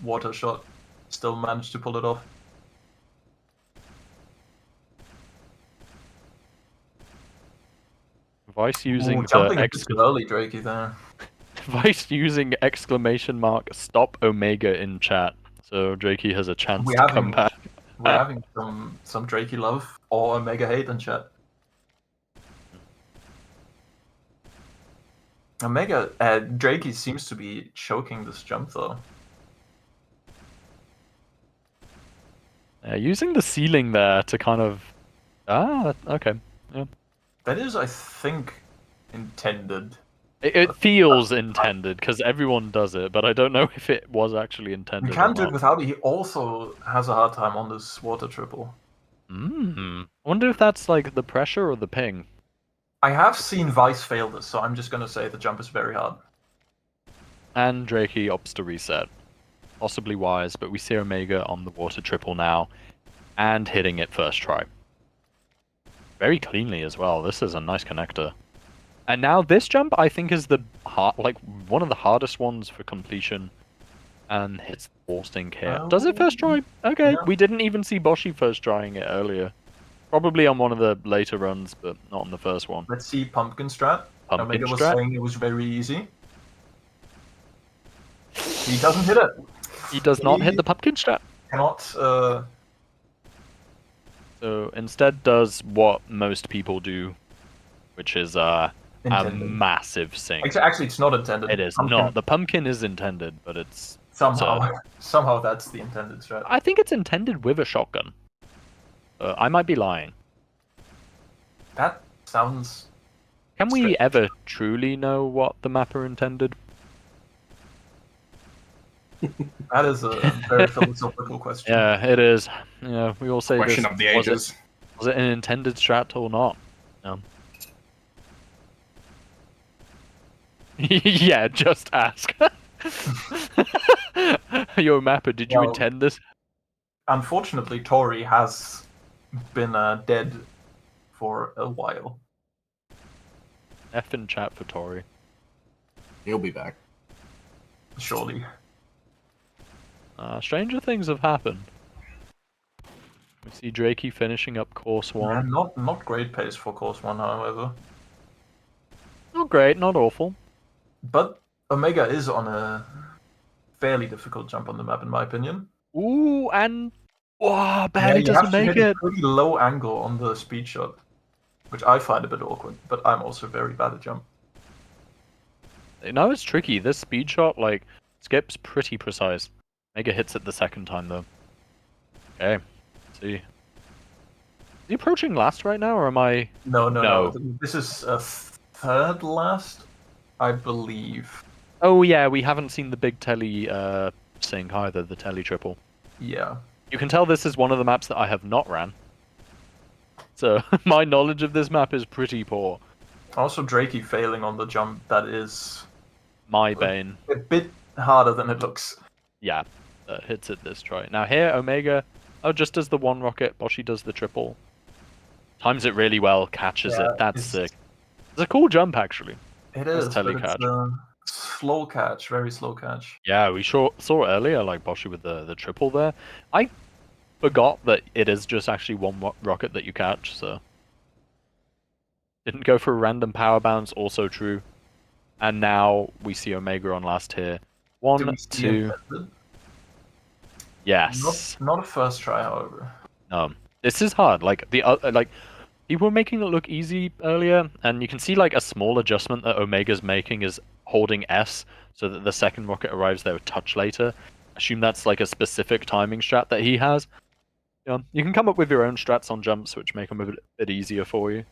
water shot. Still managed to pull it off. Vice using the jumping a bit too early, Drakey there. Vice using exclamation mark stop Omega in chat. So Drakey has a chance We're to having- come back. We're having some Drakey love or Omega hate in chat. Omega, Drakey seems to be choking this jump though. Using the ceiling there to kind of okay. That is, I think, intended. It feels intended because everyone does it, but I don't know if it was actually intended. You can or do it not. without it. He also has a hard time on this water triple. I wonder if that's like the pressure or the ping. I have seen Vice fail this, so I'm just gonna say the jump is very hard. And Drakey opts to reset. Possibly wise, but we see Omega on the water triple now, and hitting it first try. Very cleanly as well. This is a nice connector. And now this jump, I think, is the one of the hardest ones for completion, and hits the wall stink here. Does it first try? Okay, Yeah. we didn't even see Boshi first trying it earlier. Probably on one of the later runs, but not on the first one. Let's see Pumpkin Strat. Pumpkin Omega was Strat. saying it was very easy. He doesn't hit it. He does not hit He the pumpkin strat. Cannot. So instead does what most people do, which is a Intended. massive sink. Actually, it's not intended. It is Pumpkin- not. The pumpkin is intended, but it's somehow that's the intended strat. I think it's intended with a shotgun. I might be lying. That sounds. Can we Strange. ever truly know what the mapper intended? That is a very philosophical question. Yeah, it is. Yeah, we all say Question this. of the ages. Was it an intended strat or not? No. Yeah, just ask. Yo, mapper, did you Well- intend this? Unfortunately, Tori has been dead for a while. F in chat for Tori. He'll be back. Surely. Stranger things have happened. We see Drakey finishing up course one. Not great pace for course one, however. Not great, not awful. But Omega is on a fairly difficult jump on the map, in my opinion. Ooh, and Yeah, barely you have doesn't to make hit a it. pretty low angle on the speed shot, which I find a bit awkward. But I'm also very bad at jump. No, it's tricky. This speed shot, like, Skip's pretty precise. Mega hits it the second time, though. Okay, let's see. Is he approaching last right now, or am I... No. No. This is a third last, I believe. Oh, yeah, we haven't seen the big telly sync either, the telly triple. Yeah. You can tell this is one of the maps that I have not ran. So, my knowledge of this map is pretty poor. Also, Drakey failing on the jump, that is My bane. a bit harder than it looks. Yeah, hits it this try. Now here, Omega, just does the one rocket, Boshi does the triple. Times it really well, catches Yeah, it. That's it's- sick. It's a cool jump, actually. It Nice is, telly but catch. it's a slow catch, very slow catch. Yeah, we saw earlier, like, Boshi with the triple there. I forgot that it is just actually one rocket that you catch, so... Didn't go for a random power bounce, also true. And now we see Omega on last here. Do 1, we see 2... intended? Yes. Not a first try, however. This is hard. Like people were making it look easy earlier, and you can see like a small adjustment that Omega's making is holding S so that the second rocket arrives there a touch later. Assume that's like a specific timing strat that he has. You can come up with your own strats on jumps which make them a bit easier for you.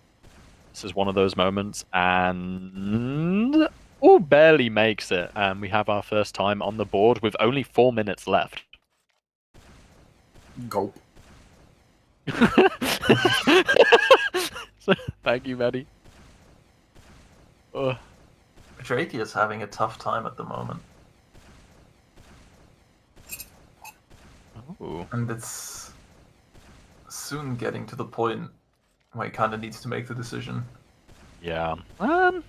This is one of those moments, and barely makes it, and we have our first time on the board with only 4 minutes left. Gulp. Thank you, Maddie. Drakey is having a tough time at the moment. Oh. And it's soon getting to the point where he kind of needs to make the decision. Yeah. Well,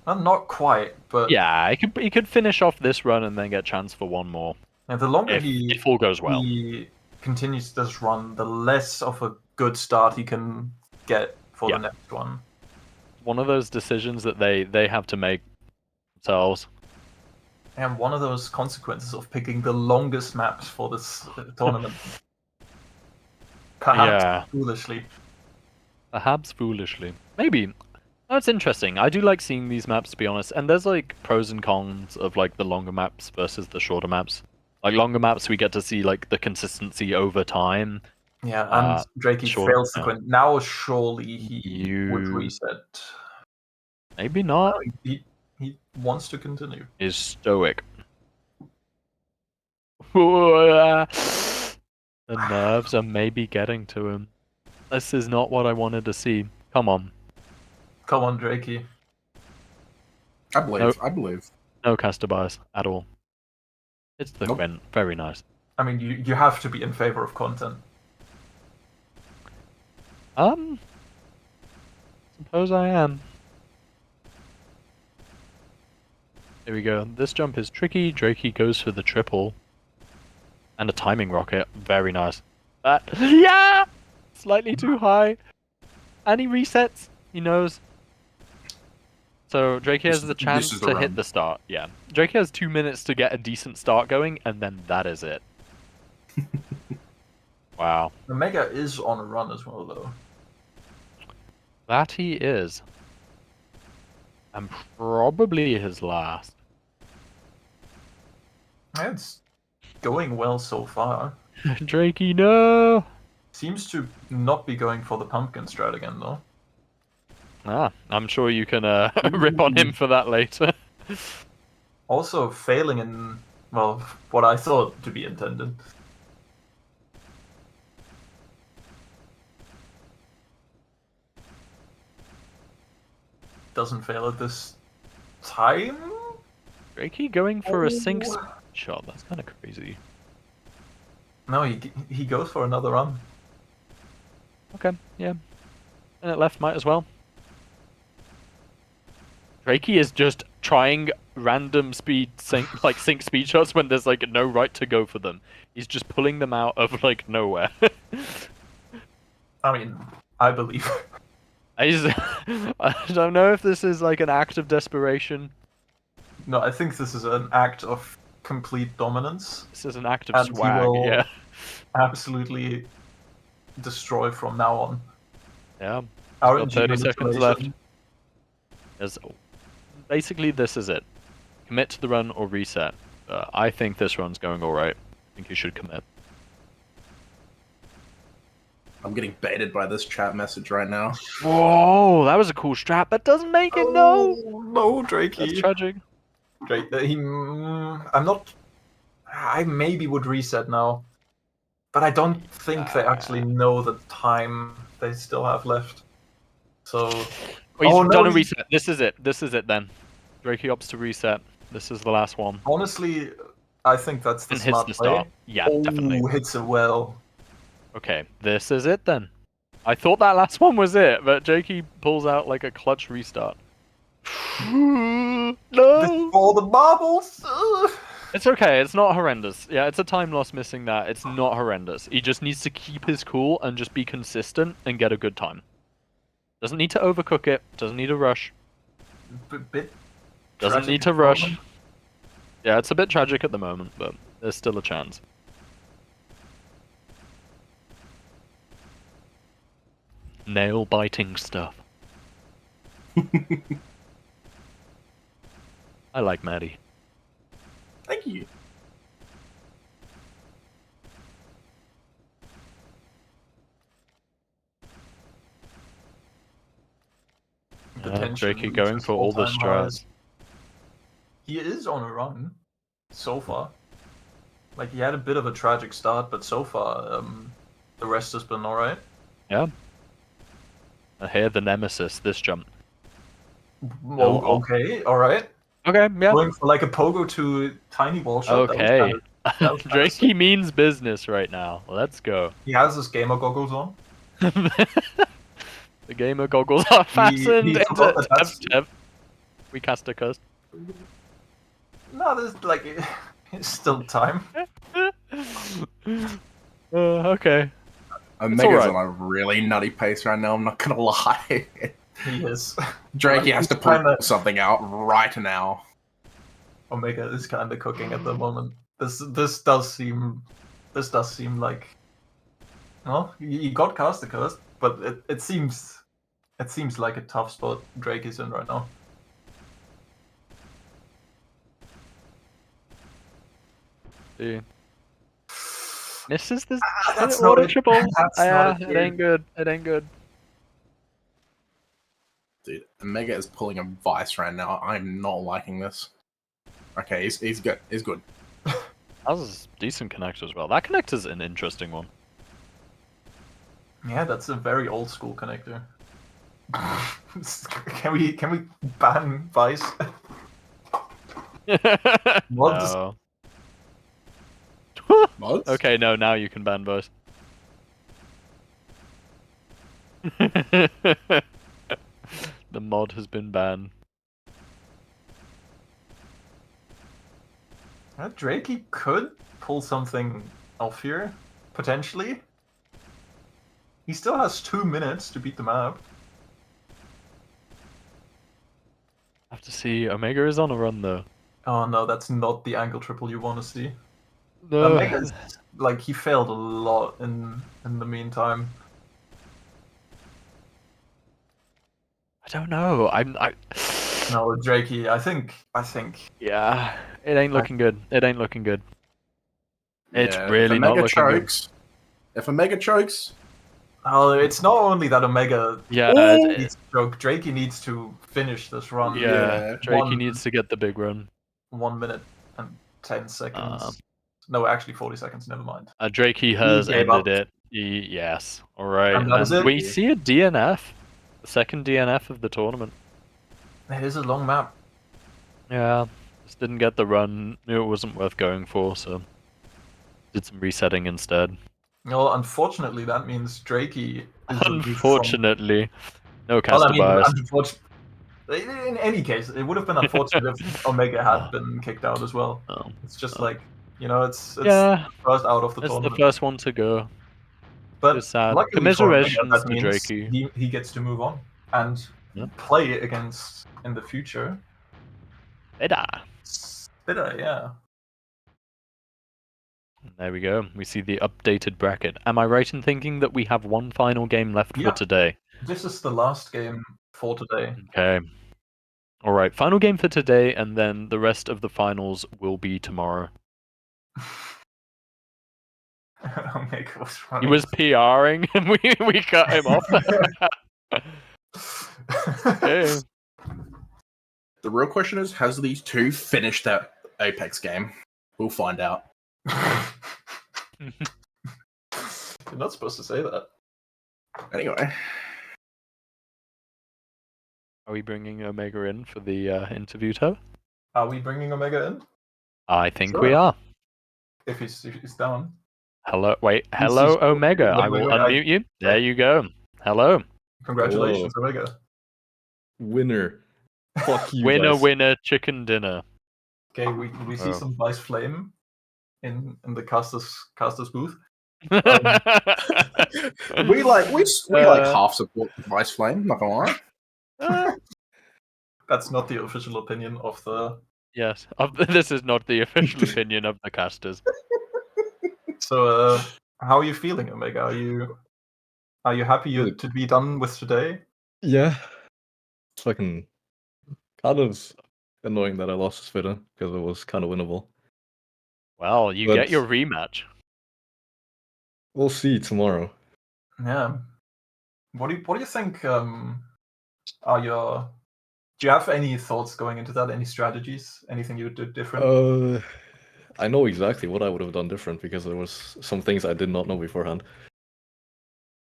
not quite, but Yeah, he could finish off this run and then get chance for one more. and the longer If all goes well. he continues this run, the less of a good start he can get for Yeah. the next one. One of those decisions that they have to make themselves. And one of those consequences of picking the longest maps for this tournament. Perhaps Yeah. foolishly. Perhaps foolishly. Maybe. That's interesting. I do like seeing these maps, to be honest. And there's like pros and cons of like the longer maps versus the shorter maps. Like longer maps, we get to see like the consistency over time. Yeah, and Drakey sure, fails to yeah. quit. Now surely he would You- reset. Maybe not. He wants to continue. Is stoic. The nerves are maybe getting to him. This is not what I wanted to see. Come on. Come on, Drakey. I believe. Nope. I believe. No caster bias at all. It's the Nope. Quint. Very nice. I mean, you have to be in favor of content. Suppose I am. Here we go. This jump is tricky. Drakey goes for the triple. And a timing rocket. Very nice. Yeah! Slightly too high. And he resets. He knows. So Drakey has the chance is the to run. hit the start. Yeah. Drakey has 2 minutes to get a decent start going, and then that is it. Wow. Omega is on a run as well, though. That he is. And probably his last. It's going well so far. Drakey, no! Seems to not be going for the pumpkin strat again, though. Ah, I'm sure you can rip on him for that later. Also failing in, well, what I thought to be intended. Doesn't fail at this time? Drakey going for a sync Oh. shot. That's kind of crazy. No, he goes for another run. Okay, yeah. And it left might as well. Drakey is just trying random sync speed shots when there's like no right to go for them. He's just pulling them out of like nowhere. I mean, I believe. I don't know if this is like an act of desperation No, I think this is an act of complete dominance. This is an act of And he swag. will- Yeah. Absolutely destroy from now on. Yeah. Our got 30 seconds left. manipulation. Basically, this is it. Commit to the run or reset. I think this run's going alright. I think you should commit. I'm getting baited by this chat message right now. Whoa, that was a cool strat. That doesn't make it, no! No, Drakey. That's tragic. Drake, I'm not. I maybe would reset now, but I don't think they actually know the time they still have left. So. Oh, he's done a he- reset. This is it. This is it then. Drakey opts to reset. This is the last one. Honestly, I think that's the And hits smart the play. start. Yeah, definitely. Hits it well. Okay, this is it then. I thought that last one was it, but Jakey pulls out like a clutch restart. No! Before the marbles. It's okay, it's not horrendous. Yeah, it's a time loss missing that. It's not horrendous. He just needs to keep his cool and just be consistent and get a good time. Doesn't need to overcook it, doesn't need to rush. Bit. Doesn't need to rush. Yeah, it's a bit tragic at the moment, but there's still a chance. Nail-biting stuff. I like Maddie. Thank you. Drakey going for all the strats. He is on a run, so far. Like, he had a bit of a tragic start, but so far, the rest has been alright. Yeah. I hear the nemesis, this jump. Well, okay, alright. Okay, yeah. Going for like a pogo to tiny wall shot. Okay. that was kinda Drakey sick. means business right now. Let's go. He has his gamer goggles on. The gamer goggles are fastened into forgot that that's- Tev. We cast a curse. No, there's like, it's still time. Okay. Omega's alright. on a really nutty pace right now, I'm not gonna lie. He is. Drakey has to pull Kinda- something out right now. Omega is kind of cooking at the moment. This does seem like, well, he got cast the curse, but it seems like a tough spot Drake is in right now. See. Misses this That's auto not it. triple. That's not it it. ain't good. It ain't good. Dude, Omega is pulling a vice right now. I'm not liking this. Okay, he's good. He's good. That was a decent connect as well. That connector's an interesting one. Yeah, that's a very old school connector. can we ban Vice? What does- No. Mods? Okay, no, now you can ban both. The mod has been banned. Drakey could pull something off here, potentially. He still has 2 minutes to beat the map. I have to see. Omega is on a run though. Oh no, that's not the angle triple you want to see. No. Omega's, like, he failed a lot in the meantime. I don't know. No, Drakey, I think. Yeah, it ain't looking good. It ain't looking good. It's Yeah, really if not Omega looking good. chokes. If Omega chokes, Oh, it's not only that Omega Yeah, needs to choke. Drakey needs to finish this run. yeah. Drakey One- needs to get the big run. 1 minute and 10 seconds. No, actually 40 seconds. Never mind. Drakey has gave ended up. it. Yes. All right. And that is And it. we see a DNF, the second DNF of the tournament. It is a long map. Yeah, just didn't get the run. Knew it wasn't worth going for, so did some resetting instead. Well, unfortunately, that means Drakey. is removed from- Unfortunately, no Well, caster I mean, bias. in any case, it would have been unfortunate if Omega had been kicked out as well. Oh, It's just like, it's yeah, first out of the it's the tournament. first one to go. But It's sad. luckily for Omega, Commiserations that to means Drakey. he gets to move on and Yeah. play against in the future Better. Spitter, yeah. There we go. We see the updated bracket. Am I right in thinking that we have one final game left Yeah. for today? This is the last game for today. Okay. All right. Final game for today, and then the rest of the finals will be tomorrow. Omega was He running. was PRing, and we cut him off. Okay. The real question is, has these two finished that Apex game? We'll find out. You're not supposed to say that. Anyway, Are we bringing Omega in for the interview, Toe? Are we bringing Omega in? I think Sure. we are. If he's down. Hello, wait. Hello, Omega. I will Wait, unmute you. There you go. Hello. Congratulations, Omega. Winner. Fuck you Winner, guys. winner, chicken dinner. Okay, we see Oh. some Vice Flame in the casters booth. we like half support Vice Flame. Not gonna lie. That's not the official opinion of the. Yes, this is not the official opinion of the casters. So, how are you feeling, Omega? Are you happy Good. to be done with today? Yeah. It's fucking kind of annoying that I lost this video because it was kind of winnable. Well, you But- get your rematch. We'll see tomorrow. Yeah. What do you think? Do you have any thoughts going into that? Any strategies? Anything you would do different? I know exactly what I would have done different because there was some things I did not know beforehand.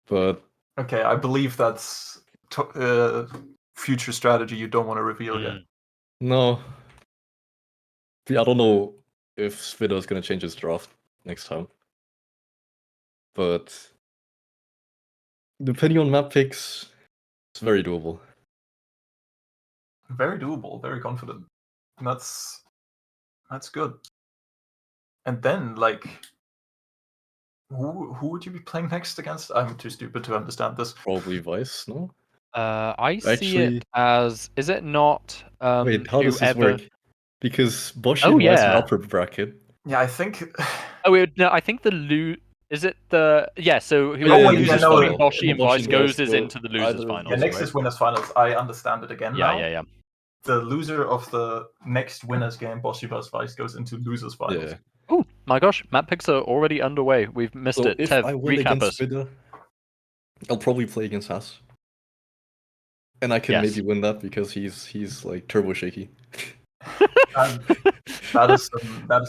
But Okay, I believe that's future strategy you don't want to reveal yet. no. I don't know if Spitter is going to change his draft next time. But depending on map picks, it's very doable. Very doable, very confident. That's good. And then, like, who would you be playing next against? I'm too stupid to understand this. Probably Vice, no? I see Actually- it as, is it not Wait, how does this whoever... work? Because Boshi Oh, and Vice yeah. are upper bracket. Yeah, I think. Oh, wait, no, I think the is it the... Yeah, so Yeah, whoever yeah, loses losers between final. Boshi and Boshi Vice and goes Vice is go into the losers either- finals. Yeah, next right? is winners finals. I understand it again now. Yeah. The loser of the next winners game, Boshi vs Vice, goes into losers finals. Yeah. Oh my gosh, map picks are already underway. We've missed So it. if Tev, I win recap against us. Spitter, I'll probably play against Haas. And I can Yes. maybe win that because he's like turbo shaky. That is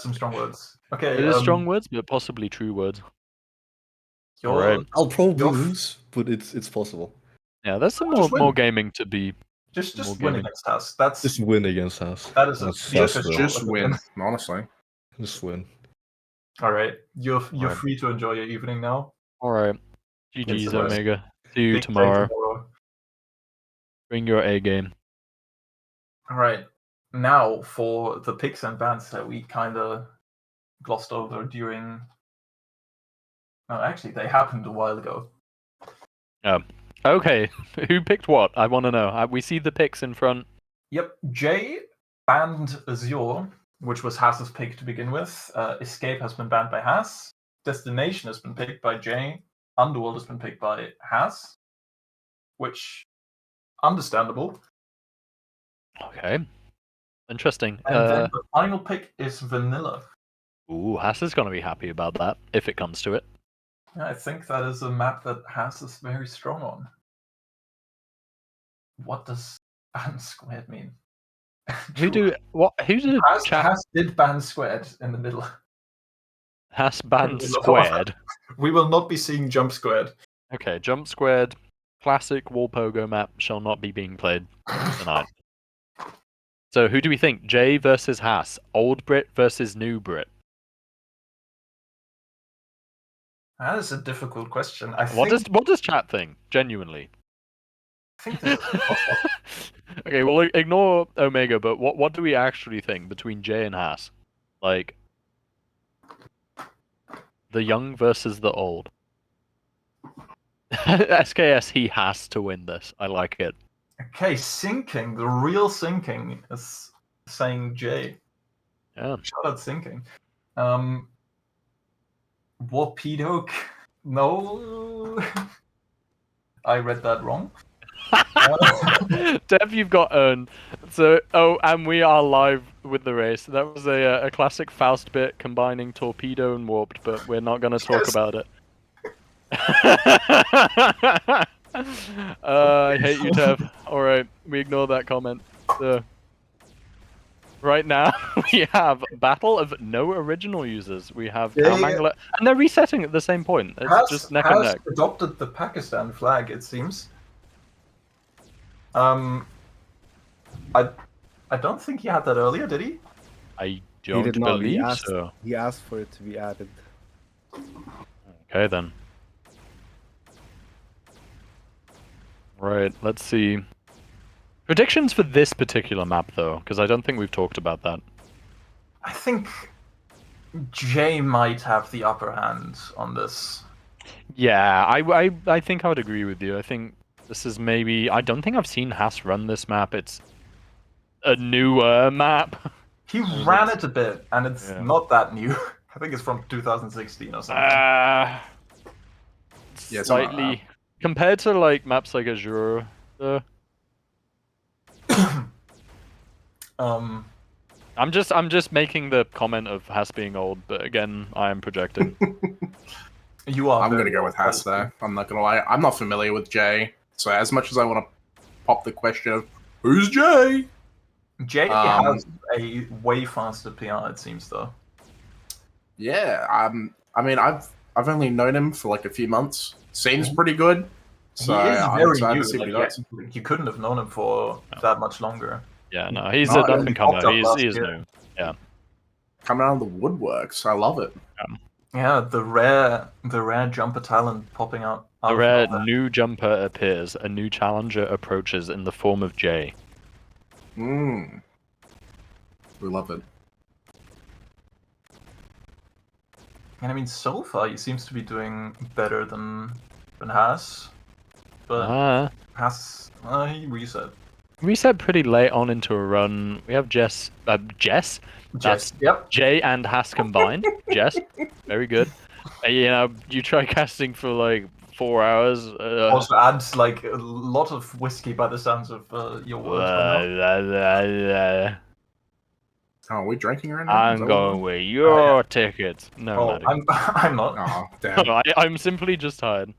some strong words. Okay, It is strong words, but possibly true words. Your, Alright. I'll probably Your- lose, but it's possible. Yeah, there's some Just more win. gaming to be. just more win gaming. against us. That's Just win against Haas. that is That's the Haas official. win. Just win, honestly. Just win. All right, you're Alright. free to enjoy your evening now. Alright. GG's It's the best. Omega. See you Big day tomorrow. Bring your A game. All right, now for the picks and bans that we kind of glossed over during. No, actually, they happened a while ago. Okay, who picked what? I want to know. We see the picks in front. Yep, Jay banned Azure, which was Haas's pick to begin with. Escape has been banned by Haas. Destination has been picked by Jay. Underworld has been picked by Haas, which understandable. Okay. Interesting. And then the final pick is Vanilla. Ooh, Haas is going to be happy about that, if it comes to it. Yeah, I think that is a map that Haas is very strong on. What does ban squared mean? Who did chat Haas did ban squared in the middle. Haas banned middle of- squared? We will not be seeing jump squared. Okay, jump squared, classic wall pogo map shall not be being played tonight. So who do we think? Jay versus Haas, old Brit versus new Brit. That is a difficult question. What does chat think? Genuinely. I think that Okay, well ignore Omega, but what do we actually think between Jay and Haas? Like the young versus the old. SKS, he has to win this. I like it. Okay, sinking. The real sinking is saying Jay. Yeah. Shout out thinking. Warpedo? No. I read that wrong. Dev, you've got earned. So, and we are live with the race. That was a classic Faust bit combining torpedo and warped, but we're not going to talk Yes. about it. I hate you, Dev. Alright, we ignore that comment. So, right now, we have Battle of no original users. We have Yeah, Calmangler, and they're resetting at the same point. It's just neck and has neck. adopted the Pakistan flag, it seems. I don't think he had that earlier, did he? I He don't did not. believe so. He asked for it to be added. Okay then. Right, let's see. Predictions for this particular map though, because I don't think we've talked about that. I think Jay might have the upper hand on this. Yeah, I think I would agree with you. I think this is maybe... I don't think I've seen Haas run this map. It's a newer map. He mean, ran it's- it a bit, and it's yeah. not that new. I think it's from 2016 or something. Yeah, it's not that Slightly... Compared to like maps like Azure, I'm just making the comment of Haas being old, but again, I am projecting. You are. I'm very gonna go with well Haas there. I'm not gonna lie. I'm not familiar with Jay, so as much as I want to pop the question of who's Jay, Jay has a way faster PR, it seems, though. yeah. I mean, I've only known him for like a few months. Seems pretty good. So He is I'm very excited new. to see what he Like, does. you couldn't have known him for that much longer. Yeah, no, he's No, an I up only and comer. popped up last He is year. new. Coming out of the woodworks, I love it. Yeah, the rare jumper talent popping out. A out of rare nowhere. new jumper appears, a new challenger approaches in the form of Jay. We love it. And I mean, so far he seems to be doing better than Haas, but Haas he reset. Reset pretty late on into a run. We have Jess. Jess? That's Yep. Jay and Haas combined. Jess, very good. You know, you try casting for like 4 hours. Also adds like a lot of whiskey by the sounds of your words right now. Oh, are we drinking right now? I'm going with your tickets. No, Oh, I'm not. I'm not. Oh, damn. No, I'm simply just tired.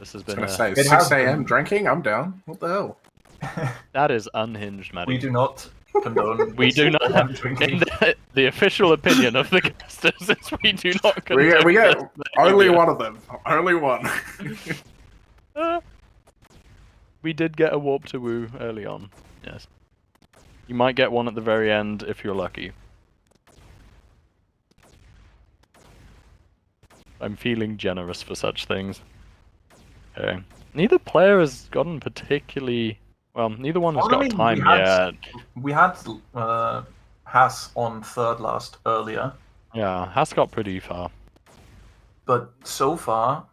This has I was been gonna say It 6 has a.m. been- drinking. I'm down. What the hell? that is unhinged, Maddie. We do not condone. We do not. AM In drinking. the official opinion of the casters is we do not condone. We get this only behavior. one of them. Only one. We did get a warp to woo early on. Yes. You might get one at the very end if you're lucky. I'm feeling generous for such things. Okay. Neither player has gotten particularly... Well, neither one has Well, I got mean, time yet. We had Haas on third last earlier, Yeah, has got pretty far. but so far,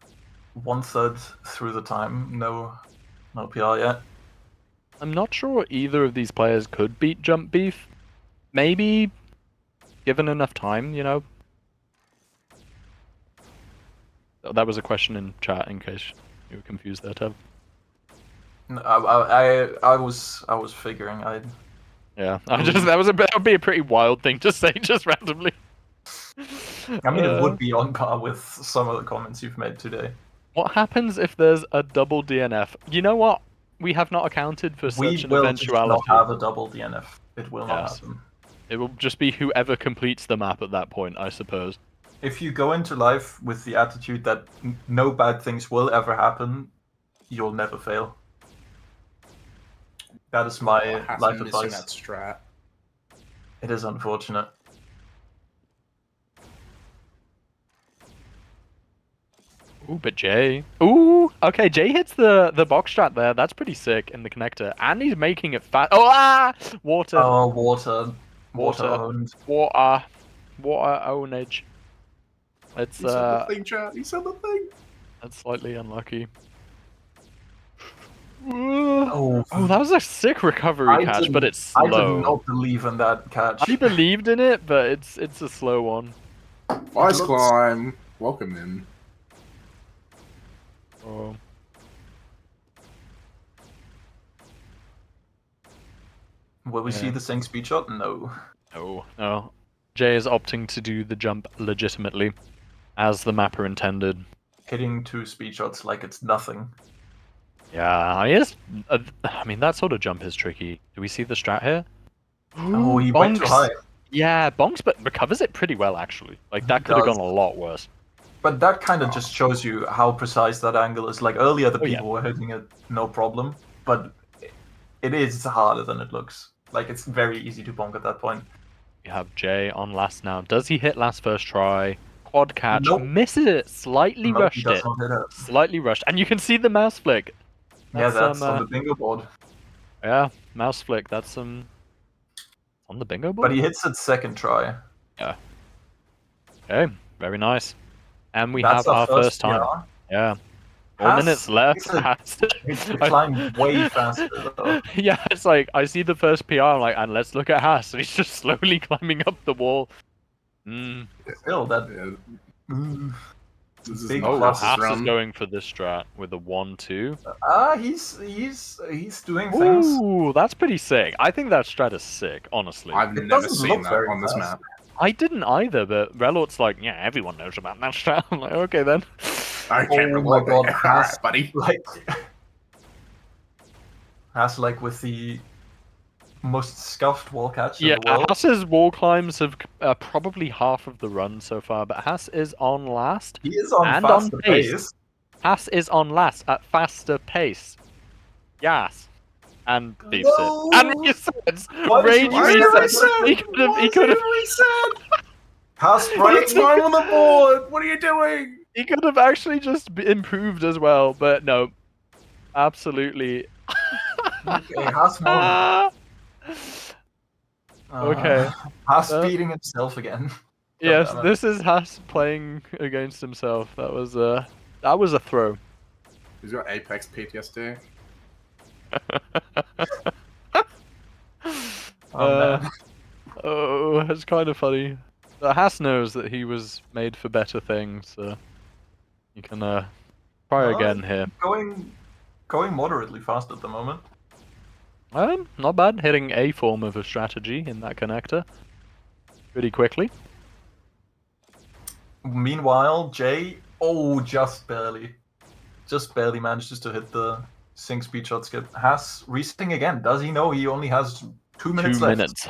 1/3 through the time, no PR yet. I'm not sure either of these players could beat Jump Beef. Maybe, given enough time, you know. That was a question in chat, in case you were confused there, Tev. I was figuring Yeah, that would be a pretty wild thing to say just randomly. I mean, it would be on par with some of the comments you've made today. What happens if there's a double DNF? You know what? We have not accounted for We such an will just eventuality. not have a double DNF. It will not Yes. happen. It will just be whoever completes the map at that point, I suppose. If you go into life with the attitude that no bad things will ever happen, you'll never fail. That is my Haas life missing advice. that strat. It is unfortunate. Ooh, but Jay. Ooh, okay, Jay hits the box strat there. That's pretty sick in the connector. And he's making it fat. Oh, water. Oh, water Water. owned. Water ownage. It's He said the thing, chat. He said the thing. that's slightly unlucky. Oh, Oh, that was a sick recovery catch, but it's I did slow. not believe in that catch. I believed in it, but it's a slow one. Ice looks- climb. Welcome in. Oh. Will we see Yeah. the Sing speed shot? No. No. Jay is opting to do the jump legitimately, as the mapper intended. Hitting 2 speed shots like it's nothing. Yeah, I mean, that sort of jump is tricky. Do we see the strat here? Oh, he went too Bonks! high. Yeah, bonks, but recovers it pretty well, actually. Like, that He could have does. gone a lot worse. But that kind of just shows you how precise that angle is. Like earlier, the Oh, yeah. people were hitting it no problem, but it is harder than it looks. Like it's very easy to bonk at that point. We have Jay on last now. Does he hit last first try? Quad catch. Nope. Misses it. Slightly Nope, he rushed does it. not hit it. Slightly rushed. And you can see the mouse flick. Yeah, that's some, on the bingo board. Yeah, mouse flick. That's some... on the bingo board? But he hits it second try. Okay, very nice. And we That's have our first time. PR. Yeah. 4 minutes left. It's declined way faster though. Yeah, it's like, I see the first PR, I'm like, and let's look at Haas. He's just slowly climbing up the wall. Still, that Yeah, this is Big not Oh, plus Haas's Haas is run. going for this strat with a 1-2. he's doing things. Ooh, that's pretty sick. I think that strat is sick, honestly. I've It never doesn't seen look that very on this fast. map. I didn't either, but Relort's like, yeah, everyone knows about that strat. I'm like, okay then. I can't Oh my relate. God, Alright, Haas. buddy. Like has like with the most scuffed wall catch Yeah, in the world. Haas's wall climbs have probably half of the run so far, but Haas is on last. He is on and on faster pace. pace. Haas is on last at faster pace. Yes. And beefs No! it. And resets! Why did Rage you resets! reset? He could have Has Put break. time on the board. What are you doing? he could have actually just improved as well, but no. Absolutely. Okay, Has moment. Okay. Has beating himself again. Yes, damn it. this is Haas playing against himself. That was a throw. He's got Apex PTSD. Man. Oh, it's kind of funny. But Haas knows that he was made for better things, so you can try Well, again here. Going moderately fast at the moment. Not bad. Hitting a form of a strategy in that connector pretty quickly. Meanwhile, Jay, just barely manages to hit the sync speed shot skip. Has resting again. Does he know he only has 2 minutes 2 left? minutes.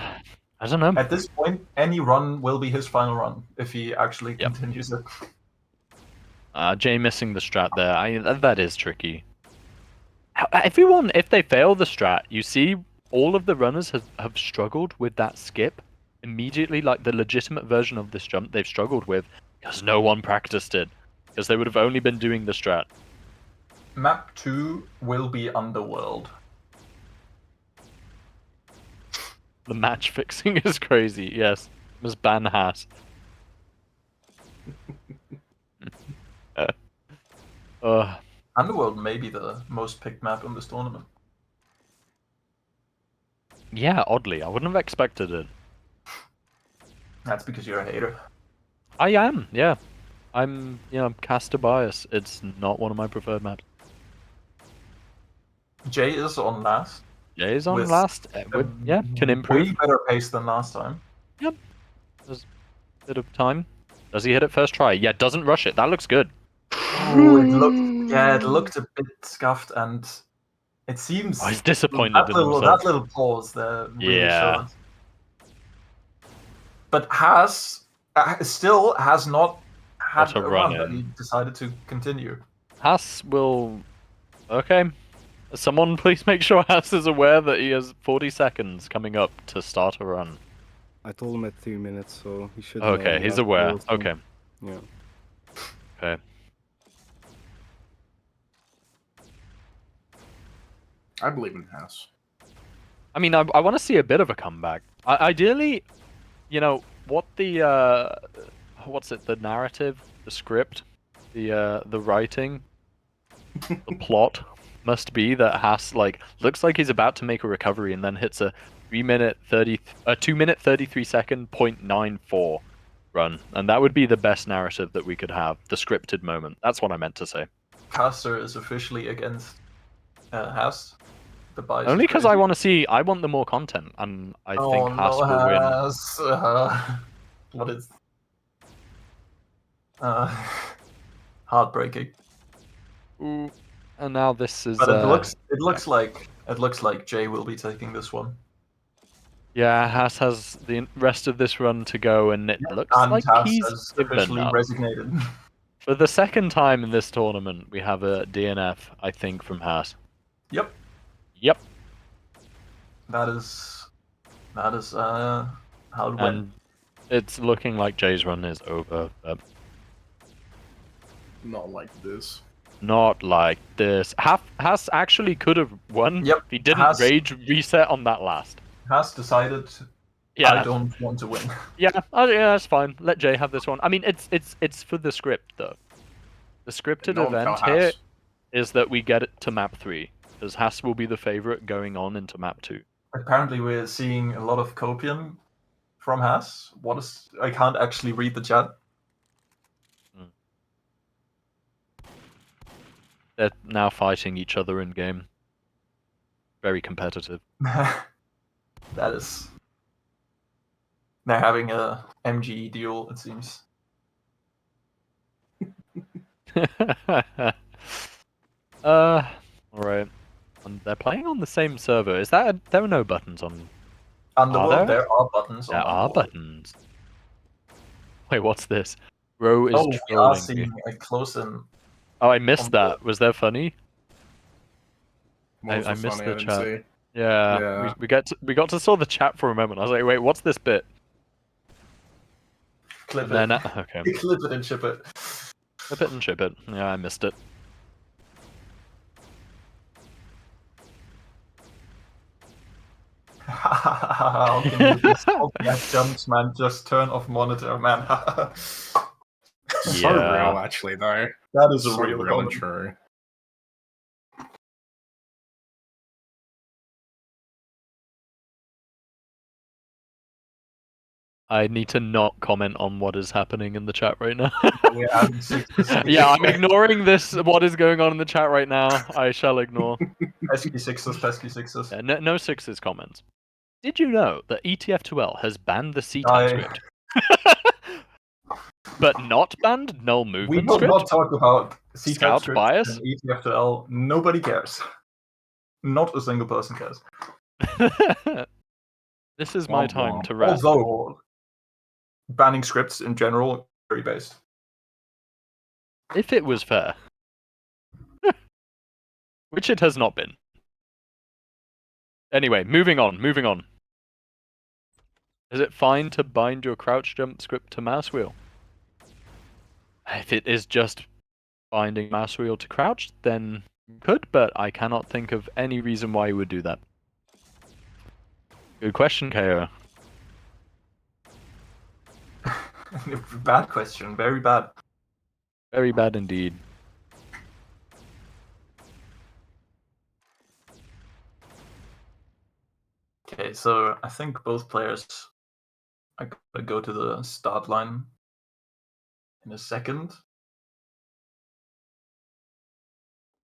I don't know. At this point, any run will be his final run if he actually Yep. continues it. Jay missing the strat there. That is tricky. Everyone, if they fail the strat, you see all of the runners have struggled with that skip immediately. Like the legitimate version of this jump, they've struggled with because no one practiced it. Because they would have only been doing the strat. Map 2 will be Underworld. The match fixing is crazy. Yes, Ms. Ban Haas. Underworld may be the most picked map in this tournament. Yeah, oddly, I wouldn't have expected it. That's because you're a hater. I am, yeah. I'm, caster bias. It's not one of my preferred maps. Jay is on last. Jay's on With last. Can improve. Way better pace than last time. There's a bit of time. Does he hit it first try? Yeah, doesn't rush it. That looks good. Oh, it looked a bit scuffed, and it seems Oh, he's disappointed that in little himself. pause there. Really Yeah. showed. But Haas still has not had Got a a run run that in. he decided to continue. Haas will... Okay. Someone please make sure Haas is aware that he has 40 seconds coming up to start a run. I told him at 3 minutes, so he should. Okay, he's aware. Okay. Yeah. Okay. I believe in Haas. I mean, I want to see a bit of a comeback. Ideally, what the what's it? The narrative, the script, the writing, the plot must be that Haas looks like he's about to make a recovery and then hits a 2 minute 33 second .94 run, and that would be the best narrative that we could have. The scripted moment. That's what I meant to say. Caster is officially against Haas. The bias Only is because crazy. I want to see. I want the more content, and I think Haas no, will win. Haas. What is? Heartbreaking. Ooh. And now this is. But it looks like Jay will be taking this one. Yeah, Haas has the rest of this run to go, and it looks And like Haas he's has given officially up. resignated. For the second time in this tournament, we have a DNF, I think, from Haas. Yep. Yep. That is how it went. And it's looking like Jay's run is over. But Not like this. not like this. Haas actually could have won Yep, if he didn't Haas- rage reset on that last. Haas decided Yeah. I don't want to win. Yeah, yeah, that's fine. Let Jay have this one. I mean, it's for the script though. The scripted No one event tell here Haas. is that we get it to map 3, because Haas will be the favorite going on into map 2. Apparently we're seeing a lot of copium from Haas. I can't actually read the chat. They're now fighting each other in game. Very competitive. That is. They're having a MGE duel, it seems. Alright. And they're playing on the same server. Is that there are no buttons on? Underworld, there? there are buttons on There are Underworld. buttons. Wait, what's this? Ro is Oh, we are trolling me. seeing a close-in. Oh, I missed on that. Was that funny? What was I so missed funny? the I didn't chat. see. Yeah, Yeah. we got to saw the chat for a moment. I was like, wait, what's this bit? Clip And it. then okay, Clip it and ship it. flip it and chip it. Yeah, I missed it. How can you just get jumps, man? Just turn off monitor, man. So Yeah. real, actually, though. That is a So real real and comment. true. I need to not comment on what is happening in the chat right now. We're adding 6 Yeah, I'm ignoring this. What is going on in the chat right now? I shall ignore. pesky sixes. Yeah, no sixes comments. Did you know that ETF2L has banned the C10 I- script? But not banned null We movement will script? not talk about C-type Scout scripts bias? and ETF2L. Nobody cares. Not a single person cares. This is my Womp time womp. to rest. Although banning scripts in general very based. If it was fair. Which it has not been. Anyway, moving on. Is it fine to bind your crouch jump script to mouse wheel? If it is just binding mouse wheel to crouch, then you could, but I cannot think of any reason why you would do that. Good question, KO. Bad question. Very bad. Very bad indeed. Okay, so I think both players are gonna go to the start line in a second.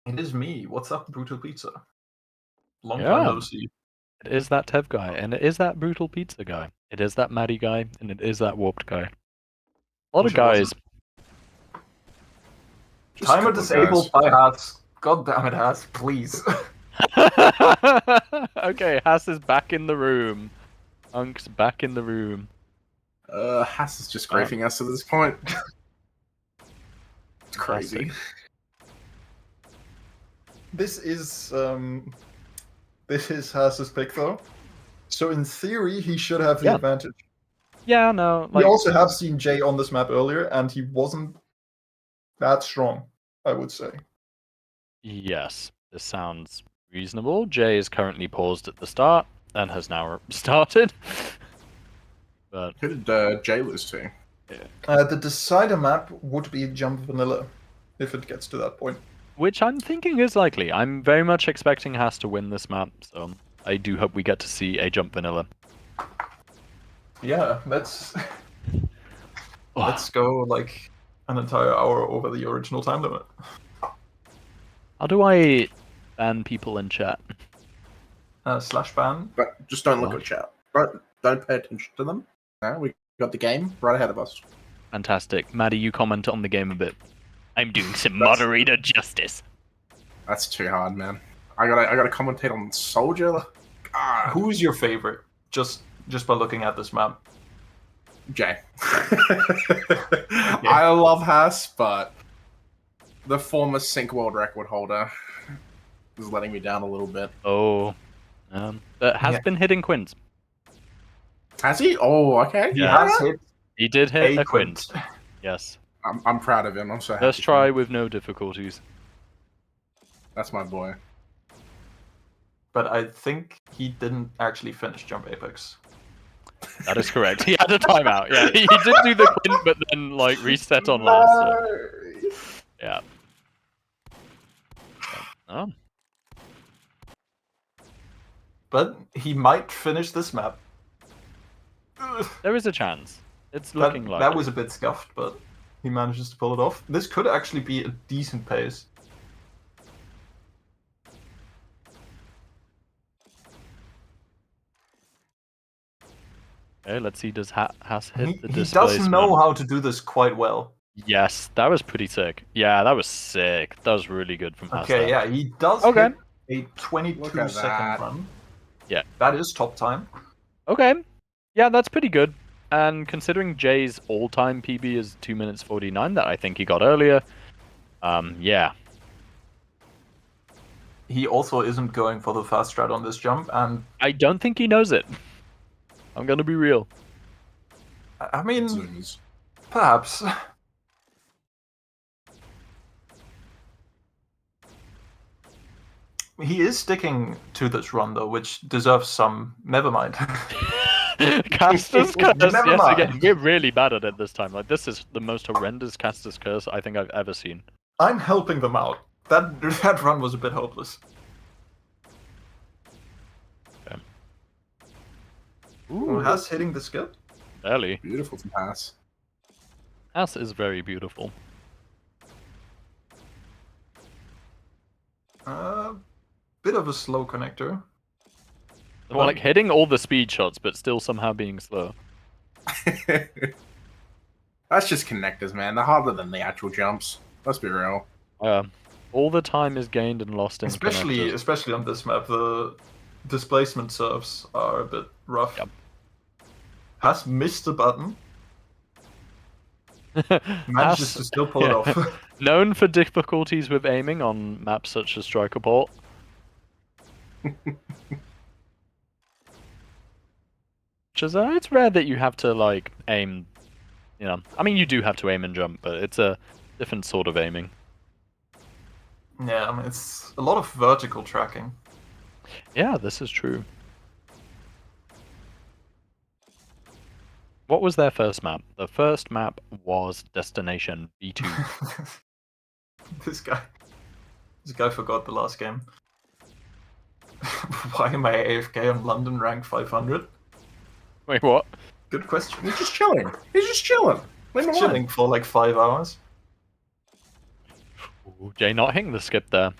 It is me. What's up, Brutal Pizza? Long time Yeah. no see. It is that Tev guy, and it is that Brutal Pizza guy. It is that Maddie guy, and it is that Warped guy. A lot Wish of it wasn't. guys. Just a Timer couple of disabled guys. by Haas. God damn it, Haas, please. Okay, Haas is back in the room. Unk's back in the room. Haas is just griefing us at this point. It's Classic. crazy. This is Haas's pick though. So in theory, he should have the Yeah. advantage. Yeah, no, We also have seen Jay on this map earlier, and he wasn't that strong, I would say. yes, this sounds reasonable. Jay is currently paused at the start and has now started. But Who did Jay lose to? The decider map would be Jump Vanilla, if it gets to that point. which I'm thinking is likely. I'm very much expecting Haas to win this map, so I do hope we get to see a jump vanilla. Yeah, let's go like an entire hour over the original time limit. How do I ban people in chat? Slash ban. But just don't look What? at chat. Don't pay attention to them. No, we got the game right ahead of us. Fantastic. Maddie, you comment on the game a bit. I'm doing some moderator justice. That's too hard, man. I gotta commentate on Soldier. Ah, Who is your favorite? Just by looking at this map. Jay. I love Haas, but the former sync world record holder is letting me down a little bit. Oh. But has Yeah. been hitting quins. Has he? Oh, okay. He Yeah. has hit He did hit a a quint. quint. Yes. I'm proud of him. I'm so happy. First for try him. with no difficulties. That's my boy. But I think he didn't actually finish Jump Apex. That is correct. He had a timeout. Yeah, he did do the quint, but then like reset on last. So, yeah. Oh. But he might finish this map. Ugh. There is a chance. It's looking like that was a bit scuffed, but he manages to pull it off. This could actually be a decent pace. Okay, let's see. Does Haas hit He the does displacement? know how to do this quite well. Yes, that was pretty sick. Yeah, that was sick. That was really good from Haas. Okay, there. yeah, he does Okay. hit a 22-second that. run. Yeah. That is top time. Okay. Yeah, that's pretty good. And considering Jay's all-time PB is 2 minutes 49, that I think he got earlier. Yeah. He also isn't going for the fast strat on this jump, and I don't think he knows it. I'm gonna be real. I mean, Zoomies. perhaps. He is sticking to this run though, which deserves some. Never mind. Caster's curse. Never Yes, mind. again, we're really bad at it this time. Like, this is the most horrendous Caster's curse I think I've ever seen. I'm helping them out. That run was a bit hopeless. Ooh, Has hitting the skill. barely. Beautiful from Haas. Haas is very beautiful. Bit of a slow connector. Well, like hitting all the speed shots, but still somehow being slow. That's just connectors, man. They're harder than the actual jumps. Let's be real. All the time is gained and lost in connectors. Especially on this map, the displacement serves are a bit rough. Yep. Has missed the button. Manages Haas, to still pull it yeah. off. Known for difficulties with aiming on maps such as Striker Port. Which is, it's rare that you have to, like, aim, you know. I mean, you do have to aim and jump, but it's a different sort of aiming. Yeah, I mean, it's a lot of vertical tracking. Yeah, this is true. What was their first map? The first map was Destination B2. This guy forgot the last game. Why am I AFK on London rank 500? Wait, what? Good question. He's just chilling. He's just chilling. Leave him alone. Chilling for like 5 hours. Ooh, Jay not hitting the skip there.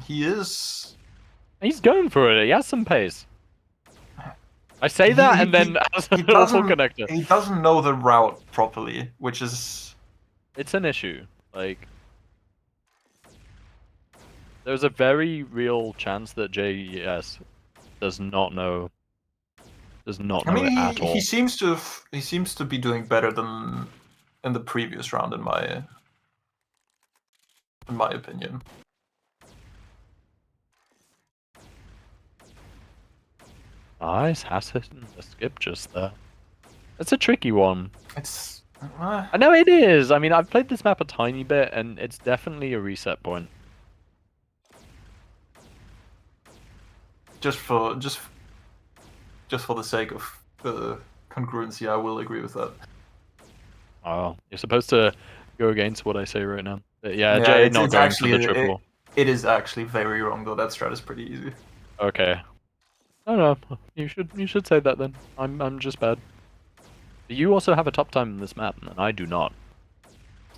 He is. He's going for it. He has some pace. I say that, and then as an awful connector. He doesn't know the route properly, which is. It's an issue. Like, there's a very real chance that JES does not know. Does not know it at all. He seems to be doing better than in the previous round, in my opinion. Nice, has hitting the skip just there. It's a tricky one. It's. I know it is. I mean, I've played this map a tiny bit, and it's definitely a reset point. Just for the sake of the congruency. I will agree with that. Oh, you're supposed to go against what I say right now. But yeah, Yeah, Jay it's- not it's going actually- for the triple. It is actually very wrong though. That strat is pretty easy. Okay. No, you should say that then. I'm just bad. You also have a top time in this map, and I do not.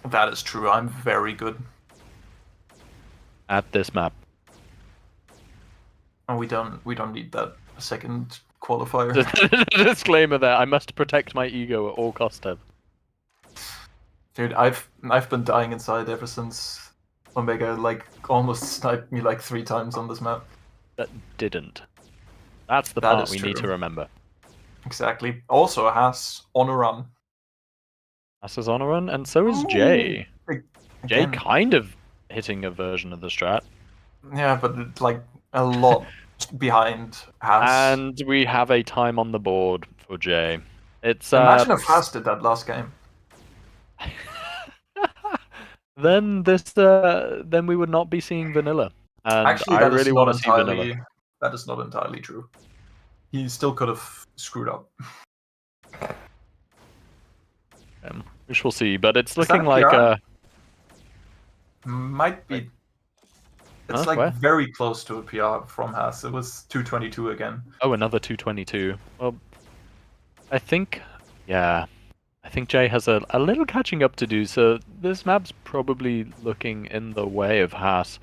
That is true. I'm very good. At this map. And we don't need that second qualifier. Disclaimer there, I must protect my ego at all costs, Tev. Dude, I've been dying inside ever since Omega like almost sniped me like 3 times on this map. That didn't. That's the That part is we need to true. remember. Exactly. Also has on a run. Hass is on a run, and so is Jay. Jay Again, kind of hitting a version of the strat. yeah, but it's like a lot behind Haas. And we have a time on the board for Jay. It's Imagine if Haas did that last game. then we would not be seeing vanilla. And Actually, I that is really not want to see vanilla. entirely. That is not entirely true. He still could have screwed up. We shall see, but it's Is that looking a like PR? Might be. It's Huh? like Where? very close to a PR from Haas. It was 222 again. oh, another 222. Well, I think Jay has a little catching up to do, so this map's probably looking in the way of Haas.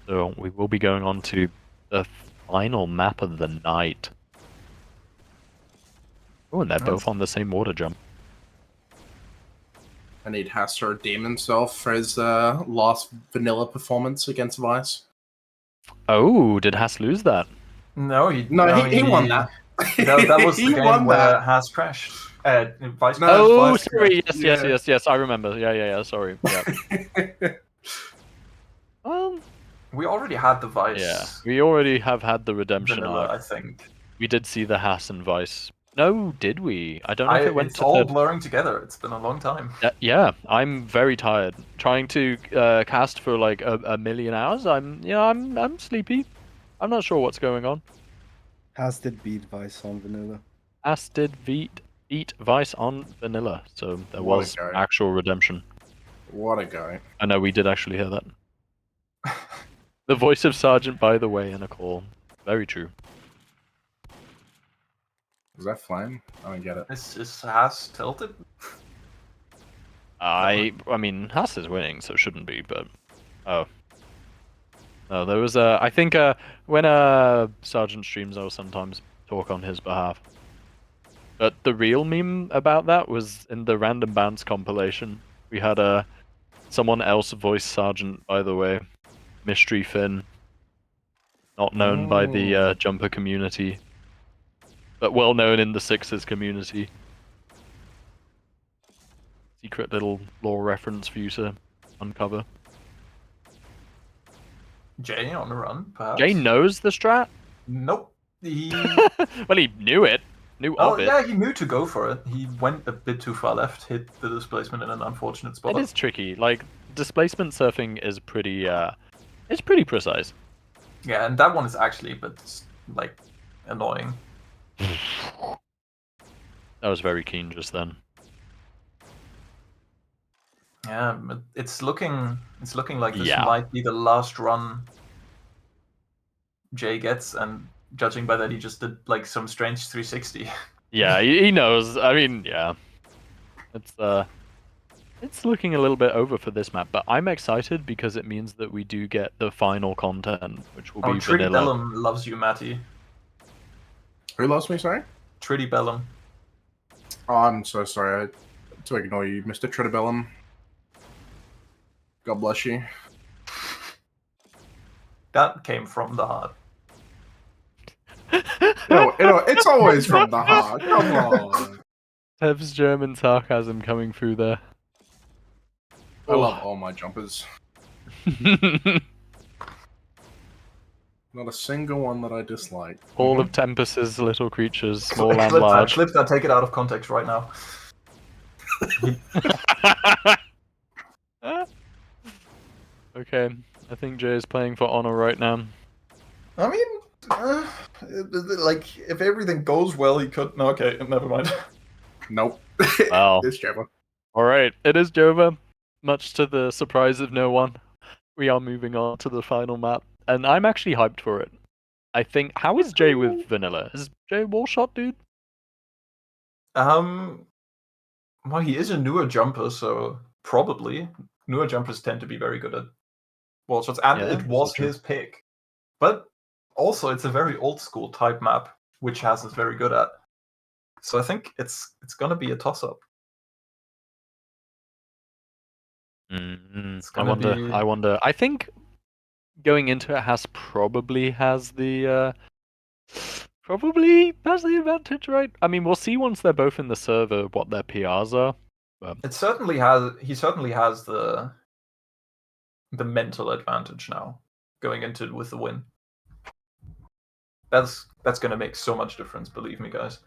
So we will be going on to the final map of the night. Oh, and they're both on the same water jump. I need Haas to redeem himself for his last vanilla performance against Vice. Oh, did Haas lose that? No, he won that. That was the He game won where that. Haas crashed. Vice No, Oh, Vice sorry. crashed. Yes. I remember. Yeah. Sorry. Yeah. Well, We already had the Vice. yeah. We already have had the redemption Vanilla, arc. I think. We did see the Haas and Vice. No, did we? I don't know if it went It's to all the... blurring together. It's been a long time. Yeah, I'm very tired. Trying to cast for like a million hours. I'm sleepy. I'm not sure what's going on. Has did beat Vice on vanilla. Haas did beat Vice on vanilla, so there What a was guy. actual redemption. What a guy. I know we did actually hear that. The voice of Sergeant, by the way, in a call. Very true. Is that flame? I don't get it. Is Haas tilted? I mean, Haas is winning, so it shouldn't be, but... Oh. No, there was I think when Sergeant streams, I'll sometimes talk on his behalf. But the real meme about that was in the Random Bounce compilation. We had someone else voice Sergeant, by the way. Mystery Finn. Not known by the jumper community. But well known in the Sixers community. Secret little lore reference for you to uncover. Jay on the run, perhaps? Jay knows the strat? Nope. He... Well, he knew it. Knew Oh, of it. yeah, he knew to go for it. He went a bit too far left, hit the displacement in an unfortunate spot. It is tricky. Like, displacement surfing is pretty, it's pretty precise. Yeah, and that one is actually a bit, like, annoying. I was very keen just then. Yeah, but it's looking like this Yeah. might be the last run Jay gets, and judging by that, he just did like some strange 360. Yeah, he knows. I mean, yeah. It's looking a little bit over for this map, but I'm excited because it means that we do get the final content, which will Oh, be Tritty vanilla. Bellum loves you, Matty. Who lost me, sorry? Tritty Bellum. Oh, I'm so sorry. I had to ignore you, Mr. Trittabellum. God bless you. That came from the heart. It's always from the heart. Come on. Tev's German sarcasm coming through there. I love all my jumpers. Not a single one that I dislike. All of Tempest's little creatures, small and Clip large. that, take it out of context right now. Okay, I think Jay is playing for honor right now. I mean, like, if everything goes well, he could... No, okay, never mind. Nope. Wow. It's Java. All right, it is Jova. Much to the surprise of no one, we are moving on to the final map, and I'm actually hyped for it. I think. How is Jay with vanilla? Is Jay a wall shot, dude? Well, he is a newer jumper, so probably newer jumpers tend to be very good at wall shots, and Yeah, it this was is true. his pick. But also, it's a very old school type map, which Has is very good at. So I think it's gonna be a toss up. It's I gonna wonder. be. I wonder. I think going into it, Has probably has the advantage, right? I mean, we'll see once they're both in the server what their PRs are. But It certainly has. He certainly has the mental advantage now, going into it with the win. That's gonna make so much difference. Believe me, guys.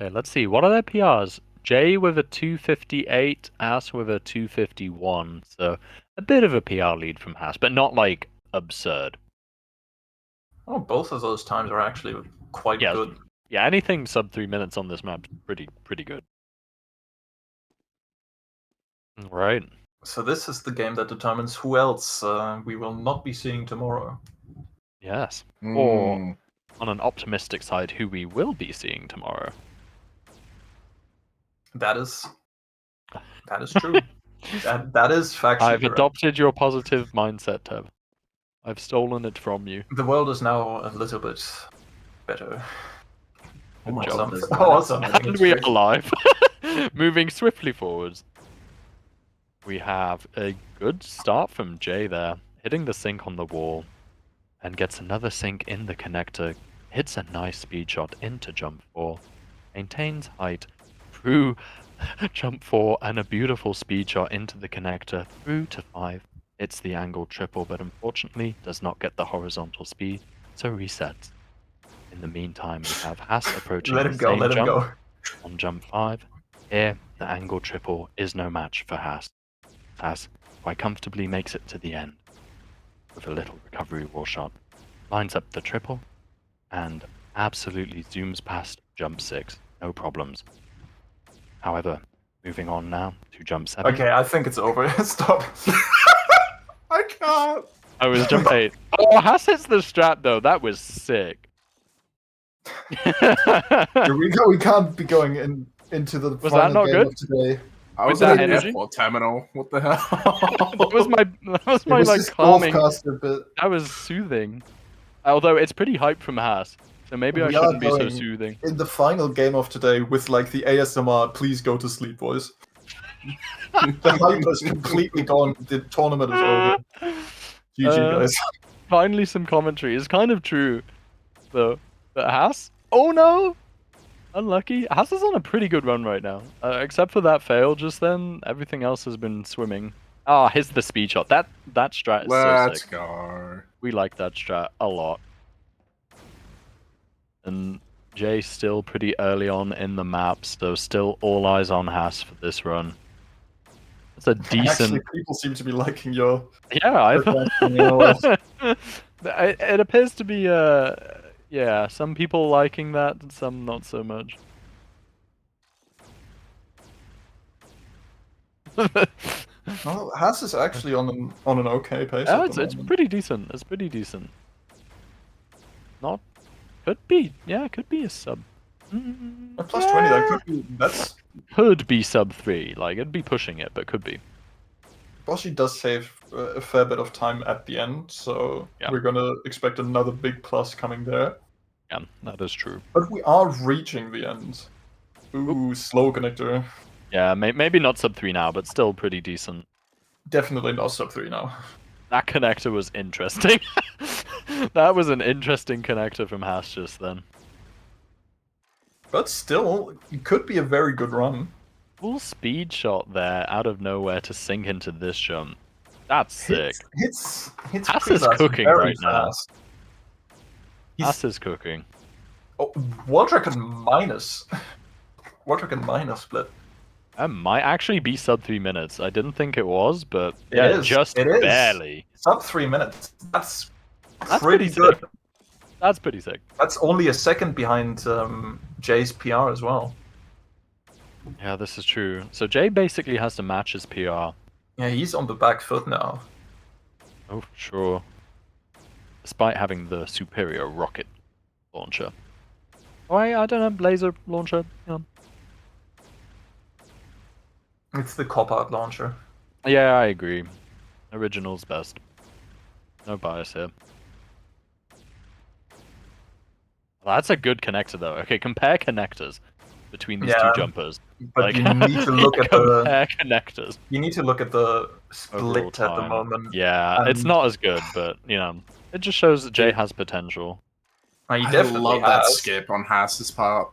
okay, let's see. What are their PRs? Jay with a 258, Has with a 251. So a bit of a PR lead from Has, but not like absurd. Oh, both of those times are actually quite Yeah. good. Yeah, anything sub 3 minutes on this map is pretty good. Right. So this is the game that determines who else we will not be seeing tomorrow. Yes. Or Mm. on an optimistic side, who we will be seeing tomorrow. That is true. that is factually I've correct. adopted your positive mindset, Tev. I've stolen it from you. The world is now a little bit better. Oh my job. god, there's Awesome. that. And we are live. Moving swiftly forwards. We have a good start from Jay there, hitting the sink on the wall, and gets another sink in the connector, hits a nice speed shot into jump 4, maintains height through jump 4, and a beautiful speed shot into the connector through to 5. Hits the angle triple, but unfortunately does not get the horizontal speed, so resets. In the meantime, we have Has approaching Let the him go. same Let him jump go. on jump 5. Here, the angle triple is no match for Has. Has quite comfortably makes it to the end with a little recovery wall shot, lines up the triple, and absolutely zooms past jump 6, no problems. However, moving on now to jump 7. Okay, I think it's over. Stop. I can't. Oh, it was jump 8. Oh, Has hits the strat though, that was sick. We can't be going into the Was that final not game good? of today. I was that in the energy? airport terminal. What the hell? that was my It was like just calming. golfcaster, but That was soothing. Although it's pretty hype from Has, so maybe I We are shouldn't be so going- soothing. In the final game of today, with like the ASMR, please go to sleep, boys. The hype is completely gone. The tournament is over. GG, guys. Finally, some commentary. It's kind of true, though. But Has? Oh no! Unlucky. Has is on a pretty good run right now. Except for that fail just then, everything else has been swimming. Ah, here's the speed shot. That strat is so Let's sick. go. We like that strat a lot. And Jay still pretty early on in the map, so still all eyes on Has for this run. It's a Actually, decent. people seem to be liking your. Yeah, I Perfect, you know what? it appears to be yeah, some people liking that and some not so much. Well, Has is actually on an okay pace. Yeah, at the it's moment. pretty decent. It's pretty decent. Not could be. Yeah, could be a sub. A plus 20, that could be. Could be sub 3. Like it'd be pushing it, but could be. Boshi does save a fair bit of time at the end, so Yeah. we're gonna expect another big plus coming there. Yeah, that is true. But we are reaching the end. Ooh, slow connector. Yeah, maybe not sub 3 now, but still pretty decent. Definitely not sub 3 now. That connector was interesting. That was an interesting connector from Has just then. But still, it could be a very good run. Full speed shot there out of nowhere to sink into this jump. That's sick. Hits Has pretty is fast, cooking very right now. fast. He's Has is cooking. World record minus. World record minus split. That might actually be sub 3 minutes. I didn't think it was, but It yeah, is. just It is. barely. Sub 3 minutes. That's That's pretty pretty good. sick. That's pretty sick. That's only a second behind Jay's PR as well. Yeah, this is true. So Jay basically has to match his PR. Yeah, he's on the back foot now. Oh, sure. Despite having the superior rocket launcher. Oh, I don't know, laser launcher. Yeah, It's the cop-out launcher. yeah, I agree. Original's best. No bias here. That's a good connector, though. Okay, compare connectors between these two Yeah, jumpers. But you need to look at the compare connectors. you need to look at the Overall split at the time. moment. Yeah, it's and- not as good, but you know, it just shows that Jay has potential. He I definitely love that has. skip on Haas's part.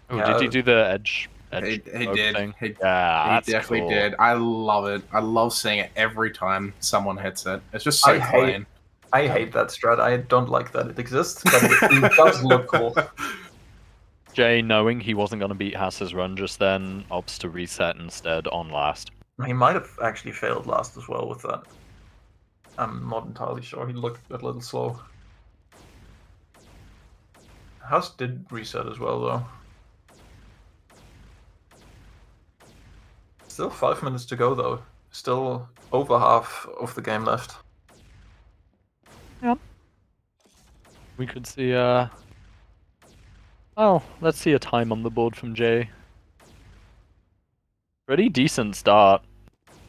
Oh, Yeah. did he do the edge He smoke did. thing? He Yeah, that's definitely cool. did. I love it. I love seeing it every time someone hits it. It's just so I hate- clean. I hate that strat. I don't like that it exists, but it does look cool. Jay, knowing he wasn't going to beat Hass's run just then, opts to reset instead on last. He might have actually failed last as well with that. I'm not entirely sure. He looked a little slow. House did reset as well, though. Still 5 minutes to go, though. Still over half of the game left. We could see, oh, let's see a time on the board from Jay. Pretty decent start.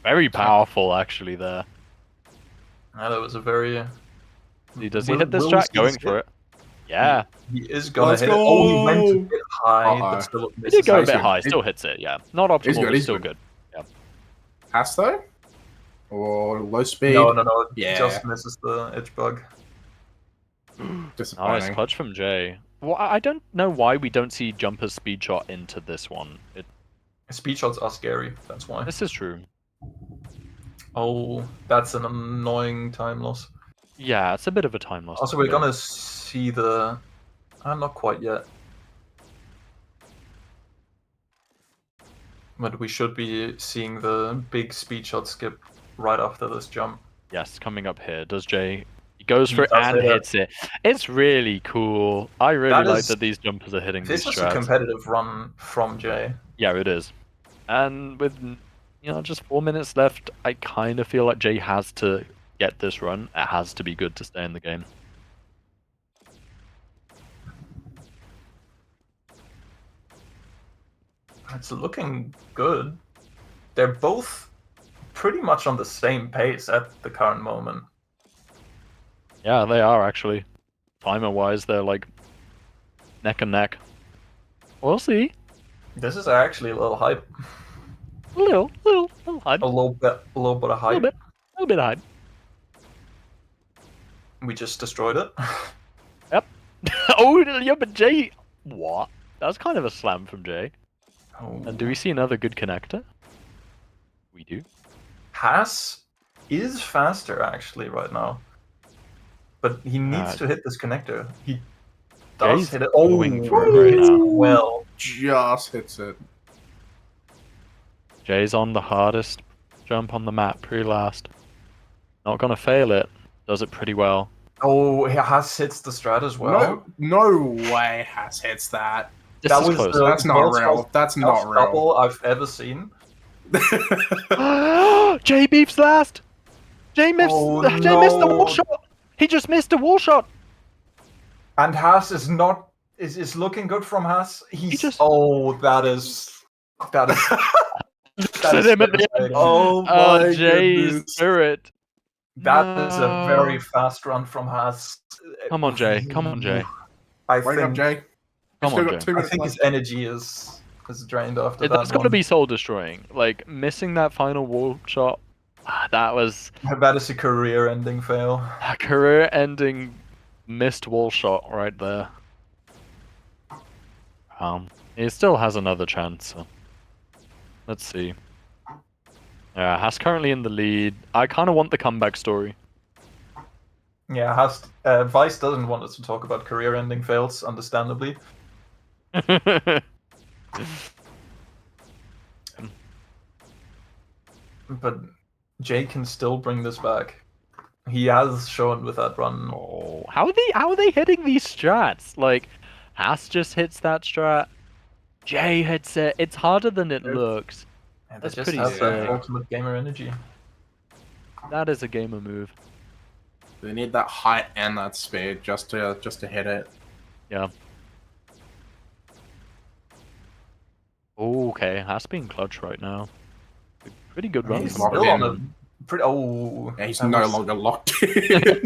Very powerful, actually, there. Yeah, that was a very... Does he Will- hit this will track? we Going skip? for it. Yeah. He is gonna Let's hit it. Oh, he went a go! bit high, Uh-oh. but still He misses. did go a He's bit good. high, still hits it, yeah. Not optimal, good, but he's still good. good. Haas though? Or low speed? No, Yeah. just misses the edge bug. Disappointing. Nice clutch from Jay. Well, I don't know why we don't see Jumper's speed shot into this one. Speed shots are scary, that's why. This is true. Oh, that's an annoying time loss. Yeah, it's a bit of a time loss. Also, we're gonna see the... not quite yet. But we should be seeing the big speed shot skip right after this jump. Yes, coming up here. Does Jay... He goes He for it does and hit it. hits it. It's really cool. I really That like is- that these jumpers are hitting This these is a strats. competitive run from Jay. Yeah, it is. And with, just 4 minutes left, I kind of feel like Jay has to get this run. It has to be good to stay in the game. It's looking good. They're both pretty much on the same pace at the current moment. Yeah, they are actually. Timer-wise, they're like neck and neck. We'll see. This is actually a little hype. A little hype. A little bit of hype. A little bit of hype. We just destroyed it. Oh, yeah, but Jay... What? That was kind of a slam from Jay. Oh. And do we see another good connector? We do. Haas is faster actually right now. But he needs to hit this connector. He does Jay's hit it. going for it right hits now. well. Just hits it. Jay's on the hardest jump on the map, pretty last. Not gonna fail it. Does it pretty well. Oh, Haas hits the strat as well. No way Haas hits that. This That is was close. the- That's not world's real. most That's not Tough real. double I've ever seen. Jay beeps last! Jay missed, Jay missed the wall no. shot! He just missed a wall shot! And Haas is not is looking good from Haas. He's just- oh that is that is Hit him at the end. devastating. Oh my Jay's goodness. spirit. That is a No. very fast run from Haas. Come on, Jay. Come on, Jay. I Wake up, think Jay. Come Still on, got Jay. 2 I minutes think left. his energy is drained after that. That's got to one. be soul destroying. Like, missing that final wall shot, that was That is a career-ending fail. a career ending missed wall shot right there. He still has another chance. So. Let's see. Yeah, Haas currently in the lead. I kind of want the comeback story. Yeah, Haas. Vice doesn't want us to talk about career-ending fails, understandably. but Jay can still bring this back. He has shown with that run. Oh, how are they hitting these strats? Like, Haas just hits that strat. Jay hits it. It's harder than it looks. And they That's just pretty have that sick. ultimate gamer energy. That is a gamer move. They need that height and that speed just to hit it. Yeah. Okay, Haas being clutch right now. Pretty good run. He's from locked Still both on of a pretty. Oh, Yeah, he's that no was- longer locked in.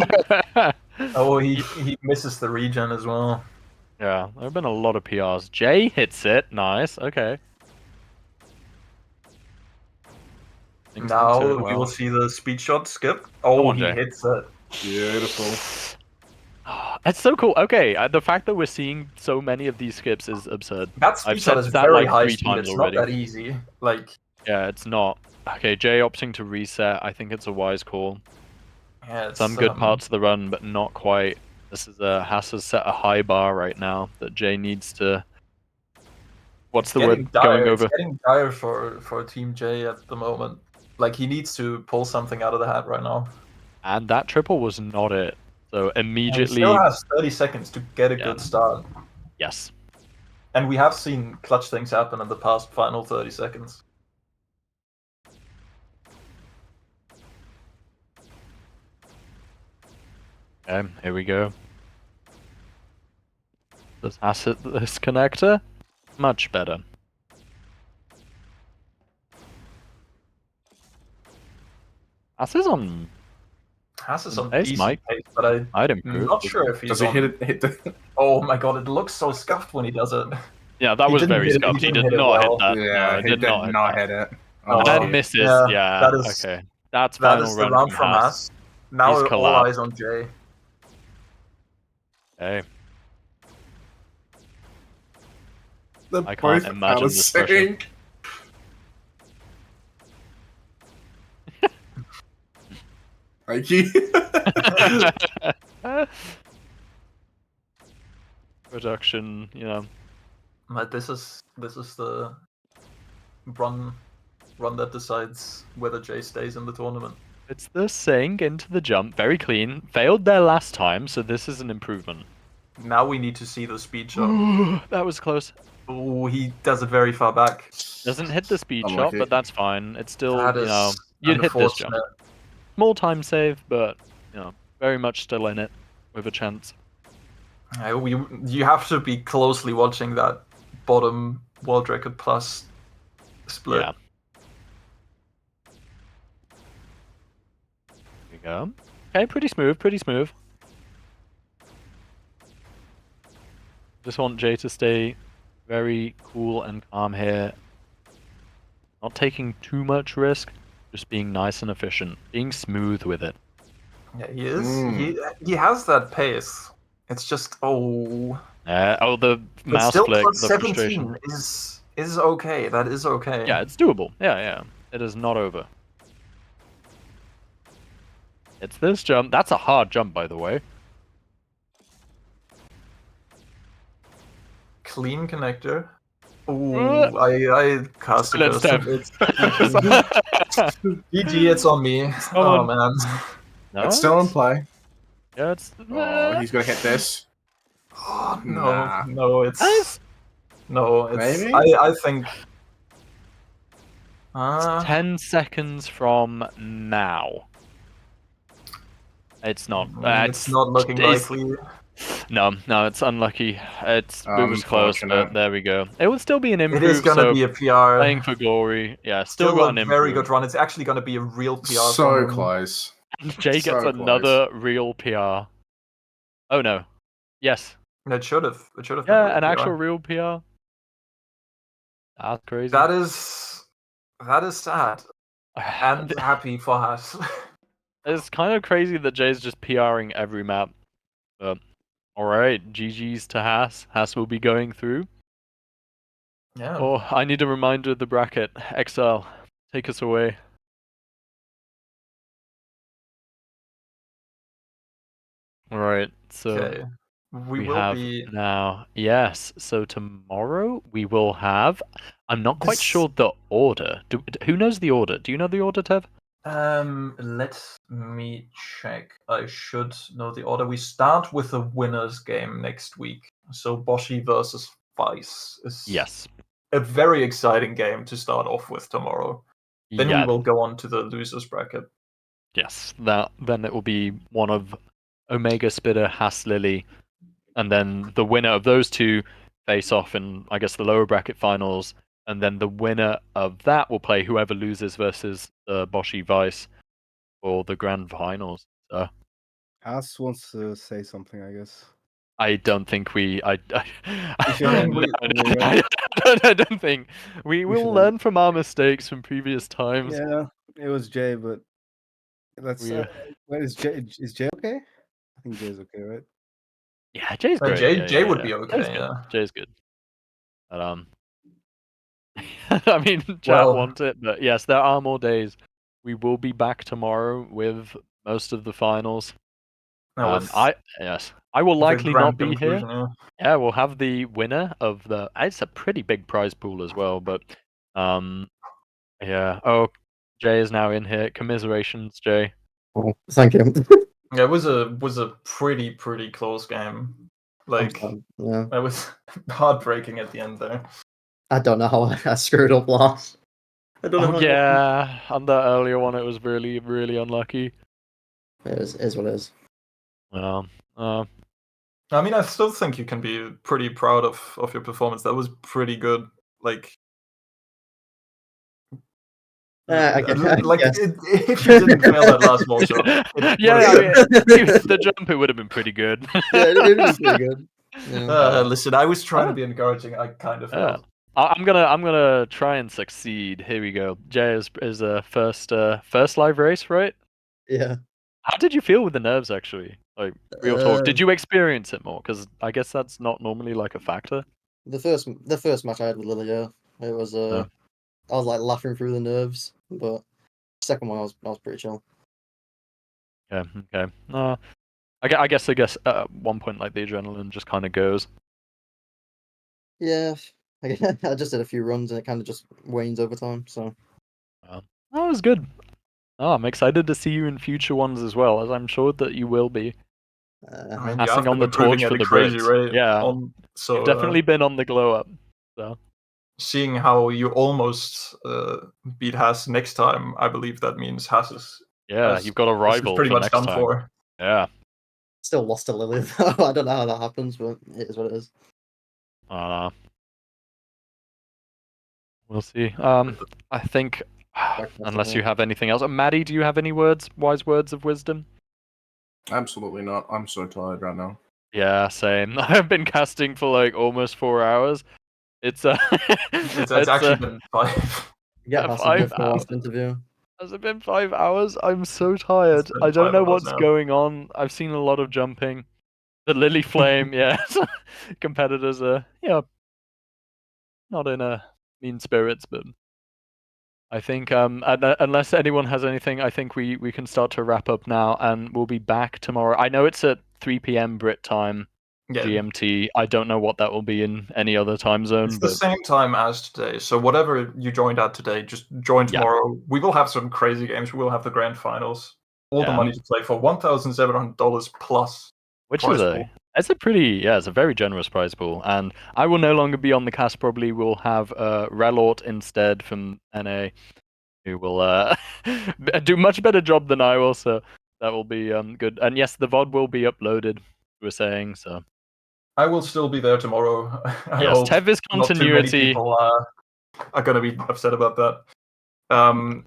them. Oh, he misses the regen as well. Yeah, there have been a lot of PRs. Jay hits it. Nice. Okay. Things Now into it we well. will see the speed shot skip. Come Oh, on, he Jay. hits it. Beautiful. It's so cool. Okay, the fact that we're seeing so many of these skips is absurd. That speed I've shot said is that very like high 3 speed. times It's already. not that easy. Like, Yeah, it's not. Okay, Jay opting to reset. I think it's a wise call. yeah, it's Some good parts of the run, but not quite. This is Haas has set a high bar right now that Jay needs to. What's the word? Going over. It's getting dire for Team J at the moment. Like, he needs to pull something out of the hat right now. And that triple was not it. So And he immediately, still has 30 seconds to get a Yeah. good start. yes. And we have seen clutch things happen in the past final 30 seconds. Okay, here we go. Does Haas hit this connector? Much better. Haas is on. Haas is on Pace, decent Mike. pace, but I'm I'd improve. not sure if he's Does he on... hit it? Hit the... Oh my god, it looks so scuffed when he does it. Yeah, that He was didn't very hit it- scuffed. he He didn't did hit it not hit well. that. Yeah, No, he did not hit that. hit it. Oh, And Oh, then misses. yeah, Yeah. that is- Okay. That's That final is the run round from from Haas. Haas. Now He's all collapsed. eyes on Jay. Okay. they're I can't both imagine out of this pressure. sync. Thank you. Production, you know. But this is the run that decides whether Jay stays in the tournament. It's the sink into the jump. Very clean. Failed there last time, so this is an improvement. Now we need to see the speed shot. That was close. Oh, he does it very far back. Doesn't hit the speed shot, Unlucky. but that's fine. It's still, That you is know, you'd hit this jump. unfortunate. Small time save, but, you know, very much still in it with a chance. You have to be closely watching that bottom world record plus split. Yeah. There we go. Okay, pretty smooth, pretty smooth. Just want Jay to stay very cool and calm here. Not taking too much risk, just being nice and efficient. Being smooth with it. Yeah, he is. He has that pace. It's just Oh, the but mouse still flick, plus the 17 frustration. is okay. That is okay. Yeah, it's doable. Yeah, yeah. It is not over. It's this jump. That's a hard jump, by the way. Clean connector. Ooh, I cast a Let's curse. step. It's GG, it's on me. Oh on. man. No, It's still in it's- play. Yeah, it's. Oh, he's gonna hit this. Oh, no, Nah. no, it's Nice. no, it's. Maybe? I think. 10 seconds from now. It's not. It's not looking it's- likely. No, it's unlucky. It was close, but Unfortunate. there we go. It would still be an It improve. is gonna so be a PR. playing for glory. Yeah, still Still got a an very improve. good run. It's actually gonna be a real PR. So from him. close. Jay gets So another real PR. Oh no. Yes. It should have. It should have. Yeah, an actual real PR. That's crazy. That is sad and happy for us. It's kind of crazy that Jay's just PRing every map. But alright, GG's to Haas. Haas will be going through. Yeah. Oh, I need a reminder of the bracket. Exile, take us away. Alright, so Okay. We we will have be. now, yes, so tomorrow we will have I'm not quite This- sure the order. Who knows the order? Do you know the order, Tev? Let me check. I should know the order. We start with the winners game next week. So Boshi versus Vice is Yes. a very exciting game to start off with tomorrow. Then yeah. we will go on to the losers bracket. Yes. Then it will be one of Omega Spitter, Haas Lily, and then the winner of those two face off in, I guess, the lower bracket finals, and then the winner of that will play whoever loses versus Boshi Vice for the grand finals. So As wants to say something, I guess. I don't think we. I shouldn't. I don't think we will shouldn't. learn from our mistakes from previous times. Yeah, it was Jay, but let's. We- Wait, is Jay okay? I think Jay's okay, right? Yeah, Jay's great. Jay yeah, would yeah. be Jay's okay. good. Yeah. Jay's good. But I mean, chat Well- want it, but yes, there are more days. We will be back tomorrow with most of the finals. No, with I will the likely not grand be here. conclusion, yeah. Yeah, we'll have the winner of the. It's a pretty big prize pool as well, but yeah. Oh, Jay is now in here. Commiserations, Jay. Oh, thank you. Yeah, it was a pretty close game. Like Yeah. it was heartbreaking at the end there. I don't know how I screwed up last. I don't know how. Yeah, on the earlier one, it was really unlucky. It is what it is. I mean, I still think you can be pretty proud of your performance. That was pretty good. Like, I guess. if you didn't fail that last wall shot, yeah, I mean, if you hit the jump, it would have been pretty good. Yeah, it was pretty good. Yeah. Listen, I was trying to be encouraging. I kind of failed. I'm gonna try and succeed. Here we go. Jay is a first live race, right? Yeah. How did you feel with the nerves, actually? Like, real talk. Did you experience it more? Because I guess that's not normally like a factor. The first match I had with Lily, yeah, it was I was like laughing through the nerves, but second one I was pretty chill. Yeah. Okay. I guess at one point like the adrenaline just kind of goes. Yeah, I just did a few runs and it kind of just wanes over time. So That was good. Oh, I'm excited to see you in future ones as well, as I'm sure that you will be. I mean, Passing on the improving torch at for a the crazy Brits. rate. Yeah. So You've definitely been on the glow up. So seeing how you almost beat Haas next time, I believe that means Haas is you've got a rival pretty for much next done time. for. Yeah. still lost to Lily though. I don't know how that happens, but it is what it is. We'll see. I think unless you have anything else, Maddie, do you have any wise words of wisdom? Absolutely not. I'm so tired right now. Yeah, same. I've been casting for like almost 4 hours. It's It's actually been 5. Yeah, that's 5 the last interview. Has it been 5 hours? I'm so tired. been I don't 5 know hours what's now. going on. I've seen a lot of jumping. The Lily Flame, yes. Competitors are, not in a mean spirits, but I think unless anyone has anything, I think we can start to wrap up now, and we'll be back tomorrow. I know it's at 3 p.m. Brit time, Yeah. GMT. I don't know what that will be in any other time zone. It's but the same time as today. So whatever you joined at today, just join tomorrow. We will have some crazy games. We will have the grand finals. All the money to play for $1,700 plus. Which prize is pool. it's a very generous prize pool, and I will no longer be on the cast. Probably we'll have Relort instead from NA, who will do much better job than I will. So that will be good. And yes, the VOD will be uploaded. We're saying so. I will still be there tomorrow. I Yes, hope Tev is not too many continuity. people are going to be upset about that.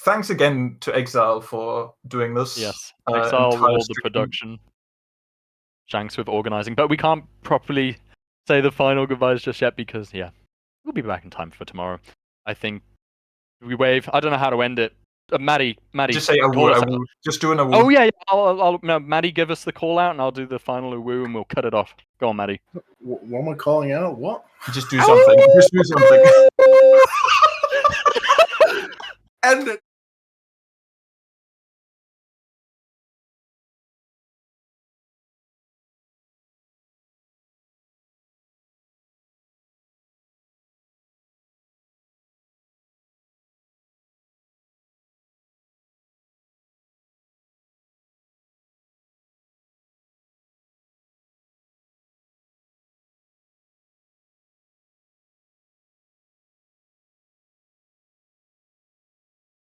Thanks again to Exile for doing this. Yes, Exile entire all the stream. production. Shanks with organizing, but we can't properly say the final goodbyes just yet because we'll be back in time for tomorrow. I think we wave. I don't know how to end it. Maddie, Just say a call woo, us a out. woo. Just do an a woo. Oh yeah, no, Maddie, give us the call out, and I'll do the final woo, and we'll cut it off. Go on, Maddie. What am I calling out? What? Just do something. Just do something. End it.